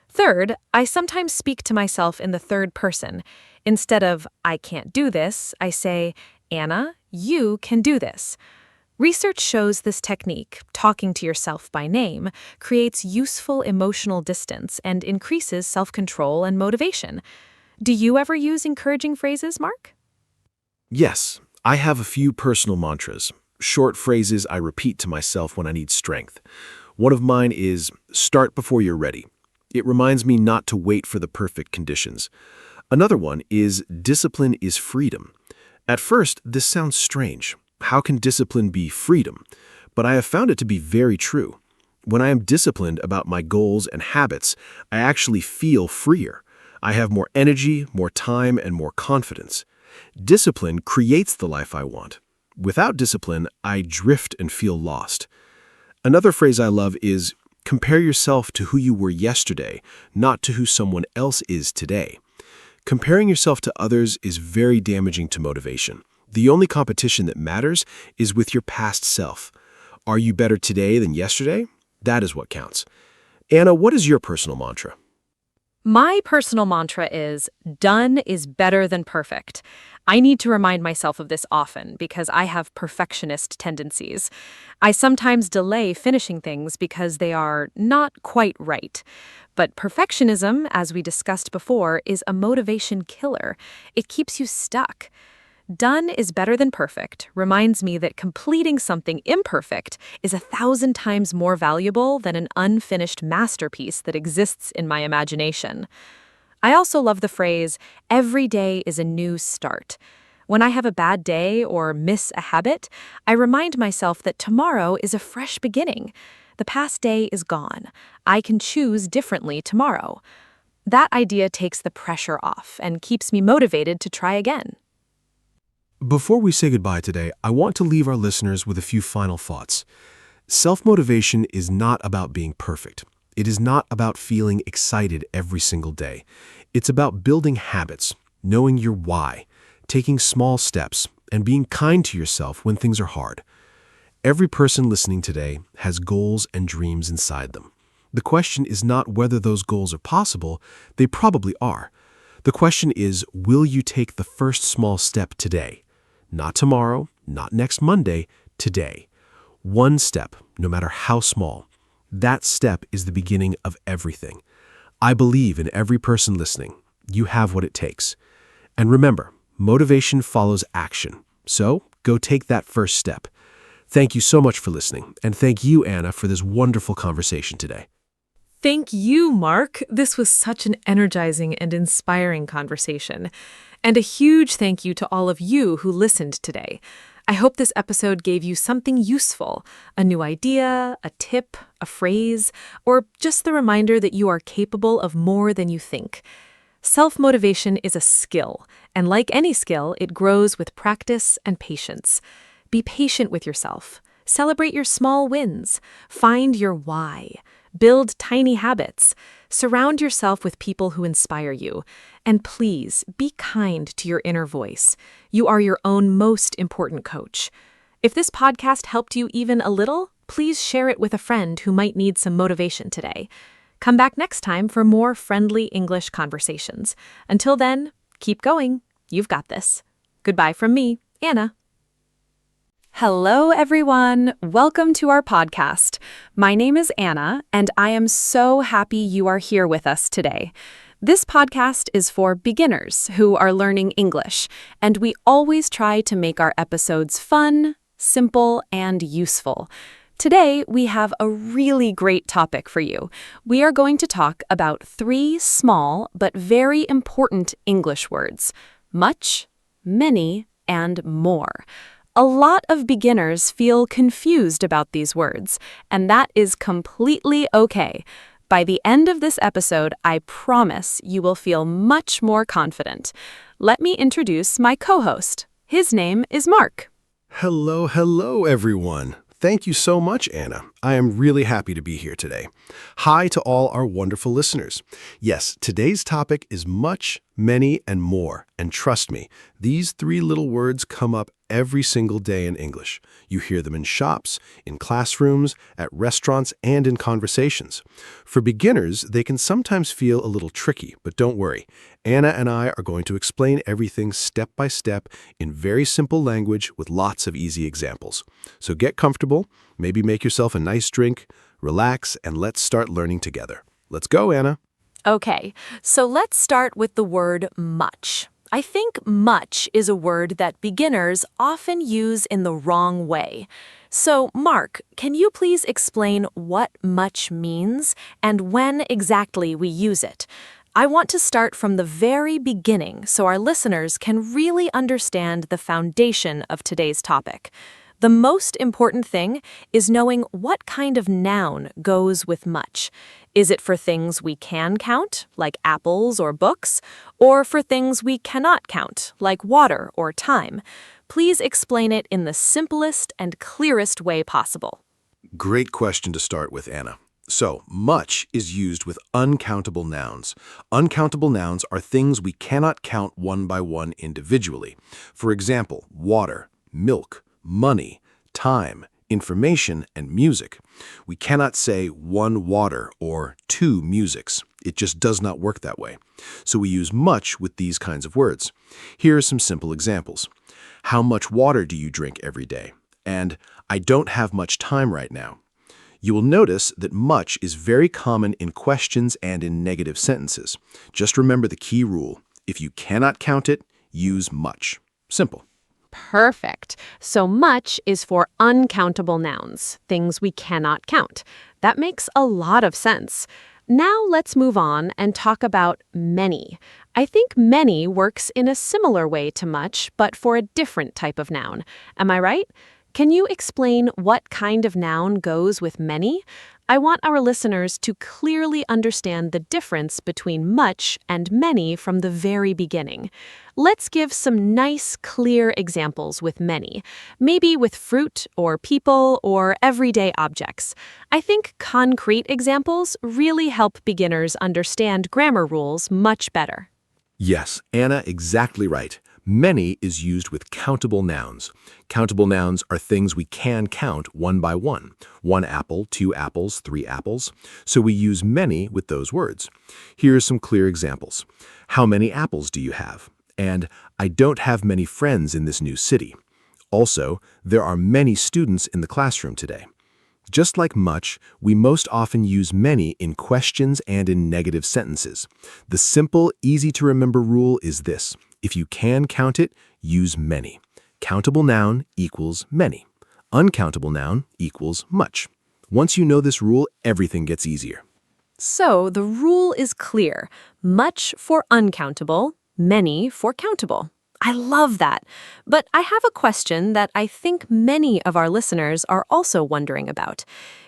Third, I sometimes speak to myself in the third person. Instead of, "I can't do this," I say, "Anna, you can do this." Research shows this technique, talking to yourself by name, creates useful emotional distance and increases self-control and motivation. Do you ever use encouraging phrases, Mark? Yes, I have a few personal mantras, short phrases I repeat to myself when I need strength. One of mine is, "Start before you're ready." It reminds me not to wait for the perfect conditions. Another one is, "Discipline is freedom." At first, this sounds strange. How can discipline be freedom? But I have found it to be very true. When I am disciplined about my goals and habits, I actually feel freer. I have more energy, more time, and more confidence. Discipline creates the life I want. Without discipline, I drift and feel lost. Another phrase I love is, "Compare yourself to who you were yesterday, not to who someone else is today." Comparing yourself to others is very damaging to motivation. The only competition that matters is with your past self. Are you better today than yesterday? That is what counts. Anna, what is your personal mantra? My personal mantra is, "Done is better than perfect." I need to remind myself of this often because I have perfectionist tendencies. I sometimes delay finishing things because they are not quite right. But perfectionism, as we discussed before, is a motivation killer. It keeps you stuck. Done is better than perfect reminds me that completing something imperfect is 1,000 times more valuable than an unfinished masterpiece that exists in my imagination. I also love the phrase, "Every day is a new start." When I have a bad day or miss a habit, I remind myself that tomorrow is a fresh beginning. The past day is gone. I can choose differently tomorrow. That idea takes the pressure off and keeps me motivated to try again. Before we say goodbye today, I want to leave our listeners with a few final thoughts. Self-motivation is not about being perfect. It is not about feeling excited every single day. It's about building habits, knowing your why, taking small steps, and being kind to yourself when things are hard. Every person listening today has goals and dreams inside them. The question is not whether those goals are possible, they probably are. The question is, will you take the first small step today? Not tomorrow, not next Monday, today. One step, no matter how small. That step is the beginning of everything. I believe in every person listening. You have what it takes. And remember, motivation follows action. So go take that first step. Thank you so much for listening, and thank you, Anna, for this wonderful conversation today. Thank you, Mark. This was such an energizing and inspiring conversation. And a huge thank you to all of you who listened today. I hope this episode gave you something useful, a new idea, a tip, a phrase, or just the reminder that you are capable of more than you think. Self-motivation is a skill, and like any skill, it grows with practice and patience. Be patient with yourself. Celebrate your small wins. Find your why. Build tiny habits. Surround yourself with people who inspire you. And please, be kind to your inner voice. You are your own most important coach. If this podcast helped you even a little, please share it with a friend who might need some motivation today. Come back next time for more friendly English conversations. Until then, keep going. You've got this. Goodbye from me, Anna. Hello, everyone. Welcome to our podcast. My name is Anna, and I am so happy you are here with us today. This podcast is for beginners who are learning English, and we always try to make our episodes fun, simple, and useful. Today, we have a really great topic for you. We are going to talk about 3 small but very important English words: much, many, and more. A lot of beginners feel confused about these words, and that is completely okay. By the end of this episode, I promise you will feel much more confident. Let me introduce my co-host. His name is Mark. Hello, everyone. Thank you so much, Anna. I am really happy to be here today. Hi to all our wonderful listeners. Yes, today's topic is much, many, and more. And trust me, these three little words come up every single day in English. You hear them in shops, in classrooms, at restaurants, and in conversations. For beginners, they can sometimes feel a little tricky, but don't worry. Anna and I are going to explain everything step by step in very simple language with lots of easy examples. So get comfortable, maybe make yourself a nice drink, relax, and let's start learning together. Let's go, Anna. Okay, so let's start with the word much. I think much is a word that beginners often use in the wrong way. So, Mark, can you please explain what much means and when exactly we use it? I want to start from the very beginning so our listeners can really understand the foundation of today's topic. The most important thing is knowing what kind of noun goes with much. Is it for things we can count, like apples or books, or for things we cannot count, like water or time? Please explain it in the simplest and clearest way possible. Great question to start with, Anna. So, much is used with uncountable nouns. Uncountable nouns are things we cannot count one by one individually. For example, water, milk, money, time, information, and music. We cannot say one water or two musics. It just does not work that way. So we use much with these kinds of words. Here are some simple examples. How much water do you drink every day? And I don't have much time right now. You will notice that much is very common in questions and in negative sentences. Just remember the key rule. If you cannot count it, use much. Simple. Perfect. So much is for uncountable nouns, things we cannot count. That makes a lot of sense. Now let's move on and talk about many. I think many works in a similar way to much, but for a different type of noun. Am I right? Can you explain what kind of noun goes with many? I want our listeners to clearly understand the difference between much and many from the very beginning. Let's give some nice, clear examples with many, maybe with fruit or people or everyday objects. I think concrete examples really help beginners understand grammar rules much better. Yes, Anna, exactly right. Many is used with countable nouns. Countable nouns are things we can count one by one. One apple, two apples, three apples. So we use many with those words. Here are some clear examples. How many apples do you have? And I don't have many friends in this new city. Also, there are many students in the classroom today. Just like much, we most often use many in questions and in negative sentences. The simple, easy-to-remember rule is this. If you can count it, use many. Countable noun equals many. Uncountable noun equals much. Once you know this rule, everything gets easier. So the rule is clear. Much for uncountable, many for countable. I love that. But I have a question that I think many of our listeners are also wondering about.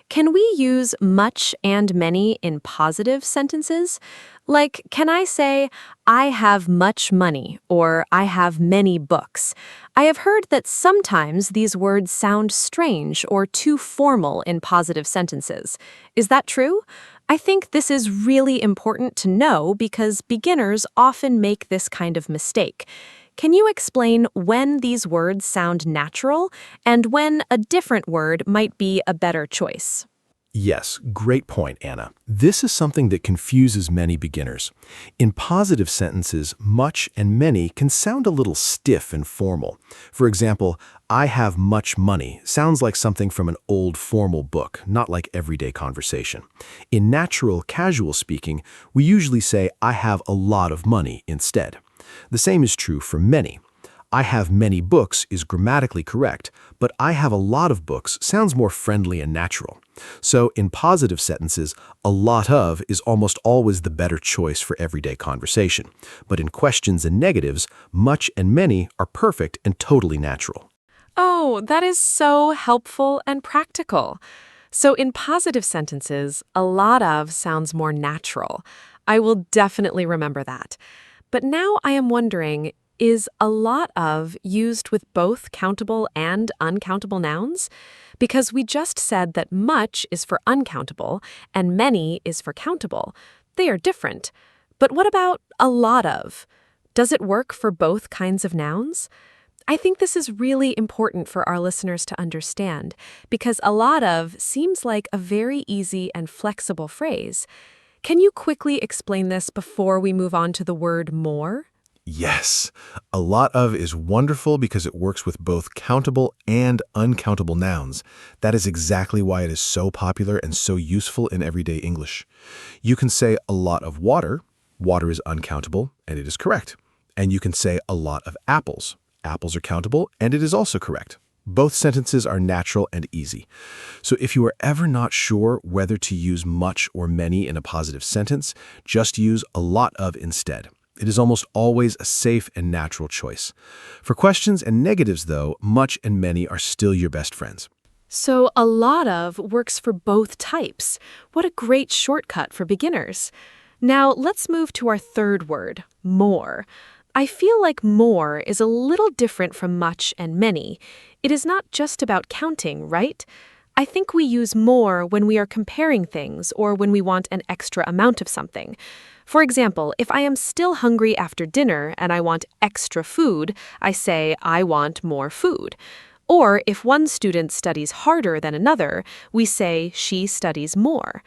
Can we use much and many in positive sentences? Like, can I say, I have much money, or I have many books? I have heard that sometimes these words sound strange or too formal in positive sentences. Is that true? I think this is really important to know because beginners often make this kind of mistake. Can you explain when these words sound natural and when a different word might be a better choice? Yes, great point, Anna. This is something that confuses many beginners. In positive sentences, much and many can sound a little stiff and formal. For example, I have much money sounds like something from an old formal book, not like everyday conversation. In natural, casual speaking, we usually say I have a lot of money instead. The same is true for many. I have many books is grammatically correct, but I have a lot of books sounds more friendly and natural. So in positive sentences, a lot of is almost always the better choice for everyday conversation. But in questions and negatives, much and many are perfect and totally natural. Oh, that is so helpful and practical. So, in positive sentences, a lot of sounds more natural. I will definitely remember that. But now I am wondering, is a lot of used with both countable and uncountable nouns? Because we just said that much is for uncountable and many is for countable. They are different. But what about a lot of? Does it work for both kinds of nouns? I think this is really important for our listeners to understand because a lot of seems like a very easy and flexible phrase. Can you quickly explain this before we move on to the word more? Yes, a lot of is wonderful because it works with both countable and uncountable nouns. That is exactly why it is so popular and so useful in everyday English. You can say a lot of water. Water is uncountable, and it is correct. And you can say a lot of apples. Apples are countable, and it is also correct. Both sentences are natural and easy. So if you are ever not sure whether to use much or many in a positive sentence, just use a lot of instead. It is almost always a safe and natural choice. For questions and negatives, though, much and many are still your best friends. So a lot of works for both types. What a great shortcut for beginners. Now let's move to our third word, more. I feel like more is a little different from much and many. It is not just about counting, right? I think we use more when we are comparing things or when we want an extra amount of something. For example, if I am still hungry after dinner and I want extra food, I say, I want more food. Or if one student studies harder than another, we say, she studies more.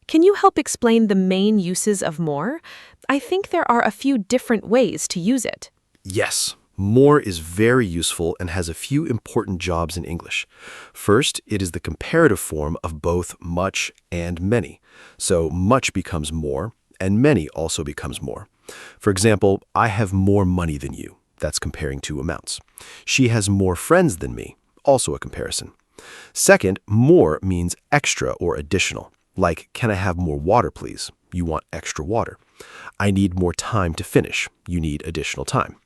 Can you help explain the main uses of more? I think there are a few different ways to use it. Yes, more is very useful and has a few important jobs in English. First, it is the comparative form of both much and many. So much becomes more, and many also becomes more. For example, I have more money than you. That's comparing two amounts. She has more friends than me. Also a comparison. Second, more means extra or additional. Like, can I have more water, please? You want extra water. I need more time to finish. You need additional time.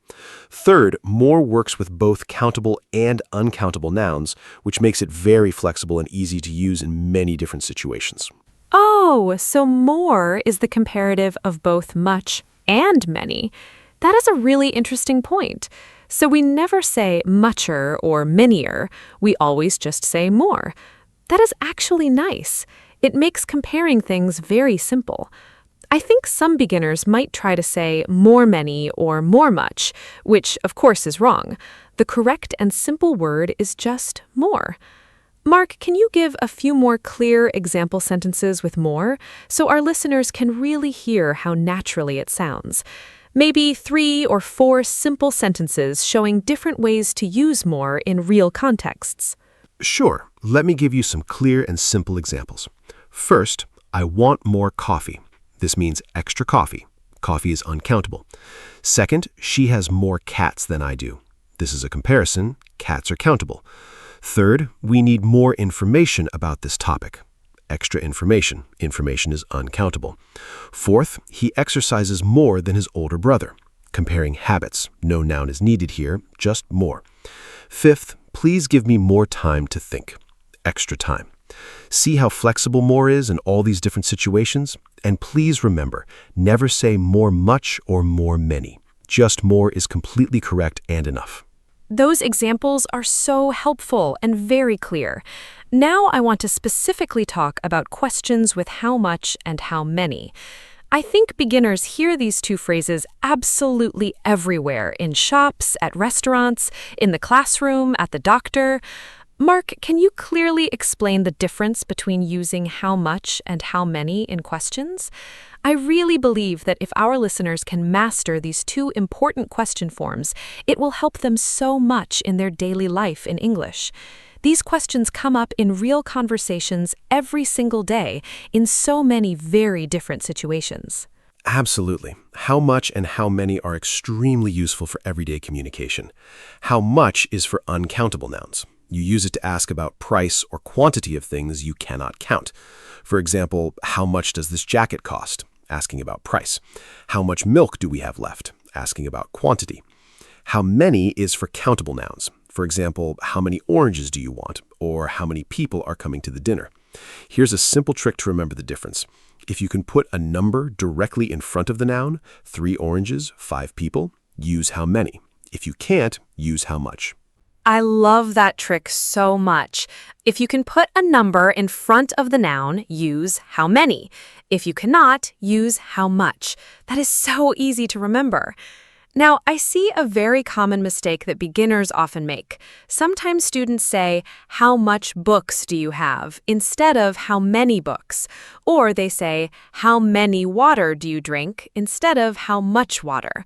Third, more works with both countable and uncountable nouns, which makes it very flexible and easy to use in many different situations. Oh, so more is the comparative of both much and many. That is a really interesting point. So we never say mucher or manier. We always just say more. That is actually nice. It makes comparing things very simple. I think some beginners might try to say more many or more much, which of course is wrong. The correct and simple word is just more. Mark, can you give a few more clear example sentences with more so our listeners can really hear how naturally it sounds? Maybe 3 or 4 simple sentences showing different ways to use more in real contexts. Sure, let me give you some clear and simple examples. First, I want more coffee. This means extra coffee. Coffee is uncountable. Second, she has more cats than I do. This is a comparison. Cats are countable. Third, we need more information about this topic. Extra information. Information is uncountable. Fourth, he exercises more than his older brother. Comparing habits. No noun is needed here, just more. Fifth, please give me more time to think. Extra time. See how flexible more is in all these different situations? And please remember, never say more much or more many. Just more is completely correct and enough. Those examples are so helpful and very clear. Now I want to specifically talk about questions with how much and how many. I think beginners hear these two phrases absolutely everywhere, in shops, at restaurants, in the classroom, at the doctor. Mark, can you clearly explain the difference between using how much and how many in questions? I really believe that if our listeners can master these two important question forms, it will help them so much in their daily life in English. These questions come up in real conversations every single day in so many very different situations. Absolutely. How much and how many are extremely useful for everyday communication. How much is for uncountable nouns. You use it to ask about price or quantity of things you cannot count. For example, how much does this jacket cost? Asking about price. How much milk do we have left? Asking about quantity. How many is for countable nouns. For example, how many oranges do you want? Or how many people are coming to the dinner? Here's a simple trick to remember the difference. If you can put a number directly in front of the noun, 3 oranges, 5 people, use how many. If you can't, use how much. I love that trick so much. If you can put a number in front of the noun, use how many. If you cannot, use how much. That is so easy to remember. Now, I see a very common mistake that beginners often make. Sometimes students say, "How much books do you have?" instead of "How many books?" Or they say, "How many water do you drink?" instead of "How much water?"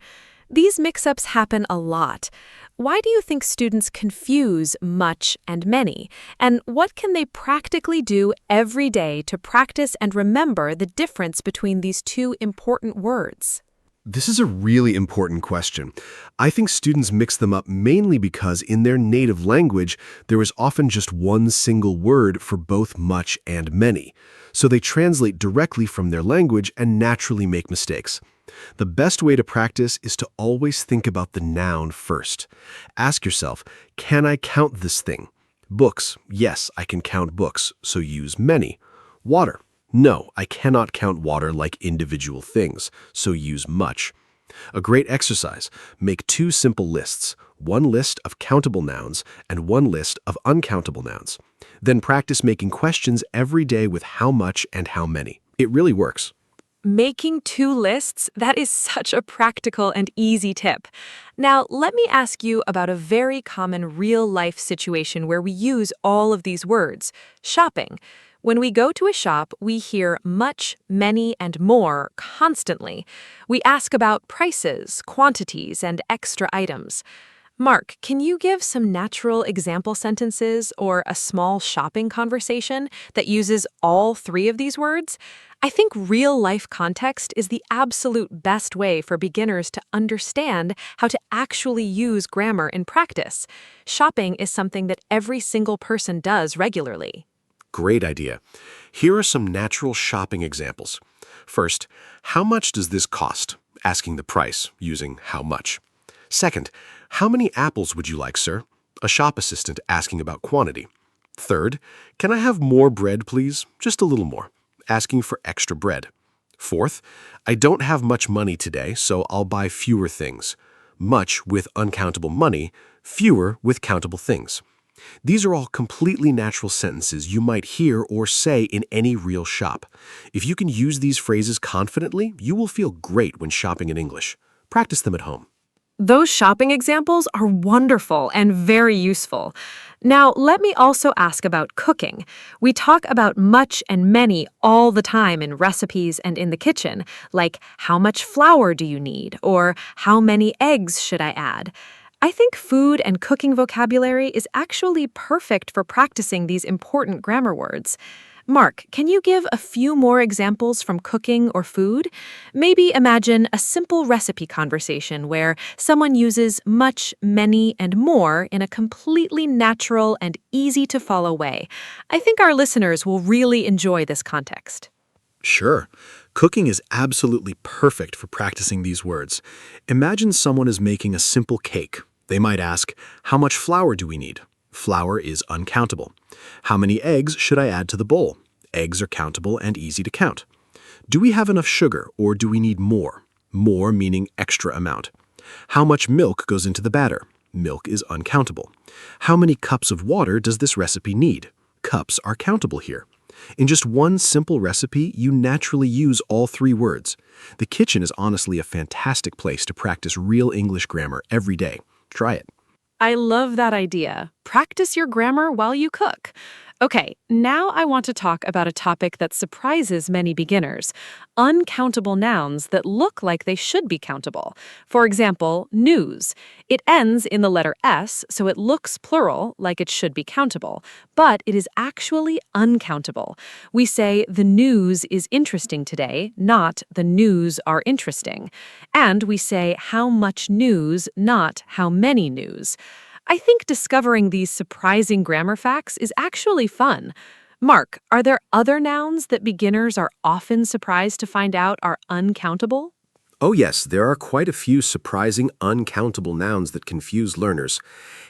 These mix-ups happen a lot. Why do you think students confuse much and many? And what can they practically do every day to practice and remember the difference between these two important words? This is a really important question. I think students mix them up mainly because in their native language, there is often just one single word for both much and many. So they translate directly from their language and naturally make mistakes. The best way to practice is to always think about the noun first. Ask yourself, can I count this thing? Books, yes, I can count books, so use many. Water, no, I cannot count water like individual things, so use much. A great exercise, make 2 simple lists, one list of countable nouns and one list of uncountable nouns. Then practice making questions every day with how much and how many. It really works. Making 2 lists, that is such a practical and easy tip. Now, let me ask you about a very common real-life situation where we use all of these words, shopping. When we go to a shop, we hear much, many, and more constantly. We ask about prices, quantities, and extra items. Mark, can you give some natural example sentences or a small shopping conversation that uses all 3 of these words? I think real-life context is the absolute best way for beginners to understand how to actually use grammar in practice. Shopping is something that every single person does regularly. Great idea. Here are some natural shopping examples. First, how much does this cost? Asking the price, using how much. Second, how many apples would you like, sir? A shop assistant asking about quantity. Third, can I have more bread, please? Just a little more. Asking for extra bread. Fourth, I don't have much money today, so I'll buy fewer things. Much with uncountable money, fewer with countable things. These are all completely natural sentences you might hear or say in any real shop. If you can use these phrases confidently, you will feel great when shopping in English. Practice them at home. Those shopping examples are wonderful and very useful. Now, let me also ask about cooking. We talk about much and many all the time in recipes and in the kitchen, like how much flour do you need, or how many eggs should I add? I think food and cooking vocabulary is actually perfect for practicing these important grammar words. Mark, can you give a few more examples from cooking or food? Maybe imagine a simple recipe conversation where someone uses much, many, and more in a completely natural and easy-to-follow way. I think our listeners will really enjoy this context. Sure. Cooking is absolutely perfect for practicing these words. Imagine someone is making a simple cake. They might ask, how much flour do we need? Flour is uncountable. How many eggs should I add to the bowl? Eggs are countable and easy to count. Do we have enough sugar or do we need more? More meaning extra amount. How much milk goes into the batter? Milk is uncountable. How many cups of water does this recipe need? Cups are countable here. In just one simple recipe, you naturally use all 3 words. The kitchen is honestly a fantastic place to practice real English grammar every day. Try it. I love that idea. Practice your grammar while you cook. Okay, now I want to talk about a topic that surprises many beginners: uncountable nouns that look like they should be countable. For example, news. It ends in the letter S, so it looks plural, like it should be countable, but it is actually uncountable. We say the news is interesting today, not the news are interesting. And we say how much news, not how many news. I think discovering these surprising grammar facts is actually fun. Mark, are there other nouns that beginners are often surprised to find out are uncountable? Oh yes, there are quite a few surprising, uncountable nouns that confuse learners.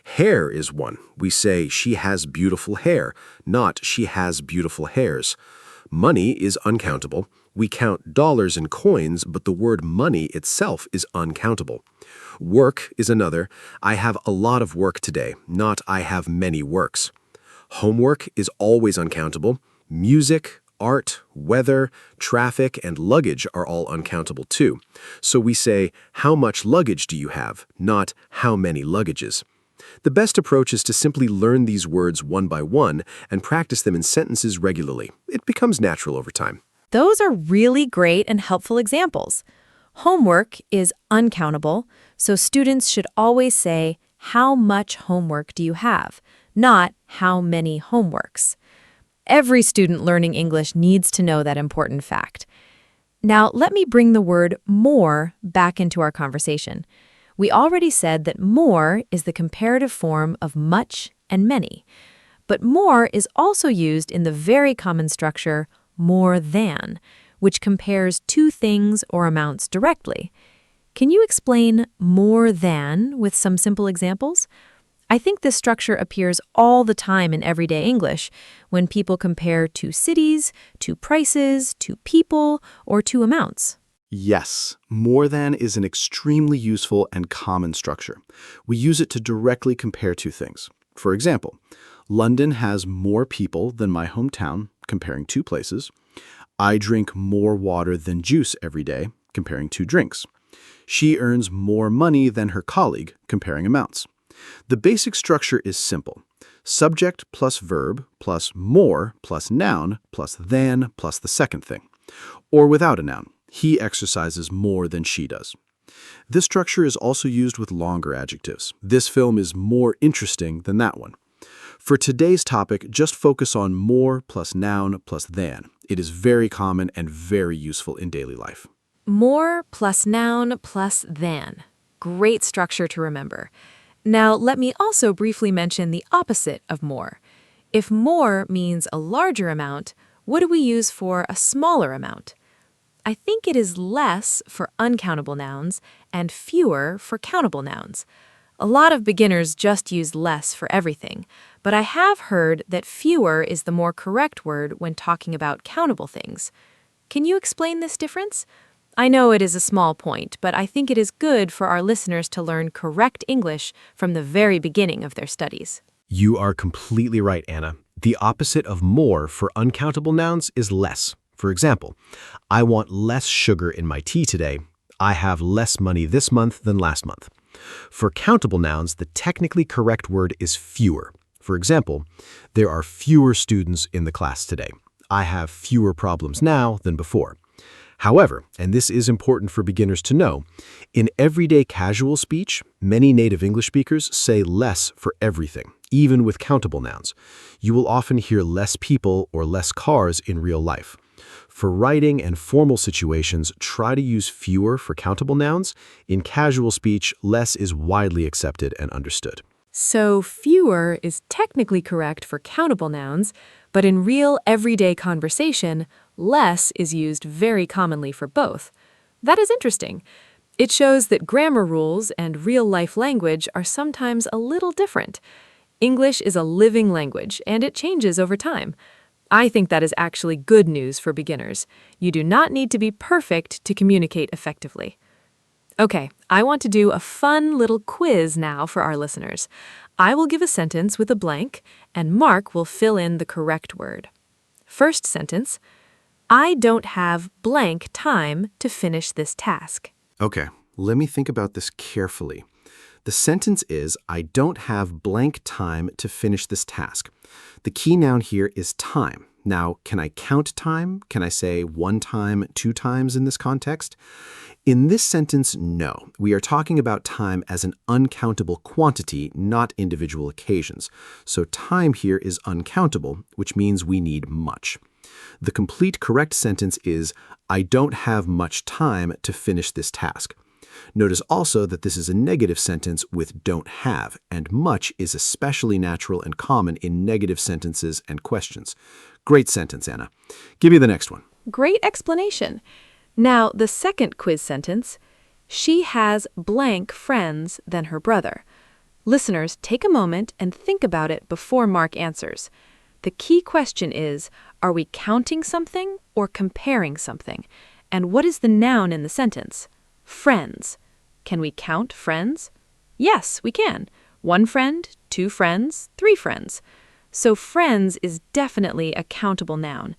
Hair is one. We say she has beautiful hair, not she has beautiful hairs. Money is uncountable. We count dollars and coins, but the word money itself is uncountable. Work is another. I have a lot of work today, not I have many works. Homework is always uncountable. Music, art, weather, traffic, and luggage are all uncountable too. So we say, how much luggage do you have, not how many luggages. The best approach is to simply learn these words one by one and practice them in sentences regularly. It becomes natural over time. Those are really great and helpful examples. Homework is uncountable, so students should always say, how much homework do you have, not how many homeworks. Every student learning English needs to know that important fact. Now, let me bring the word more back into our conversation. We already said that more is the comparative form of much and many. But more is also used in the very common structure more than, which compares two things or amounts directly. Can you explain more than with some simple examples? I think this structure appears all the time in everyday English when people compare two cities, two prices, two people, or two amounts. Yes, more than is an extremely useful and common structure. We use it to directly compare two things. For example, London has more people than my hometown, comparing two places. I drink more water than juice every day, comparing two drinks. She earns more money than her colleague, comparing amounts. The basic structure is simple. Subject plus verb plus more plus noun plus than plus the second thing. Or without a noun. He exercises more than she does. This structure is also used with longer adjectives. This film is more interesting than that one. For today's topic, just focus on more plus noun plus than. It is very common and very useful in daily life. More plus noun plus than. Great structure to remember. Now, let me also briefly mention the opposite of more. If more means a larger amount, what do we use for a smaller amount? I think it is less for uncountable nouns and fewer for countable nouns. A lot of beginners just use less for everything, but I have heard that fewer is the more correct word when talking about countable things. Can you explain this difference? I know it is a small point, but I think it is good for our listeners to learn correct English from the very beginning of their studies. You are completely right, Anna. The opposite of more for uncountable nouns is less. For example, I want less sugar in my tea today. I have less money this month than last month. For countable nouns, the technically correct word is fewer. For example, there are fewer students in the class today. I have fewer problems now than before. However, and this is important for beginners to know, in everyday casual speech, many native English speakers say less for everything, even with countable nouns. You will often hear less people or less cars in real life. For writing and formal situations, try to use fewer for countable nouns. In casual speech, less is widely accepted and understood. So fewer is technically correct for countable nouns, but in real everyday conversation, less is used very commonly for both. That is interesting. It shows that grammar rules and real-life language are sometimes a little different. English is a living language, and it changes over time. I think that is actually good news for beginners. You do not need to be perfect to communicate effectively. Okay, I want to do a fun little quiz now for our listeners. I will give a sentence with a blank, and Mark will fill in the correct word. First sentence, I don't have blank time to finish this task. Okay, let me think about this carefully. The sentence is, I don't have blank time to finish this task. The key noun here is time. Now, can I count time? Can I say one time, two times in this context? In this sentence, no. We are talking about time as an uncountable quantity, not individual occasions. So time here is uncountable, which means we need much. The complete correct sentence is, I don't have much time to finish this task. Notice also that this is a negative sentence with don't have, and much is especially natural and common in negative sentences and questions. Great sentence, Anna. Give me the next one. Great explanation. Now, the second quiz sentence, she has blank friends than her brother. Listeners, take a moment and think about it before Mark answers. The key question is, are we counting something or comparing something? And what is the noun in the sentence? Friends. Can we count friends? Yes, we can. 1 friend, 2 friends, 3 friends. So friends is definitely a countable noun.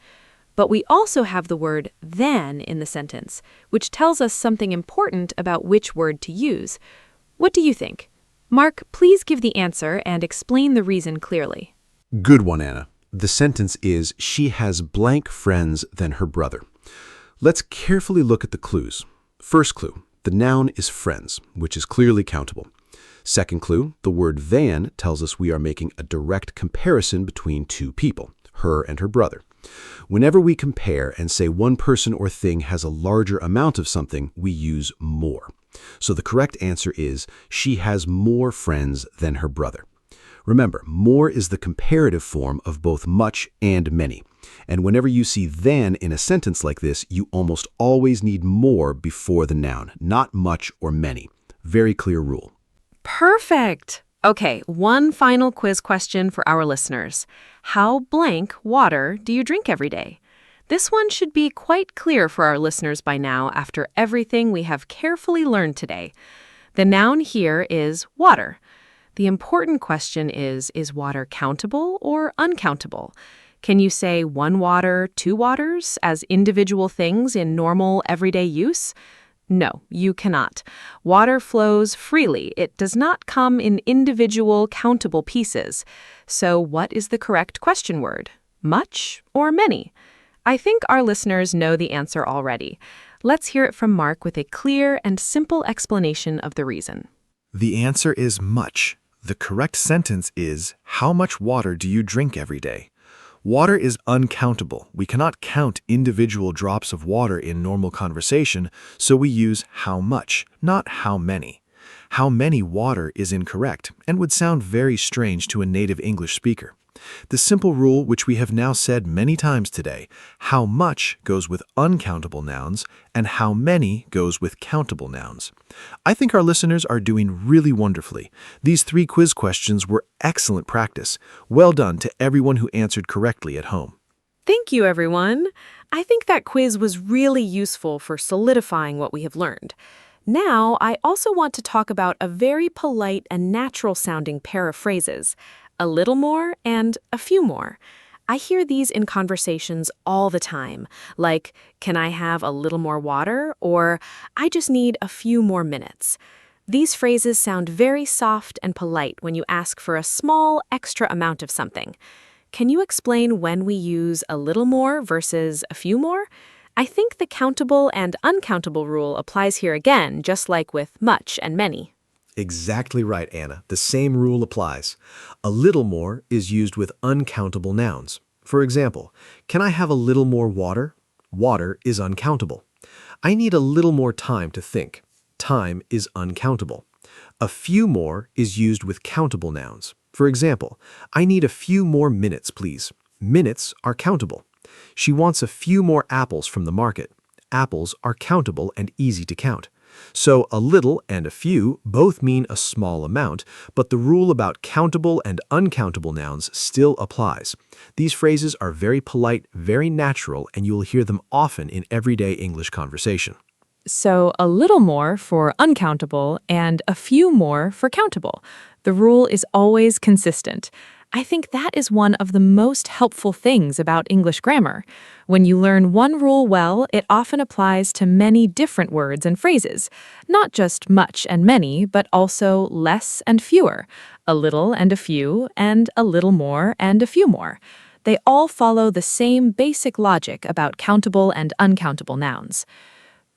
But we also have the word than in the sentence, which tells us something important about which word to use. What do you think? Mark, please give the answer and explain the reason clearly. Good one, Anna. The sentence is, she has blank friends than her brother. Let's carefully look at the clues. First clue, the noun is friends, which is clearly countable. Second clue, the word than tells us we are making a direct comparison between two people, her and her brother. Whenever we compare and say one person or thing has a larger amount of something, we use more. So the correct answer is, she has more friends than her brother. Remember, more is the comparative form of both much and many. And whenever you see than in a sentence like this, you almost always need more before the noun, not much or many. Very clear rule. Perfect! Okay, one final quiz question for our listeners. How blank water do you drink every day? This one should be quite clear for our listeners by now after everything we have carefully learned today. The noun here is water. The important question is water countable or uncountable? Can you say 1 water, 2 waters as individual things in normal everyday use? No, you cannot. Water flows freely. It does not come in individual countable pieces. So what is the correct question word? Much or many? I think our listeners know the answer already. Let's hear it from Mark with a clear and simple explanation of the reason. The answer is much. The correct sentence is, how much water do you drink every day? Water is uncountable. We cannot count individual drops of water in normal conversation, so we use how much, not how many. How many water is incorrect and would sound very strange to a native English speaker. The simple rule, which we have now said many times today, how much goes with uncountable nouns and how many goes with countable nouns. I think our listeners are doing really wonderfully. These 3 quiz questions were excellent practice. Well done to everyone who answered correctly at home. Thank you, everyone. I think that quiz was really useful for solidifying what we have learned. Now, I also want to talk about a very polite and natural-sounding pair of phrases. A little more and a few more. I hear these in conversations all the time, like, can I have a little more water? Or, I just need a few more minutes. These phrases sound very soft and polite when you ask for a small, extra amount of something. Can you explain when we use a little more versus a few more? I think the countable and uncountable rule applies here again, just like with much and many. Exactly right, Anna. The same rule applies. A little more is used with uncountable nouns. For example, can I have a little more water? Water is uncountable. I need a little more time to think. Time is uncountable. A few more is used with countable nouns. For example, I need a few more minutes, please. Minutes are countable. She wants a few more apples from the market. Apples are countable and easy to count. So a little and a few both mean a small amount, but the rule about countable and uncountable nouns still applies. These phrases are very polite, very natural, and you will hear them often in everyday English conversation. So a little more for uncountable and a few more for countable. The rule is always consistent. I think that is one of the most helpful things about English grammar. When you learn one rule well, it often applies to many different words and phrases. Not just much and many, but also less and fewer, a little and a few, and a little more and a few more. They all follow the same basic logic about countable and uncountable nouns.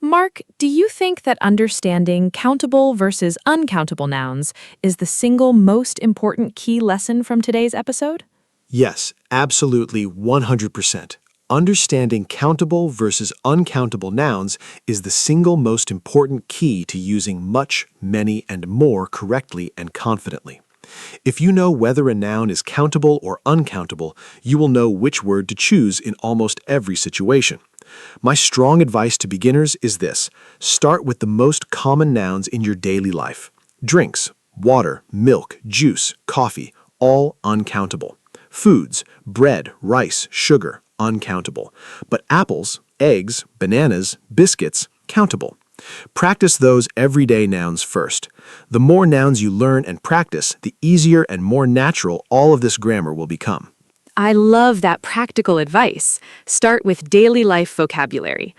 Mark, do you think that understanding countable versus uncountable nouns is the single most important key lesson from today's episode? Yes, absolutely 100%. Understanding countable versus uncountable nouns is the single most important key to using much, many, and more correctly and confidently. If you know whether a noun is countable or uncountable, you will know which word to choose in almost every situation. My strong advice to beginners is this: start with the most common nouns in your daily life. Drinks, water, milk, juice, coffee, all uncountable. Foods, bread, rice, sugar, uncountable. But apples, eggs, bananas, biscuits, countable. Practice those everyday nouns first. The more nouns you learn and practice, the easier and more natural all of this grammar will become. I love that practical advice. Start with daily life vocabulary.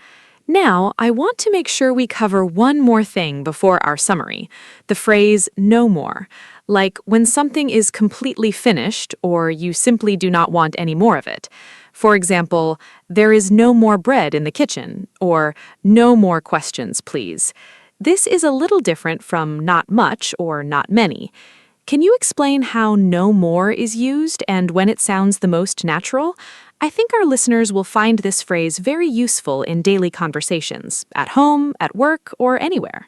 Now, I want to make sure we cover one more thing before our summary: the phrase no more. Like when something is completely finished or you simply do not want any more of it. For example, there is no more bread in the kitchen, or no more questions, please. This is a little different from not much or not many. Can you explain how no more is used and when it sounds the most natural? I think our listeners will find this phrase very useful in daily conversations, at home, at work, or anywhere.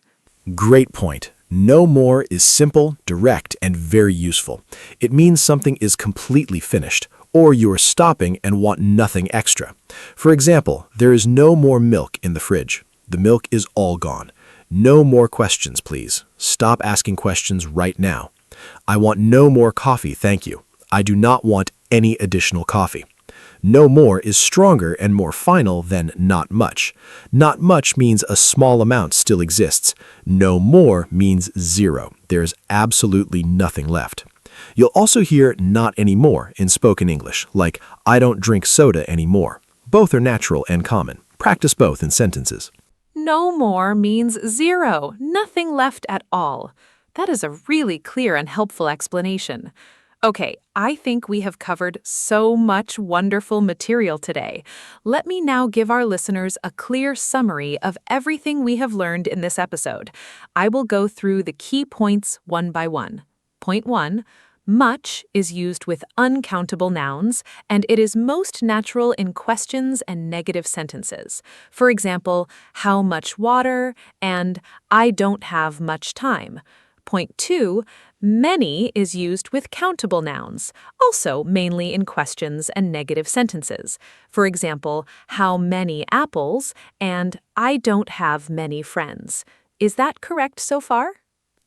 Great point. No more is simple, direct, and very useful. It means something is completely finished, or you are stopping and want nothing extra. For example, there is no more milk in the fridge. The milk is all gone. No more questions, please. Stop asking questions right now. I want no more coffee, thank you. I do not want any additional coffee. No more is stronger and more final than not much. Not much means a small amount still exists. No more means zero. There is absolutely nothing left. You'll also hear not anymore in spoken English, like I don't drink soda anymore. Both are natural and common. Practice both in sentences. No more means zero, nothing left at all. That is a really clear and helpful explanation. Okay, I think we have covered so much wonderful material today. Let me now give our listeners a clear summary of everything we have learned in this episode. I will go through the key points one by one. Point 1. Much is used with uncountable nouns, and it is most natural in questions and negative sentences. For example, how much water and I don't have much time. Point 2, many is used with countable nouns, also mainly in questions and negative sentences. For example, how many apples and I don't have many friends. Is that correct so far?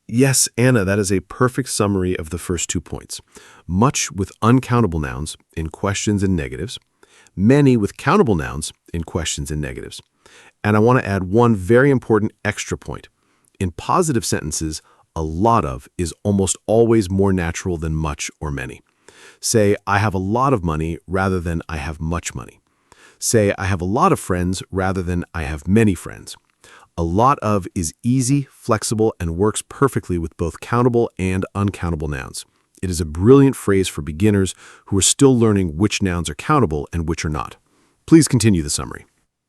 Yes, Anna, that is a perfect summary of the first 2 points. Much with uncountable nouns in questions and negatives. Many with countable nouns in questions and negatives. And I want to add one very important extra point. In positive sentences, a lot of is almost always more natural than much or many. Say, I have a lot of money rather than I have much money. Say, I have a lot of friends rather than I have many friends. A lot of is easy, flexible, and works perfectly with both countable and uncountable nouns. It is a brilliant phrase for beginners who are still learning which nouns are countable and which are not. Please continue the summary.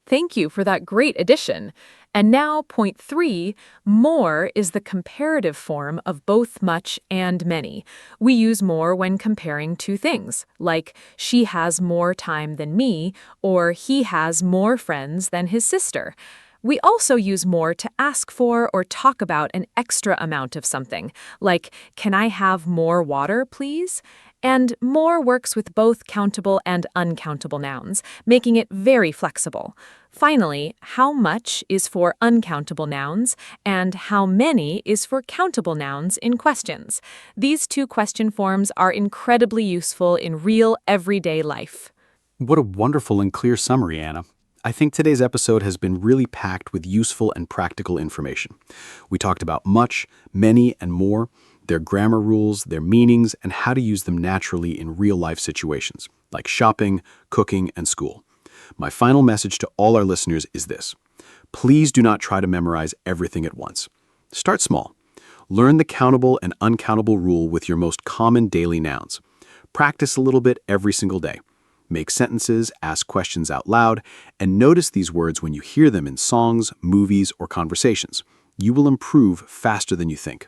Thank you for that great addition. And now, point 3, more is the comparative form of both much and many. We use more when comparing two things, like she has more time than me, or he has more friends than his sister. We also use more to ask for or talk about an extra amount of something, like, can I have more water, please? And more works with both countable and uncountable nouns, making it very flexible. Finally, how much is for uncountable nouns, and how many is for countable nouns in questions. These two question forms are incredibly useful in real, everyday life. What a wonderful and clear summary, Anna. I think today's episode has been really packed with useful and practical information. We talked about much, many, and more, their grammar rules, their meanings, and how to use them naturally in real-life situations, like shopping, cooking, and school. My final message to all our listeners is this. Please do not try to memorize everything at once. Start small. Learn the countable and uncountable rule with your most common daily nouns. Practice a little bit every single day. Make sentences, ask questions out loud, and notice these words when you hear them in songs, movies, or conversations. You will improve faster than you think.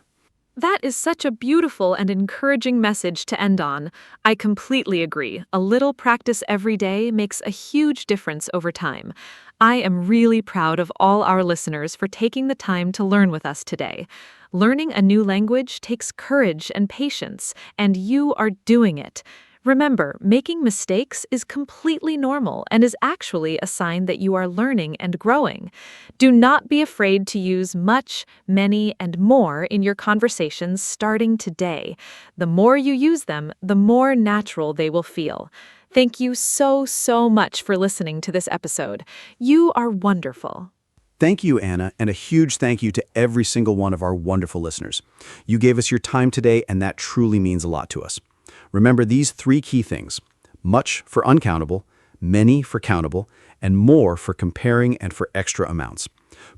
That is such a beautiful and encouraging message to end on. I completely agree. A little practice every day makes a huge difference over time. I am really proud of all our listeners for taking the time to learn with us today. Learning a new language takes courage and patience, and you are doing it. Remember, making mistakes is completely normal and is actually a sign that you are learning and growing. Do not be afraid to use much, many, and more in your conversations starting today. The more you use them, the more natural they will feel. Thank you so much for listening to this episode. You are wonderful. Thank you, Anna, and a huge thank you to every single one of our wonderful listeners. You gave us your time today, and that truly means a lot to us. Remember these 3 key things: much for uncountable, many for countable, and more for comparing and for extra amounts.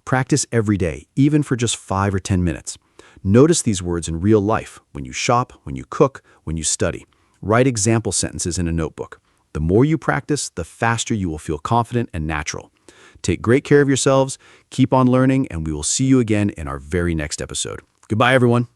Practice every day, even for just 5 or 10 minutes. Notice these words in real life, when you shop, when you cook, when you study. Write example sentences in a notebook. The more you practice, the faster you will feel confident and natural. Take great care of yourselves, keep on learning, and we will see you again in our very next episode. Goodbye, everyone.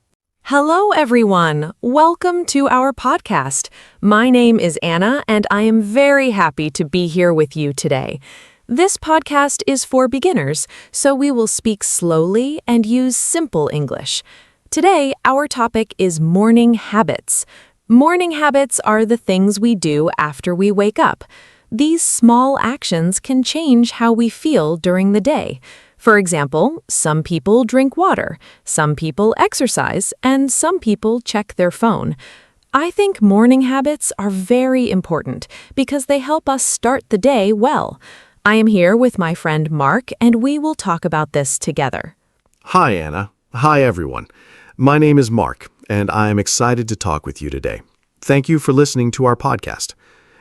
Hello, everyone. Welcome to our podcast. My name is Anna, and I am very happy to be here with you today. This podcast is for beginners, so we will speak slowly and use simple English. Today, our topic is morning habits. Morning habits are the things we do after we wake up. These small actions can change how we feel during the day. For example, some people drink water, some people exercise, and some people check their phone. I think morning habits are very important because they help us start the day well. I am here with my friend Mark, and we will talk about this together. Hi, Anna. Hi, everyone. My name is Mark, and I am excited to talk with you today. Thank you for listening to our podcast.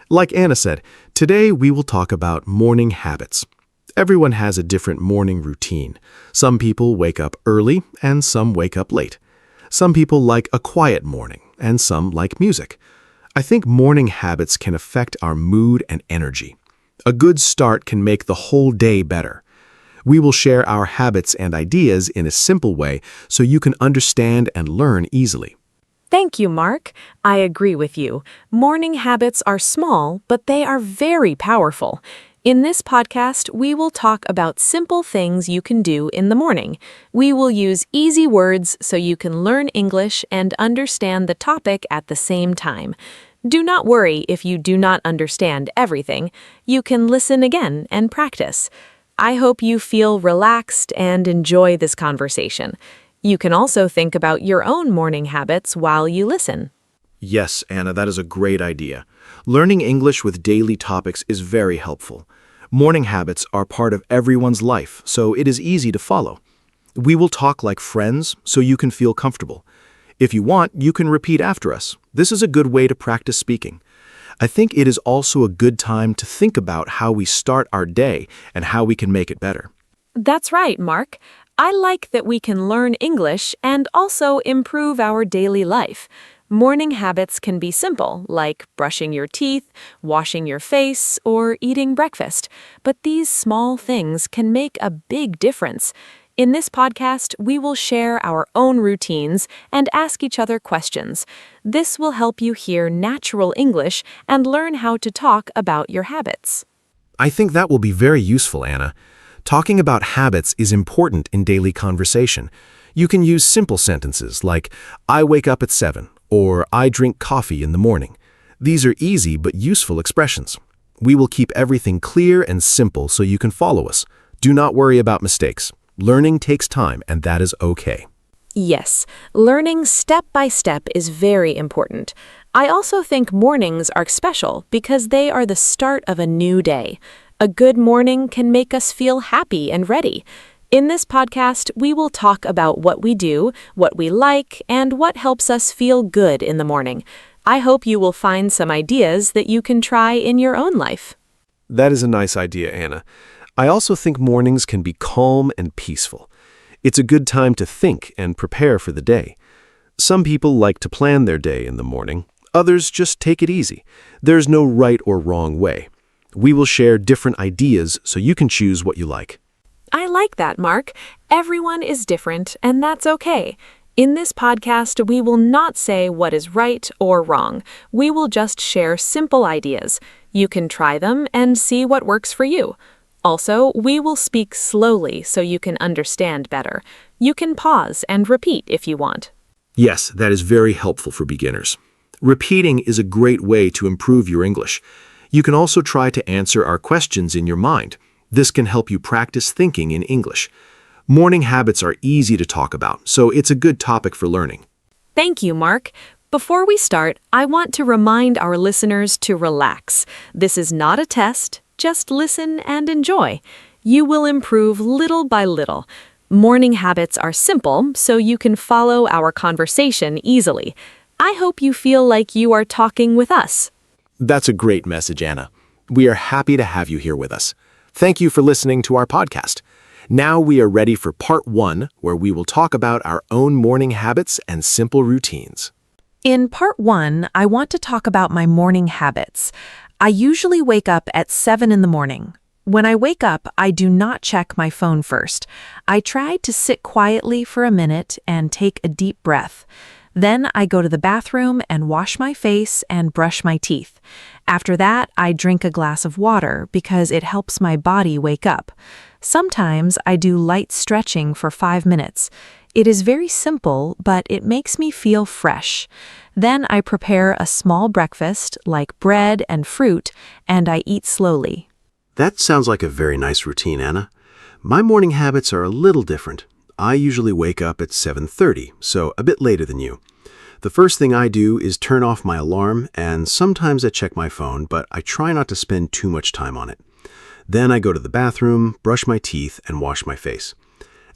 Like Anna said, today we will talk about morning habits. Everyone has a different morning routine. Some people wake up early and some wake up late. Some people like a quiet morning and some like music. I think morning habits can affect our mood and energy. A good start can make the whole day better. We will share our habits and ideas in a simple way so you can understand and learn easily. Thank you, Mark. I agree with you. Morning habits are small, but they are very powerful. In this podcast, we will talk about simple things you can do in the morning. We will use easy words so you can learn English and understand the topic at the same time. Do not worry if you do not understand everything. You can listen again and practice. I hope you feel relaxed and enjoy this conversation. You can also think about your own morning habits while you listen. Yes, Anna, that is a great idea. Learning English with daily topics is very helpful. Morning habits are part of everyone's life, so it is easy to follow. We will talk like friends so you can feel comfortable. If you want, you can repeat after us. This is a good way to practice speaking. I think it is also a good time to think about how we start our day and how we can make it better. That's right, Mark. I like that we can learn English and also improve our daily life. Morning habits can be simple, like brushing your teeth, washing your face, or eating breakfast. But these small things can make a big difference. In this podcast, we will share our own routines and ask each other questions. This will help you hear natural English and learn how to talk about your habits. I think that will be very useful, Anna. Talking about habits is important in daily conversation. You can use simple sentences like, I wake up at 7, or I drink coffee in the morning. These are easy but useful expressions. We will keep everything clear and simple so you can follow us. Do not worry about mistakes. Learning takes time, and that is okay. Yes, learning step by step is very important. I also think mornings are special because they are the start of a new day. A good morning can make us feel happy and ready. In this podcast, we will talk about what we do, what we like, and what helps us feel good in the morning. I hope you will find some ideas that you can try in your own life. That is a nice idea, Anna. I also think mornings can be calm and peaceful. It's a good time to think and prepare for the day. Some people like to plan their day in the morning. Others just take it easy. There's no right or wrong way. We will share different ideas so you can choose what you like. I like that, Mark. Everyone is different, and that's okay. In this podcast, we will not say what is right or wrong. We will just share simple ideas. You can try them and see what works for you. Also, we will speak slowly so you can understand better. You can pause and repeat if you want. Yes, that is very helpful for beginners. Repeating is a great way to improve your English. You can also try to answer our questions in your mind. This can help you practice thinking in English. Morning habits are easy to talk about, so it's a good topic for learning. Thank you, Mark. Before we start, I want to remind our listeners to relax. This is not a test. Just listen and enjoy. You will improve little by little. Morning habits are simple, so you can follow our conversation easily. I hope you feel like you are talking with us. That's a great message, Anna. We are happy to have you here with us. Thank you for listening to our podcast. Now we are ready for part 1, where we will talk about our own morning habits and simple routines. In part 1, I want to talk about my morning habits. I usually wake up at 7 in the morning. When I wake up, I do not check my phone first. I try to sit quietly for a minute and take a deep breath. Then I go to the bathroom and wash my face and brush my teeth. After that, I drink a glass of water because it helps my body wake up. Sometimes I do light stretching for 5 minutes. It is very simple, but it makes me feel fresh. Then I prepare a small breakfast like bread and fruit, and I eat slowly. That sounds like a very nice routine, Anna. My morning habits are a little different. I usually wake up at 7:30, so a bit later than you. The first thing I do is turn off my alarm, and sometimes I check my phone, but I try not to spend too much time on it. Then I go to the bathroom, brush my teeth, and wash my face.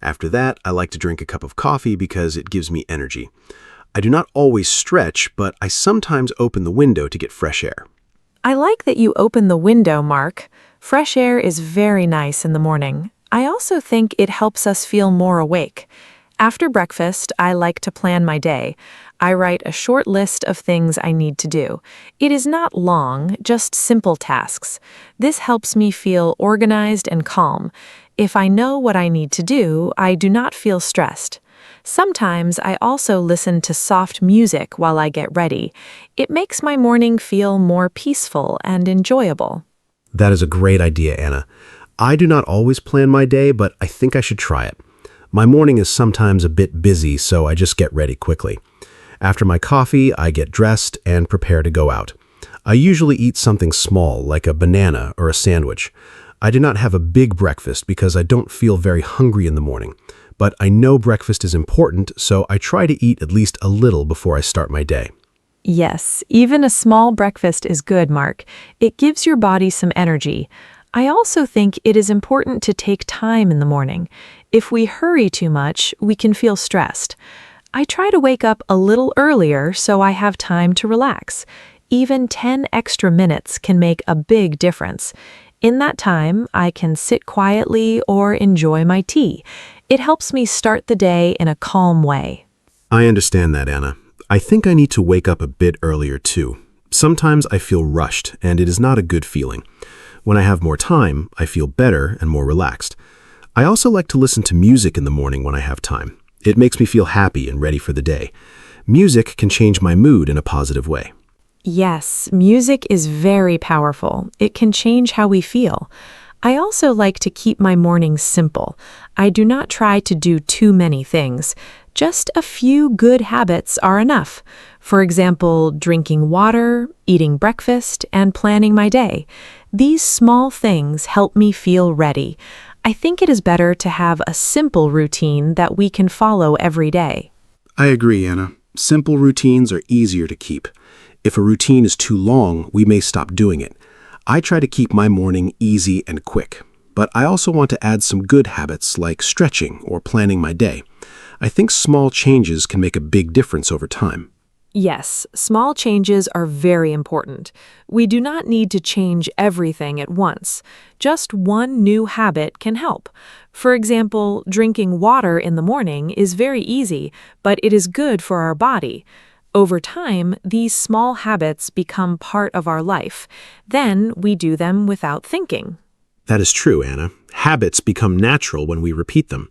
After that, I like to drink a cup of coffee because it gives me energy. I do not always stretch, but I sometimes open the window to get fresh air. I like that you open the window, Mark. Fresh air is very nice in the morning. I also think it helps us feel more awake. After breakfast, I like to plan my day. I write a short list of things I need to do. It is not long, just simple tasks. This helps me feel organized and calm. If I know what I need to do, I do not feel stressed. Sometimes I also listen to soft music while I get ready. It makes my morning feel more peaceful and enjoyable. That is a great idea, Anna. I do not always plan my day, but I think I should try it. My morning is sometimes a bit busy, so I just get ready quickly. After my coffee, I get dressed and prepare to go out. I usually eat something small, like a banana or a sandwich. I do not have a big breakfast because I don't feel very hungry in the morning. But I know breakfast is important, so I try to eat at least a little before I start my day. Yes, even a small breakfast is good, Mark. It gives your body some energy. I also think it is important to take time in the morning. If we hurry too much, we can feel stressed. I try to wake up a little earlier so I have time to relax. Even 10 extra minutes can make a big difference. In that time, I can sit quietly or enjoy my tea. It helps me start the day in a calm way. I understand that, Anna. I think I need to wake up a bit earlier too. Sometimes I feel rushed, and it is not a good feeling. When I have more time, I feel better and more relaxed. I also like to listen to music in the morning when I have time. It makes me feel happy and ready for the day. Music can change my mood in a positive way. Yes, music is very powerful. It can change how we feel. I also like to keep my mornings simple. I do not try to do too many things. Just a few good habits are enough. For example, drinking water, eating breakfast, and planning my day. These small things help me feel ready. I think it is better to have a simple routine that we can follow every day. I agree, Anna. Simple routines are easier to keep. If a routine is too long, we may stop doing it. I try to keep my morning easy and quick, but I also want to add some good habits like stretching or planning my day. I think small changes can make a big difference over time. Yes, small changes are very important. We do not need to change everything at once. Just one new habit can help. For example, drinking water in the morning is very easy, but it is good for our body. Over time, these small habits become part of our life. Then we do them without thinking. That is true, Anna. Habits become natural when we repeat them.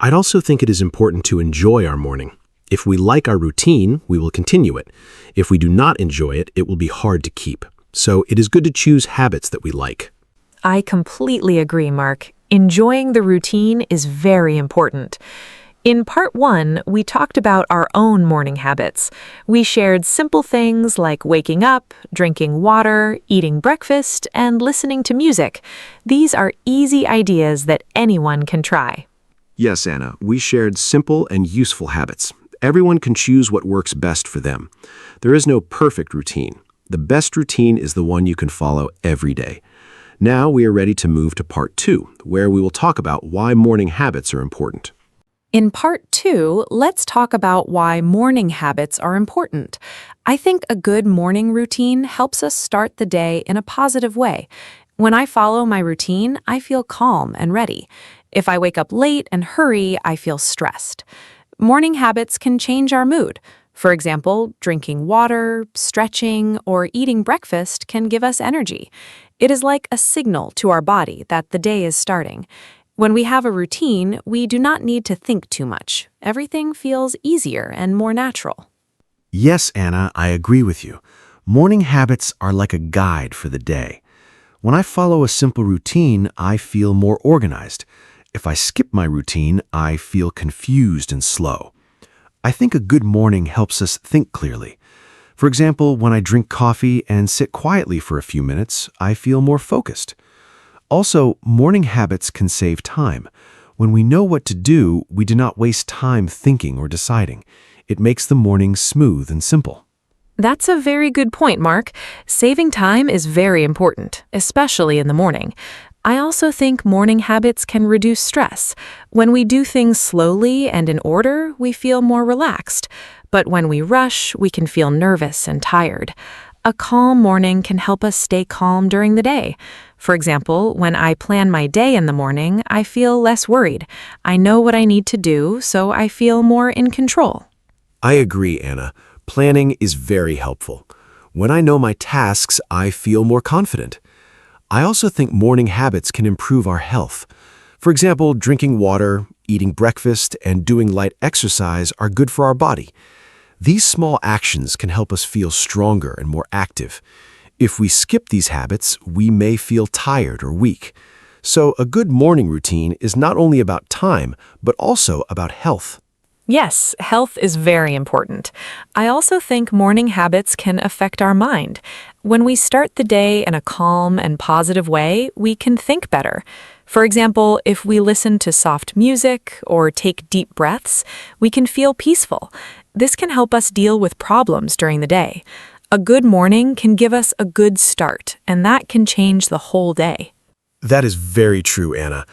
I'd also think it is important to enjoy our morning. If we like our routine, we will continue it. If we do not enjoy it, it will be hard to keep. So it is good to choose habits that we like. I completely agree, Mark. Enjoying the routine is very important. In part 1, we talked about our own morning habits. We shared simple things like waking up, drinking water, eating breakfast, and listening to music. These are easy ideas that anyone can try. Yes, Anna, we shared simple and useful habits. Everyone can choose what works best for them. There is no perfect routine. The best routine is the one you can follow every day. Now we are ready to move to part 2, where we will talk about why morning habits are important. In part 2, let's talk about why morning habits are important. I think a good morning routine helps us start the day in a positive way. When I follow my routine, I feel calm and ready. If I wake up late and hurry, I feel stressed. Morning habits can change our mood. For example, drinking water, stretching, or eating breakfast can give us energy. It is like a signal to our body that the day is starting. When we have a routine, we do not need to think too much. Everything feels easier and more natural. Yes, Anna, I agree with you. Morning habits are like a guide for the day. When I follow a simple routine, I feel more organized. If I skip my routine, I feel confused and slow. I think a good morning helps us think clearly. For example, when I drink coffee and sit quietly for a few minutes, I feel more focused. Also, morning habits can save time. When we know what to do, we do not waste time thinking or deciding. It makes the morning smooth and simple. That's a very good point, Mark. Saving time is very important, especially in the morning. I also think morning habits can reduce stress. When we do things slowly and in order, we feel more relaxed. But when we rush, we can feel nervous and tired. A calm morning can help us stay calm during the day. For example, when I plan my day in the morning, I feel less worried. I know what I need to do, so I feel more in control. I agree, Anna. Planning is very helpful. When I know my tasks, I feel more confident. I also think morning habits can improve our health. For example, drinking water, eating breakfast, and doing light exercise are good for our body. These small actions can help us feel stronger and more active. If we skip these habits, we may feel tired or weak. So a good morning routine is not only about time, but also about health. Yes, health is very important. I also think morning habits can affect our mind. When we start the day in a calm and positive way, we can think better. For example, if we listen to soft music or take deep breaths, we can feel peaceful. This can help us deal with problems during the day. A good morning can give us a good start, and that can change the whole day. That is very true, Anna.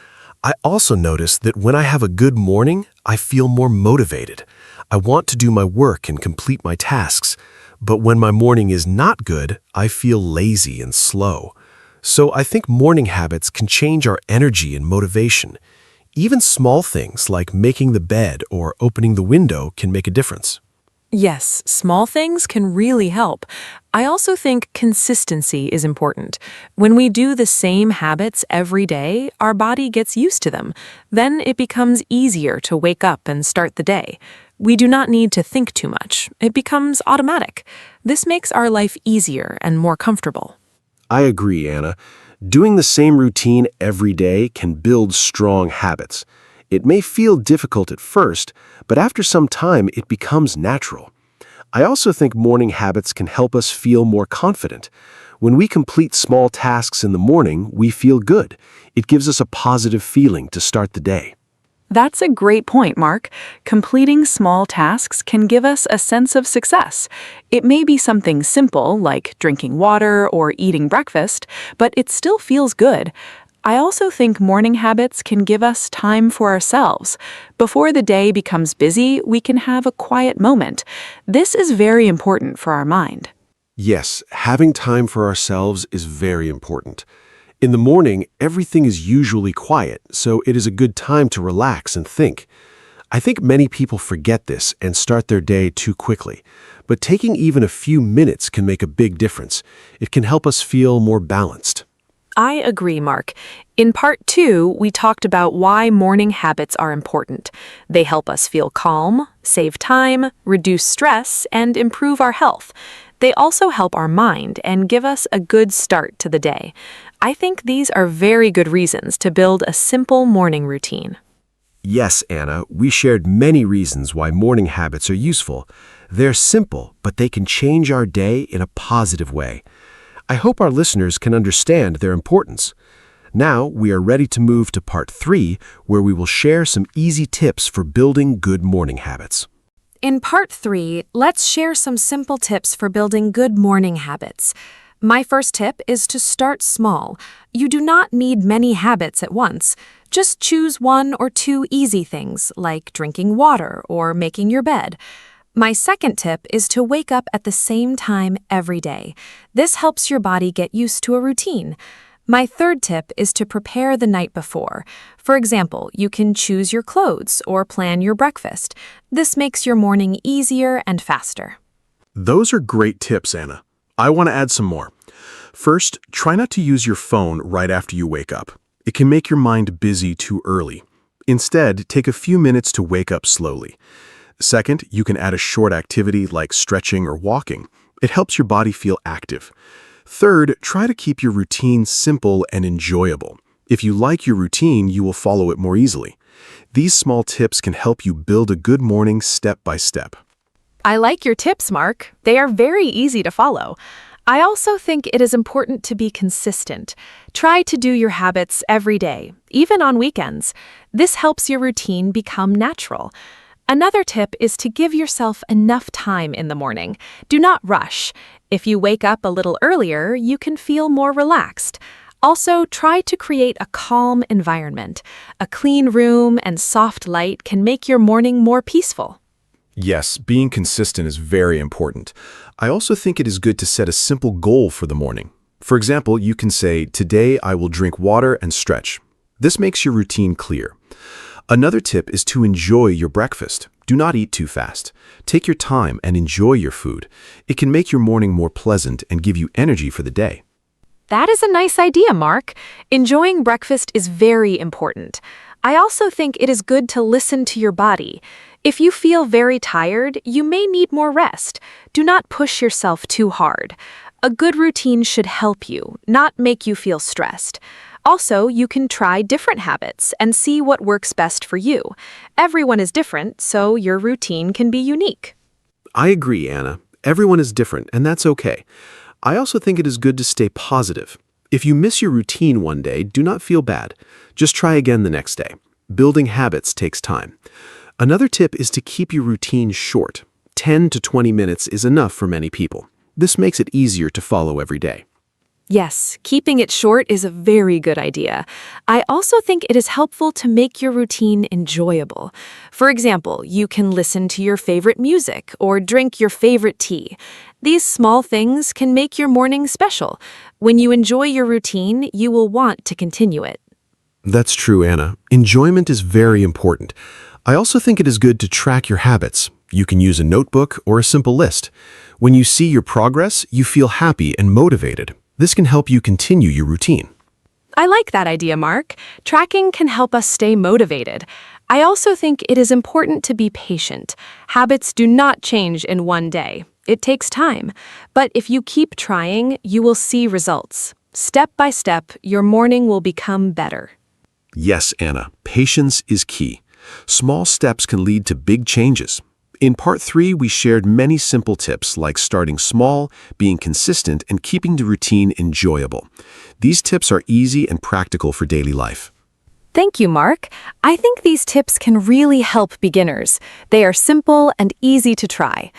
I also notice that when I have a good morning, I feel more motivated. I want to do my work and complete my tasks. But when my morning is not good, I feel lazy and slow. So I think morning habits can change our energy and motivation. Even small things like making the bed or opening the window can make a difference. Yes, small things can really help. I also think consistency is important. When we do the same habits every day, our body gets used to them. Then it becomes easier to wake up and start the day. We do not need to think too much. It becomes automatic. This makes our life easier and more comfortable. I agree, Anna. Doing the same routine every day can build strong habits. It may feel difficult at first, but after some time it becomes natural. I also think morning habits can help us feel more confident. When we complete small tasks in the morning, we feel good. It gives us a positive feeling to start the day. That's a great point, Mark. Completing small tasks can give us a sense of success. It may be something simple, like drinking water or eating breakfast, but it still feels good. I also think morning habits can give us time for ourselves. Before the day becomes busy, we can have a quiet moment. This is very important for our mind. Yes, having time for ourselves is very important. In the morning, everything is usually quiet, so it is a good time to relax and think. I think many people forget this and start their day too quickly. But taking even a few minutes can make a big difference. It can help us feel more balanced. I agree, Mark. In part 2, we talked about why morning habits are important. They help us feel calm, save time, reduce stress, and improve our health. They also help our mind and give us a good start to the day. I think these are very good reasons to build a simple morning routine. Yes, Anna, we shared many reasons why morning habits are useful. They're simple, but they can change our day in a positive way. I hope our listeners can understand their importance. Now, we are ready to move to part 3, where we will share some easy tips for building good morning habits. In part 3, let's share some simple tips for building good morning habits. My first tip is to start small. You do not need many habits at once. Just choose 1 or 2 easy things, like drinking water or making your bed. My second tip is to wake up at the same time every day. This helps your body get used to a routine. My third tip is to prepare the night before. For example, you can choose your clothes or plan your breakfast. This makes your morning easier and faster. Those are great tips, Anna. I want to add some more. First, try not to use your phone right after you wake up. It can make your mind busy too early. Instead, take a few minutes to wake up slowly. Second, you can add a short activity like stretching or walking. It helps your body feel active. Third, try to keep your routine simple and enjoyable. If you like your routine, you will follow it more easily. These small tips can help you build a good morning step by step. I like your tips, Mark. They are very easy to follow. I also think it is important to be consistent. Try to do your habits every day, even on weekends. This helps your routine become natural. Another tip is to give yourself enough time in the morning. Do not rush. If you wake up a little earlier, you can feel more relaxed. Also, try to create a calm environment. A clean room and soft light can make your morning more peaceful. Yes, being consistent is very important. I also think it is good to set a simple goal for the morning. For example, you can say, "Today I will drink water and stretch." This makes your routine clear. Another tip is to enjoy your breakfast. Do not eat too fast. Take your time and enjoy your food. It can make your morning more pleasant and give you energy for the day. That is a nice idea, Mark. Enjoying breakfast is very important. I also think it is good to listen to your body. If you feel very tired, you may need more rest. Do not push yourself too hard. A good routine should help you, not make you feel stressed. Also, you can try different habits and see what works best for you. Everyone is different, so your routine can be unique. I agree, Anna. Everyone is different, and that's okay. I also think it is good to stay positive. If you miss your routine one day, do not feel bad. Just try again the next day. Building habits takes time. Another tip is to keep your routine short. 10 to 20 minutes is enough for many people. This makes it easier to follow every day. Yes, keeping it short is a very good idea. I also think it is helpful to make your routine enjoyable. For example, you can listen to your favorite music or drink your favorite tea. These small things can make your morning special. When you enjoy your routine, you will want to continue it. That's true, Anna. Enjoyment is very important. I also think it is good to track your habits. You can use a notebook or a simple list. When you see your progress, you feel happy and motivated. This can help you continue your routine. I like that idea, Mark. Tracking can help us stay motivated. I also think it is important to be patient. Habits do not change in one day. It takes time. But if you keep trying, you will see results. Step by step, your morning will become better. Yes, Anna, patience is key. Small steps can lead to big changes. In part 3, we shared many simple tips like starting small, being consistent, and keeping the routine enjoyable. These tips are easy and practical for daily life. Thank you, Mark. I think these tips can really help beginners. They are simple and easy to try.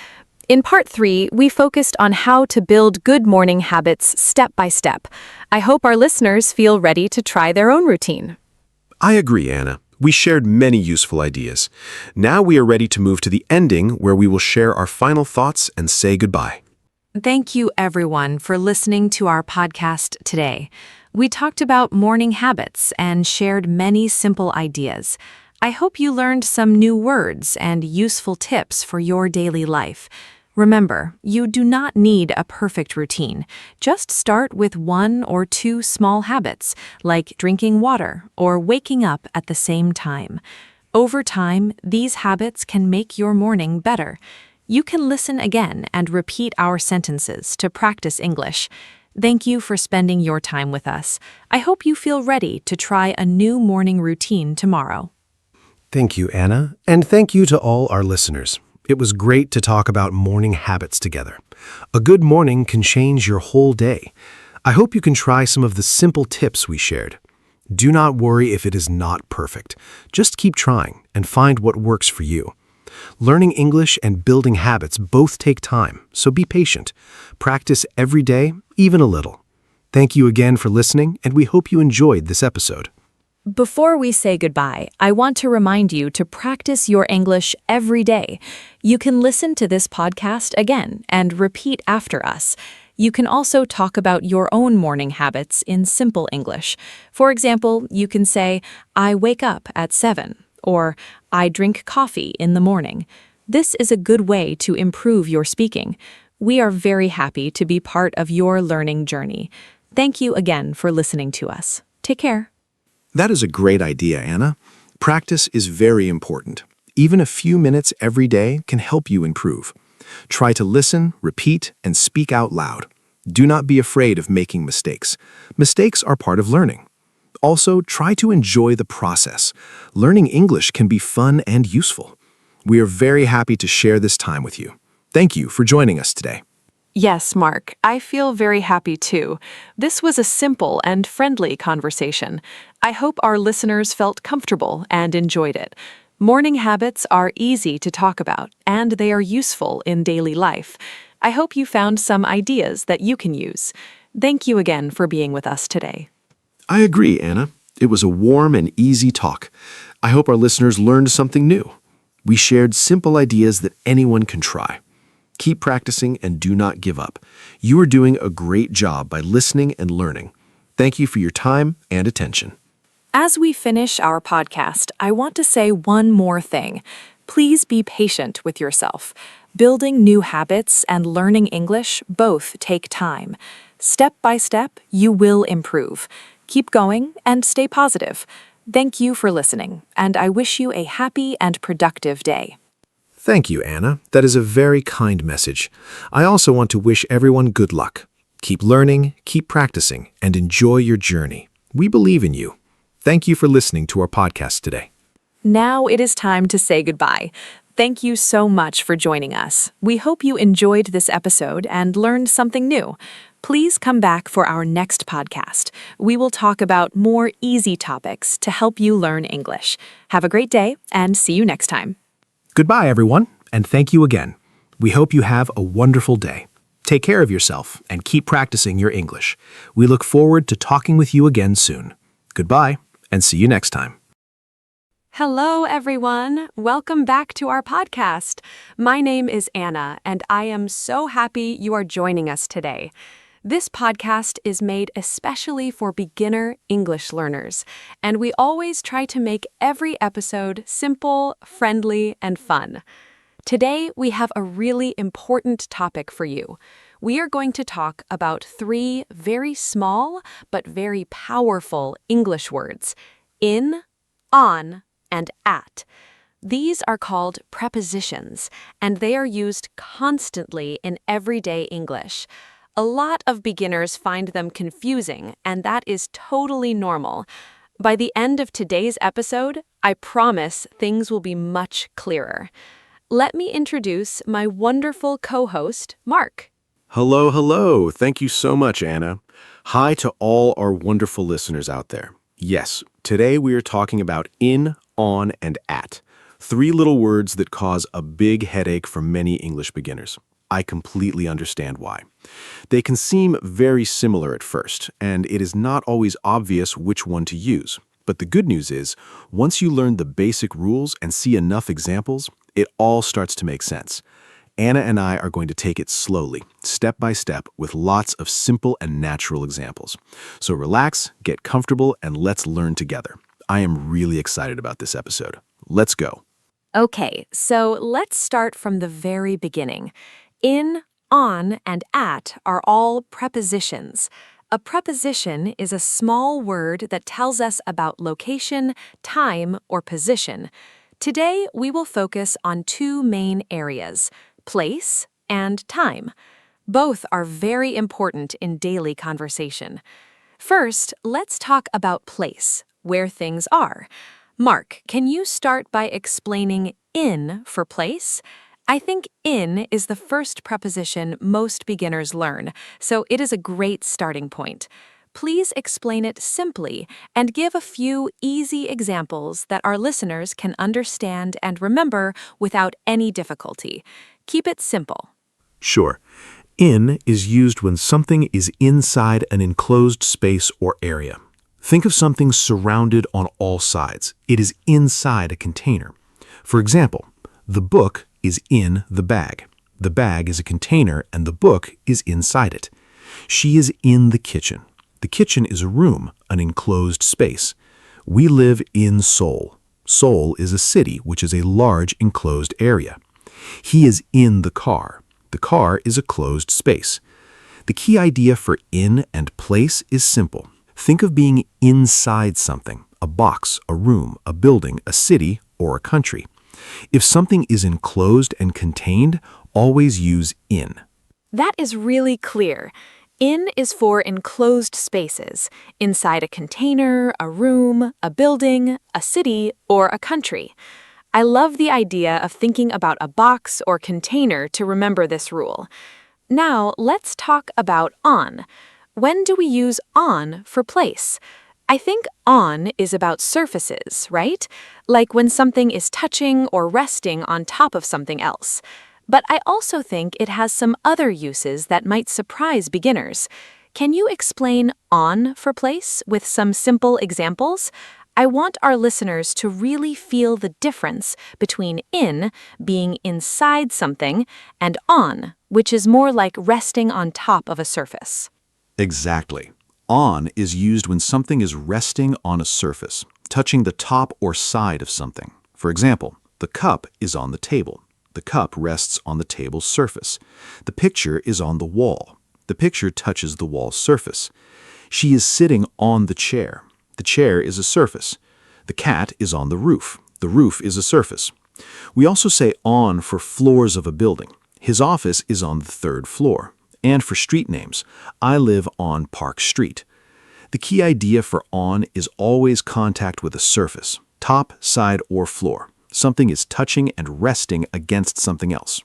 In part 3, we focused on how to build good morning habits step by step. I hope our listeners feel ready to try their own routine. I agree, Anna. We shared many useful ideas. Now we are ready to move to the ending, where we will share our final thoughts and say goodbye. Thank you, everyone, for listening to our podcast today. We talked about morning habits and shared many simple ideas. I hope you learned some new words and useful tips for your daily life. Remember, you do not need a perfect routine. Just start with 1 or 2 small habits, like drinking water or waking up at the same time. Over time, these habits can make your morning better. You can listen again and repeat our sentences to practice English. Thank you for spending your time with us. I hope you feel ready to try a new morning routine tomorrow. Thank you, Anna, and thank you to all our listeners. It was great to talk about morning habits together. A good morning can change your whole day. I hope you can try some of the simple tips we shared. Do not worry if it is not perfect. Just keep trying and find what works for you. Learning English and building habits both take time, so be patient. Practice every day, even a little. Thank you again for listening, and we hope you enjoyed this episode. Before we say goodbye, I want to remind you to practice your English every day. You can listen to this podcast again and repeat after us. You can also talk about your own morning habits in simple English. For example, you can say, I wake up at 7, or I drink coffee in the morning. This is a good way to improve your speaking. We are very happy to be part of your learning journey. Thank you again for listening to us. Take care. That is a great idea, Anna. Practice is very important. Even a few minutes every day can help you improve. Try to listen, repeat, and speak out loud. Do not be afraid of making mistakes. Mistakes are part of learning. Also, try to enjoy the process. Learning English can be fun and useful. We are very happy to share this time with you. Thank you for joining us today. Yes, Mark, I feel very happy too. This was a simple and friendly conversation. I hope our listeners felt comfortable and enjoyed it. Morning habits are easy to talk about, and they are useful in daily life. I hope you found some ideas that you can use. Thank you again for being with us today. I agree, Anna. It was a warm and easy talk. I hope our listeners learned something new. We shared simple ideas that anyone can try. Keep practicing and do not give up. You are doing a great job by listening and learning. Thank you for your time and attention. As we finish our podcast, I want to say one more thing. Please be patient with yourself. Building new habits and learning English both take time. Step by step, you will improve. Keep going and stay positive. Thank you for listening, and I wish you a happy and productive day. Thank you, Anna. That is a very kind message. I also want to wish everyone good luck. Keep learning, keep practicing, and enjoy your journey. We believe in you. Thank you for listening to our podcast today. Now it is time to say goodbye. Thank you so much for joining us. We hope you enjoyed this episode and learned something new. Please come back for our next podcast. We will talk about more easy topics to help you learn English. Have a great day and see you next time. Goodbye, everyone, and thank you again. We hope you have a wonderful day. Take care of yourself and keep practicing your English. We look forward to talking with you again soon. Goodbye, and see you next time. Hello, everyone. Welcome back to our podcast. My name is Anna, and I am so happy you are joining us today. This podcast is made especially for beginner English learners, and we always try to make every episode simple, friendly, and fun. Today, we have a really important topic for you. We are going to talk about 3 very small but very powerful English words: in, on, and at. These are called prepositions, and they are used constantly in everyday English. A lot of beginners find them confusing, and that is totally normal. By the end of today's episode, I promise things will be much clearer. Let me introduce my wonderful co-host, Mark. Hello, hello. Thank you so much, Anna. Hi to all our wonderful listeners out there. Yes, today we are talking about in, on, and at. 3 little words that cause a big headache for many English beginners. I completely understand why. They can seem very similar at first, and it is not always obvious which one to use. But the good news is, once you learn the basic rules and see enough examples, it all starts to make sense. Anna and I are going to take it slowly, step by step, with lots of simple and natural examples. So relax, get comfortable, and let's learn together. I am really excited about this episode. Let's go. Okay, so let's start from the very beginning. In, on, and at are all prepositions. A preposition is a small word that tells us about location, time, or position. Today, we will focus on 2 main areas: place and time. Both are very important in daily conversation. First, let's talk about place, where things are. Mark, can you start by explaining in for place? I think in is the first preposition most beginners learn, so it is a great starting point. Please explain it simply and give a few easy examples that our listeners can understand and remember without any difficulty. Keep it simple. Sure. In is used when something is inside an enclosed space or area. Think of something surrounded on all sides. It is inside a container. For example, the book is in the bag. The bag is a container and the book is inside it. She is in the kitchen. The kitchen is a room, an enclosed space. We live in Seoul. Seoul is a city which is a large enclosed area. He is in the car. The car is a closed space. The key idea for in and place is simple. Think of being inside something, a box, a room, a building, a city, or a country. If something is enclosed and contained, always use in. That is really clear. In is for enclosed spaces, inside a container, a room, a building, a city, or a country. I love the idea of thinking about a box or container to remember this rule. Now, let's talk about on. When do we use on for place? I think on is about surfaces, right? Like when something is touching or resting on top of something else. But I also think it has some other uses that might surprise beginners. Can you explain on for place with some simple examples? I want our listeners to really feel the difference between in, being inside something, and on, which is more like resting on top of a surface. Exactly. On is used when something is resting on a surface, touching the top or side of something. For example, the cup is on the table. The cup rests on the table's surface. The picture is on the wall. The picture touches the wall's surface. She is sitting on the chair. The chair is a surface. The cat is on the roof. The roof is a surface. We also say on for floors of a building. His office is on the 3rd floor. And for street names, I live on Park Street. The key idea for on is always contact with a surface, top, side, or floor. Something is touching and resting against something else.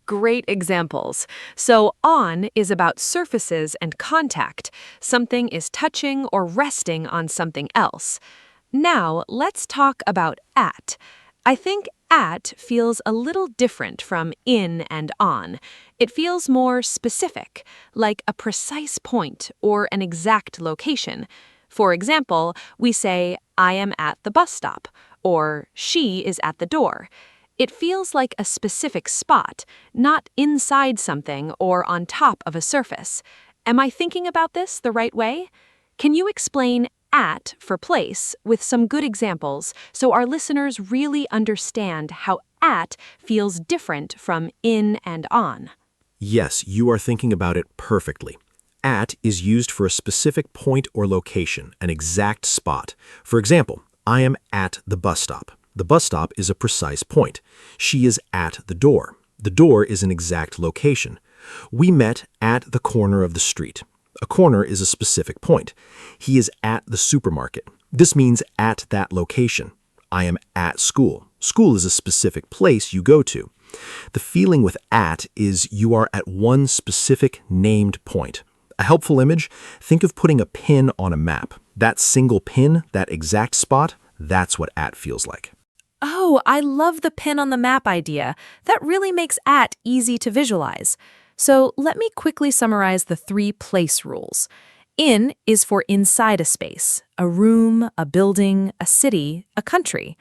Great examples. So on is about surfaces and contact. Something is touching or resting on something else. Now, let's talk about at. I think at feels a little different from in and on. It feels more specific, like a precise point or an exact location. For example, we say, I am at the bus stop, or she is at the door. It feels like a specific spot, not inside something or on top of a surface. Am I thinking about this the right way? Can you explain at for place with some good examples so our listeners really understand how at feels different from in and on? Yes, you are thinking about it perfectly. At is used for a specific point or location, an exact spot. For example, I am at the bus stop. The bus stop is a precise point. She is at the door. The door is an exact location. We met at the corner of the street. A corner is a specific point. He is at the supermarket. This means at that location. I am at school. School is a specific place you go to. The feeling with at is you are at one specific named point. A helpful image, think of putting a pin on a map. That single pin, that exact spot, that's what at feels like. Oh, I love the pin on the map idea. That really makes at easy to visualize. So let me quickly summarize the 3 place rules. In is for inside a space, a room, a building, a city, a country.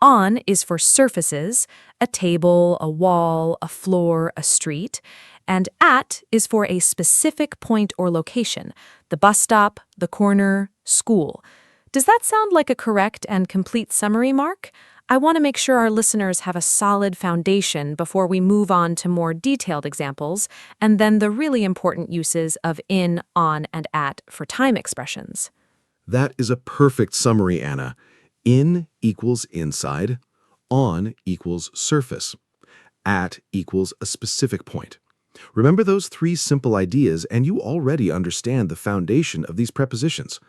On is for surfaces, a table, a wall, a floor, a street. And at is for a specific point or location, the bus stop, the corner, school. Does that sound like a correct and complete summary, Mark? I want to make sure our listeners have a solid foundation before we move on to more detailed examples, and then the really important uses of in, on, and at for time expressions. That is a perfect summary, Anna. In equals inside, on equals surface, at equals a specific point. Remember those 3 simple ideas and you already understand the foundation of these prepositions.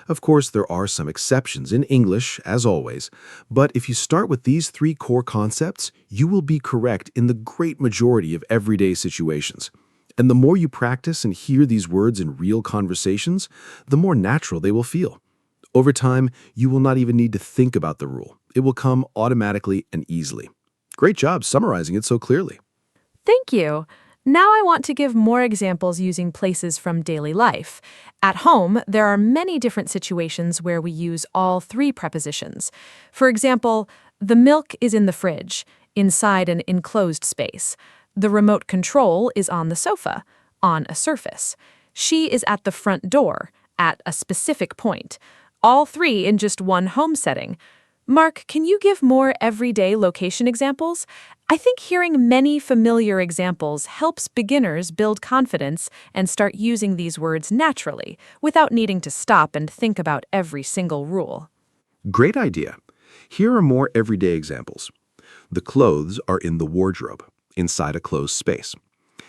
Of course, there are some exceptions in English, as always, but if you start with these three core concepts, you will be correct in the great majority of everyday situations. And the more you practice and hear these words in real conversations, the more natural they will feel. Over time, you will not even need to think about the rule. It will come automatically and easily. Great job summarizing it so clearly. Thank you. Now I want to give more examples using places from daily life. At home, there are many different situations where we use all three prepositions. For example, the milk is in the fridge, inside an enclosed space. The remote control is on the sofa, on a surface. She is at the front door, at a specific point. All three in just one home setting. Mark, can you give more everyday location examples? I think hearing many familiar examples helps beginners build confidence and start using these words naturally, without needing to stop and think about every single rule. Great idea. Here are more everyday examples. The clothes are in the wardrobe, inside a closed space.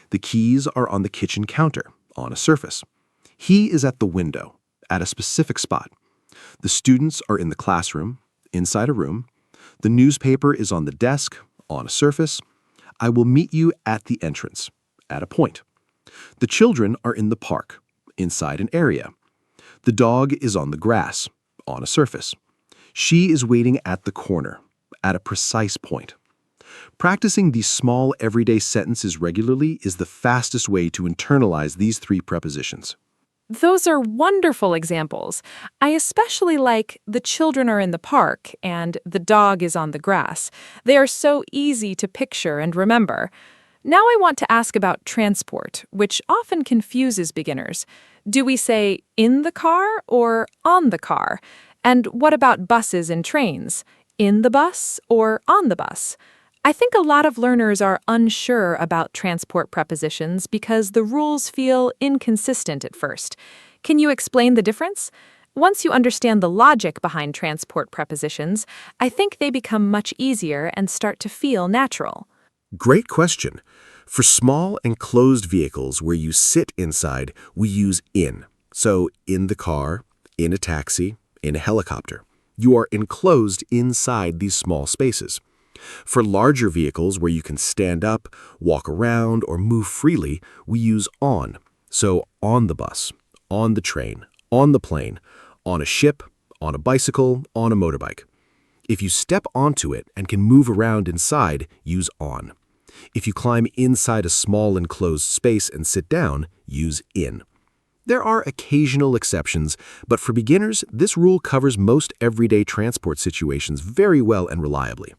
The keys are on the kitchen counter, on a surface. He is at the window, at a specific spot. The students are in the classroom, inside a room. The newspaper is on the desk, on a surface. I will meet you at the entrance, at a point. The children are in the park, inside an area. The dog is on the grass, on a surface. She is waiting at the corner, at a precise point. Practicing these small everyday sentences regularly is the fastest way to internalize these three prepositions. Those are wonderful examples. I especially like the children are in the park and the dog is on the grass. They are so easy to picture and remember. Now I want to ask about transport, which often confuses beginners. Do we say in the car or on the car? And what about buses and trains? In the bus or on the bus? I think a lot of learners are unsure about transport prepositions because the rules feel inconsistent at first. Can you explain the difference? Once you understand the logic behind transport prepositions, I think they become much easier and start to feel natural. Great question. For small enclosed vehicles where you sit inside, we use in. So in the car, in a taxi, in a helicopter. You are enclosed inside these small spaces. For larger vehicles where you can stand up, walk around, or move freely, we use on. So on the bus, on the train, on the plane, on a ship, on a bicycle, on a motorbike. If you step onto it and can move around inside, use on. If you climb inside a small enclosed space and sit down, use in. There are occasional exceptions, but for beginners, this rule covers most everyday transport situations very well and reliably.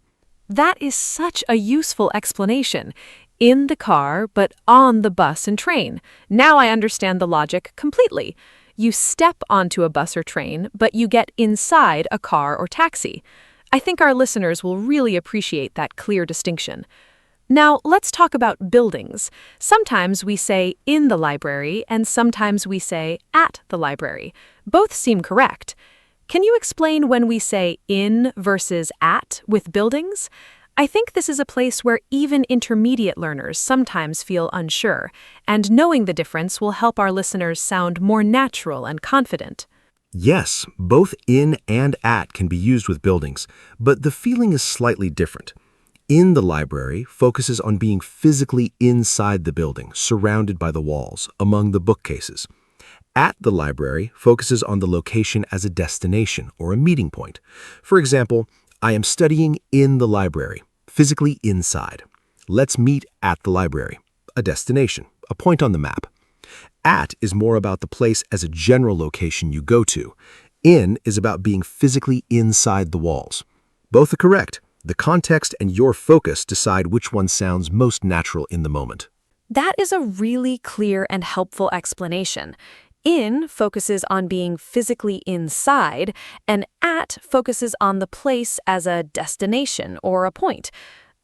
That is such a useful explanation. In the car, but on the bus and train. Now I understand the logic completely. You step onto a bus or train, but you get inside a car or taxi. I think our listeners will really appreciate that clear distinction. Now, let's talk about buildings. Sometimes we say in the library, and sometimes we say at the library. Both seem correct. Can you explain when we say in versus at with buildings? I think this is a place where even intermediate learners sometimes feel unsure, and knowing the difference will help our listeners sound more natural and confident. Yes, both in and at can be used with buildings, but the feeling is slightly different. In the library focuses on being physically inside the building, surrounded by the walls, among the bookcases. At the library focuses on the location as a destination or a meeting point. For example, I am studying in the library, physically inside. Let's meet at the library, a destination, a point on the map. At is more about the place as a general location you go to. In is about being physically inside the walls. Both are correct. The context and your focus decide which one sounds most natural in the moment. That is a really clear and helpful explanation. In focuses on being physically inside, and at focuses on the place as a destination or a point.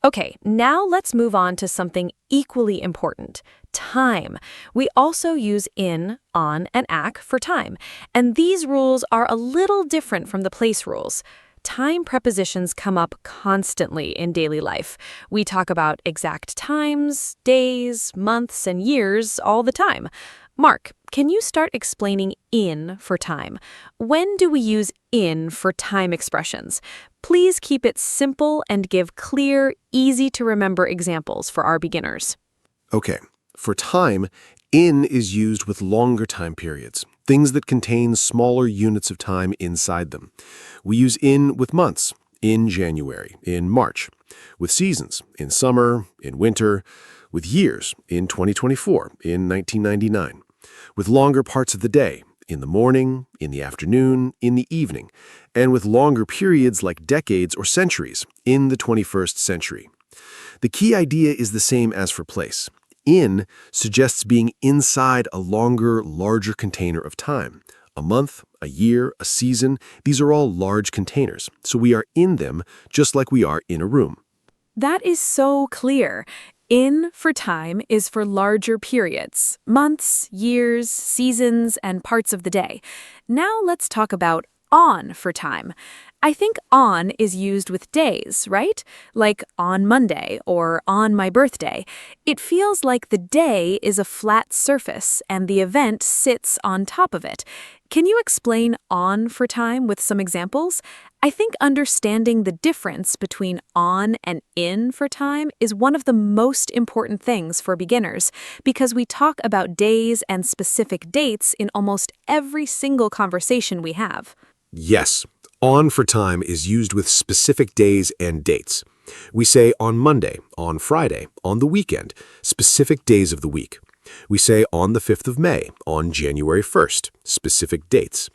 Okay, now let's move on to something equally important, time. We also use in, on, and ac for time, and these rules are a little different from the place rules. Time prepositions come up constantly in daily life. We talk about exact times, days, months, and years all the time. Mark, can you start explaining in for time? When do we use in for time expressions? Please keep it simple and give clear, easy to remember examples for our beginners. Okay, for time, in is used with longer time periods, things that contain smaller units of time inside them. We use in with months, in January, in March, with seasons, in summer, in winter, with years, in 2024, in 1999, with longer parts of the day, in the morning, in the afternoon, in the evening, and with longer periods like decades or centuries, in the 21st century. The key idea is the same as for place. In suggests being inside a longer, larger container of time. A month, a year, a season, these are all large containers, so we are in them just like we are in a room. That is so clear. In for time is for larger periods, months, years, seasons, and parts of the day. Now let's talk about on for time. I think on is used with days, right? Like on Monday or on my birthday. It feels like the day is a flat surface and the event sits on top of it. Can you explain on for time with some examples? I think understanding the difference between on and in for time is one of the most important things for beginners because we talk about days and specific dates in almost every single conversation we have. Yes, on for time is used with specific days and dates. We say on Monday, on Friday, on the weekend, specific days of the week. We say on the 5th of May, on January 1st, specific dates.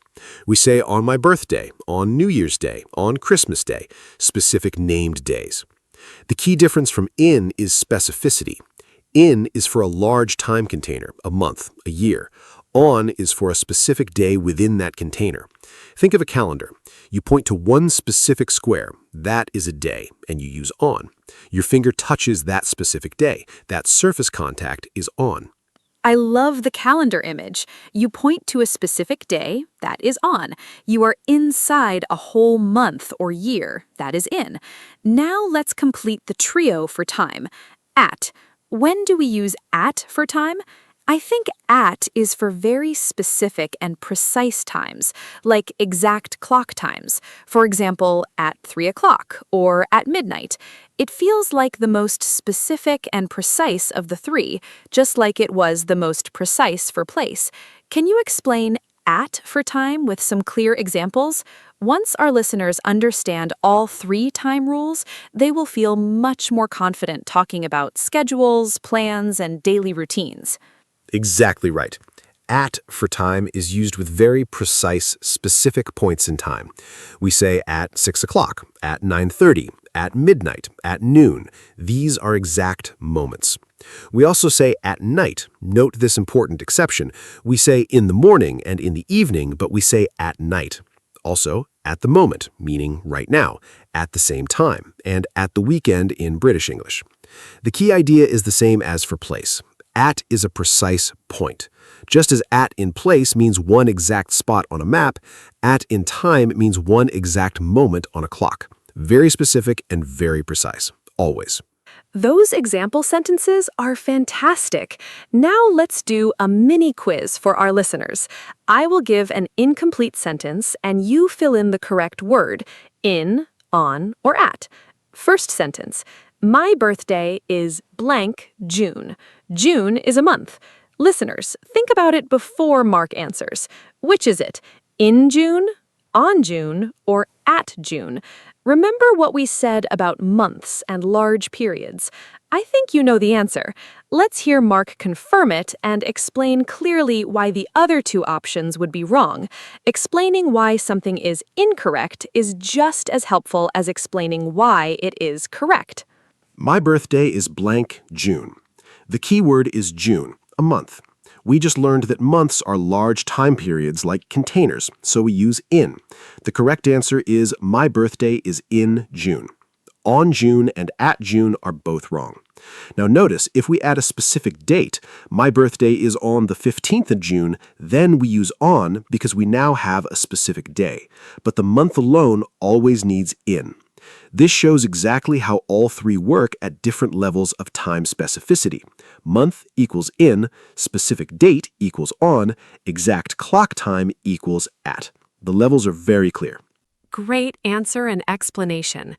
We say on my birthday, on New Year's Day, on Christmas Day, specific named days. The key difference from in is specificity. In is for a large time container, a month, a year. On is for a specific day within that container. Think of a calendar. You point to one specific square. That is a day, and you use on. Your finger touches that specific day. That surface contact is on. I love the calendar image. You point to a specific day, that is on. You are inside a whole month or year, that is in. Now let's complete the trio for time. At. When do we use at for time? I think at is for very specific and precise times, like exact clock times. For example, at 3 o'clock or at midnight. It feels like the most specific and precise of the three, just like it was the most precise for place. Can you explain at for time with some clear examples? Once our listeners understand all three time rules, they will feel much more confident talking about schedules, plans, and daily routines. Exactly right. At for time is used with very precise, specific points in time. We say at 6 o'clock, at 9:30, at midnight, at noon. These are exact moments. We also say at night. Note this important exception. We say in the morning and in the evening, but we say at night. Also, at the moment, meaning right now, at the same time, and at the weekend in British English. The key idea is the same as for place. At is a precise point. Just as at in place means one exact spot on a map, at in time means one exact moment on a clock. Very specific and very precise, always. Those example sentences are fantastic. Now let's do a mini quiz for our listeners. I will give an incomplete sentence and you fill in the correct word, in, on, or at. First sentence. My birthday is blank June. June is a month. Listeners, think about it before Mark answers. Which is it? In June, on June, or at June? Remember what we said about months and large periods. I think you know the answer. Let's hear Mark confirm it and explain clearly why the other two options would be wrong. Explaining why something is incorrect is just as helpful as explaining why it is correct. My birthday is blank June. The key word is June, a month. We just learned that months are large time periods like containers, so we use in. The correct answer is my birthday is in June. On June and at June are both wrong. Now notice, if we add a specific date, my birthday is on the 15th of June, then we use on because we now have a specific day. But the month alone always needs in. This shows exactly how all three work at different levels of time specificity. Month equals in, specific date equals on, exact clock time equals at. The levels are very clear. Great answer and explanation.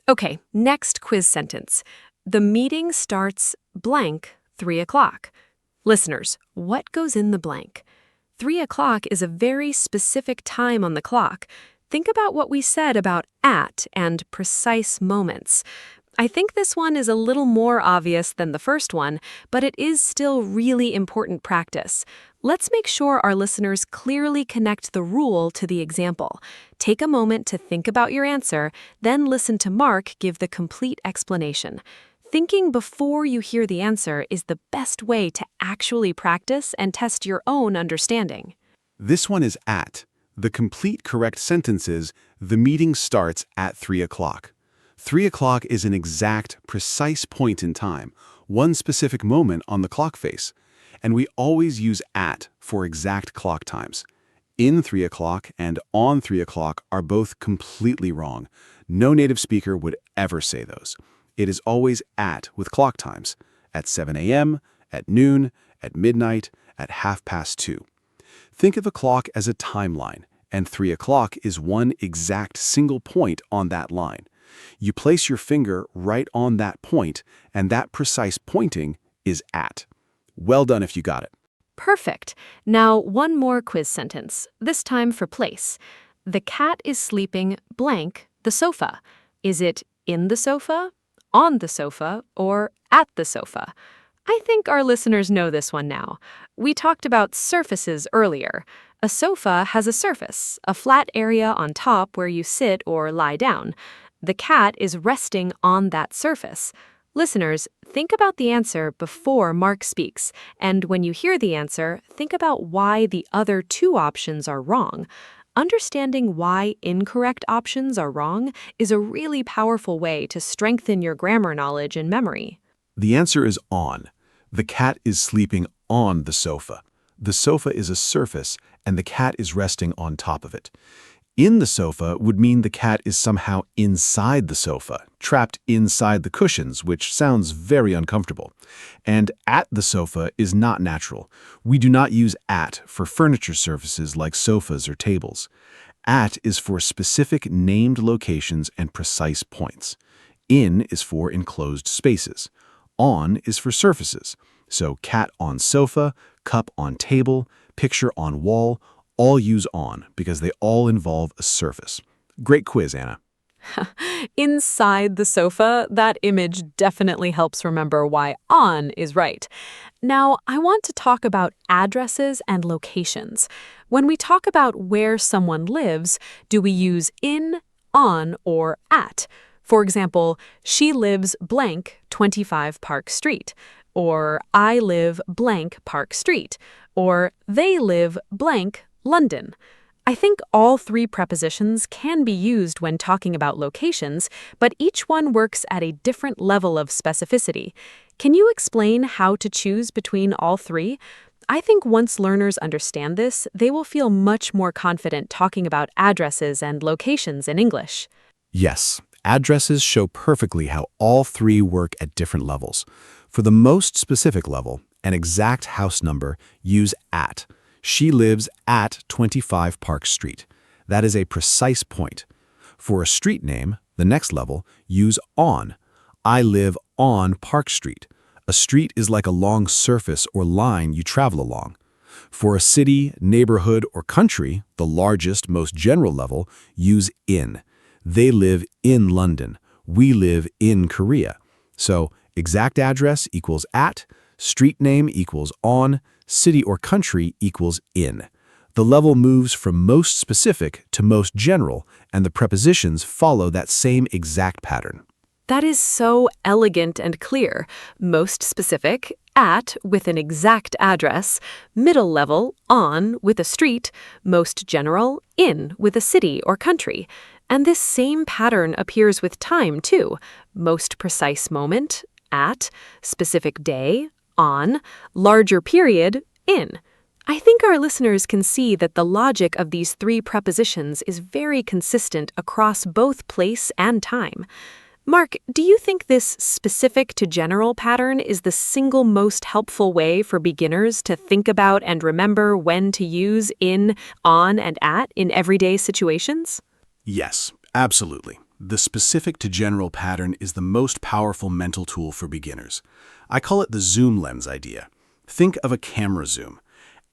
Okay, next quiz sentence. The meeting starts blank 3 o'clock. Listeners, what goes in the blank? 3 o'clock is a very specific time on the clock. Think about what we said about at and precise moments. I think this one is a little more obvious than the first one, but it is still really important practice. Let's make sure our listeners clearly connect the rule to the example. Take a moment to think about your answer, then listen to Mark give the complete explanation. Thinking before you hear the answer is the best way to actually practice and test your own understanding. This one is at. The complete correct sentence is, the meeting starts at 3 o'clock. 3 o'clock is an exact, precise point in time, one specific moment on the clock face. And we always use at for exact clock times. In 3 o'clock and on 3 o'clock are both completely wrong. No native speaker would ever say those. It is always at with clock times, at 7 a.m., at noon, at midnight, at 2:30. Think of a clock as a timeline, and 3 o'clock is one exact single point on that line. You place your finger right on that point, and that precise pointing is at. Well done if you got it. Perfect. Now, one more quiz sentence, this time for place. The cat is sleeping blank the sofa. Is it in the sofa, on the sofa, or at the sofa? I think our listeners know this one now. We talked about surfaces earlier. A sofa has a surface, a flat area on top where you sit or lie down. The cat is resting on that surface. Listeners, think about the answer before Mark speaks, and when you hear the answer, think about why the other two options are wrong. Understanding why incorrect options are wrong is a really powerful way to strengthen your grammar knowledge and memory. The answer is on. The cat is sleeping on the sofa. The sofa is a surface, and the cat is resting on top of it. In the sofa would mean the cat is somehow inside the sofa, trapped inside the cushions, which sounds very uncomfortable. And at the sofa is not natural. We do not use at for furniture surfaces like sofas or tables. At is for specific named locations and precise points. In is for enclosed spaces. On is for surfaces. So cat on sofa, cup on table, picture on wall, all use on because they all involve a surface. Great quiz, Anna. Inside the sofa, that image definitely helps remember why on is right. Now, I want to talk about addresses and locations. When we talk about where someone lives, do we use in, on, or at? For example, she lives blank 25 Park Street, or I live blank Park Street, or they live blank London. I think all three prepositions can be used when talking about locations, but each one works at a different level of specificity. Can you explain how to choose between all three? I think once learners understand this, they will feel much more confident talking about addresses and locations in English. Yes, addresses show perfectly how all three work at different levels. For the most specific level, an exact house number, use at. She lives at 25 Park Street. That is a precise point. For a street name, the next level, use on. I live on Park Street. A street is like a long surface or line you travel along. For a city, neighborhood, or country, the largest, most general level, use in. They live in London. We live in Korea. So exact address equals at, street name equals on, city or country equals in. The level moves from most specific to most general, and the prepositions follow that same exact pattern. That is so elegant and clear. Most specific, at with an exact address, middle level, on with a street, most general, in with a city or country. And this same pattern appears with time too. Most precise moment, at, specific day, on, larger period, in. I think our listeners can see that the logic of these three prepositions is very consistent across both place and time. Mark, do you think this specific to general pattern is the single most helpful way for beginners to think about and remember when to use in, on, and at in everyday situations? Yes, absolutely. The specific to general pattern is the most powerful mental tool for beginners. I call it the zoom lens idea. Think of a camera zoom.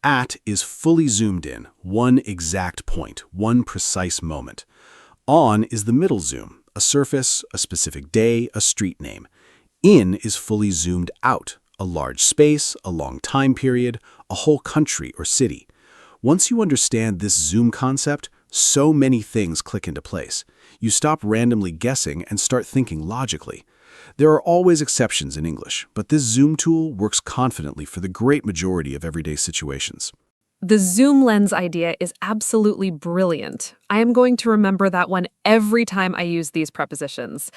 At is fully zoomed in, one exact point, one precise moment. On is the middle zoom, a surface, a specific day, a street name. In is fully zoomed out, a large space, a long time period, a whole country or city. Once you understand this zoom concept, so many things click into place. You stop randomly guessing and start thinking logically. There are always exceptions in English, but this zoom tool works confidently for the great majority of everyday situations. The zoom lens idea is absolutely brilliant. I am going to remember that one every time I use these prepositions.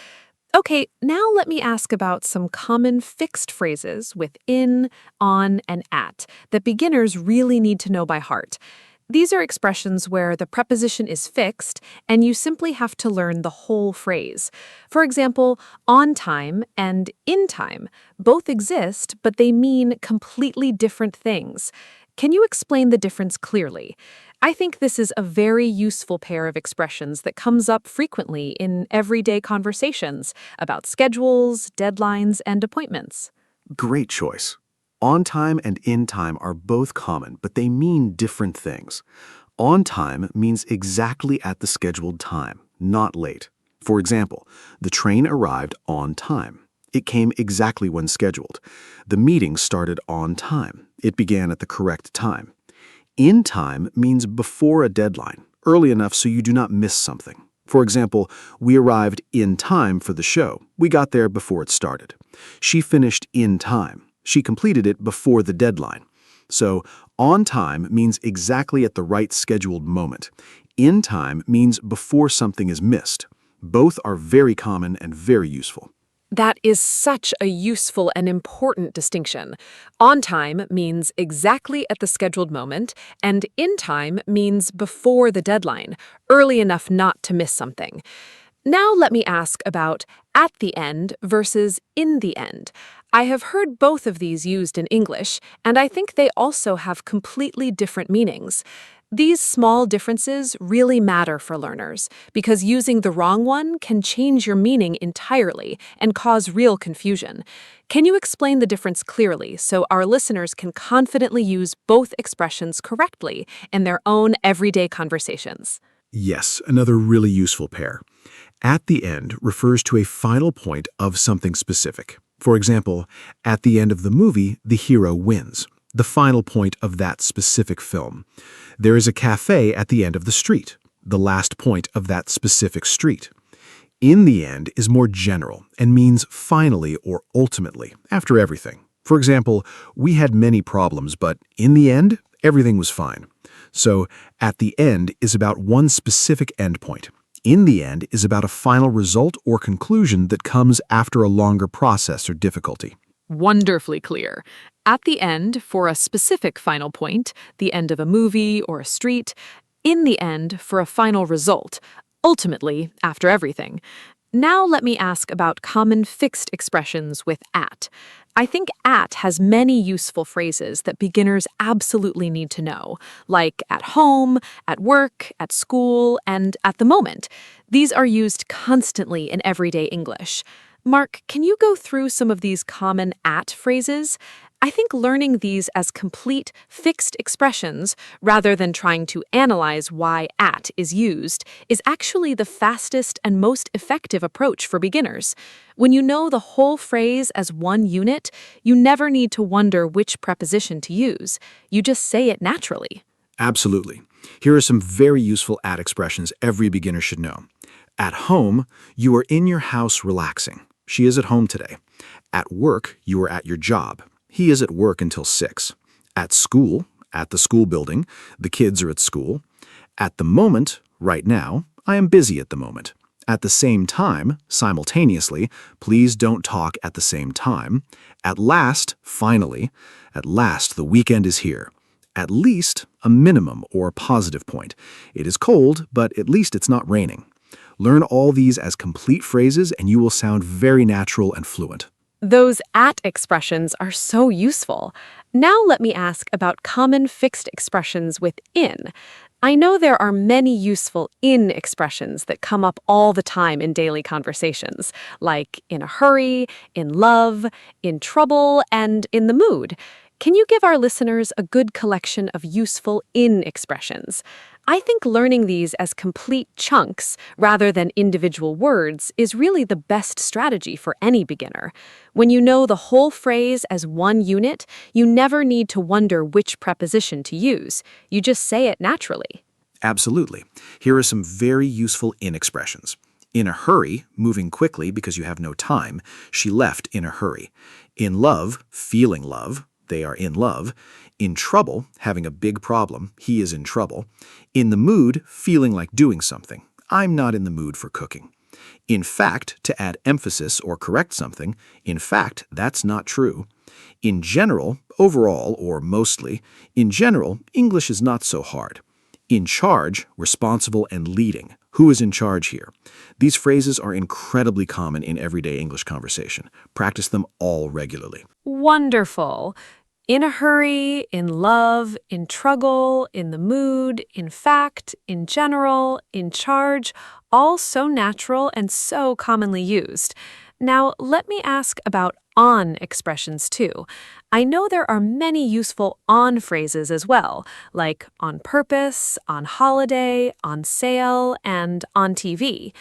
Okay, now let me ask about some common fixed phrases with in, on, and at that beginners really need to know by heart. These are expressions where the preposition is fixed and you simply have to learn the whole phrase. For example, on time and in time both exist, but they mean completely different things. Can you explain the difference clearly? I think this is a very useful pair of expressions that comes up frequently in everyday conversations about schedules, deadlines, and appointments. Great choice. On time and in time are both common, but they mean different things. On time means exactly at the scheduled time, not late. For example, the train arrived on time. It came exactly when scheduled. The meeting started on time. It began at the correct time. In time means before a deadline, early enough so you do not miss something. For example, we arrived in time for the show. We got there before it started. She finished in time. She completed it before the deadline. So, on time means exactly at the right scheduled moment. In time means before something is missed. Both are very common and very useful. That is such a useful and important distinction. On time means exactly at the scheduled moment, and in time means before the deadline, early enough not to miss something. Now let me ask about at the end versus in the end. I have heard both of these used in English, and I think they also have completely different meanings. These small differences really matter for learners because using the wrong one can change your meaning entirely and cause real confusion. Can you explain the difference clearly so our listeners can confidently use both expressions correctly in their own everyday conversations? Yes, another really useful pair. At the end refers to a final point of something specific. For example, at the end of the movie, the hero wins, the final point of that specific film. There is a cafe at the end of the street, the last point of that specific street. In the end is more general and means finally or ultimately, after everything. For example, we had many problems, but in the end, everything was fine. So, at the end is about one specific endpoint. In the end is about a final result or conclusion that comes after a longer process or difficulty. Wonderfully clear. At the end, for a specific final point, the end of a movie or a street. In the end, for a final result, ultimately, after everything. Now let me ask about common fixed expressions with at. I think at has many useful phrases that beginners absolutely need to know, like at home, at work, at school, and at the moment. These are used constantly in everyday English. Mark, can you go through some of these common at phrases? I think learning these as complete, fixed expressions, rather than trying to analyze why at is used, is actually the fastest and most effective approach for beginners. When you know the whole phrase as one unit, you never need to wonder which preposition to use. You just say it naturally. Absolutely. Here are some very useful at expressions every beginner should know. At home, you are in your house relaxing. She is at home today. At work, you are at your job. He is at work until 6. At school, at the school building, the kids are at school. At the moment, right now, I am busy at the moment. At the same time, simultaneously, please don't talk at the same time. At last, finally. At last, the weekend is here. At least a minimum or positive point. It is cold, but at least it's not raining. Learn all these as complete phrases and you will sound very natural and fluent. Those at expressions are so useful. Now let me ask about common fixed expressions with in. I know there are many useful in expressions that come up all the time in daily conversations, like in a hurry, in love, in trouble, and in the mood. Can you give our listeners a good collection of useful in expressions? I think learning these as complete chunks rather than individual words is really the best strategy for any beginner. When you know the whole phrase as one unit, you never need to wonder which preposition to use. You just say it naturally. Absolutely. Here are some very useful in expressions. In a hurry, moving quickly because you have no time, she left in a hurry. In love, feeling love, they are in love. In trouble, having a big problem, he is in trouble. In the mood, feeling like doing something. I'm not in the mood for cooking. In fact, to add emphasis or correct something, in fact, that's not true. In general, overall or mostly, in general, English is not so hard. In charge, responsible and leading. Who is in charge here? These phrases are incredibly common in everyday English conversation. Practice them all regularly. Wonderful. In a hurry, in love, in trouble, in the mood, in fact, in general, in charge, all so natural and so commonly used. Now, let me ask about on expressions too. I know there are many useful on phrases as well, like on purpose, on holiday, on sale, and on TV.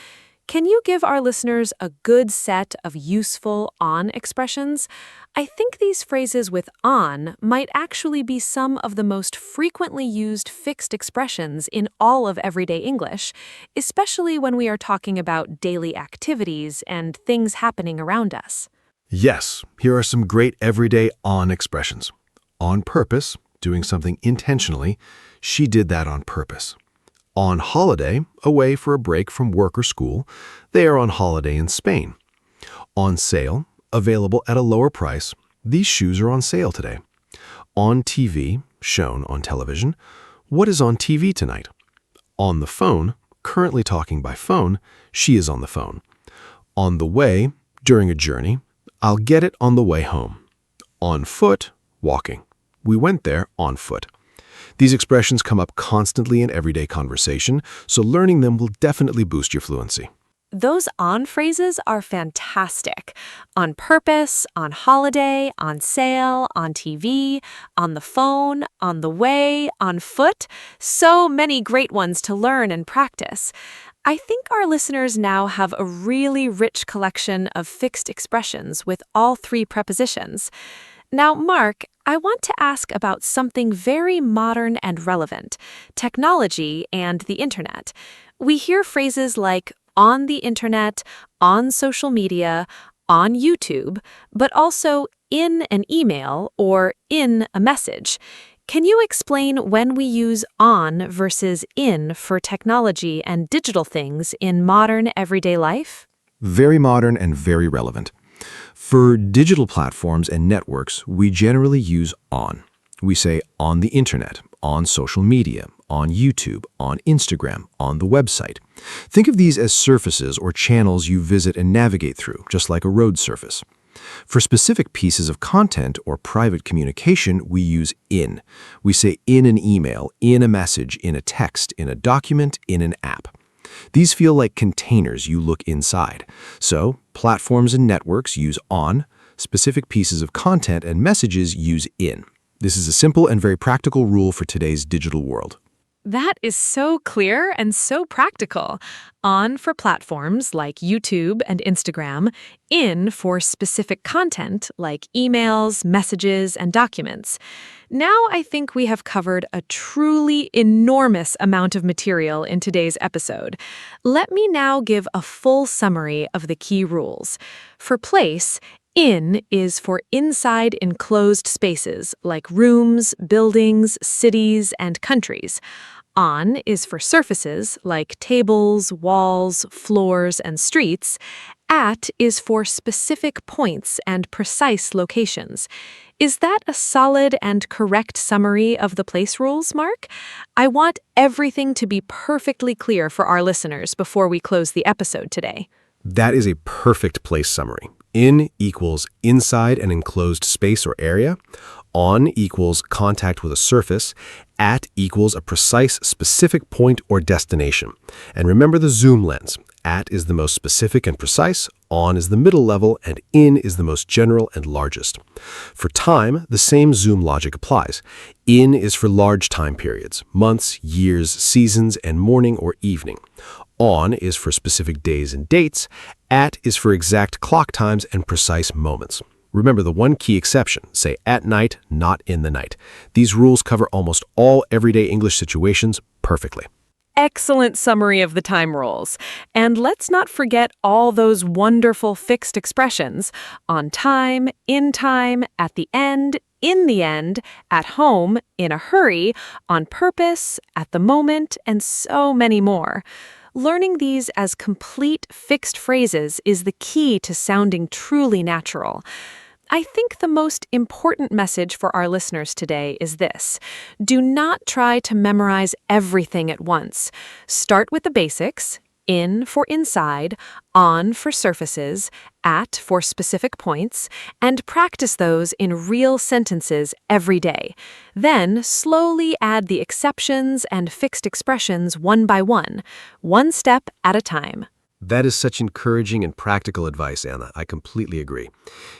Can you give our listeners a good set of useful on expressions? I think these phrases with on might actually be some of the most frequently used fixed expressions in all of everyday English, especially when we are talking about daily activities and things happening around us. Yes, here are some great everyday on expressions. On purpose, doing something intentionally. She did that on purpose. On holiday, away for a break from work or school. They are on holiday in Spain. On sale, available at a lower price. These shoes are on sale today. On TV, shown on television. What is on TV tonight? On the phone, currently talking by phone. She is on the phone. On the way, during a journey. I'll get it on the way home. On foot, walking. We went there on foot. These expressions come up constantly in everyday conversation, so learning them will definitely boost your fluency. Those on phrases are fantastic. On purpose, on holiday, on sale, on TV, on the phone, on the way, on foot. So many great ones to learn and practice. I think our listeners now have a really rich collection of fixed expressions with all three prepositions. Now, Mark, I want to ask about something very modern and relevant, technology and the internet. We hear phrases like on the internet, on social media, on YouTube, but also in an email or in a message. Can you explain when we use on versus in for technology and digital things in modern everyday life? Very modern and very relevant. For digital platforms and networks, we generally use on. We say on the internet, on social media, on YouTube, on Instagram, on the website. Think of these as surfaces or channels you visit and navigate through, just like a road surface. For specific pieces of content or private communication, we use in. We say in an email, in a message, in a text, in a document, in an app. These feel like containers you look inside. So, platforms and networks use on, specific pieces of content and messages use in. This is a simple and very practical rule for today's digital world. That is so clear and so practical. On for platforms like YouTube and Instagram, in for specific content like emails, messages, and documents. Now I think we have covered a truly enormous amount of material in today's episode. Let me now give a full summary of the key rules. For place, in is for inside enclosed spaces like rooms, buildings, cities, and countries. On is for surfaces like tables, walls, floors, and streets. At is for specific points and precise locations. Is that a solid and correct summary of the place rules, Mark? I want everything to be perfectly clear for our listeners before we close the episode today. That is a perfect place summary. In equals inside an enclosed space or area. On equals contact with a surface. At equals a precise specific point or destination. And remember the zoom lens. At is the most specific and precise, on is the middle level, and in is the most general and largest. For time, the same zoom logic applies. In is for large time periods, months, years, seasons, and morning or evening. On is for specific days and dates. At is for exact clock times and precise moments. Remember the one key exception, say at night, not in the night. These rules cover almost all everyday English situations perfectly. Excellent summary of the time rules. And let's not forget all those wonderful fixed expressions: on time, in time, at the end, in the end, at home, in a hurry, on purpose, at the moment, and so many more. Learning these as complete fixed phrases is the key to sounding truly natural. I think the most important message for our listeners today is this: do not try to memorize everything at once. Start with the basics: in for inside, on for surfaces, at for specific points, and practice those in real sentences every day. Then slowly add the exceptions and fixed expressions one by one step at a time. That is such encouraging and practical advice, Anna. I completely agree.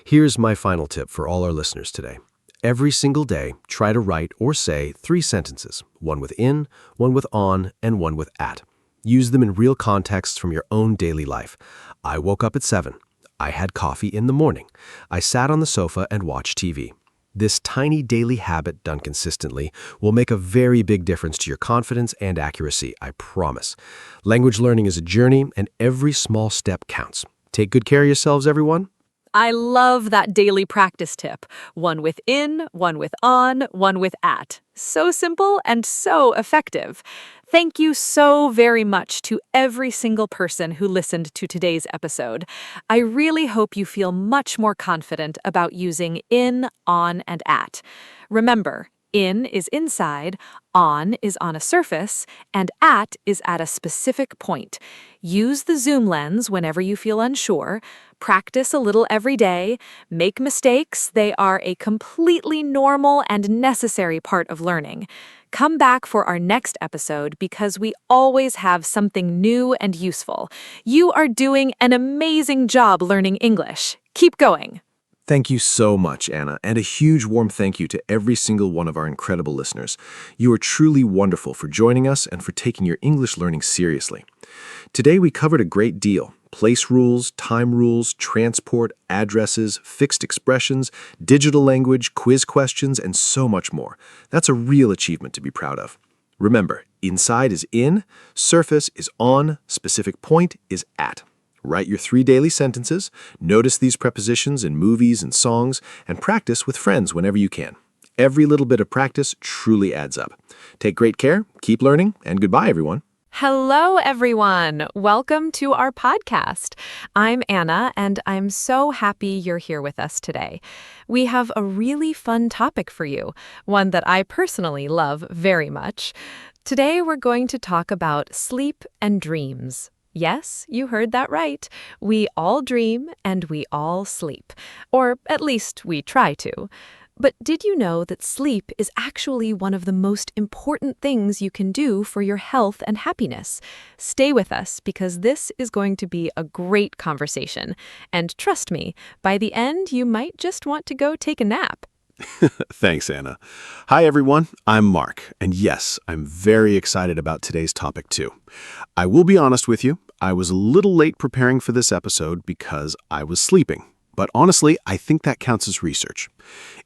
Here's my final tip for all our listeners today. Every single day, try to write or say 3 sentences, one with in, one with on, and one with at. Use them in real contexts from your own daily life. I woke up at 7. I had coffee in the morning. I sat on the sofa and watched TV. This tiny daily habit done consistently will make a very big difference to your confidence and accuracy, I promise. Language learning is a journey, and every small step counts. Take good care of yourselves, everyone. I love that daily practice tip. One with in, one with on, one with at. So simple and so effective. Thank you so very much to every single person who listened to today's episode. I really hope you feel much more confident about using in, on, and at. Remember, in is inside, on is on a surface, and at is at a specific point. Use the zoom lens whenever you feel unsure. Practice a little every day. Make mistakes. They are a completely normal and necessary part of learning. Come back for our next episode because we always have something new and useful. You are doing an amazing job learning English. Keep going. Thank you so much, Anna, and a huge warm thank you to every single one of our incredible listeners. You are truly wonderful for joining us and for taking your English learning seriously. Today we covered a great deal: place rules, time rules, transport, addresses, fixed expressions, digital language, quiz questions, and so much more. That's a real achievement to be proud of. Remember, inside is in, surface is on, specific point is at. Write your 3 daily sentences, notice these prepositions in movies and songs, and practice with friends whenever you can. Every little bit of practice truly adds up. Take great care, keep learning, and goodbye, everyone. Hello, everyone. Welcome to our podcast. I'm Anna, and I'm so happy you're here with us today. We have a really fun topic for you, one that I personally love very much. Today, we're going to talk about sleep and dreams. Yes, you heard that right. We all dream and we all sleep. Or at least we try to. But did you know that sleep is actually one of the most important things you can do for your health and happiness? Stay with us because this is going to be a great conversation. And trust me, by the end, you might just want to go take a nap. Thanks, Anna. Hi, everyone. I'm Mark. And yes, I'm very excited about today's topic, too. I will be honest with you. I was a little late preparing for this episode because I was sleeping. But honestly, I think that counts as research.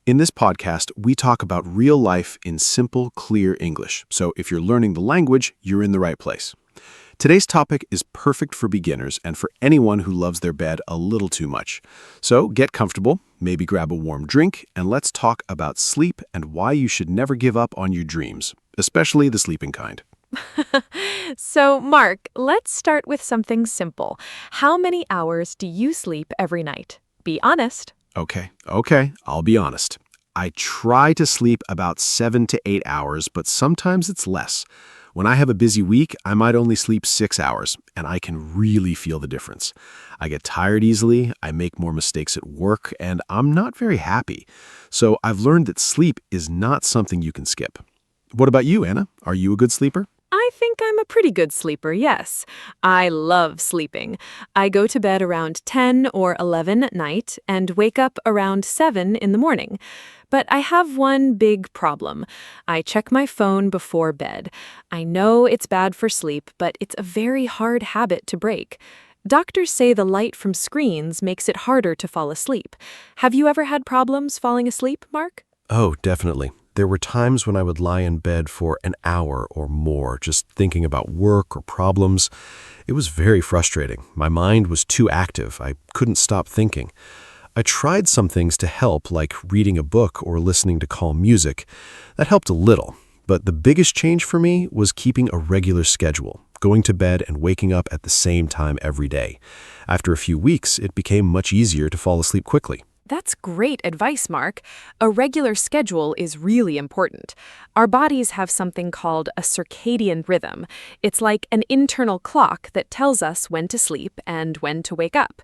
In this podcast, we talk about real life in simple, clear English. So if you're learning the language, you're in the right place. Today's topic is perfect for beginners and for anyone who loves their bed a little too much. So get comfortable, maybe grab a warm drink, and let's talk about sleep and why you should never give up on your dreams, especially the sleeping kind. So, Mark, let's start with something simple. How many hours do you sleep every night? Be honest. Okay, I'll be honest. I try to sleep about 7 to 8 hours, but sometimes it's less. When I have a busy week, I might only sleep 6 hours, and I can really feel the difference. I get tired easily, I make more mistakes at work, and I'm not very happy. So I've learned that sleep is not something you can skip. What about you, Anna? Are you a good sleeper? I think I'm a pretty good sleeper, yes. I love sleeping. I go to bed around 10 or 11 at night and wake up around 7 in the morning. But I have one big problem. I check my phone before bed. I know it's bad for sleep, but it's a very hard habit to break. Doctors say the light from screens makes it harder to fall asleep. Have you ever had problems falling asleep, Mark? Oh, definitely. There were times when I would lie in bed for an hour or more, just thinking about work or problems. It was very frustrating. My mind was too active. I couldn't stop thinking. I tried some things to help, like reading a book or listening to calm music. That helped a little, but the biggest change for me was keeping a regular schedule, going to bed and waking up at the same time every day. After a few weeks, it became much easier to fall asleep quickly. That's great advice, Mark. A regular schedule is really important. Our bodies have something called a circadian rhythm. It's like an internal clock that tells us when to sleep and when to wake up.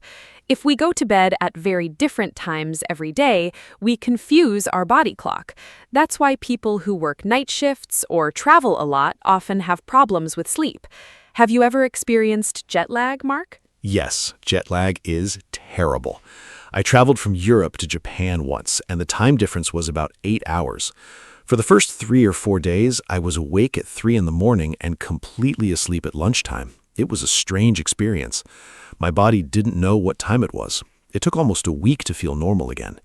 If we go to bed at very different times every day, we confuse our body clock. That's why people who work night shifts or travel a lot often have problems with sleep. Have you ever experienced jet lag, Mark? Yes, jet lag is terrible. I traveled from Europe to Japan once, and the time difference was about 8 hours. For the first 3 or 4 days, I was awake at 3 in the morning and completely asleep at lunchtime. It was a strange experience. My body didn't know what time it was. It took almost a week to feel normal again.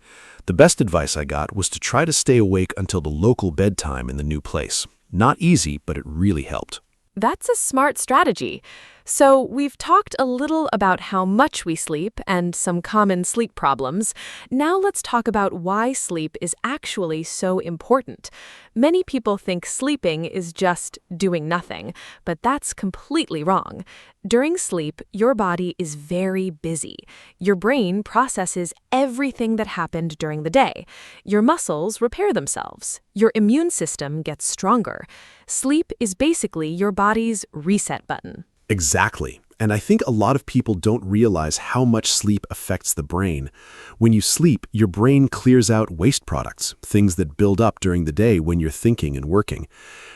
The best advice I got was to try to stay awake until the local bedtime in the new place. Not easy, but it really helped. That's a smart strategy. So, we've talked a little about how much we sleep and some common sleep problems. Now let's talk about why sleep is actually so important. Many people think sleeping is just doing nothing, but that's completely wrong. During sleep, your body is very busy. Your brain processes everything that happened during the day. Your muscles repair themselves. Your immune system gets stronger. Sleep is basically your body's reset button. Exactly. And I think a lot of people don't realize how much sleep affects the brain. When you sleep, your brain clears out waste products, things that build up during the day when you're thinking and working.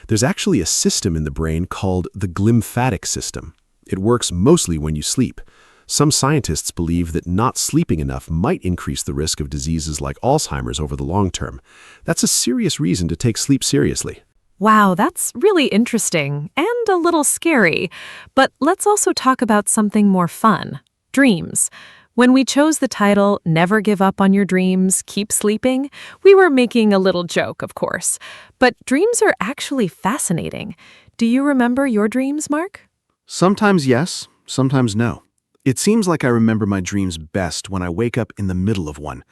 There's actually a system in the brain called the glymphatic system. It works mostly when you sleep. Some scientists believe that not sleeping enough might increase the risk of diseases like Alzheimer's over the long term. That's a serious reason to take sleep seriously. Wow, that's really interesting and a little scary. But let's also talk about something more fun, dreams. When we chose the title, Never Give Up on Your Dreams, Keep Sleeping, we were making a little joke, of course. But dreams are actually fascinating. Do you remember your dreams, Mark? Sometimes yes, sometimes no. It seems like I remember my dreams best when I wake up in the middle of one.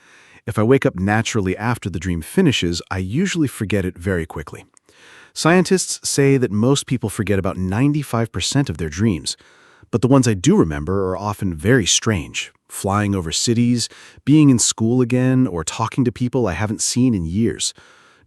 If I wake up naturally after the dream finishes, I usually forget it very quickly. Scientists say that most people forget about 95% of their dreams, but the ones I do remember are often very strange. Flying over cities, being in school again, or talking to people I haven't seen in years.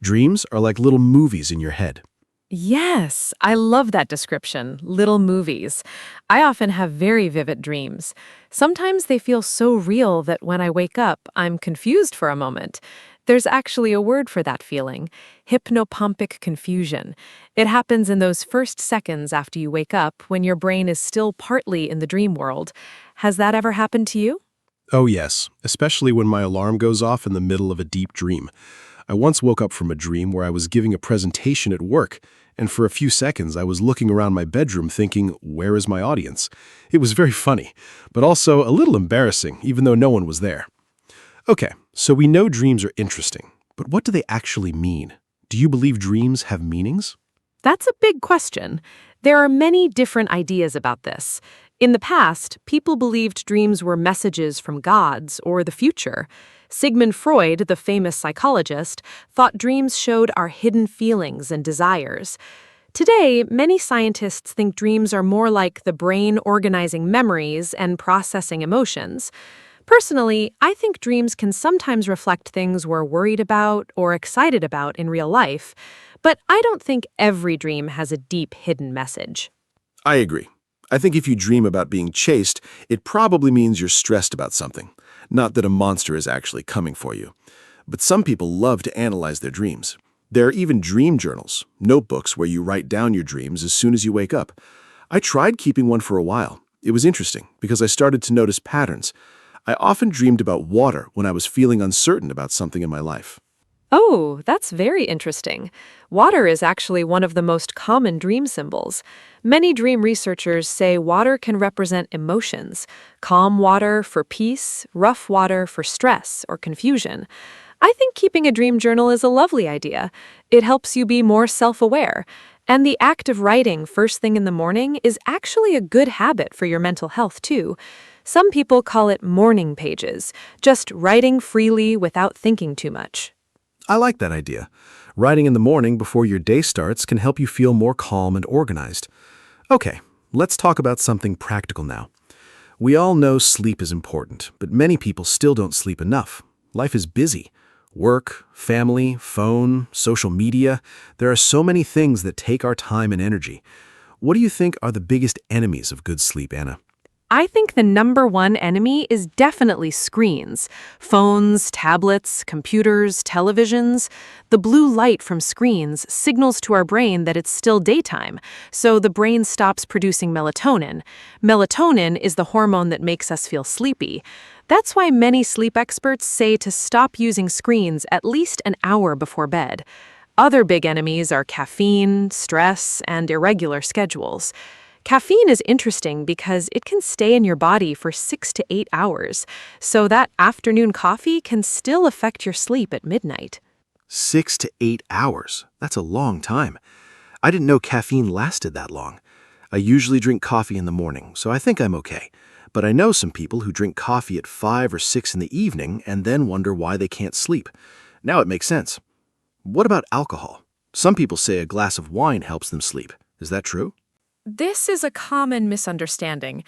Dreams are like little movies in your head. Yes, I love that description, little movies. I often have very vivid dreams. Sometimes they feel so real that when I wake up, I'm confused for a moment. There's actually a word for that feeling, hypnopompic confusion. It happens in those first seconds after you wake up when your brain is still partly in the dream world. Has that ever happened to you? Oh yes, especially when my alarm goes off in the middle of a deep dream. I once woke up from a dream where I was giving a presentation at work, and for a few seconds I was looking around my bedroom thinking, where is my audience? It was very funny, but also a little embarrassing, even though no one was there. Okay, so we know dreams are interesting, but what do they actually mean? Do you believe dreams have meanings? That's a big question. There are many different ideas about this. In the past, people believed dreams were messages from gods or the future. Sigmund Freud, the famous psychologist, thought dreams showed our hidden feelings and desires. Today, many scientists think dreams are more like the brain organizing memories and processing emotions. Personally, I think dreams can sometimes reflect things we're worried about or excited about in real life, but I don't think every dream has a deep hidden message. I agree. I think if you dream about being chased, it probably means you're stressed about something, not that a monster is actually coming for you. But some people love to analyze their dreams. There are even dream journals, notebooks where you write down your dreams as soon as you wake up. I tried keeping one for a while. It was interesting because I started to notice patterns. I often dreamed about water when I was feeling uncertain about something in my life. Oh, that's very interesting. Water is actually one of the most common dream symbols. Many dream researchers say water can represent emotions: calm water for peace, rough water for stress or confusion. I think keeping a dream journal is a lovely idea. It helps you be more self-aware. And the act of writing first thing in the morning is actually a good habit for your mental health, too. Some people call it morning pages, just writing freely without thinking too much. I like that idea. Writing in the morning before your day starts can help you feel more calm and organized. Okay, let's talk about something practical now. We all know sleep is important, but many people still don't sleep enough. Life is busy. Work, family, phone, social media. There are so many things that take our time and energy. What do you think are the biggest enemies of good sleep, Anna? I think the number one enemy is definitely screens. Phones, tablets, computers, televisions. The blue light from screens signals to our brain that it's still daytime, so the brain stops producing melatonin. Melatonin is the hormone that makes us feel sleepy. That's why many sleep experts say to stop using screens at least an hour before bed. Other big enemies are caffeine, stress, and irregular schedules. Caffeine is interesting because it can stay in your body for 6 to 8 hours, so that afternoon coffee can still affect your sleep at midnight. 6 to 8 hours. That's a long time. I didn't know caffeine lasted that long. I usually drink coffee in the morning, so I think I'm okay. But I know some people who drink coffee at 5 or 6 in the evening and then wonder why they can't sleep. Now it makes sense. What about alcohol? Some people say a glass of wine helps them sleep. Is that true? This is a common misunderstanding.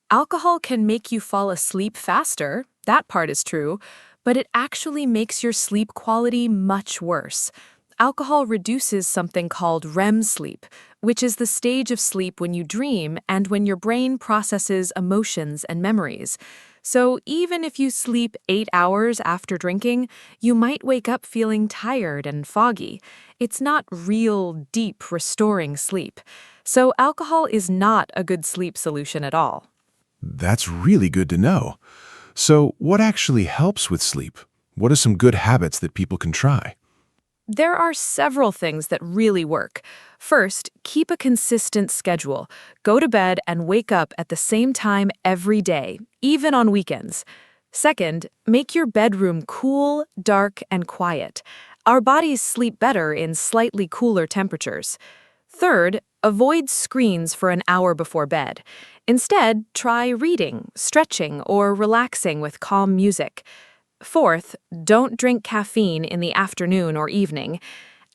Alcohol can make you fall asleep faster, that part is true, but it actually makes your sleep quality much worse. Alcohol reduces something called REM sleep, which is the stage of sleep when you dream and when your brain processes emotions and memories. So even if you sleep 8 hours after drinking, you might wake up feeling tired and foggy. It's not real, deep, restoring sleep. So alcohol is not a good sleep solution at all. That's really good to know. So what actually helps with sleep? What are some good habits that people can try? There are several things that really work. First, keep a consistent schedule. Go to bed and wake up at the same time every day, even on weekends. Second, make your bedroom cool, dark, and quiet. Our bodies sleep better in slightly cooler temperatures. Third, avoid screens for an hour before bed. Instead, try reading, stretching, or relaxing with calm music. Fourth, don't drink caffeine in the afternoon or evening.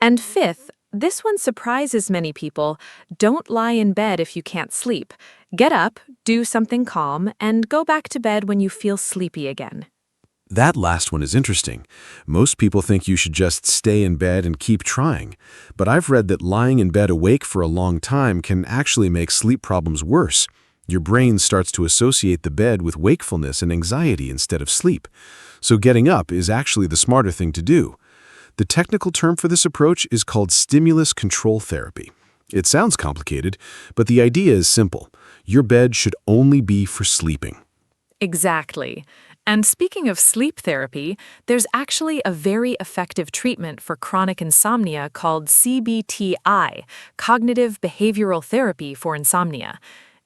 And fifth, this one surprises many people, don't lie in bed if you can't sleep. Get up, do something calm, and go back to bed when you feel sleepy again. That last one is interesting. Most people think you should just stay in bed and keep trying. But I've read that lying in bed awake for a long time can actually make sleep problems worse. Your brain starts to associate the bed with wakefulness and anxiety instead of sleep. So getting up is actually the smarter thing to do. The technical term for this approach is called stimulus control therapy. It sounds complicated, but the idea is simple. Your bed should only be for sleeping. Exactly. And speaking of sleep therapy, there's actually a very effective treatment for chronic insomnia called CBTI, Cognitive Behavioral Therapy for Insomnia.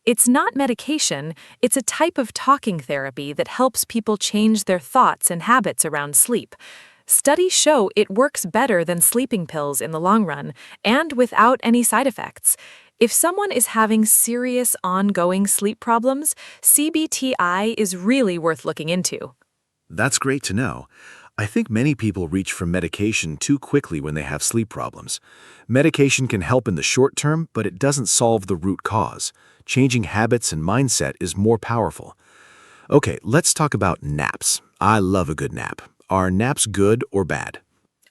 It's not medication, it's a type of talking therapy that helps people change their thoughts and habits around sleep. Studies show it works better than sleeping pills in the long run, and without any side effects. If someone is having serious ongoing sleep problems, CBTI is really worth looking into. That's great to know. I think many people reach for medication too quickly when they have sleep problems. Medication can help in the short term, but it doesn't solve the root cause. Changing habits and mindset is more powerful. Okay, let's talk about naps. I love a good nap. Are naps good or bad?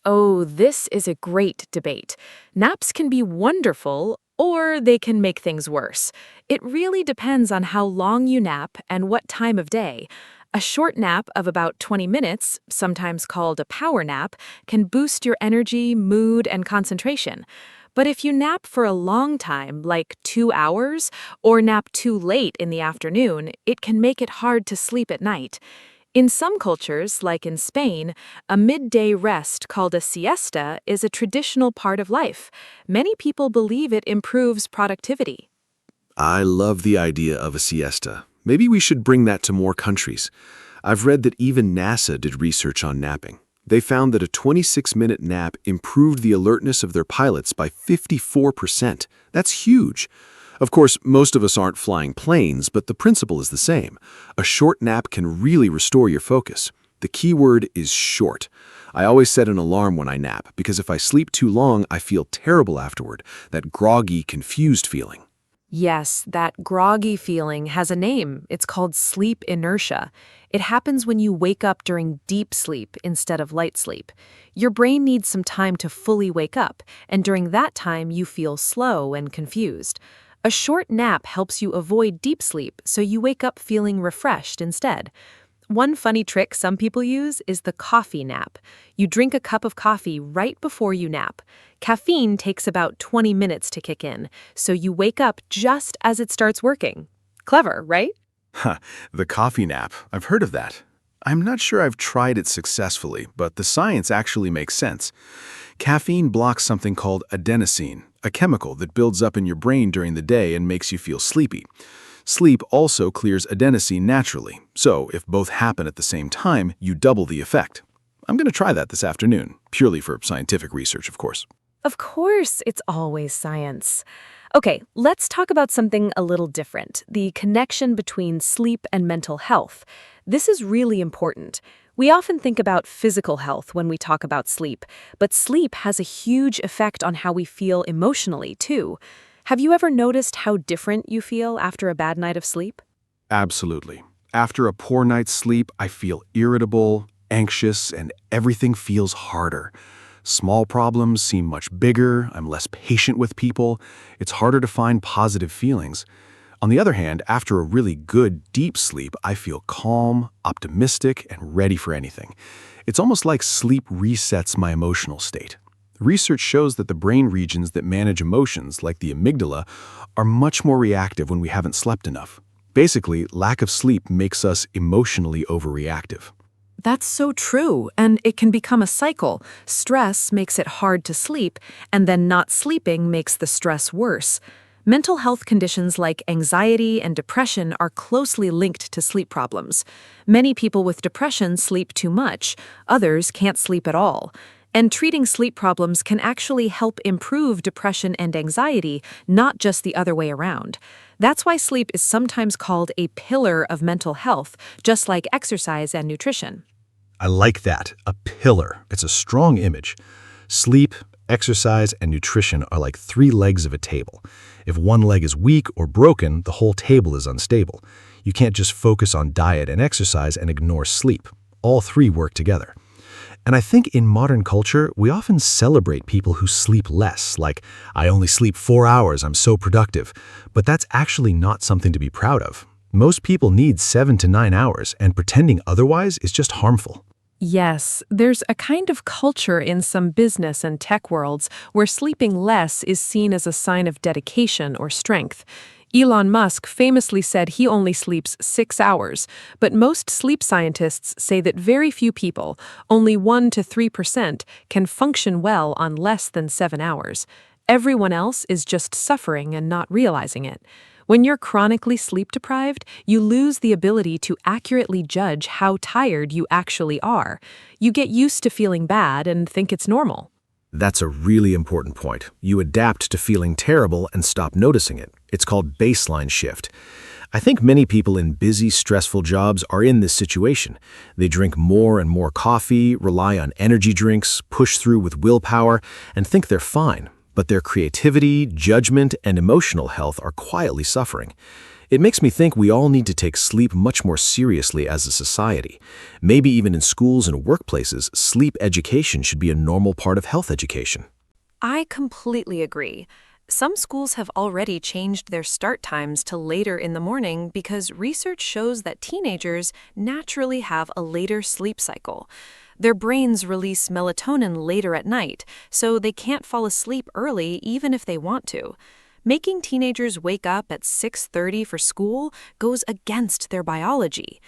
Oh, this is a great debate. Naps can be wonderful, or they can make things worse. It really depends on how long you nap and what time of day. A short nap of about 20 minutes, sometimes called a power nap, can boost your energy, mood, and concentration. But if you nap for a long time, like 2 hours, or nap too late in the afternoon, it can make it hard to sleep at night. In some cultures, like in Spain, a midday rest called a siesta is a traditional part of life. Many people believe it improves productivity. I love the idea of a siesta. Maybe we should bring that to more countries. I've read that even NASA did research on napping. They found that a 26-minute nap improved the alertness of their pilots by 54%. That's huge. Of course, most of us aren't flying planes, but the principle is the same. A short nap can really restore your focus. The key word is short. I always set an alarm when I nap, because if I sleep too long, I feel terrible afterward, that groggy, confused feeling. Yes, that groggy feeling has a name. It's called sleep inertia. It happens when you wake up during deep sleep instead of light sleep. Your brain needs some time to fully wake up, and during that time you feel slow and confused. A short nap helps you avoid deep sleep, so you wake up feeling refreshed instead. One funny trick some people use is the coffee nap. You drink a cup of coffee right before you nap. Caffeine takes about 20 minutes to kick in, so you wake up just as it starts working. Clever, right? Huh, the coffee nap. I've heard of that. I'm not sure I've tried it successfully, but the science actually makes sense. Caffeine blocks something called adenosine, a chemical that builds up in your brain during the day and makes you feel sleepy. Sleep also clears adenosine naturally, so if both happen at the same time, you double the effect. I'm going to try that this afternoon, purely for scientific research, of course. Of course, it's always science. Okay, let's talk about something a little different, the connection between sleep and mental health. This is really important. We often think about physical health when we talk about sleep, but sleep has a huge effect on how we feel emotionally, too. Have you ever noticed how different you feel after a bad night of sleep? Absolutely. After a poor night's sleep, I feel irritable, anxious, and everything feels harder. Small problems seem much bigger, I'm less patient with people, it's harder to find positive feelings. On the other hand, after a really good, deep sleep, I feel calm, optimistic, and ready for anything. It's almost like sleep resets my emotional state. Research shows that the brain regions that manage emotions, like the amygdala, are much more reactive when we haven't slept enough. Basically, lack of sleep makes us emotionally overreactive. That's so true, and it can become a cycle. Stress makes it hard to sleep, and then not sleeping makes the stress worse. Mental health conditions like anxiety and depression are closely linked to sleep problems. Many people with depression sleep too much, others can't sleep at all. And treating sleep problems can actually help improve depression and anxiety, not just the other way around. That's why sleep is sometimes called a pillar of mental health, just like exercise and nutrition. I like that. A pillar. It's a strong image. Sleep, exercise, and nutrition are like three legs of a table. If one leg is weak or broken, the whole table is unstable. You can't just focus on diet and exercise and ignore sleep. All three work together. And I think in modern culture, we often celebrate people who sleep less, like, I only sleep 4 hours, I'm so productive. But that's actually not something to be proud of. Most people need 7 to 9 hours, and pretending otherwise is just harmful. Yes, there's a kind of culture in some business and tech worlds where sleeping less is seen as a sign of dedication or strength. Elon Musk famously said he only sleeps 6 hours, but most sleep scientists say that very few people, only 1 to 3%, can function well on less than 7 hours. Everyone else is just suffering and not realizing it. When you're chronically sleep-deprived, you lose the ability to accurately judge how tired you actually are. You get used to feeling bad and think it's normal. That's a really important point. You adapt to feeling terrible and stop noticing it. It's called baseline shift. I think many people in busy, stressful jobs are in this situation. They drink more and more coffee, rely on energy drinks, push through with willpower, and think they're fine. But their creativity, judgment, and emotional health are quietly suffering. It makes me think we all need to take sleep much more seriously as a society. Maybe even in schools and workplaces, sleep education should be a normal part of health education. I completely agree. Some schools have already changed their start times to later in the morning because research shows that teenagers naturally have a later sleep cycle. Their brains release melatonin later at night, so they can't fall asleep early even if they want to. Making teenagers wake up at 6:30 for school goes against their biology.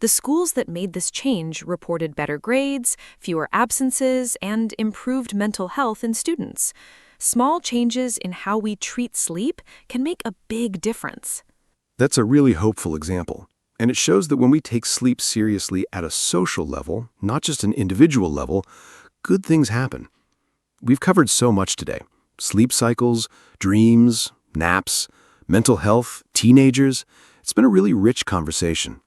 The schools that made this change reported better grades, fewer absences, and improved mental health in students. Small changes in how we treat sleep can make a big difference. That's a really hopeful example. And it shows that when we take sleep seriously at a social level, not just an individual level, good things happen. We've covered so much today. Sleep cycles, dreams, naps, mental health, teenagers. It's been a really rich conversation.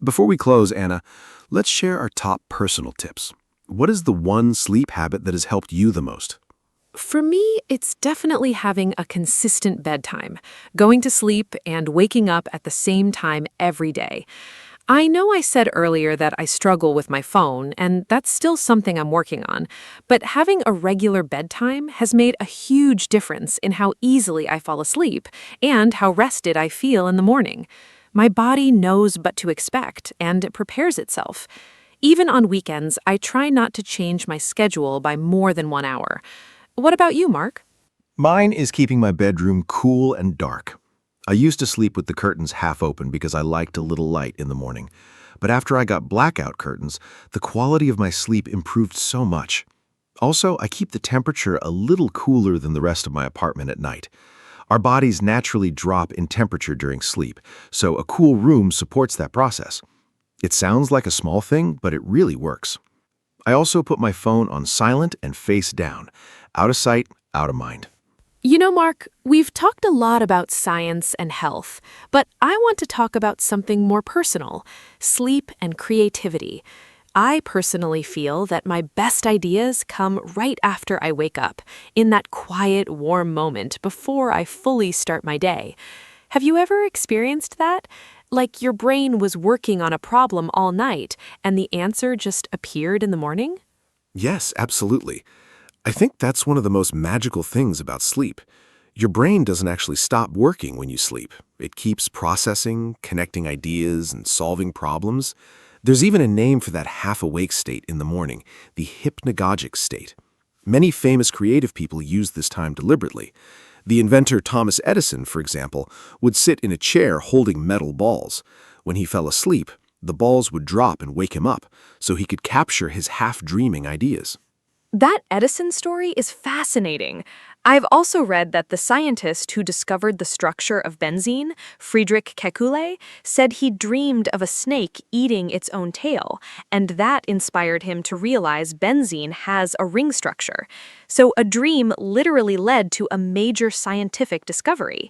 Before we close, Anna, let's share our top personal tips. What is the one sleep habit that has helped you the most? For me, it's definitely having a consistent bedtime, going to sleep and waking up at the same time every day. I know I said earlier that I struggle with my phone, and that's still something I'm working on, but having a regular bedtime has made a huge difference in how easily I fall asleep and how rested I feel in the morning. My body knows what to expect, and it prepares itself. Even on weekends, I try not to change my schedule by more than 1 hour. What about you, Mark? Mine is keeping my bedroom cool and dark. I used to sleep with the curtains half open because I liked a little light in the morning. But after I got blackout curtains, the quality of my sleep improved so much. Also, I keep the temperature a little cooler than the rest of my apartment at night. Our bodies naturally drop in temperature during sleep, so a cool room supports that process. It sounds like a small thing, but it really works. I also put my phone on silent and face down. Out of sight, out of mind. You know, Mark, we've talked a lot about science and health, but I want to talk about something more personal, sleep and creativity. I personally feel that my best ideas come right after I wake up, in that quiet, warm moment before I fully start my day. Have you ever experienced that? Like your brain was working on a problem all night and the answer just appeared in the morning? Yes, absolutely. I think that's one of the most magical things about sleep. Your brain doesn't actually stop working when you sleep. It keeps processing, connecting ideas, and solving problems. There's even a name for that half-awake state in the morning, the hypnagogic state. Many famous creative people use this time deliberately. The inventor Thomas Edison, for example, would sit in a chair holding metal balls. When he fell asleep, the balls would drop and wake him up, so he could capture his half-dreaming ideas. That Edison story is fascinating. I've also read that the scientist who discovered the structure of benzene, Friedrich Kekulé, said he dreamed of a snake eating its own tail, and that inspired him to realize benzene has a ring structure. So a dream literally led to a major scientific discovery.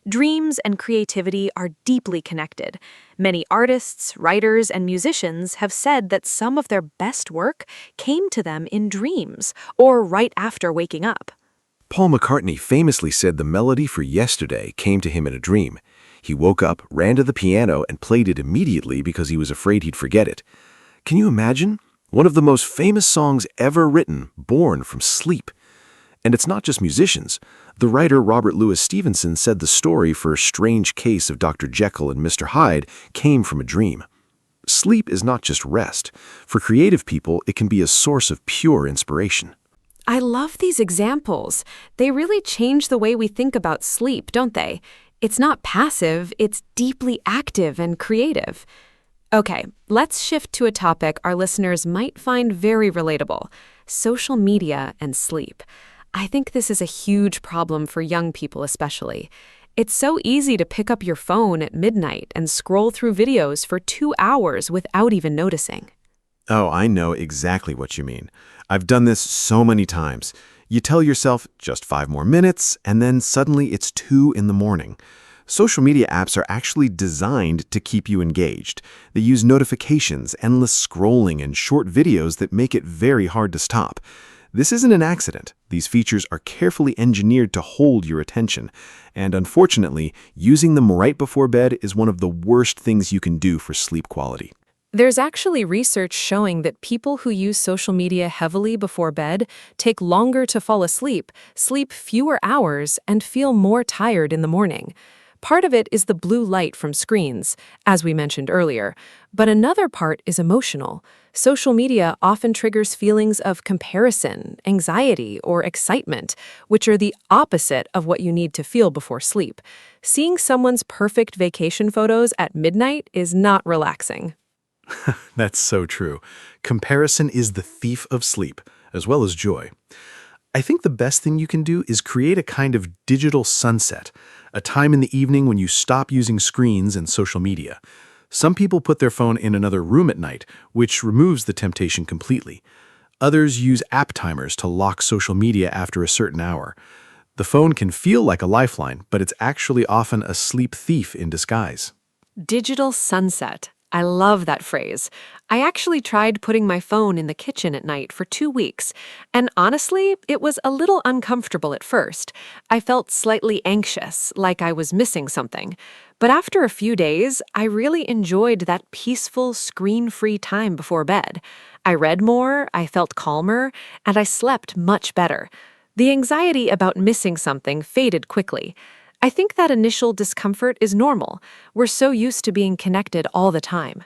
Dreams and creativity are deeply connected. Many artists, writers, and musicians have said that some of their best work came to them in dreams or right after waking up. Paul McCartney famously said the melody for Yesterday came to him in a dream. He woke up, ran to the piano, and played it immediately because he was afraid he'd forget it. Can you imagine? One of the most famous songs ever written, born from sleep. And it's not just musicians. The writer Robert Louis Stevenson said the story for A Strange Case of Dr. Jekyll and Mr. Hyde came from a dream. Sleep is not just rest. For creative people, it can be a source of pure inspiration. I love these examples. They really change the way we think about sleep, don't they? It's not passive, it's deeply active and creative. Okay, let's shift to a topic our listeners might find very relatable: social media and sleep. I think this is a huge problem for young people especially. It's so easy to pick up your phone at midnight and scroll through videos for 2 hours without even noticing. Oh, I know exactly what you mean. I've done this so many times. You tell yourself just 5 more minutes, and then suddenly it's 2 in the morning. Social media apps are actually designed to keep you engaged. They use notifications, endless scrolling, and short videos that make it very hard to stop. This isn't an accident. These features are carefully engineered to hold your attention, and unfortunately, using them right before bed is one of the worst things you can do for sleep quality. There's actually research showing that people who use social media heavily before bed take longer to fall asleep, sleep fewer hours, and feel more tired in the morning. Part of it is the blue light from screens, as we mentioned earlier, but another part is emotional. Social media often triggers feelings of comparison, anxiety, or excitement, which are the opposite of what you need to feel before sleep. Seeing someone's perfect vacation photos at midnight is not relaxing. That's so true. Comparison is the thief of sleep, as well as joy. I think the best thing you can do is create a kind of digital sunset, a time in the evening when you stop using screens and social media. Some people put their phone in another room at night, which removes the temptation completely. Others use app timers to lock social media after a certain hour. The phone can feel like a lifeline, but it's actually often a sleep thief in disguise. Digital sunset. I love that phrase. I actually tried putting my phone in the kitchen at night for 2 weeks, and honestly, it was a little uncomfortable at first. I felt slightly anxious, like I was missing something. But after a few days, I really enjoyed that peaceful, screen-free time before bed. I read more, I felt calmer, and I slept much better. The anxiety about missing something faded quickly. I think that initial discomfort is normal. We're so used to being connected all the time.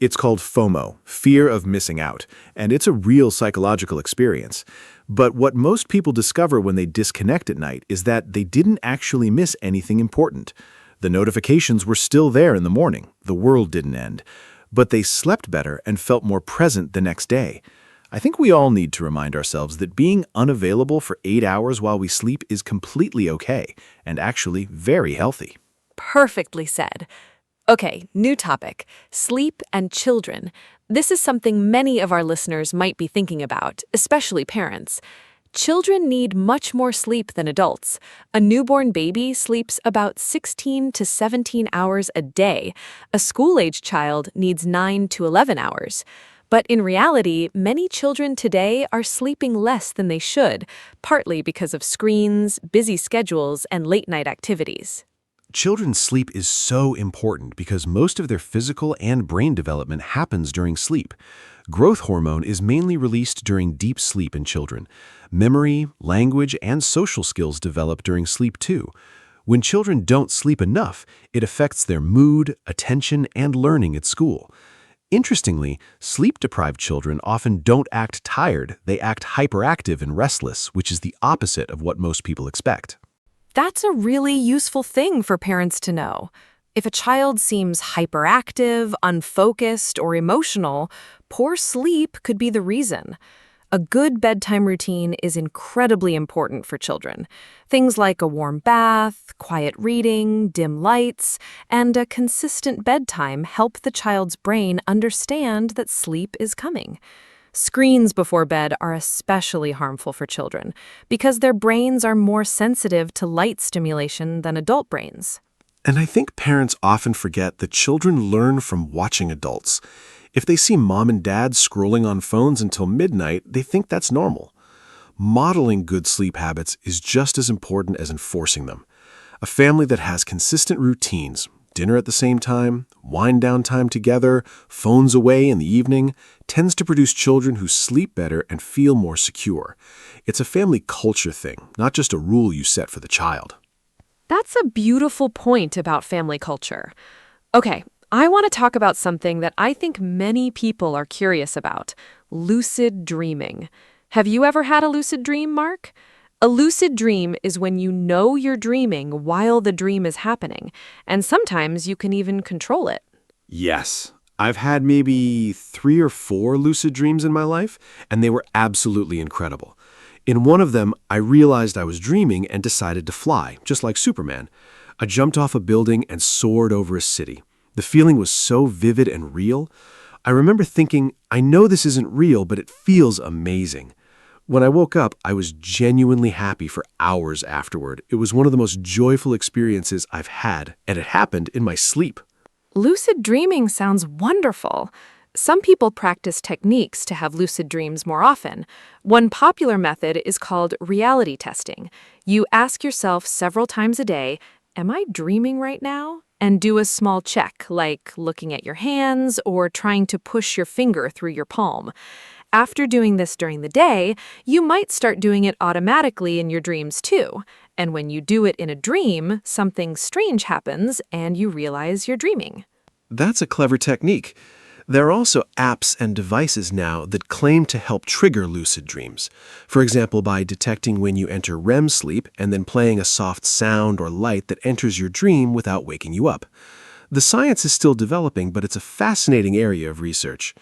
It's called FOMO, fear of missing out, and it's a real psychological experience. But what most people discover when they disconnect at night is that they didn't actually miss anything important. The notifications were still there in the morning. The world didn't end. But they slept better and felt more present the next day. I think we all need to remind ourselves that being unavailable for 8 hours while we sleep is completely okay and actually very healthy. Perfectly said. Okay, new topic. Sleep and children. This is something many of our listeners might be thinking about, especially parents. Children need much more sleep than adults. A newborn baby sleeps about 16 to 17 hours a day. A school-age child needs 9 to 11 hours. But in reality, many children today are sleeping less than they should, partly because of screens, busy schedules, and late-night activities. Children's sleep is so important because most of their physical and brain development happens during sleep. Growth hormone is mainly released during deep sleep in children. Memory, language, and social skills develop during sleep too. When children don't sleep enough, it affects their mood, attention, and learning at school. Interestingly, sleep-deprived children often don't act tired, they act hyperactive and restless, which is the opposite of what most people expect. That's a really useful thing for parents to know. If a child seems hyperactive, unfocused, or emotional, poor sleep could be the reason. A good bedtime routine is incredibly important for children. Things like a warm bath, quiet reading, dim lights, and a consistent bedtime help the child's brain understand that sleep is coming. Screens before bed are especially harmful for children because their brains are more sensitive to light stimulation than adult brains. And I think parents often forget that children learn from watching adults. If they see mom and dad scrolling on phones until midnight, they think that's normal. Modeling good sleep habits is just as important as enforcing them. A family that has consistent routines, dinner at the same time, wind-down time together, phones away in the evening, tends to produce children who sleep better and feel more secure. It's a family culture thing, not just a rule you set for the child. That's a beautiful point about family culture. Okay, I want to talk about something that I think many people are curious about: lucid dreaming. Have you ever had a lucid dream, Mark? A lucid dream is when you know you're dreaming while the dream is happening, and sometimes you can even control it. Yes, I've had maybe 3 or 4 lucid dreams in my life, and they were absolutely incredible. In one of them, I realized I was dreaming and decided to fly, just like Superman. I jumped off a building and soared over a city. The feeling was so vivid and real. I remember thinking, I know this isn't real, but it feels amazing. When I woke up, I was genuinely happy for hours afterward. It was one of the most joyful experiences I've had, and it happened in my sleep. Lucid dreaming sounds wonderful. Some people practice techniques to have lucid dreams more often. One popular method is called reality testing. You ask yourself several times a day, "Am I dreaming right now?" And do a small check, like looking at your hands or trying to push your finger through your palm. After doing this during the day, you might start doing it automatically in your dreams too. And when you do it in a dream, something strange happens and you realize you're dreaming. That's a clever technique. There are also apps and devices now that claim to help trigger lucid dreams. For example, by detecting when you enter REM sleep and then playing a soft sound or light that enters your dream without waking you up. The science is still developing, but it's a fascinating area of research.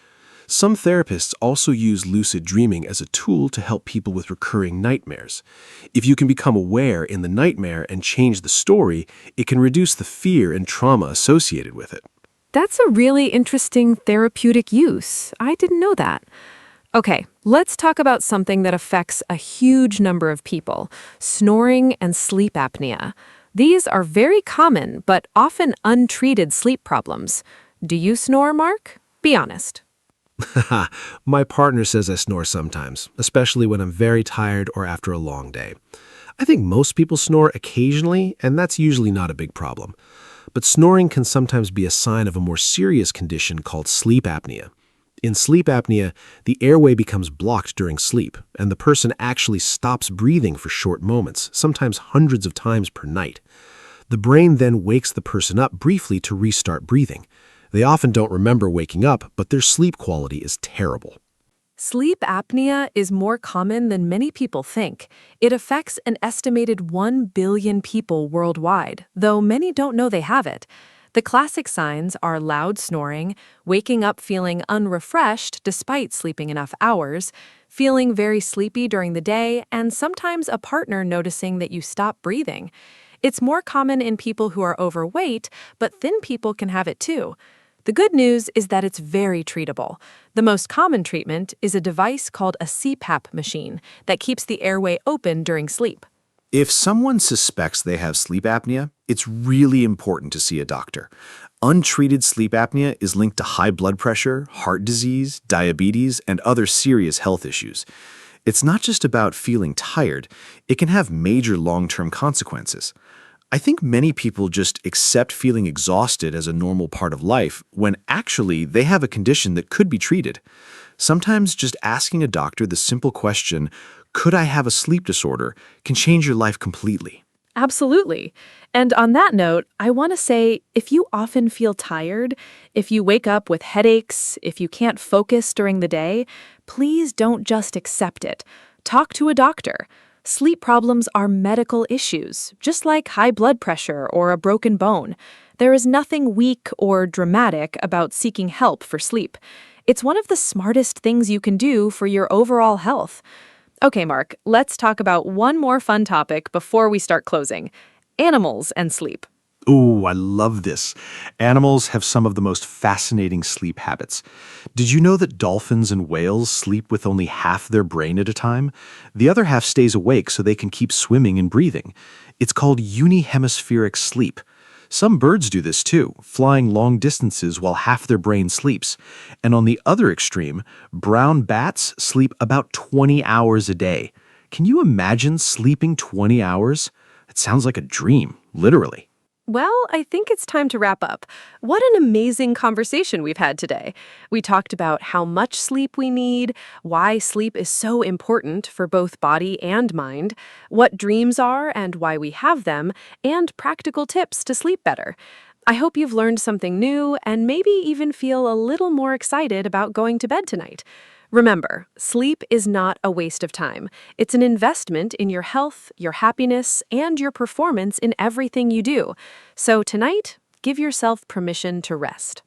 Some therapists also use lucid dreaming as a tool to help people with recurring nightmares. If you can become aware in the nightmare and change the story, it can reduce the fear and trauma associated with it. That's a really interesting therapeutic use. I didn't know that. Okay, let's talk about something that affects a huge number of people: snoring and sleep apnea. These are very common but often untreated sleep problems. Do you snore, Mark? Be honest. My partner says I snore sometimes, especially when I'm very tired or after a long day. I think most people snore occasionally, and that's usually not a big problem. But snoring can sometimes be a sign of a more serious condition called sleep apnea. In sleep apnea, the airway becomes blocked during sleep, and the person actually stops breathing for short moments, sometimes hundreds of times per night. The brain then wakes the person up briefly to restart breathing. They often don't remember waking up, but their sleep quality is terrible. Sleep apnea is more common than many people think. It affects an estimated 1 billion people worldwide, though many don't know they have it. The classic signs are loud snoring, waking up feeling unrefreshed despite sleeping enough hours, feeling very sleepy during the day, and sometimes a partner noticing that you stop breathing. It's more common in people who are overweight, but thin people can have it too. The good news is that it's very treatable. The most common treatment is a device called a CPAP machine that keeps the airway open during sleep. If someone suspects they have sleep apnea, it's really important to see a doctor. Untreated sleep apnea is linked to high blood pressure, heart disease, diabetes, and other serious health issues. It's not just about feeling tired, it can have major long-term consequences. I think many people just accept feeling exhausted as a normal part of life when actually they have a condition that could be treated. Sometimes just asking a doctor the simple question, "Could I have a sleep disorder?" can change your life completely. Absolutely. And on that note, I want to say, if you often feel tired, if you wake up with headaches, if you can't focus during the day, please don't just accept it. Talk to a doctor. Sleep problems are medical issues, just like high blood pressure or a broken bone. There is nothing weak or dramatic about seeking help for sleep. It's one of the smartest things you can do for your overall health. Okay, Mark, let's talk about one more fun topic before we start closing: animals and sleep. Ooh, I love this. Animals have some of the most fascinating sleep habits. Did you know that dolphins and whales sleep with only half their brain at a time? The other half stays awake so they can keep swimming and breathing. It's called unihemispheric sleep. Some birds do this too, flying long distances while half their brain sleeps. And on the other extreme, brown bats sleep about 20 hours a day. Can you imagine sleeping 20 hours? It sounds like a dream, literally. Well, I think it's time to wrap up. What an amazing conversation we've had today. We talked about how much sleep we need, why sleep is so important for both body and mind, what dreams are and why we have them, and practical tips to sleep better. I hope you've learned something new and maybe even feel a little more excited about going to bed tonight. Remember, sleep is not a waste of time. It's an investment in your health, your happiness, and your performance in everything you do. So tonight, give yourself permission to rest.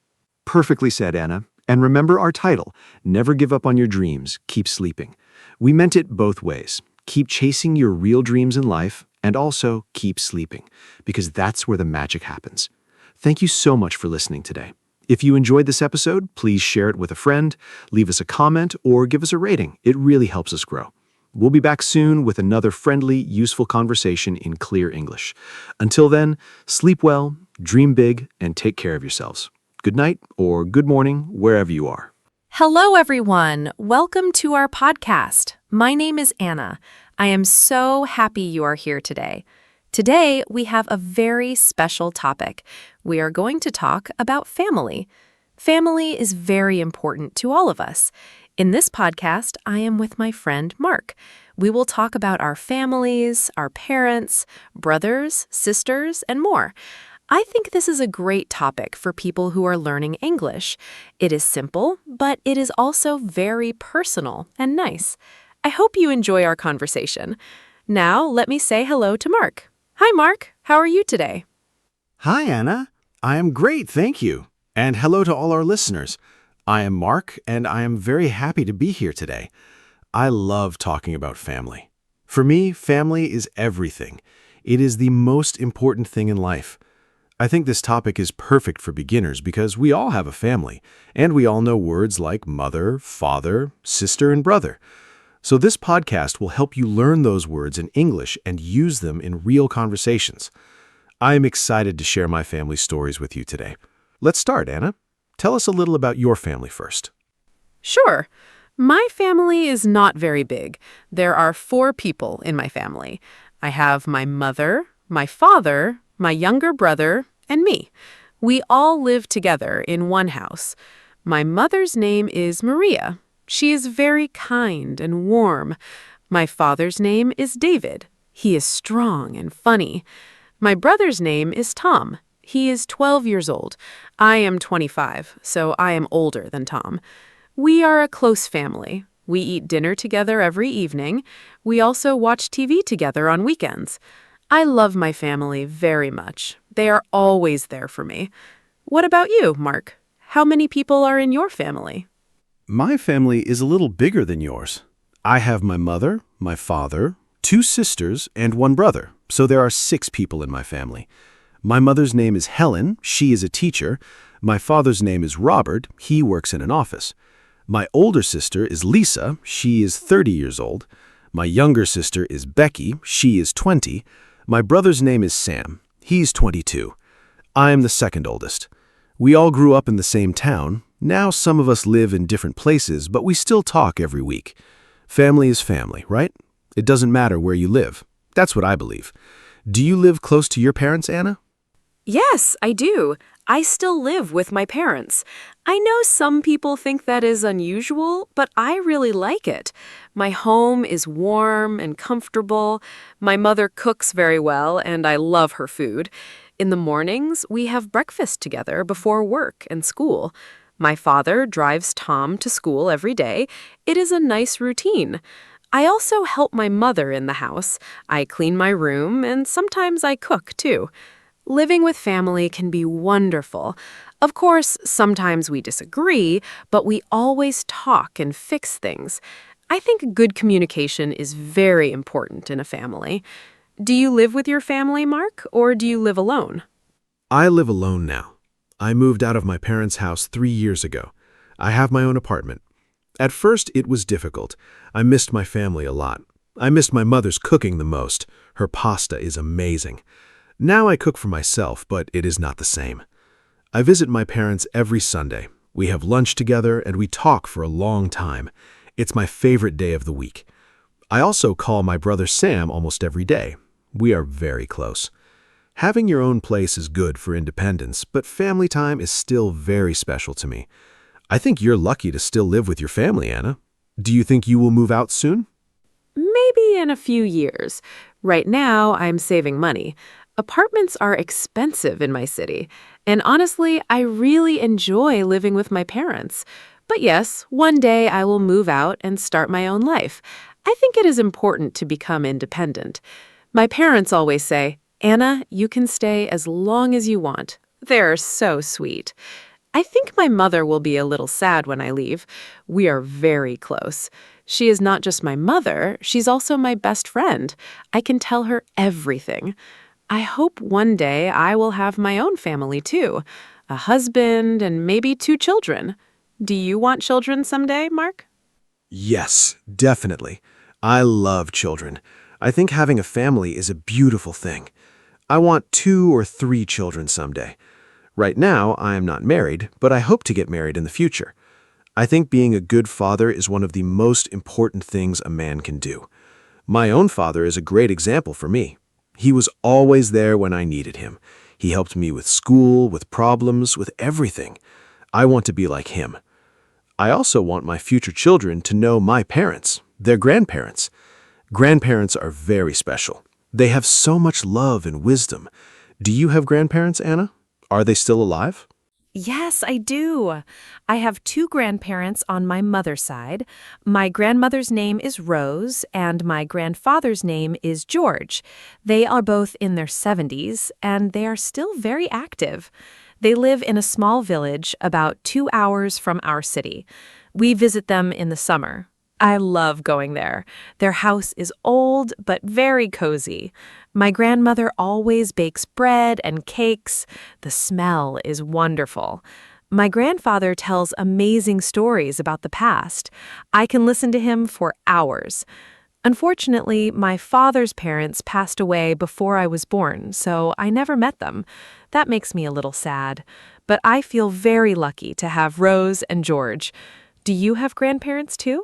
Perfectly said, Anna. And remember our title, Never Give Up on Your Dreams, Keep Sleeping. We meant it both ways. Keep chasing your real dreams in life and also keep sleeping, because that's where the magic happens. Thank you so much for listening today. If you enjoyed this episode, please share it with a friend, leave us a comment, or give us a rating. It really helps us grow. We'll be back soon with another friendly, useful conversation in clear English. Until then, sleep well, dream big, and take care of yourselves. Good night or good morning, wherever you are. Hello, everyone. Welcome to our podcast. My name is Anna. I am so happy you are here today. Today, we have a very special topic. We are going to talk about family. Family is very important to all of us. In this podcast, I am with my friend Mark. We will talk about our families, our parents, brothers, sisters, and more. I think this is a great topic for people who are learning English. It is simple, but it is also very personal and nice. I hope you enjoy our conversation. Now, let me say hello to Mark. Hi, Mark. How are you today? Hi, Anna. I am great, thank you. And hello to all our listeners. I am Mark, and I am very happy to be here today. I love talking about family. For me, family is everything. It is the most important thing in life. I think this topic is perfect for beginners because we all have a family, and we all know words like mother, father, sister, and brother. So this podcast will help you learn those words in English and use them in real conversations. I am excited to share my family stories with you today. Let's start, Anna. Tell us a little about your family first. Sure. My family is not very big. There are 4 people in my family. I have my mother, my father, my younger brother, and me. We all live together in one house. My mother's name is Maria. She is very kind and warm. My father's name is David. He is strong and funny. My brother's name is Tom. He is 12 years old. I am 25, so I am older than Tom. We are a close family. We eat dinner together every evening. We also watch TV together on weekends. I love my family very much. They are always there for me. What about you, Mark? How many people are in your family? My family is a little bigger than yours. I have my mother, my father, 2 sisters, and 1 brother, so there are 6 people in my family. My mother's name is Helen. She is a teacher. My father's name is Robert. He works in an office. My older sister is Lisa. She is 30 years old. My younger sister is Becky. She is 20. My brother's name is Sam. He's 22. I am the second oldest. We all grew up in the same town. Now some of us live in different places, but we still talk every week. Family is family, right? It doesn't matter where you live. That's what I believe. Do you live close to your parents, Anna? Yes, I do. I still live with my parents. I know some people think that is unusual, but I really like it. My home is warm and comfortable. My mother cooks very well, and I love her food. In the mornings, we have breakfast together before work and school. My father drives Tom to school every day. It is a nice routine. I also help my mother in the house. I clean my room, and sometimes I cook, too. Living with family can be wonderful. Of course, sometimes we disagree, but we always talk and fix things. I think good communication is very important in a family. Do you live with your family, Mark, or do you live alone? I live alone now. I moved out of my parents' house 3 years ago. I have my own apartment. At first, it was difficult. I missed my family a lot. I missed my mother's cooking the most. Her pasta is amazing. Now I cook for myself, but it is not the same. I visit my parents every Sunday. We have lunch together and we talk for a long time. It's my favorite day of the week. I also call my brother Sam almost every day. We are very close. Having your own place is good for independence, but family time is still very special to me. I think you're lucky to still live with your family, Anna. Do you think you will move out soon? Maybe in a few years. Right now, I'm saving money. Apartments are expensive in my city, and honestly, I really enjoy living with my parents. But yes, one day I will move out and start my own life. I think it is important to become independent. My parents always say, "Anna, you can stay as long as you want." They're so sweet. I think my mother will be a little sad when I leave. We are very close. She is not just my mother, she's also my best friend. I can tell her everything. I hope one day I will have my own family too, a husband and maybe 2 children. Do you want children someday, Mark? Yes, definitely. I love children. I think having a family is a beautiful thing. I want 2 or 3 children someday. Right now, I am not married, but I hope to get married in the future. I think being a good father is one of the most important things a man can do. My own father is a great example for me. He was always there when I needed him. He helped me with school, with problems, with everything. I want to be like him. I also want my future children to know my parents, their grandparents. Grandparents are very special. They have so much love and wisdom. Do you have grandparents, Anna? Are they still alive? Yes, I do. I have two grandparents on my mother's side. My grandmother's name is Rose, and my grandfather's name is George. They are both in their 70s, and they are still very active. They live in a small village about 2 hours from our city. We visit them in the summer. I love going there. Their house is old but very cozy. My grandmother always bakes bread and cakes. The smell is wonderful. My grandfather tells amazing stories about the past. I can listen to him for hours. Unfortunately, my father's parents passed away before I was born, so I never met them. That makes me a little sad. But I feel very lucky to have Rose and George. Do you have grandparents too?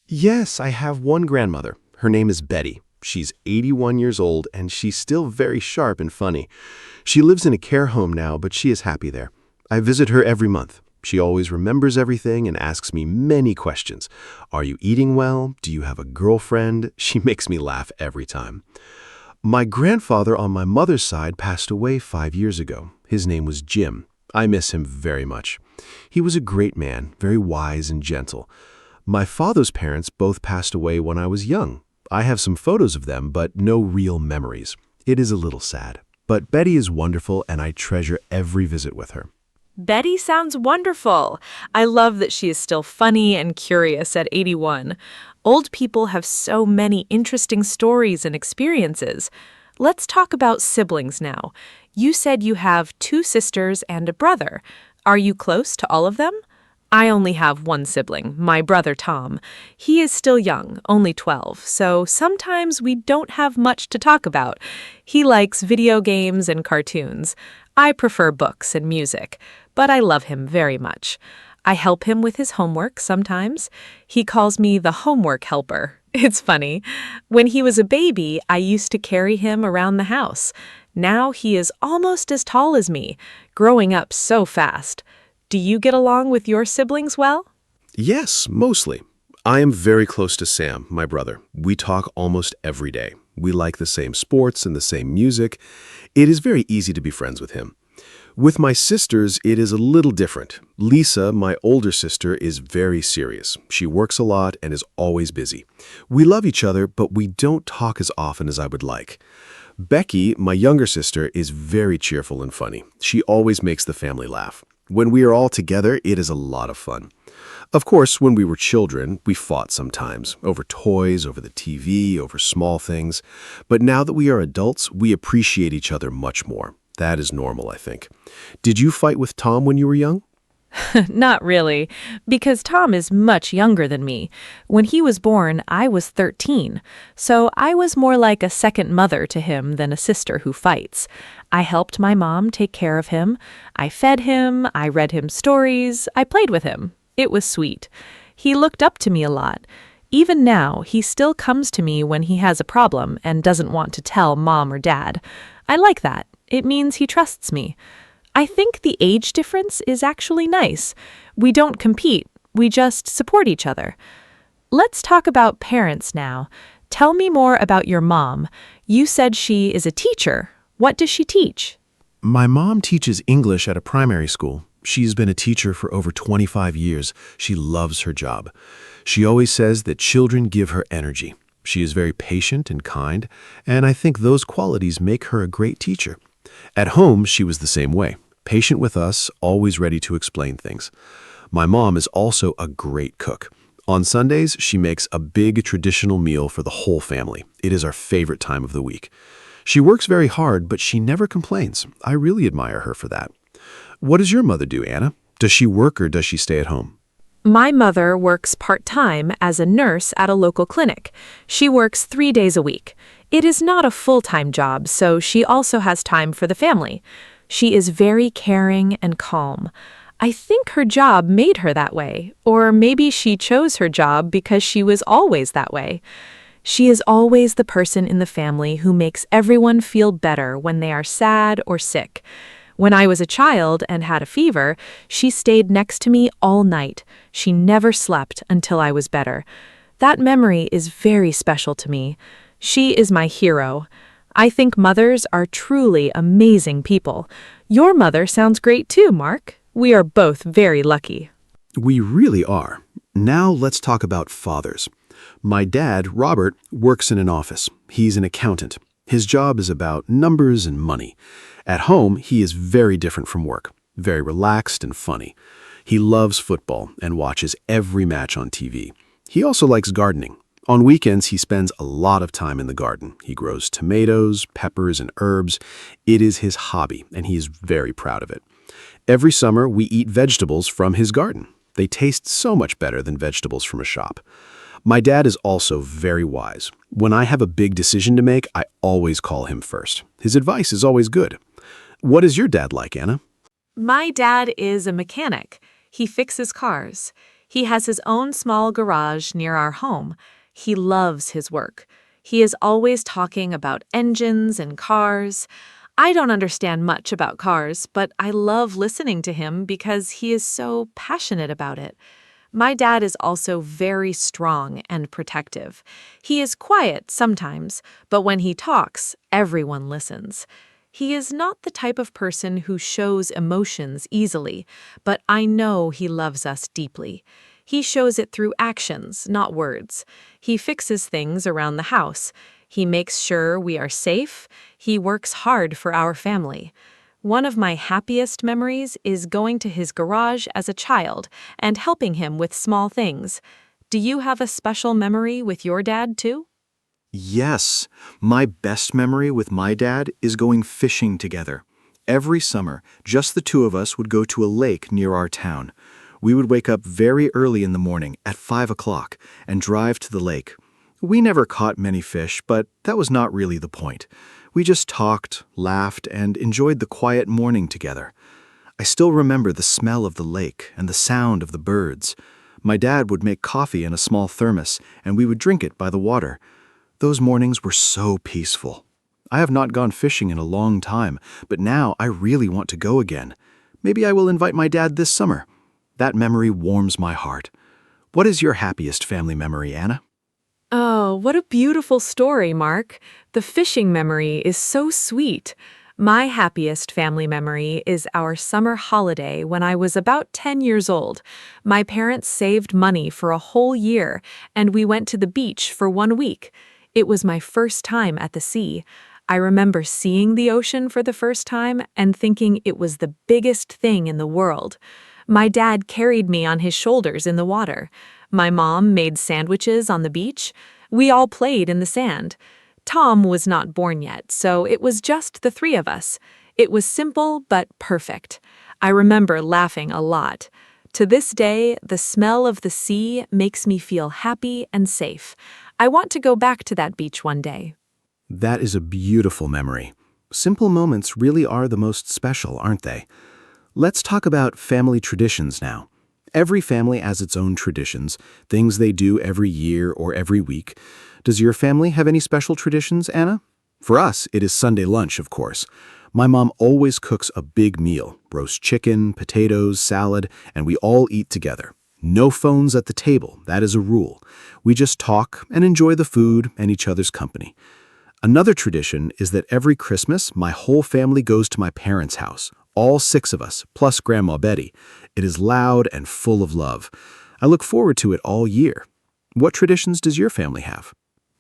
Yes, I have one grandmother. Her name is Betty. She's 81 years old, and she's still very sharp and funny. She lives in a care home now, but she is happy there. I visit her every month. She always remembers everything and asks me many questions. Are you eating well? Do you have a girlfriend? She makes me laugh every time. My grandfather on my mother's side passed away 5 years ago. His name was Jim. I miss him very much. He was a great man, very wise and gentle. My father's parents both passed away when I was young. I have some photos of them, but no real memories. It is a little sad. But Betty is wonderful, and I treasure every visit with her. Betty sounds wonderful. I love that she is still funny and curious at 81. Old people have so many interesting stories and experiences. Let's talk about siblings now. You said you have 2 sisters and a brother. Are you close to all of them? I only have one sibling, my brother Tom. He is still young, only 12, so sometimes we don't have much to talk about. He likes video games and cartoons. I prefer books and music, but I love him very much. I help him with his homework sometimes. He calls me the homework helper. It's funny. When he was a baby, I used to carry him around the house. Now he is almost as tall as me, growing up so fast. Do you get along with your siblings well? Yes, mostly. I am very close to Sam, my brother. We talk almost every day. We like the same sports and the same music. It is very easy to be friends with him. With my sisters, it is a little different. Lisa, my older sister, is very serious. She works a lot and is always busy. We love each other, but we don't talk as often as I would like. Becky, my younger sister, is very cheerful and funny. She always makes the family laugh. When we are all together, it is a lot of fun. Of course, when we were children, we fought sometimes, over toys, over the TV, over small things. But now that we are adults, we appreciate each other much more. That is normal, I think. Did you fight with Tom when you were young? Not really, because Tom is much younger than me. When he was born, I was 13, so I was more like a second mother to him than a sister who fights. I helped my mom take care of him. I fed him, I read him stories, I played with him. It was sweet. He looked up to me a lot. Even now, he still comes to me when he has a problem and doesn't want to tell mom or dad. I like that. It means he trusts me. I think the age difference is actually nice. We don't compete, we just support each other. Let's talk about parents now. Tell me more about your mom. You said she is a teacher. What does she teach? My mom teaches English at a primary school. She's been a teacher for over 25 years. She loves her job. She always says that children give her energy. She is very patient and kind, and I think those qualities make her a great teacher. At home, she was the same way. Patient with us, always ready to explain things. My mom is also a great cook. On Sundays, she makes a big traditional meal for the whole family. It is our favorite time of the week. She works very hard, but she never complains. I really admire her for that. What does your mother do, Anna? Does she work or does she stay at home? My mother works part-time as a nurse at a local clinic. She works 3 days a week. It is not a full-time job, so she also has time for the family. She is very caring and calm. I think her job made her that way, or maybe she chose her job because she was always that way. She is always the person in the family who makes everyone feel better when they are sad or sick. When I was a child and had a fever, she stayed next to me all night. She never slept until I was better. That memory is very special to me. She is my hero. I think mothers are truly amazing people. Your mother sounds great too, Mark. We are both very lucky. We really are. Now let's talk about fathers. My dad, Robert, works in an office. He's an accountant. His job is about numbers and money. At home, he is very different from work, very relaxed and funny. He loves football and watches every match on TV. He also likes gardening. On weekends, he spends a lot of time in the garden. He grows tomatoes, peppers, and herbs. It is his hobby, and he is very proud of it. Every summer, we eat vegetables from his garden. They taste so much better than vegetables from a shop. My dad is also very wise. When I have a big decision to make, I always call him first. His advice is always good. What is your dad like, Anna? My dad is a mechanic. He fixes cars. He has his own small garage near our home. He loves his work. He is always talking about engines and cars. I don't understand much about cars, but I love listening to him because he is so passionate about it. My dad is also very strong and protective. He is quiet sometimes, but when he talks, everyone listens. He is not the type of person who shows emotions easily, but I know he loves us deeply. He shows it through actions, not words. He fixes things around the house. He makes sure we are safe. He works hard for our family. One of my happiest memories is going to his garage as a child and helping him with small things. Do you have a special memory with your dad, too? Yes, my best memory with my dad is going fishing together. Every summer, just the two of us would go to a lake near our town. We would wake up very early in the morning at 5 o'clock and drive to the lake. We never caught many fish, but that was not really the point. We just talked, laughed, and enjoyed the quiet morning together. I still remember the smell of the lake and the sound of the birds. My dad would make coffee in a small thermos, and we would drink it by the water. Those mornings were so peaceful. I have not gone fishing in a long time, but now I really want to go again. Maybe I will invite my dad this summer. That memory warms my heart. What is your happiest family memory, Anna? Oh, what a beautiful story, Mark. The fishing memory is so sweet. My happiest family memory is our summer holiday when I was about 10 years old. My parents saved money for a whole year, and we went to the beach for 1 week. It was my first time at the sea. I remember seeing the ocean for the first time and thinking it was the biggest thing in the world. My dad carried me on his shoulders in the water. My mom made sandwiches on the beach. We all played in the sand. Tom was not born yet, so it was just the three of us. It was simple but perfect. I remember laughing a lot. To this day, the smell of the sea makes me feel happy and safe. I want to go back to that beach one day. That is a beautiful memory. Simple moments really are the most special, aren't they? Let's talk about family traditions now. Every family has its own traditions, things they do every year or every week. Does your family have any special traditions, Anna? For us, it is Sunday lunch, of course. My mom always cooks a big meal, roast chicken, potatoes, salad, and we all eat together. No phones at the table, that is a rule. We just talk and enjoy the food and each other's company. Another tradition is that every Christmas, my whole family goes to my parents' house. All 6 of us, plus Grandma Betty. It is loud and full of love. I look forward to it all year. What traditions does your family have?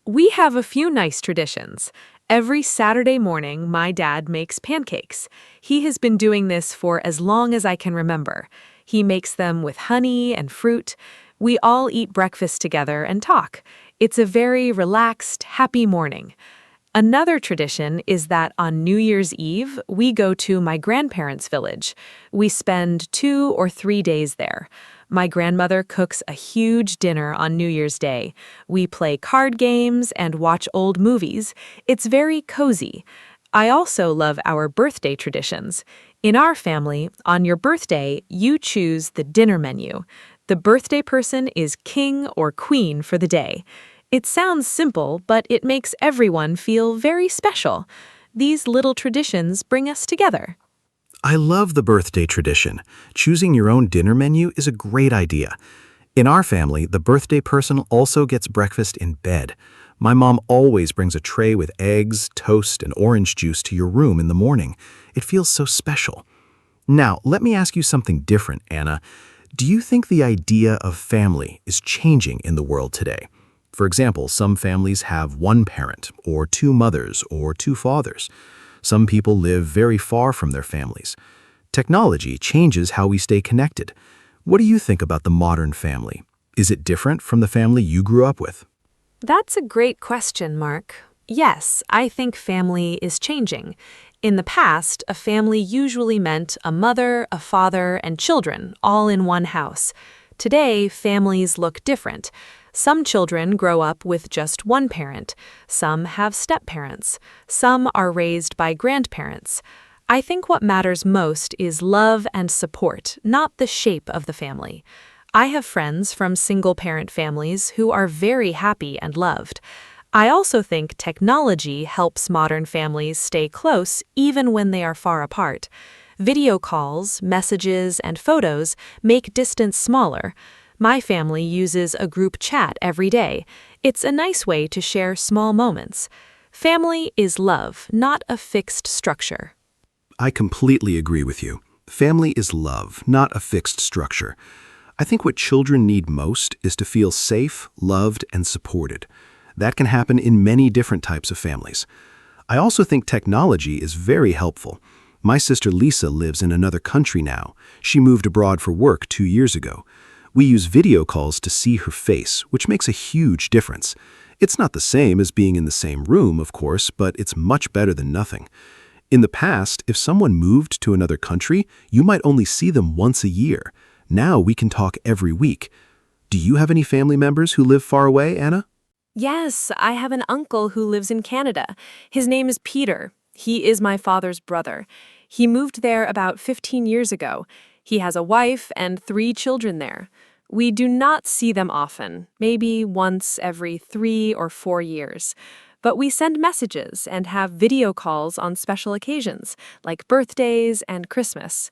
We have a few nice traditions. Every Saturday morning, my dad makes pancakes. He has been doing this for as long as I can remember. He makes them with honey and fruit. We all eat breakfast together and talk. It's a very relaxed, happy morning. Another tradition is that on New Year's Eve, we go to my grandparents' village. We spend 2 or 3 days there. My grandmother cooks a huge dinner on New Year's Day. We play card games and watch old movies. It's very cozy. I also love our birthday traditions. In our family, on your birthday, you choose the dinner menu. The birthday person is king or queen for the day. It sounds simple, but it makes everyone feel very special. These little traditions bring us together. I love the birthday tradition. Choosing your own dinner menu is a great idea. In our family, the birthday person also gets breakfast in bed. My mom always brings a tray with eggs, toast, and orange juice to your room in the morning. It feels so special. Now, let me ask you something different, Anna. Do you think the idea of family is changing in the world today? For example, some families have one parent, or two mothers, or two fathers. Some people live very far from their families. Technology changes how we stay connected. What do you think about the modern family? Is it different from the family you grew up with? That's a great question, Mark. Yes, I think family is changing. In the past, a family usually meant a mother, a father, and children, all in one house. Today, families look different. Some children grow up with just one parent. Some have step-parents. Some are raised by grandparents. I think what matters most is love and support, not the shape of the family. I have friends from single-parent families who are very happy and loved. I also think technology helps modern families stay close even when they are far apart. Video calls, messages, and photos make distance smaller. My family uses a group chat every day. It's a nice way to share small moments. Family is love, not a fixed structure. I completely agree with you. Family is love, not a fixed structure. I think what children need most is to feel safe, loved, and supported. That can happen in many different types of families. I also think technology is very helpful. My sister Lisa lives in another country now. She moved abroad for work 2 years ago. We use video calls to see her face, which makes a huge difference. It's not the same as being in the same room, of course, but it's much better than nothing. In the past, if someone moved to another country, you might only see them once a year. Now we can talk every week. Do you have any family members who live far away, Anna? Yes, I have an uncle who lives in Canada. His name is Peter. He is my father's brother. He moved there about 15 years ago. He has a wife and 3 children there. We do not see them often, maybe once every 3 or 4 years. But we send messages and have video calls on special occasions, like birthdays and Christmas.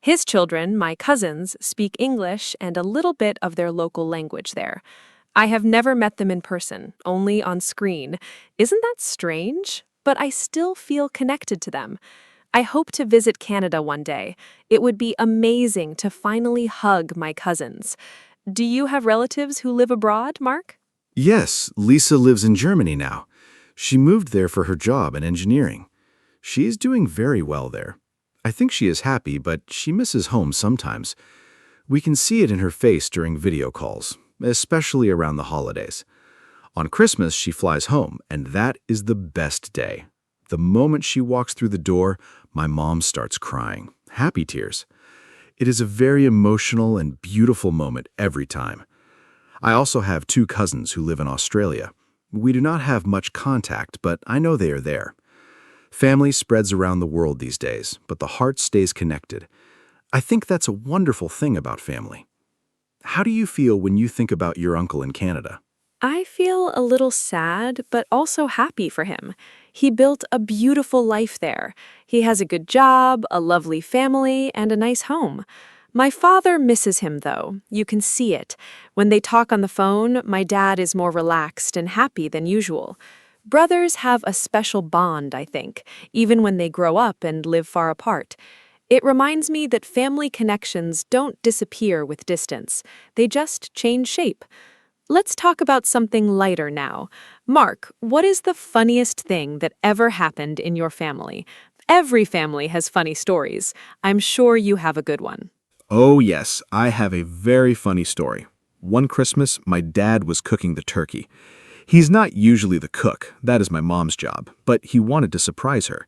His children, my cousins, speak English and a little bit of their local language there. I have never met them in person, only on screen. Isn't that strange? But I still feel connected to them. I hope to visit Canada one day. It would be amazing to finally hug my cousins. Do you have relatives who live abroad, Mark? Yes, Lisa lives in Germany now. She moved there for her job in engineering. She is doing very well there. I think she is happy, but she misses home sometimes. We can see it in her face during video calls, especially around the holidays. On Christmas, she flies home, and that is the best day. The moment she walks through the door, my mom starts crying, happy tears. It is a very emotional and beautiful moment every time. I also have 2 cousins who live in Australia. We do not have much contact, but I know they are there. Family spreads around the world these days, but the heart stays connected. I think that's a wonderful thing about family. How do you feel when you think about your uncle in Canada? I feel a little sad, but also happy for him. He built a beautiful life there. He has a good job, a lovely family, and a nice home. My father misses him, though. You can see it. When they talk on the phone, my dad is more relaxed and happy than usual. Brothers have a special bond, I think, even when they grow up and live far apart. It reminds me that family connections don't disappear with distance. They just change shape. Let's talk about something lighter now. Mark, what is the funniest thing that ever happened in your family? Every family has funny stories. I'm sure you have a good one. Oh yes, I have a very funny story. One Christmas, my dad was cooking the turkey. He's not usually the cook, that is my mom's job, but he wanted to surprise her.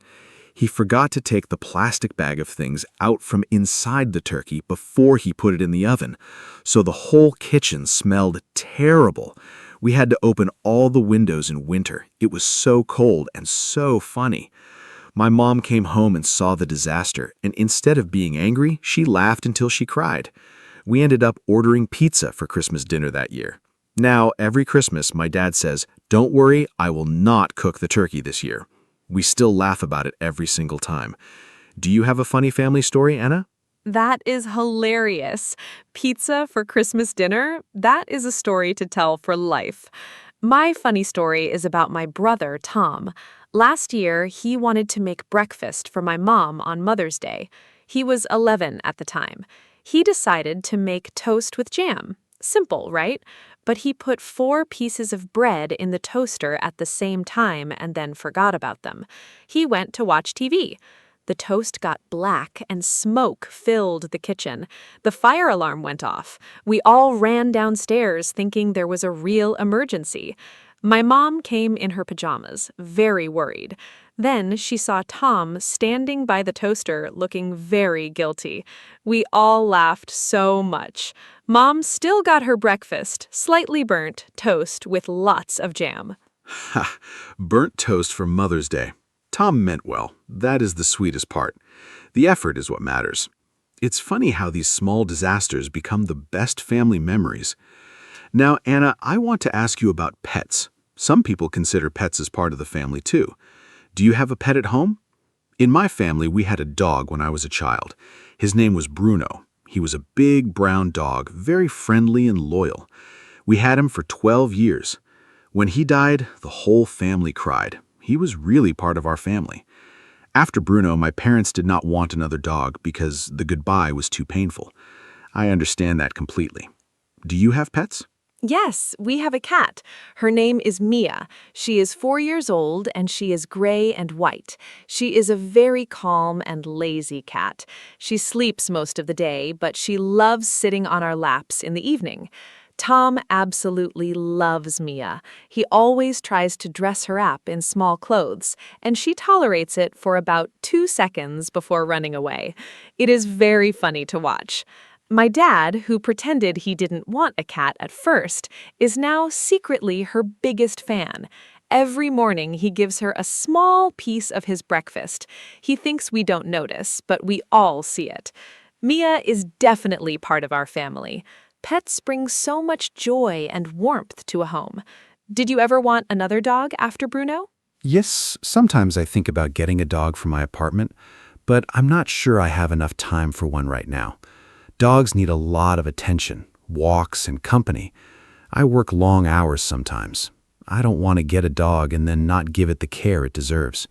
He forgot to take the plastic bag of things out from inside the turkey before he put it in the oven, so the whole kitchen smelled terrible. We had to open all the windows in winter. It was so cold and so funny. My mom came home and saw the disaster, and instead of being angry, she laughed until she cried. We ended up ordering pizza for Christmas dinner that year. Now, every Christmas, my dad says, "Don't worry, I will not cook the turkey this year." We still laugh about it every single time. Do you have a funny family story, Anna? That is hilarious. Pizza for Christmas dinner? That is a story to tell for life. My funny story is about my brother, Tom. Last year, he wanted to make breakfast for my mom on Mother's Day. He was 11 at the time. He decided to make toast with jam. Simple, right? But he put 4 pieces of bread in the toaster at the same time and then forgot about them. He went to watch TV. The toast got black and smoke filled the kitchen. The fire alarm went off. We all ran downstairs thinking there was a real emergency. My mom came in her pajamas, very worried. Then she saw Tom standing by the toaster looking very guilty. We all laughed so much. Mom still got her breakfast, slightly burnt toast with lots of jam. Ha! Burnt toast for Mother's Day. Tom meant well. That is the sweetest part. The effort is what matters. It's funny how these small disasters become the best family memories. Now, Anna, I want to ask you about pets. Some people consider pets as part of the family too. Do you have a pet at home? In my family, we had a dog when I was a child. His name was Bruno. He was a big brown dog, very friendly and loyal. We had him for 12 years. When he died, the whole family cried. He was really part of our family. After Bruno, my parents did not want another dog because the goodbye was too painful. I understand that completely. Do you have pets? Yes, we have a cat. Her name is Mia. She is 4 years old and she is gray and white. She is a very calm and lazy cat. She sleeps most of the day, but she loves sitting on our laps in the evening. Tom absolutely loves Mia. He always tries to dress her up in small clothes, and she tolerates it for about 2 seconds before running away. It is very funny to watch. My dad, who pretended he didn't want a cat at first, is now secretly her biggest fan. Every morning he gives her a small piece of his breakfast. He thinks we don't notice, but we all see it. Mia is definitely part of our family. Pets bring so much joy and warmth to a home. Did you ever want another dog after Bruno? Yes, sometimes I think about getting a dog for my apartment, but I'm not sure I have enough time for one right now. Dogs need a lot of attention, walks, and company. I work long hours sometimes. I don't want to get a dog and then not give it the care it deserves.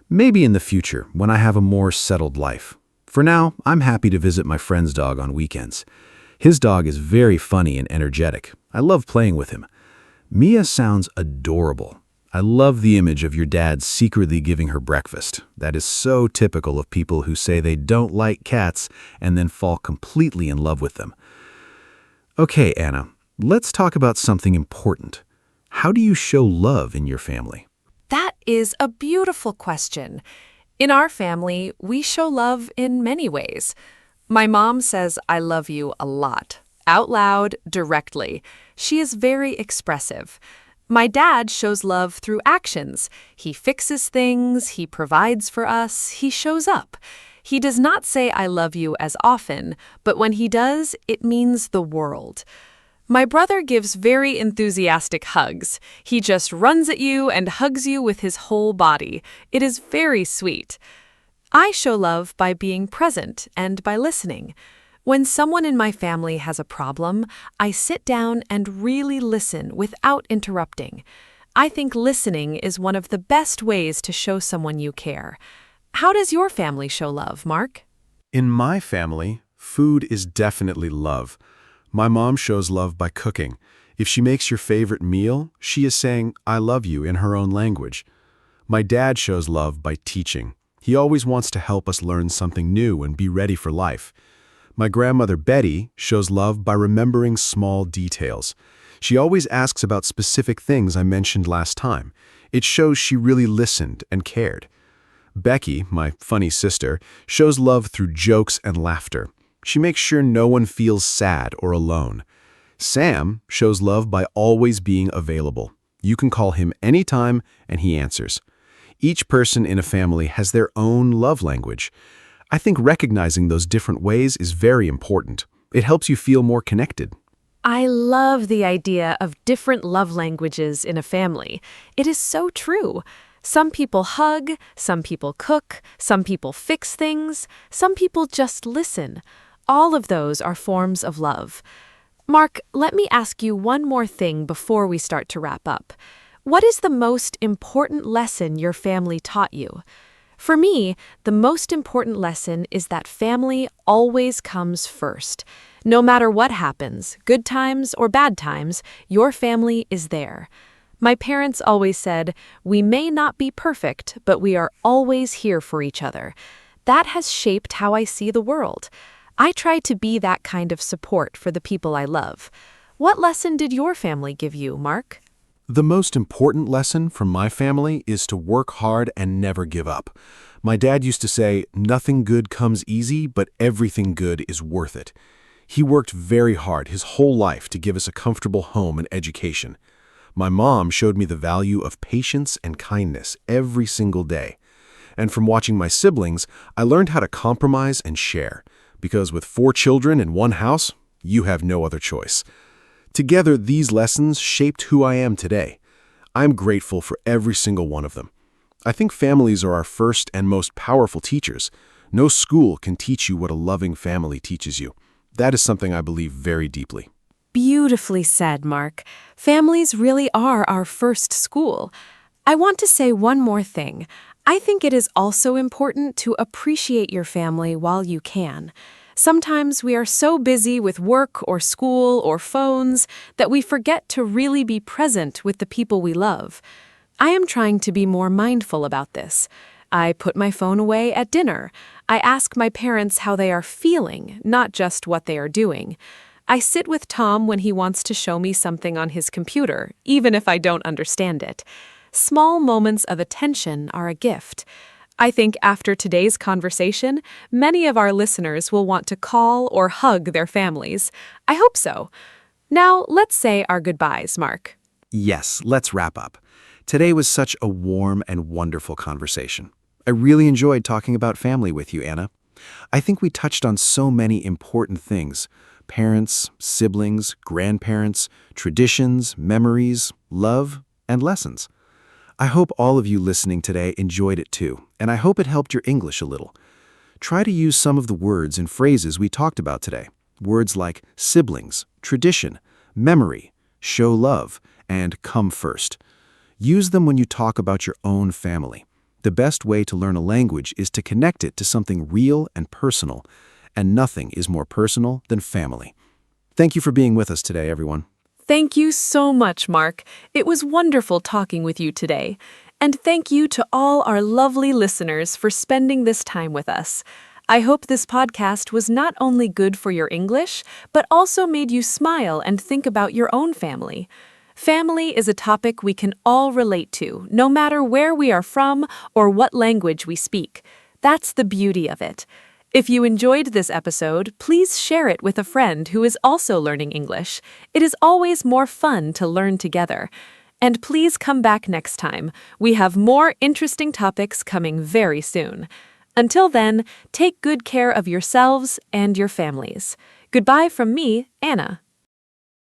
Maybe in the future, when I have a more settled life. For now, I'm happy to visit my friend's dog on weekends. His dog is very funny and energetic. I love playing with him. Mia sounds adorable. I love the image of your dad secretly giving her breakfast. That is so typical of people who say they don't like cats and then fall completely in love with them. Okay, Anna, let's talk about something important. How do you show love in your family? That is a beautiful question. In our family, we show love in many ways. My mom says I love you a lot, out loud, directly. She is very expressive. My dad shows love through actions. He fixes things, he provides for us, he shows up. He does not say I love you as often, but when he does, it means the world. My brother gives very enthusiastic hugs. He just runs at you and hugs you with his whole body. It is very sweet. I show love by being present and by listening. When someone in my family has a problem, I sit down and really listen without interrupting. I think listening is one of the best ways to show someone you care. How does your family show love, Mark? In my family, food is definitely love. My mom shows love by cooking. If she makes your favorite meal, she is saying, "I love you" in her own language. My dad shows love by teaching. He always wants to help us learn something new and be ready for life. My grandmother Betty shows love by remembering small details. She always asks about specific things I mentioned last time. It shows she really listened and cared. Becky, my funny sister, shows love through jokes and laughter. She makes sure no one feels sad or alone. Sam shows love by always being available. You can call him anytime and he answers. Each person in a family has their own love language. I think recognizing those different ways is very important. It helps you feel more connected. I love the idea of different love languages in a family. It is so true. Some people hug, some people cook, some people fix things, some people just listen. All of those are forms of love. Mark, let me ask you one more thing before we start to wrap up. What is the most important lesson your family taught you? For me, the most important lesson is that family always comes first. No matter what happens, good times or bad times, your family is there. My parents always said, "We may not be perfect, but we are always here for each other." That has shaped how I see the world. I try to be that kind of support for the people I love. What lesson did your family give you, Mark? The most important lesson from my family is to work hard and never give up. My dad used to say, "Nothing good comes easy, but everything good is worth it." He worked very hard his whole life to give us a comfortable home and education. My mom showed me the value of patience and kindness every single day. And from watching my siblings, I learned how to compromise and share. Because with 4 children in one house, you have no other choice. Together, these lessons shaped who I am today. I'm grateful for every single one of them. I think families are our first and most powerful teachers. No school can teach you what a loving family teaches you. That is something I believe very deeply. Beautifully said, Mark. Families really are our first school. I want to say one more thing. I think it is also important to appreciate your family while you can. Sometimes we are so busy with work or school or phones that we forget to really be present with the people we love. I am trying to be more mindful about this. I put my phone away at dinner. I ask my parents how they are feeling, not just what they are doing. I sit with Tom when he wants to show me something on his computer, even if I don't understand it. Small moments of attention are a gift. I think after today's conversation, many of our listeners will want to call or hug their families. I hope so. Now, let's say our goodbyes, Mark. Yes, let's wrap up. Today was such a warm and wonderful conversation. I really enjoyed talking about family with you, Anna. I think we touched on so many important things: parents, siblings, grandparents, traditions, memories, love, and lessons. I hope all of you listening today enjoyed it too, and I hope it helped your English a little. Try to use some of the words and phrases we talked about today. Words like siblings, tradition, memory, show love, and come first. Use them when you talk about your own family. The best way to learn a language is to connect it to something real and personal, and nothing is more personal than family. Thank you for being with us today, everyone. Thank you so much, Mark. It was wonderful talking with you today. And thank you to all our lovely listeners for spending this time with us. I hope this podcast was not only good for your English, but also made you smile and think about your own family. Family is a topic we can all relate to, no matter where we are from or what language we speak. That's the beauty of it. If you enjoyed this episode, please share it with a friend who is also learning English. It is always more fun to learn together. And please come back next time. We have more interesting topics coming very soon. Until then, take good care of yourselves and your families. Goodbye from me, Anna.